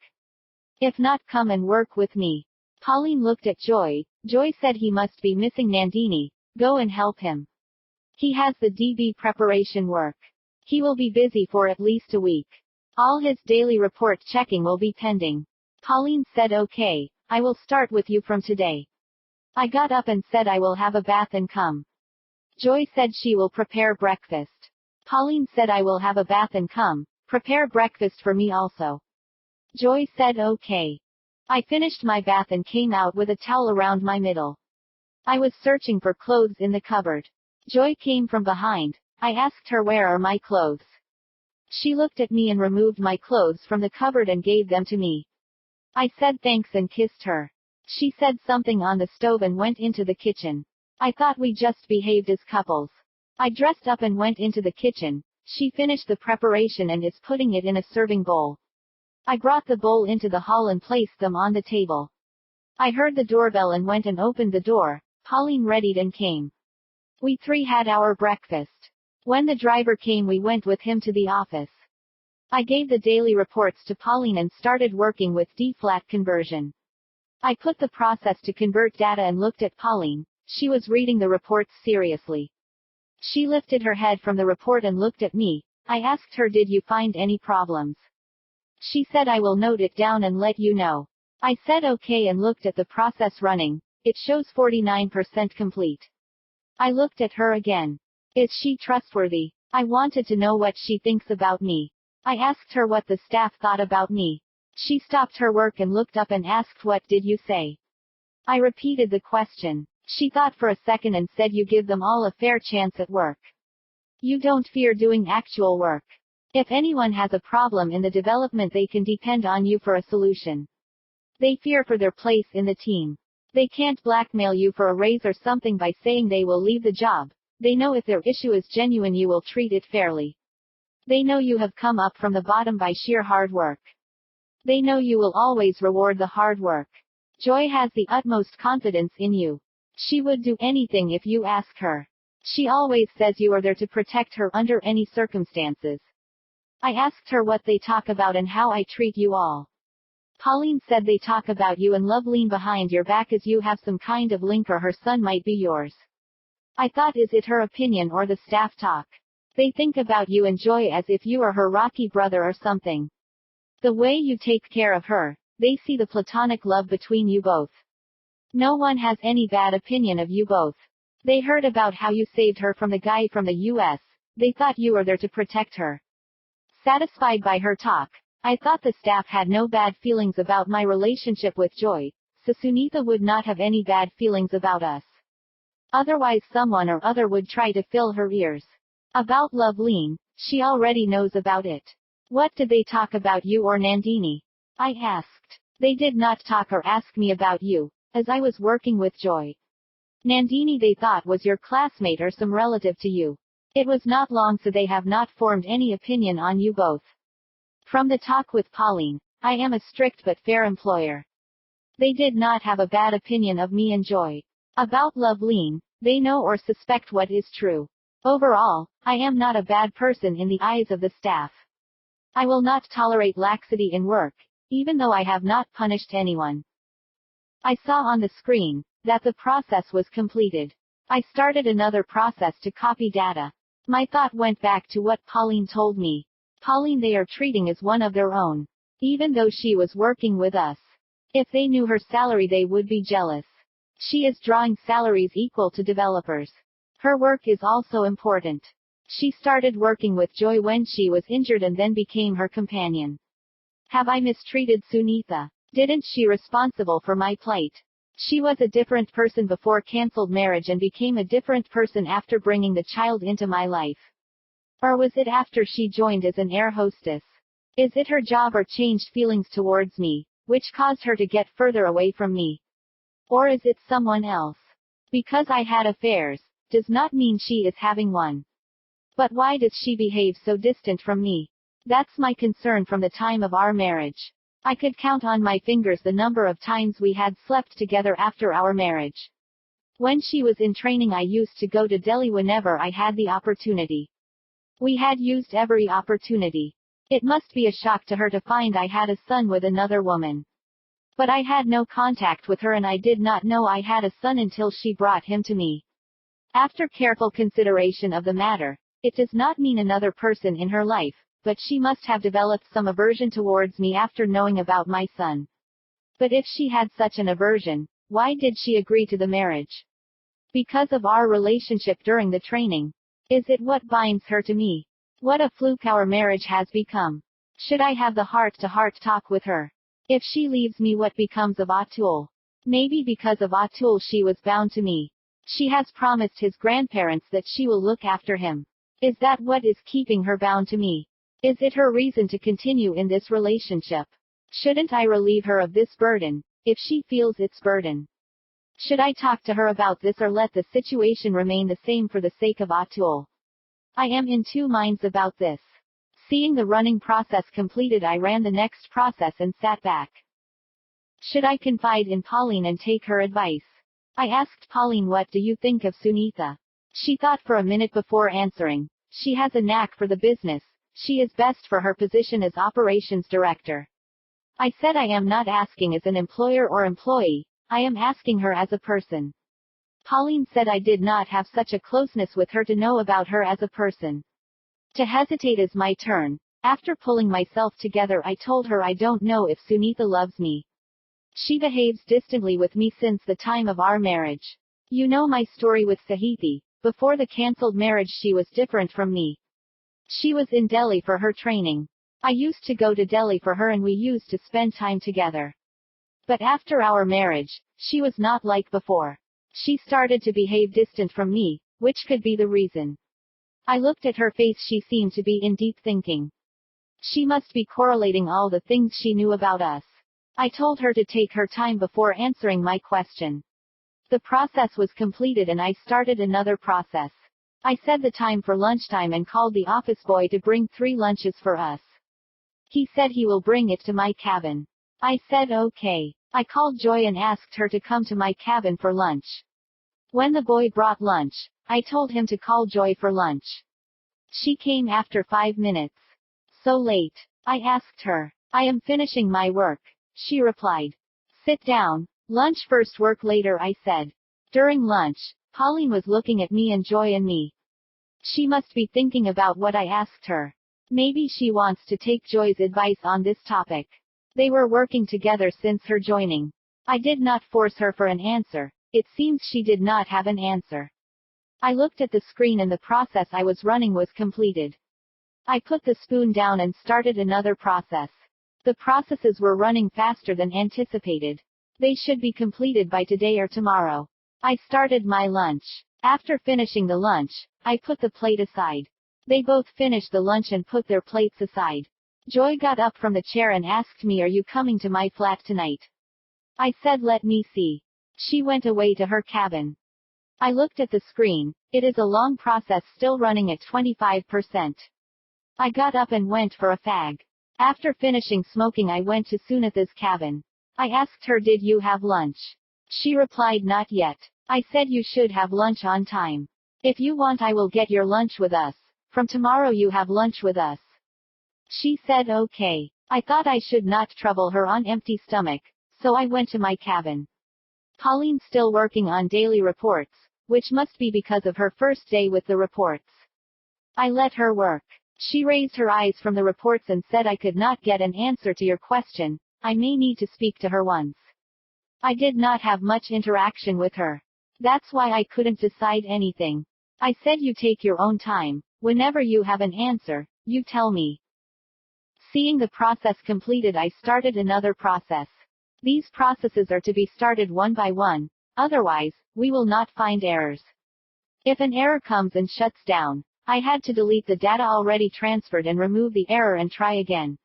If not, come and work with me." Pauline looked at Joy. Joy said, "He must be missing Nandini. Go and help him. He has the DB preparation work. He will be busy for at least a week. All his daily report checking will be pending." Pauline said, "Okay, I will start with you from today." I got up and said, "I will have a bath and come." Joy said she will prepare breakfast. Pauline said, "I will have a bath and come. Prepare breakfast for me also." Joy said, "Okay." I finished my bath and came out with a towel around my middle. I was searching for clothes in the cupboard. Joy came from behind. I asked her, "Where are my clothes?" She looked at me and removed my clothes from the cupboard and gave them to me. I said thanks and kissed her. She said something on the stove and went into the kitchen. I thought we just behaved as couples. I dressed up and went into the kitchen. She finished the preparation and is putting it in a serving bowl. I brought the bowl into the hall and placed them on the table. I heard the doorbell and went and opened the door. Pauline readied and came. We 3 had our breakfast. When the driver came, we went with him to the office. I gave the daily reports to Pauline and started working with D-flat conversion. I put the process to convert data and looked at Pauline. She was reading the reports seriously. She lifted her head from the report and looked at me. I asked her, "Did you find any problems?" She said, "I will note it down and let you know." I said okay and looked at the process running. It shows 49% complete. I looked at her again. Is she trustworthy? I wanted to know what she thinks about me. I asked her what the staff thought about me. She stopped her work and looked up and asked, "What did you say?" I repeated the question. She thought for a second and said, "You give them all a fair chance at work. You don't fear doing actual work. If anyone has a problem in the development, they can depend on you for a solution. They fear for their place in the team. They can't blackmail you for a raise or something by saying they will leave the job. They know if their issue is genuine, you will treat it fairly. They know you have come up from the bottom by sheer hard work. They know you will always reward the hard work. Joy has the utmost confidence in you. She would do anything if you ask her. She always says you are there to protect her under any circumstances." I asked her what they talk about and how I treat you all. Pauline said they talk about you and love lean behind your back as you have some kind of link or her son might be yours. I thought, is it her opinion or the staff talk? They think about you and Joy as if you are her rocky brother or something. The way you take care of her, they see the platonic love between you both. No one has any bad opinion of you both. They heard about how you saved her from the guy from the US. They thought you were there to protect her. Satisfied by her talk, I thought the staff had no bad feelings about my relationship with Joy, so Sunitha would not have any bad feelings about us. Otherwise someone or other would try to fill her ears. About Loveleen, she already knows about it. What did they talk about you or Nandini? I asked. They did not talk or ask me about you, as I was working with Joy. Nandini they thought was your classmate or some relative to you. It was not long so they have not formed any opinion on you both. From the talk with Pauline, I am a strict but fair employer. They did not have a bad opinion of me and Joy. About Loveleen, they know or suspect what is true. Overall, I am not a bad person in the eyes of the staff. I will not tolerate laxity in work, even though I have not punished anyone. I saw on the screen that the process was completed. I started another process to copy data. My thought went back to what Pauline told me. Pauline they are treating as one of their own. Even though she was working with us. If they knew her salary they would be jealous. She is drawing salaries equal to developers. Her work is also important. She started working with Joy when she was injured and then became her companion. Have I mistreated Sunitha? Didn't she responsible for my plight? She was a different person before cancelled marriage and became a different person after bringing the child into my life. Or was it after she joined as an air hostess? Is it her job or changed feelings towards me, which caused her to get further away from me? Or is it someone else? Because I had affairs, does not mean she is having one. But why does she behave so distant from me? That's my concern from the time of our marriage. I could count on my fingers the number of times we had slept together after our marriage. When she was in training I used to go to Delhi whenever I had the opportunity. We had used every opportunity. It must be a shock to her to find I had a son with another woman. But I had no contact with her and I did not know I had a son until she brought him to me. After careful consideration of the matter, it does not mean another person in her life, but she must have developed some aversion towards me after knowing about my son. But if she had such an aversion, why did she agree to the marriage? Because of our relationship during the training. Is it what binds her to me? What a fluke our marriage has become. Should I have the heart-to-heart talk with her? If she leaves me, what becomes of Atul? Maybe because of Atul she was bound to me. She has promised his grandparents that she will look after him. Is that what is keeping her bound to me? Is it her reason to continue in this relationship? Shouldn't I relieve her of this burden, if she feels its burden? Should I talk to her about this or let the situation remain the same for the sake of Atul? I am in two minds about this. Seeing the running process completed, I ran the next process and sat back. Should I confide in Pauline and take her advice? I asked Pauline, what do you think of Sunitha? She thought for a minute before answering. She has a knack for the business. She is best for her position as operations director. I said I am not asking as an employer or employee, I am asking her as a person. Pauline said I did not have such a closeness with her to know about her as a person. To hesitate is my turn. After pulling myself together I told her I don't know if Sunitha loves me. She behaves distantly with me since the time of our marriage. You know my story with Sahithi. Before the cancelled marriage she was different from me. She was in Delhi for her training. I used to go to Delhi for her and we used to spend time together. But after our marriage, she was not like before. She started to behave distant from me, which could be the reason. I looked at her face, she seemed to be in deep thinking. She must be correlating all the things she knew about us. I told her to take her time before answering my question. The process was completed and I started another process. I said the time for lunchtime and called the office boy to bring 3 lunches for us. He said he will bring it to my cabin. I said okay. I called Joy and asked her to come to my cabin for lunch. When the boy brought lunch, I told him to call Joy for lunch. She came after 5 minutes. So late. I asked her. I am finishing my work. She replied. Sit down. Lunch first, work later, I said. During lunch, Pauline was looking at me and Joy and me. She must be thinking about what I asked her. Maybe she wants to take Joy's advice on this topic. They were working together since her joining. I did not force her for an answer. It seems she did not have an answer. I looked at the screen and the process I was running was completed. I put the spoon down and started another process. The processes were running faster than anticipated. They should be completed by today or tomorrow. I started my lunch. After finishing the lunch, I put the plate aside. They both finished the lunch and put their plates aside. Joy got up from the chair and asked me, "Are you coming to my flat tonight?" I said, "Let me see." She went away to her cabin. I looked at the screen. It is a long process still running at 25%. I got up and went for a fag. After finishing smoking, I went to Sunitha's cabin. I asked her, "Did you have lunch?" She replied, "Not yet." I said, "You should have lunch on time. If you want, I will get your lunch with us. From tomorrow you have lunch with us." She said okay. I thought I should not trouble her on empty stomach, so I went to my cabin. Pauline still working on daily reports, which must be because of her first day with the reports. I let her work. She raised her eyes from the reports and said, "I could not get an answer to your question. I may need to speak to her once." I did not have much interaction with her. That's why I couldn't decide anything. I said, "You take your own time. Whenever you have an answer, you tell me." Seeing the process completed, I started another process. These processes are to be started one by one, otherwise, we will not find errors. If an error comes and shuts down, I had to delete the data already transferred and remove the error and try again.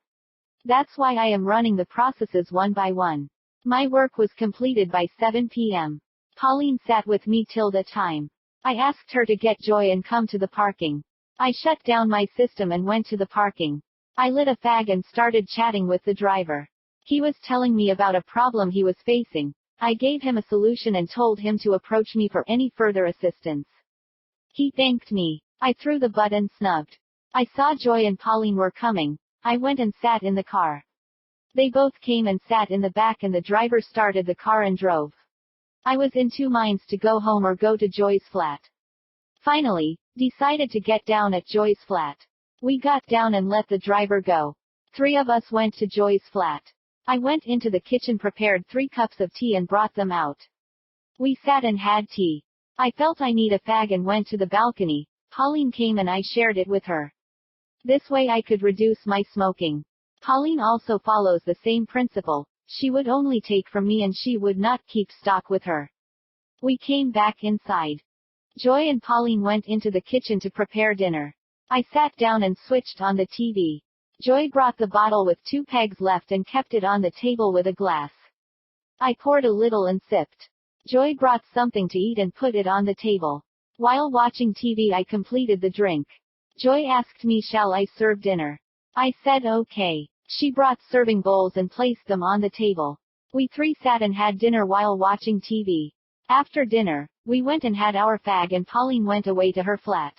That's why I am running the processes one by one. My work was completed by 7 p.m. Pauline sat with me till that time. I asked her to get Joy and come to the parking. I shut down my system and went to the parking. I lit a fag and started chatting with the driver. He was telling me about a problem he was facing. I gave him a solution and told him to approach me for any further assistance. He thanked me. I threw the butt and snubbed. I saw Joy and Pauline were coming. I went and sat in the car. They both came and sat in the back and the driver started the car and drove. I was in two minds to go home or go to Joy's flat. Finally, decided to get down at Joy's flat. We got down and let the driver go. 3 of us went to Joy's flat. I went into the kitchen, prepared 3 cups of tea and brought them out. We sat and had tea. I felt I need a fag and went to the balcony. Pauline came and I shared it with her. This way I could reduce my smoking. Pauline also follows the same principle. She would only take from me and she would not keep stock with her. We came back inside. Joy and Pauline went into the kitchen to prepare dinner. I sat down and switched on the TV. Joy brought the bottle with 2 pegs left and kept it on the table with a glass. I poured a little and sipped. Joy brought something to eat and put it on the table. While watching TV, I completed the drink. Joy asked me, "Shall I serve dinner?" I said okay. She brought serving bowls and placed them on the table. We 3 sat and had dinner while watching TV. After dinner, we went and had our fag and Pauline went away to her flat.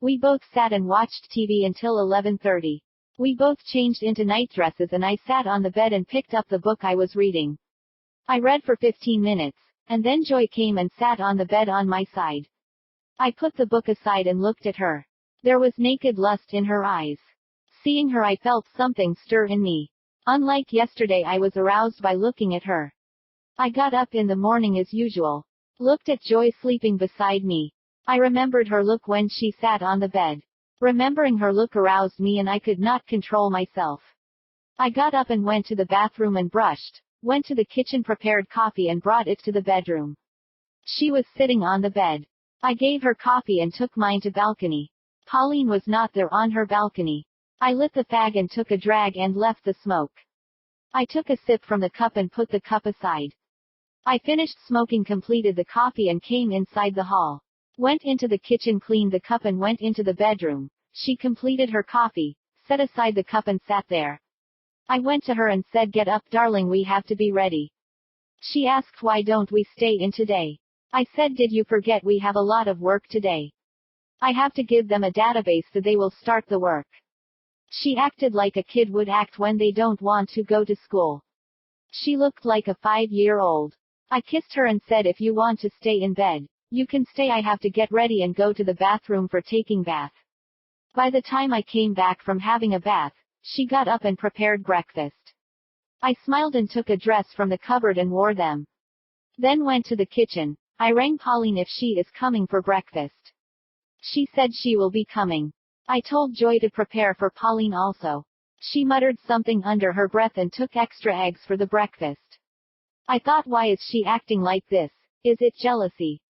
We both sat and watched TV until 11:30. We both changed into night dresses and I sat on the bed and picked up the book I was reading. I read for 15 minutes, and then Joy came and sat on the bed on my side. I put the book aside and looked at her. There was naked lust in her eyes. Seeing her, I felt something stir in me. Unlike yesterday, I was aroused by looking at her. I got up in the morning as usual. Looked at Joy sleeping beside me. I remembered her look when she sat on the bed. Remembering her look aroused me and I could not control myself. I got up and went to the bathroom and brushed, went to the kitchen, prepared coffee and brought it to the bedroom. She was sitting on the bed. I gave her coffee and took mine to balcony. Pauline was not there on her balcony. I lit the fag and took a drag and left the smoke. I took a sip from the cup and put the cup aside. I finished smoking, completed the coffee and came inside the hall. Went into the kitchen, cleaned the cup and went into the bedroom. She completed her coffee, set aside the cup and sat there. I went to her and said, "Get up, darling, we have to be ready." She asked, "Why don't we stay in today?" I said, "Did you forget we have a lot of work today? I have to give them a database so they will start the work." She acted like a kid would act when they don't want to go to school. She looked like a 5-year-old. I kissed her and said, "If you want to stay in bed, you can stay. I have to get ready and go to the bathroom for taking bath." By the time I came back from having a bath, she got up and prepared breakfast. I smiled and took a dress from the cupboard and wore them. Then went to the kitchen. I rang Pauline if she is coming for breakfast. She said she will be coming. I told Joy to prepare for Pauline also. She muttered something under her breath and took extra eggs for the breakfast. I thought, why is she acting like this? Is it jealousy?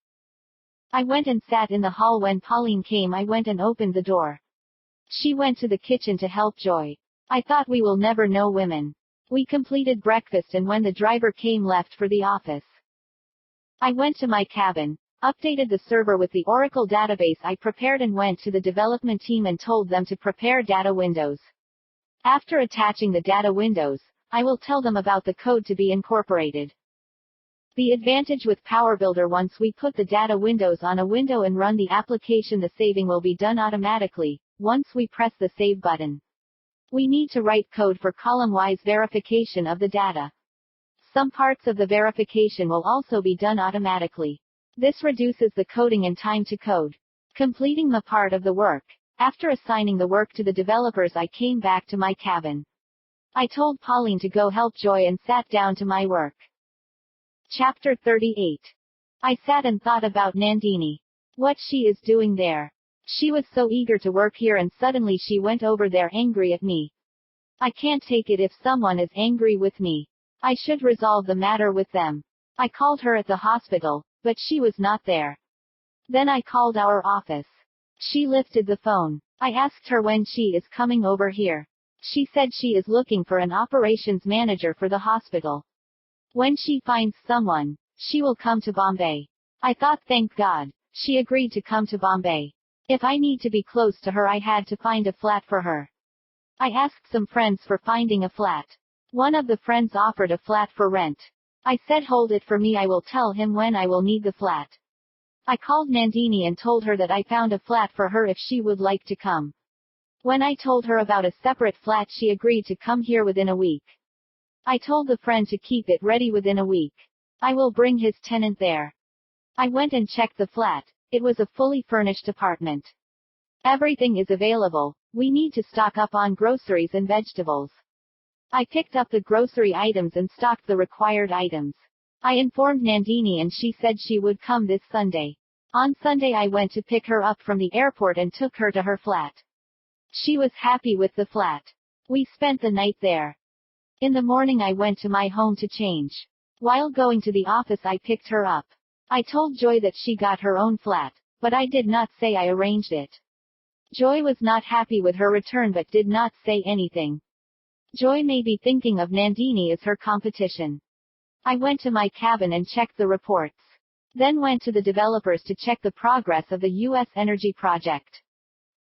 I went and sat in the hall. When Pauline came, I went and opened the door. She went to the kitchen to help Joy. I thought, we will never know women. We completed breakfast, and when the driver came, left for the office. I went to my cabin, updated the server with the Oracle database I prepared, and went to the development team and told them to prepare data windows. After attaching the data windows, I will tell them about the code to be incorporated. The advantage with PowerBuilder: once we put the data windows on a window and run the application, the saving will be done automatically, once we press the save button. We need to write code for column-wise verification of the data. Some parts of the verification will also be done automatically. This reduces the coding and time to code. Completing the part of the work. After assigning the work to the developers, I came back to my cabin. I told Pauline to go help Joy and sat down to my work. Chapter 38. I sat and thought about Nandini. What she is doing there. She was so eager to work here, and suddenly she went over there angry at me. I can't take it if someone is angry with me. I should resolve the matter with them. I called her at the hospital, but she was not there. Then I called our office. She lifted the phone. I asked her when she is coming over here. She said she is looking for an operations manager for the hospital. When she finds someone, she will come to Bombay. I thought, thank God, she agreed to come to Bombay. If I need to be close to her, I had to find a flat for her. I asked some friends for finding a flat. One of the friends offered a flat for rent. I said, hold it for me, I will tell him when I will need the flat. I called Nandini and told her that I found a flat for her if she would like to come. When I told her about a separate flat, she agreed to come here within a week. I told the friend to keep it ready within a week. I will bring his tenant there. I went and checked the flat. It was a fully furnished apartment. Everything is available. We need to stock up on groceries and vegetables. I picked up the grocery items and stocked the required items. I informed Nandini and she said she would come this Sunday. On Sunday I went to pick her up from the airport and took her to her flat. She was happy with the flat. We spent the night there. In the morning I went to my home to change. While going to the office I picked her up. I told Joy that she got her own flat, but I did not say I arranged it. Joy was not happy with her return but did not say anything. Joy may be thinking of Nandini as her competition. I went to my cabin and checked the reports. Then went to the developers to check the progress of the U.S. energy project.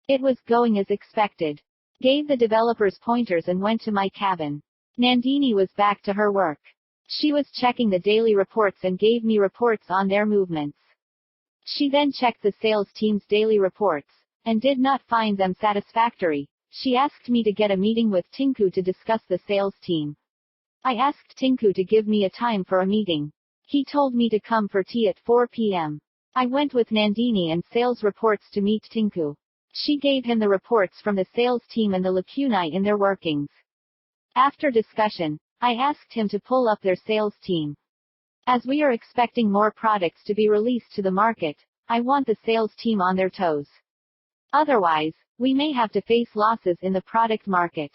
It was going as expected. Gave the developers pointers and went to my cabin. Nandini was back to her work. She was checking the daily reports and gave me reports on their movements. She then checked the sales team's daily reports, and did not find them satisfactory. She asked me to get a meeting with Tinku to discuss the sales team. I asked Tinku to give me a time for a meeting. He told me to come for tea at 4 p.m. I went with Nandini and sales reports to meet Tinku. She gave him the reports from the sales team and the lacunae in their workings. After discussion, I asked him to pull up their sales team. As we are expecting more products to be released to the market, I want the sales team on their toes. Otherwise, we may have to face losses in the product market.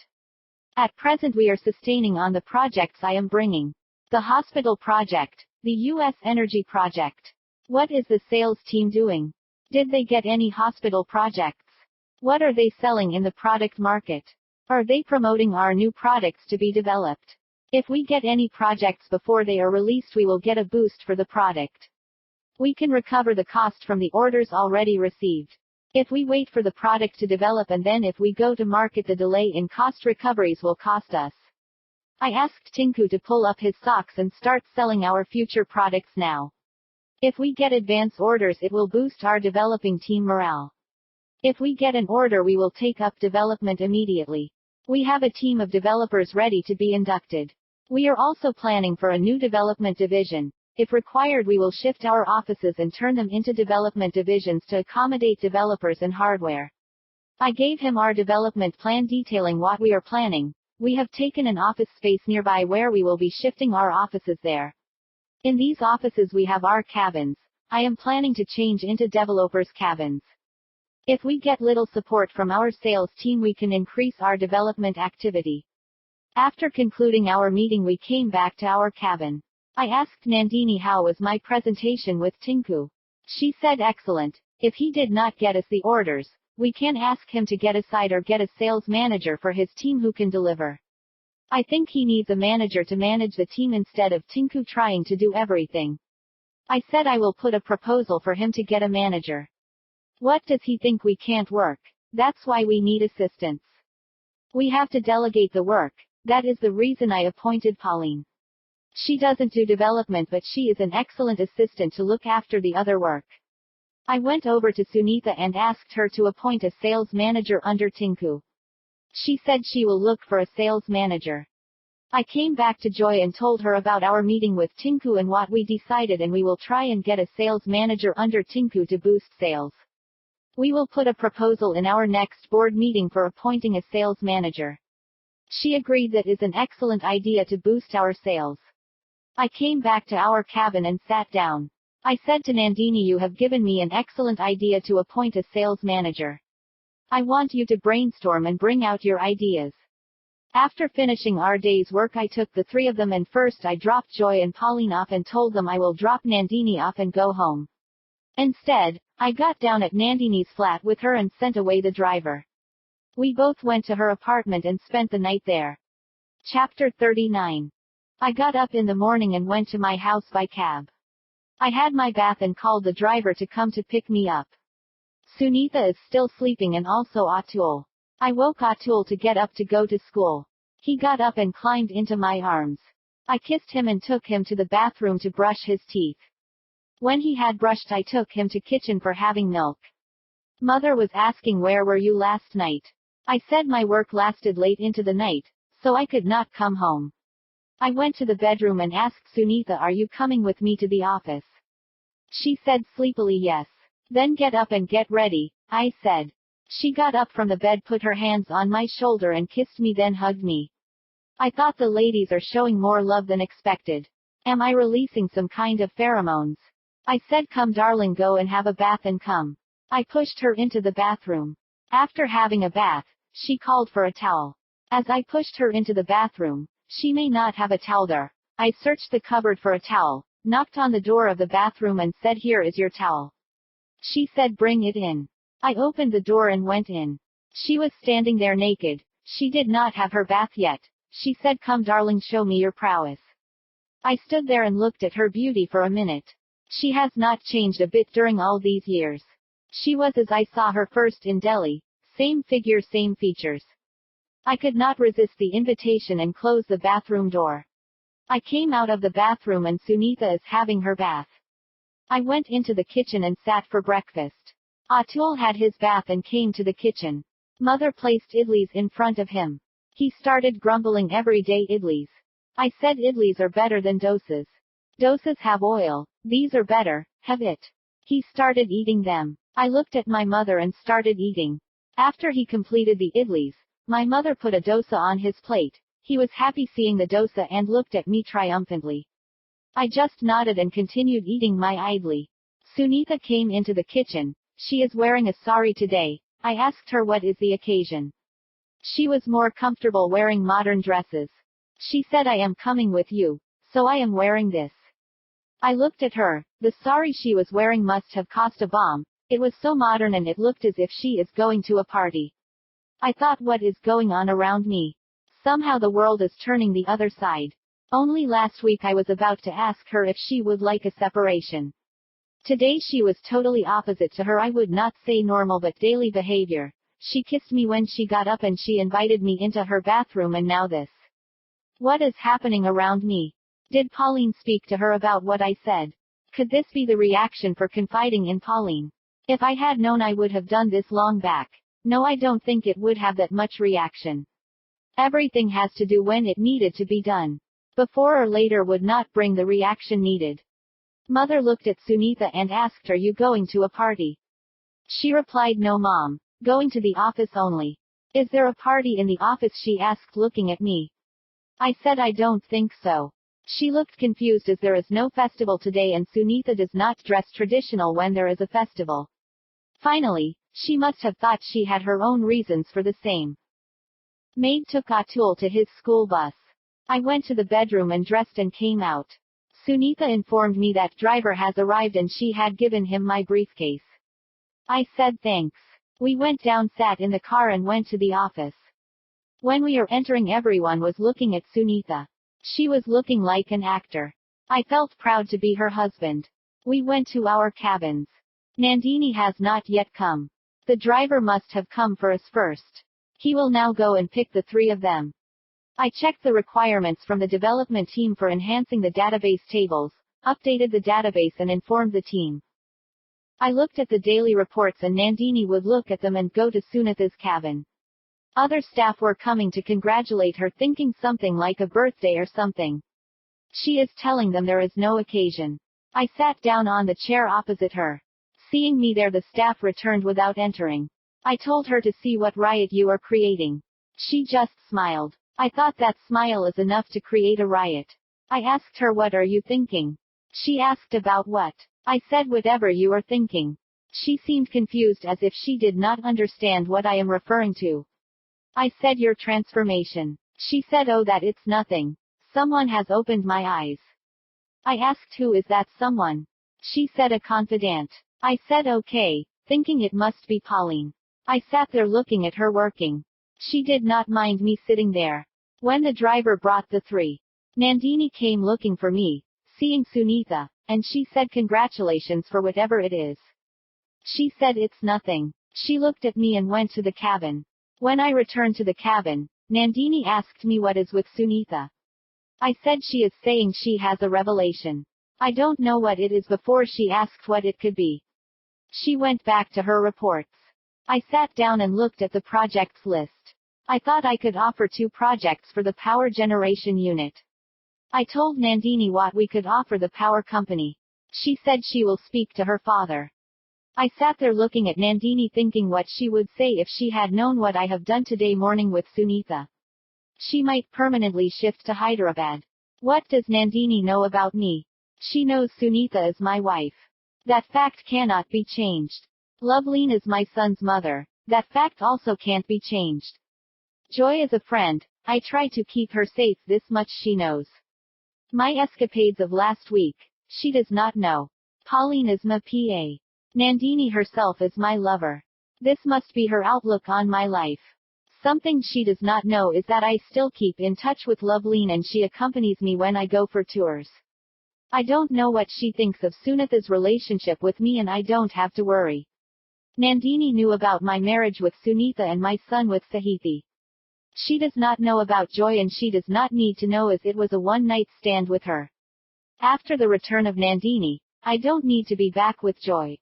At present we are sustaining on the projects I am bringing. The hospital project, the U.S. energy project. What is the sales team doing? Did they get any hospital projects? What are they selling in the product market? Are they promoting our new products to be developed? If we get any projects before they are released, we will get a boost for the product. We can recover the cost from the orders already received. If we wait for the product to develop and then if we go to market, the delay in cost recoveries will cost us. I asked Tinku to pull up his socks and start selling our future products now. If we get advance orders, it will boost our developing team morale. If we get an order, we will take up development immediately. We have a team of developers ready to be inducted. We are also planning for a new development division. If required, we will shift our offices and turn them into development divisions to accommodate developers and hardware. I gave him our development plan detailing what we are planning. We have taken an office space nearby where we will be shifting our offices there. In these offices we have our cabins, I am planning to change into developers' cabins. If we get little support from our sales team, we can increase our development activity. After concluding our meeting, we came back to our cabin. I asked Nandini how was my presentation with Tinku. She said excellent. If he did not get us the orders, we can ask him to get aside or get a sales manager for his team who can deliver. I think he needs a manager to manage the team instead of Tinku trying to do everything. I said I will put a proposal for him to get a manager. What does he think we can't work? That's why we need assistance. We have to delegate the work. That is the reason I appointed Pauline. She doesn't do development, but she is an excellent assistant to look after the other work. I went over to Sunitha and asked her to appoint a sales manager under Tinku. She said she will look for a sales manager. I came back to Joy and told her about our meeting with Tinku and what we decided, and we will try and get a sales manager under Tinku to boost sales. We will put a proposal in our next board meeting for appointing a sales manager. She agreed that is an excellent idea to boost our sales. I came back to our cabin and sat down. I said to Nandini, you have given me an excellent idea to appoint a sales manager. I want you to brainstorm and bring out your ideas. After finishing our day's work, I took the three of them, and first I dropped Joy and Pauline off and told them I will drop Nandini off and go home. Instead, I got down at Nandini's flat with her and sent away the driver. We both went to her apartment and spent the night there. Chapter 39. I got up in the morning and went to my house by cab. I had my bath and called the driver to come to pick me up. Sunitha is still sleeping, and also Atul. I woke Atul to get up to go to school. He got up and climbed into my arms. I kissed him and took him to the bathroom to brush his teeth. When he had brushed, I took him to kitchen for having milk. Mother was asking, where were you last night? I said my work lasted late into the night, so I could not come home. I went to the bedroom and asked Sunitha, are you coming with me to the office? She said sleepily yes. Then get up and get ready, I said. She got up from the bed, put her hands on my shoulder and kissed me, then hugged me. I thought the ladies are showing more love than expected. Am I releasing some kind of pheromones? I said, come darling, go and have a bath and come. I pushed her into the bathroom. After having a bath, she called for a towel. As I pushed her into the bathroom, she may not have a towel there. I searched the cupboard for a towel, knocked on the door of the bathroom and said, here is your towel. She said, bring it in. I opened the door and went in. She was standing there naked. She did not have her bath yet. She said, come darling, show me your prowess. I stood there and looked at her beauty for a minute. She has not changed a bit during all these years. She was as I saw her first in Delhi. Same figure, same features. I could not resist the invitation and closed the bathroom door. I came out of the bathroom and Sunitha is having her bath. I went into the kitchen and sat for breakfast. Atul had his bath and came to the kitchen. Mother placed idlis in front of him. He started grumbling, every day idlis. I said, idlis are better than dosas. Dosas have oil. These are better, have it. He started eating them. I looked at my mother and started eating. After he completed the idlis, my mother put a dosa on his plate. He was happy seeing the dosa and looked at me triumphantly. I just nodded and continued eating my idli. Sunitha came into the kitchen. She is wearing a sari today. I asked her what is the occasion. She was more comfortable wearing modern dresses. She said, I am coming with you, so I am wearing this. I looked at her. The sari she was wearing must have cost a bomb. It was so modern and it looked as if she is going to a party. I thought, what is going on around me? Somehow the world is turning the other side. Only last week I was about to ask her if she would like a separation. Today she was totally opposite to her, I would not say normal but daily behavior. She kissed me when she got up and she invited me into her bathroom, and now this. What is happening around me? Did Pauline speak to her about what I said? Could this be the reaction for confiding in Pauline? If I had known, I would have done this long back. No, I don't think it would have that much reaction. Everything has to do when it needed to be done. Before or later would not bring the reaction needed. Mother looked at Sunitha and asked, are you going to a party? She replied, no mom. Going to the office only. Is there a party in the office? She asked, looking at me. I said, I don't think so. She looked confused as there is no festival today and Sunitha does not dress traditional when there is a festival. Finally, she must have thought she had her own reasons for the same. Maid took Atul to his school bus. I went to the bedroom and dressed and came out. Sunitha informed me that driver has arrived and she had given him my briefcase. I said thanks. We went down, sat in the car and went to the office. When we are entering, everyone was looking at Sunitha. She was looking like an actor. I felt proud to be her husband. We went to our cabins. Nandini has not yet come. The driver must have come for us first. He will now go and pick the three of them. I checked the requirements from the development team for enhancing the database tables, updated the database and informed the team. I looked at the daily reports and Nandini would look at them and go to Sunitha's cabin. Other staff were coming to congratulate her, thinking something like a birthday or something. She is telling them there is no occasion. I sat down on the chair opposite her. Seeing me there, the staff returned without entering. I told her to see what riot you are creating. She just smiled. I thought that smile is enough to create a riot. I asked her, what are you thinking? She asked about what? I said whatever you are thinking. She seemed confused as if she did not understand what I am referring to. I said your transformation. She said, oh, that it's nothing. Someone has opened my eyes. I asked who is that someone? She said a confidant. I said okay, thinking it must be Pauline. I sat there looking at her working. She did not mind me sitting there. When the driver brought the three, Nandini came looking for me, seeing Sunitha, and she said congratulations for whatever it is. She said it's nothing. She looked at me and went to the cabin. When I returned to the cabin, Nandini asked me what is with Sunitha. I said she is saying she has a revelation. I don't know what it is before she asked what it could be. She went back to her reports. I sat down and looked at the projects list. I thought I could offer 2 projects for the power generation unit. I told Nandini what we could offer the power company. She said she will speak to her father. I sat there looking at Nandini thinking what she would say if she had known what I have done today morning with Sunitha. She might permanently shift to Hyderabad. What does Nandini know about me? She knows Sunitha is my wife. That fact cannot be changed. Loveleen is my son's mother. That fact also can't be changed. Joy is a friend. I try to keep her safe, this much she knows. My escapades of last week, she does not know. Pauline is my PA. Nandini herself is my lover. This must be her outlook on my life. Something she does not know is that I still keep in touch with Loveleen and she accompanies me when I go for tours. I don't know what she thinks of Sunitha's relationship with me and I don't have to worry. Nandini knew about my marriage with Sunitha and my son with Sahithi. She does not know about Joy and she does not need to know as it was a one-night stand with her. After the return of Nandini, I don't need to be back with Joy.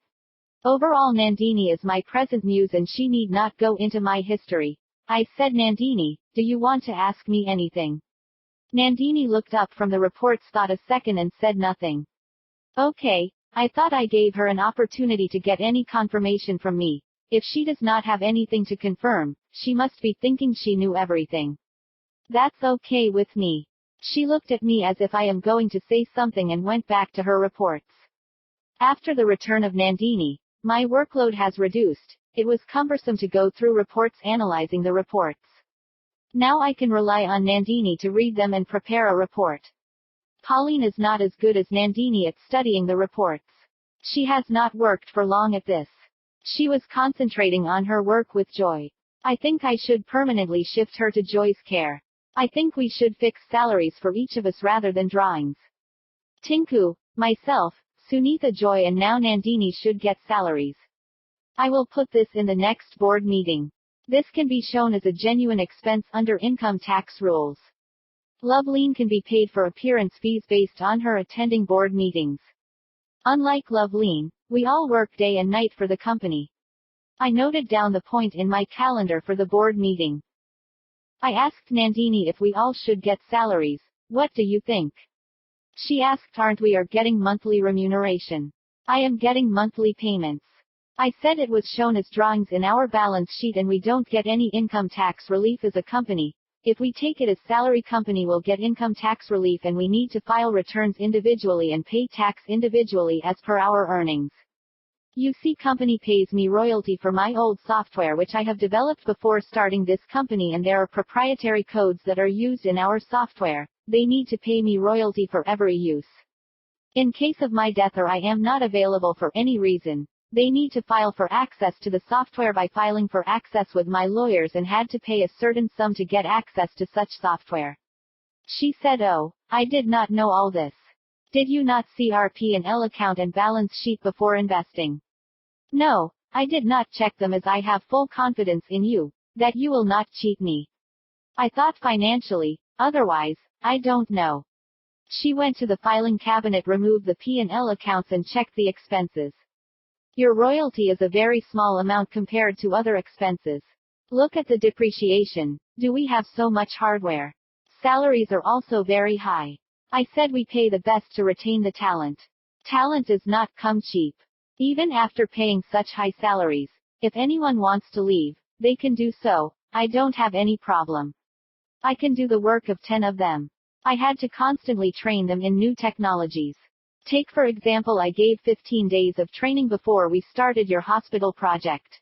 Overall, Nandini is my present muse and she need not go into my history. I said, Nandini, do you want to ask me anything? Nandini looked up from the reports, thought a second and said nothing. Okay, I thought I gave her an opportunity to get any confirmation from me. If she does not have anything to confirm, she must be thinking she knew everything. That's okay with me. She looked at me as if I am going to say something and went back to her reports. After the return of Nandini, my workload has reduced. It was cumbersome to go through reports, analyzing the reports. Now I can rely on Nandini to read them and prepare a report. Pauline is not as good as Nandini at studying the reports. She has not worked for long at this. She was concentrating on her work with Joy. I think I should permanently shift her to Joy's care. I think we should fix salaries for each of us rather than drawings. Tinku, myself, Sunitha, Joy and now Nandini should get salaries. I will put this in the next board meeting. This can be shown as a genuine expense under income tax rules. Loveleen can be paid for appearance fees based on her attending board meetings. Unlike Loveleen, we all work day and night for the company. I noted down the point in my calendar for the board meeting. I asked Nandini if we all should get salaries. What do you think? She asked, aren't we are getting monthly remuneration? I am getting monthly payments. I said it was shown as drawings in our balance sheet and we don't get any income tax relief as a company, If we take it as salary, company will get income tax relief and we need to file returns individually and pay tax individually as per our earnings. You see, company pays me royalty for my old software which I have developed before starting this company, and there are proprietary codes that are used in our software. They need to pay me royalty for every use. In case of my death or I am not available for any reason, they need to file for access to the software by filing for access with my lawyers and had to pay a certain sum to get access to such software. She said, "Oh, I did not know all this. Did you not see our P&L account and balance sheet before investing?" "No, I did not check them as I have full confidence in you, that you will not cheat me. I thought financially, otherwise, I don't know." She went to the filing cabinet, removed the P&L accounts and checked the expenses. "Your royalty is a very small amount compared to other expenses. Look at the depreciation. Do we have so much hardware? Salaries are also very high." I said, "We pay the best to retain the talent. Talent does not come cheap. Even after paying such high salaries, if anyone wants to leave, they can do so. I don't have any problem. I can do the work of 10 of them. I had to constantly train them in new technologies. Take for example, I gave 15 days of training before we started your hospital project.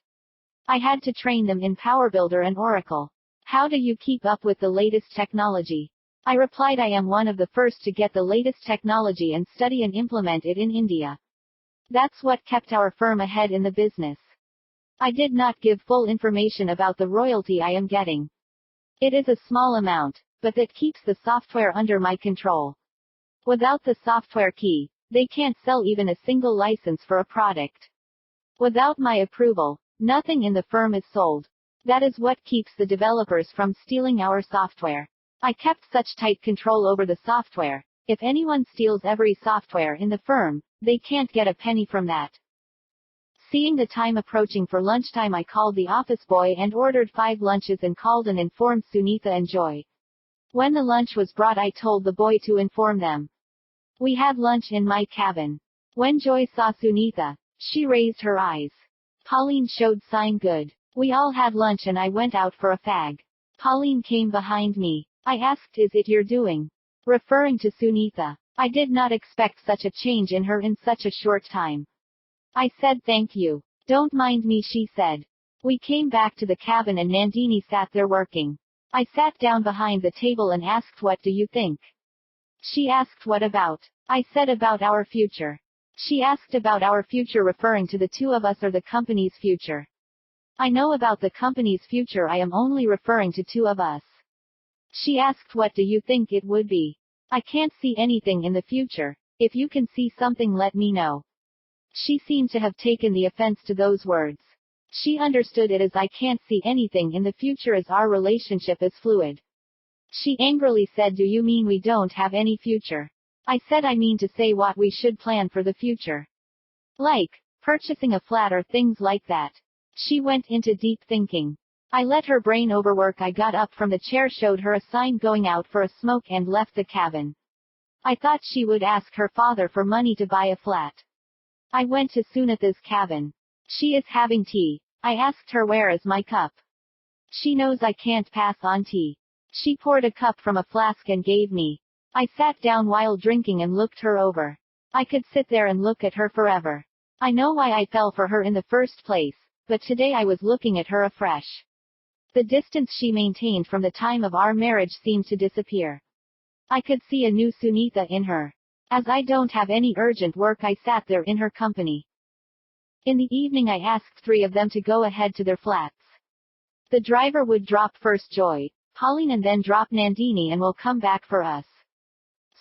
I had to train them in PowerBuilder and Oracle. How do you keep up with the latest technology?" I replied, "I am one of the first to get the latest technology and study and implement it in India. That's what kept our firm ahead in the business." I did not give full information about the royalty I am getting. It is a small amount, but that keeps the software under my control. Without the software key, they can't sell even a single license for a product. Without my approval, nothing in the firm is sold. That is what keeps the developers from stealing our software. I kept such tight control over the software. If anyone steals every software in the firm, they can't get a penny from that. Seeing the time approaching for lunchtime, I called the office boy and ordered 5 lunches and called and informed Sunitha and Joy. When the lunch was brought, I told the boy to inform them. We had lunch in my cabin. When Joy saw Sunitha, she raised her eyes. Pauline showed sign good. We all had lunch and I went out for a fag. Pauline came behind me. I asked, "Is it your doing?" Referring to Sunitha. I did not expect such a change in her in such a short time. I said, "Thank you. Don't mind me," she said. We came back to the cabin and Nandini sat there working. I sat down behind the table and asked, "What do you think?" She asked, "What about?" I said, "About our future." She asked about our future, referring to the 2 of us or the company's future. I know about the company's future, I am only referring to 2 of us. She asked, "What do you think it would be?" I can't see anything in the future. If you can see something, let me know. She seemed to have taken the offense to those words. She understood it as I can't see anything in the future as our relationship is fluid. She angrily said, "Do you mean we don't have any future?" I said, "I mean to say what we should plan for the future. Like purchasing a flat or things like that." She went into deep thinking. I let her brain overwork. I got up from the chair, showed her a sign going out for a smoke, and left the cabin. I thought she would ask her father for money to buy a flat. I went to Sunitha's cabin. She is having tea. I asked her, "Where is my cup?" She knows I can't pass on tea. She poured a cup from a flask and gave me. I sat down while drinking and looked her over. I could sit there and look at her forever. I know why I fell for her in the first place, but today I was looking at her afresh. The distance she maintained from the time of our marriage seemed to disappear. I could see a new Sunitha in her. As I don't have any urgent work, I sat there in her company. In the evening I asked 3 of them to go ahead to their flats. The driver would drop first Joy, Pauline, and then drop Nandini, and will come back for us.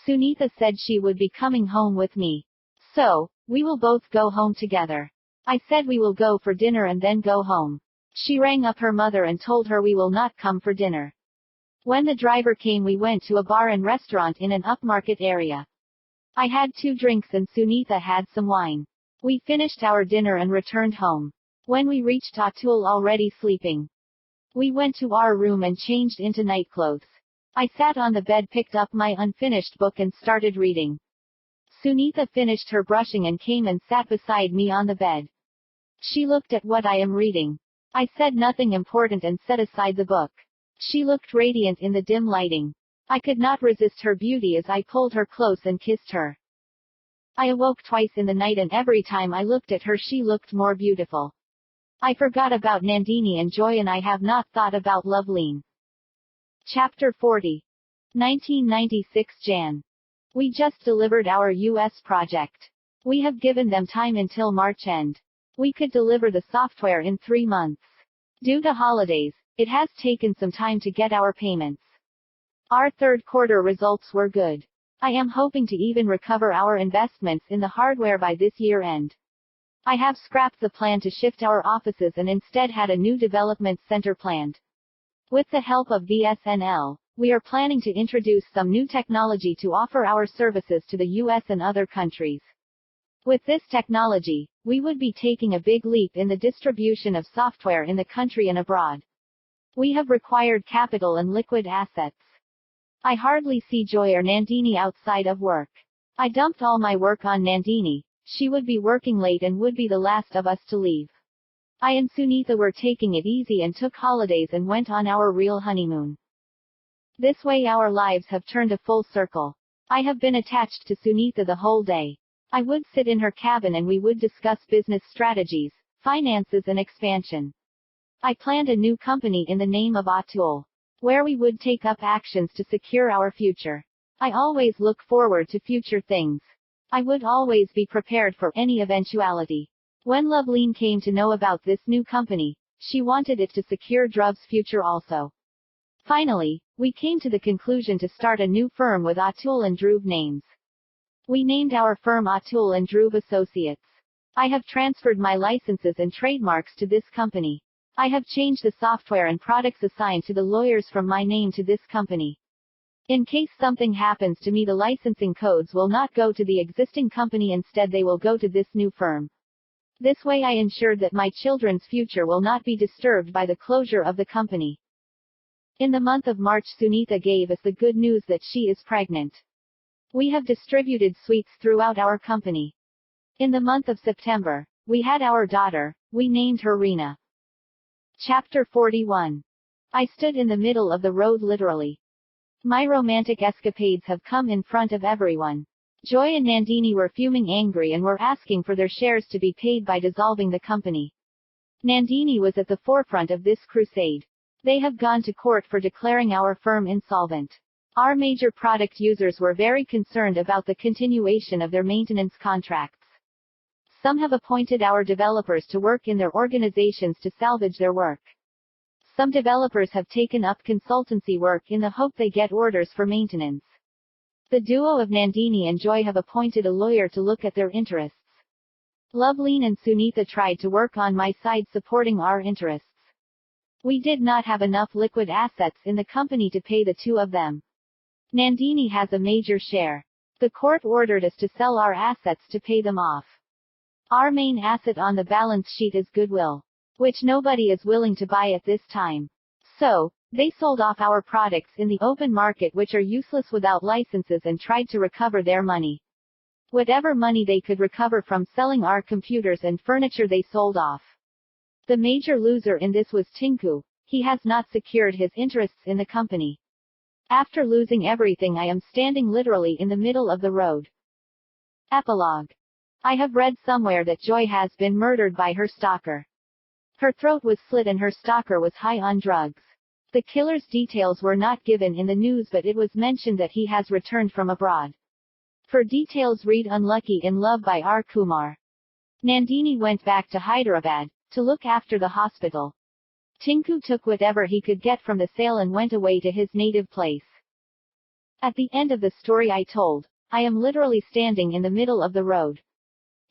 Sunitha said she would be coming home with me. So, we will both go home together. I said we will go for dinner and then go home. She rang up her mother and told her we will not come for dinner. When the driver came, we went to a bar and restaurant in an upmarket area. I had 2 drinks and Sunitha had some wine. We finished our dinner and returned home. When we reached Atul already sleeping. We went to our room and changed into nightclothes. I sat on the bed, picked up my unfinished book and started reading. Sunitha finished her brushing and came and sat beside me on the bed. She looked at what I am reading. I said nothing important and set aside the book. She looked radiant in the dim lighting. I could not resist her beauty as I pulled her close and kissed her. I awoke twice in the night and every time I looked at her she looked more beautiful. I forgot about Nandini and Joy and I have not thought about Loveleen. Chapter 40. 1996 Jan. We just delivered our US project. We have given them time until March end. We could deliver the software in 3 months. Due to holidays, it has taken some time to get our payments. Our third quarter results were good. I am hoping to even recover our investments in the hardware by this year end. I have scrapped the plan to shift our offices and instead had a new development center planned. With the help of VSNL, we are planning to introduce some new technology to offer our services to the US and other countries. With this technology, we would be taking a big leap in the distribution of software in the country and abroad. We have required capital and liquid assets. I hardly see Joy or Nandini outside of work. I dumped all my work on Nandini. She would be working late and would be the last of us to leave. I and Sunitha were taking it easy and took holidays and went on our real honeymoon. This way our lives have turned a full circle. I have been attached to Sunitha the whole day. I would sit in her cabin and we would discuss business strategies, finances and expansion. I planned a new company in the name of Atul, where we would take up actions to secure our future. I always look forward to future things. I would always be prepared for any eventuality. When Loveleen came to know about this new company, she wanted it to secure Dhruv's future also. Finally, we came to the conclusion to start a new firm with Atul and Dhruv names. We named our firm Atul and Dhruv Associates. I have transferred my licenses and trademarks to this company. I have changed the software and products assigned to the lawyers from my name to this company. In case something happens to me, the licensing codes will not go to the existing company, instead they will go to this new firm. This way I ensured that my children's future will not be disturbed by the closure of the company. In the month of March, Sunitha gave us the good news that she is pregnant. We have distributed sweets throughout our company. In the month of September, we had our daughter. We named her Reena. Chapter 41. I stood in the middle of the road literally. My romantic escapades have come in front of everyone. Joy and Nandini were fuming angry and were asking for their shares to be paid by dissolving the company. Nandini was at the forefront of this crusade. They have gone to court for declaring our firm insolvent. Our major product users were very concerned about the continuation of their maintenance contracts. Some have appointed our developers to work in their organizations to salvage their work. Some developers have taken up consultancy work in the hope they get orders for maintenance. The duo of Nandini and Joy have appointed a lawyer to look at their interests. Loveleen and Sunitha tried to work on my side supporting our interests. We did not have enough liquid assets in the company to pay the two of them. Nandini has a major share. The court ordered us to sell our assets to pay them off. Our main asset on the balance sheet is goodwill, which nobody is willing to buy at this time. So, they sold off our products in the open market, which are useless without licenses, and tried to recover their money. Whatever money they could recover from selling our computers and furniture they sold off. The major loser in this was Tinku. He has not secured his interests in the company. After losing everything, I am standing literally in the middle of the road. Epilogue. I have read somewhere that Joy has been murdered by her stalker. Her throat was slit and her stalker was high on drugs. The killer's details were not given in the news, but it was mentioned that he has returned from abroad. For details read Unlucky in Love by R Kumar. Nandini went back to Hyderabad to look after the hospital. Tinku took whatever he could get from the sale and went away to his native place. At the end of the story I told, I am literally standing in the middle of the road.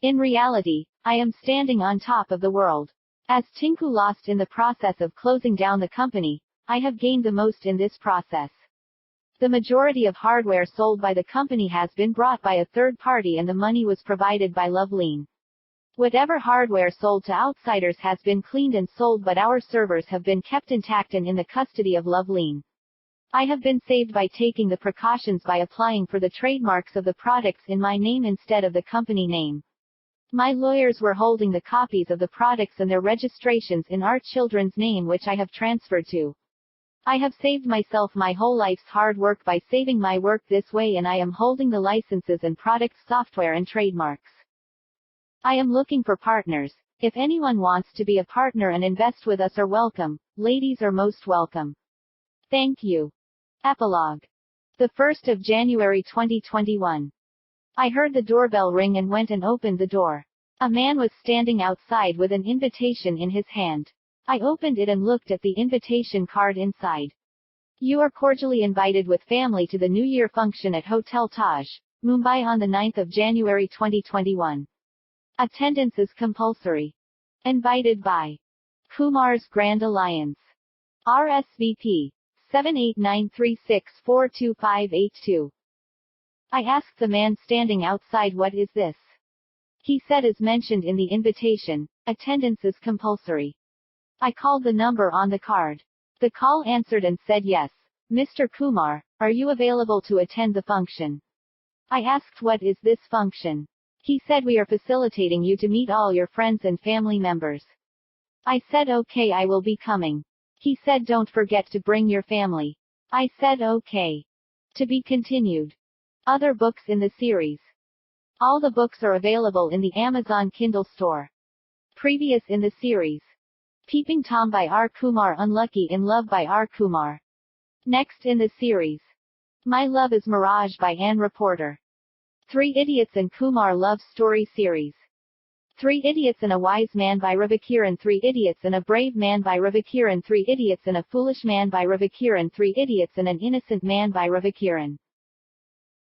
In reality, I am standing on top of the world. As Tinku lost in the process of closing down the company, I have gained the most in this process. The majority of hardware sold by the company has been brought by a third party and the money was provided by Loveleen. Whatever hardware sold to outsiders has been cleaned and sold, but our servers have been kept intact and in the custody of Loveleen. I have been saved by taking the precautions by applying for the trademarks of the products in my name instead of the company name. My lawyers were holding the copies of the products and their registrations in our children's name, which I have transferred to I have saved myself my whole life's hard work by saving my work this way, and I am holding the licenses and products, software and trademarks. I am looking for partners. If anyone wants to be a partner and invest with us are welcome. Ladies are most welcome. Thank you. Epilogue. The 1st of January 2021. I heard the doorbell ring and went and opened the door. A man was standing outside with an invitation in his hand. I opened it and looked at the invitation card inside. You are cordially invited with family to the New Year function at Hotel Taj, Mumbai on the 9th of January 2021. Attendance is compulsory. Invited by Kumar's Grand Alliance. RSVP 78936425582. I asked the man standing outside, what is this? He said, as mentioned in the invitation, attendance is compulsory. I called the number on the card. The call answered and said, yes, Mr. Kumar, are you available to attend the function? I asked, what is this function? He said, we are facilitating you to meet all your friends and family members. I said, okay, I will be coming. He said, don't forget to bring your family. I said, okay. To be continued. Other books in the series. All the books are available in the Amazon Kindle store. Previous in the series. Peeping Tom by R Kumar, Unlucky in Love by R Kumar. Next in the series. My Love is Mirage by Anne Reporter. 3 Idiots and Kumar Love Story Series. 3 Idiots and a Wise Man by Ravikiran. 3 Idiots and a Brave Man by Ravikiran. 3 Idiots and a Foolish Man by Ravikiran. 3 Idiots and an Innocent Man by Ravikiran.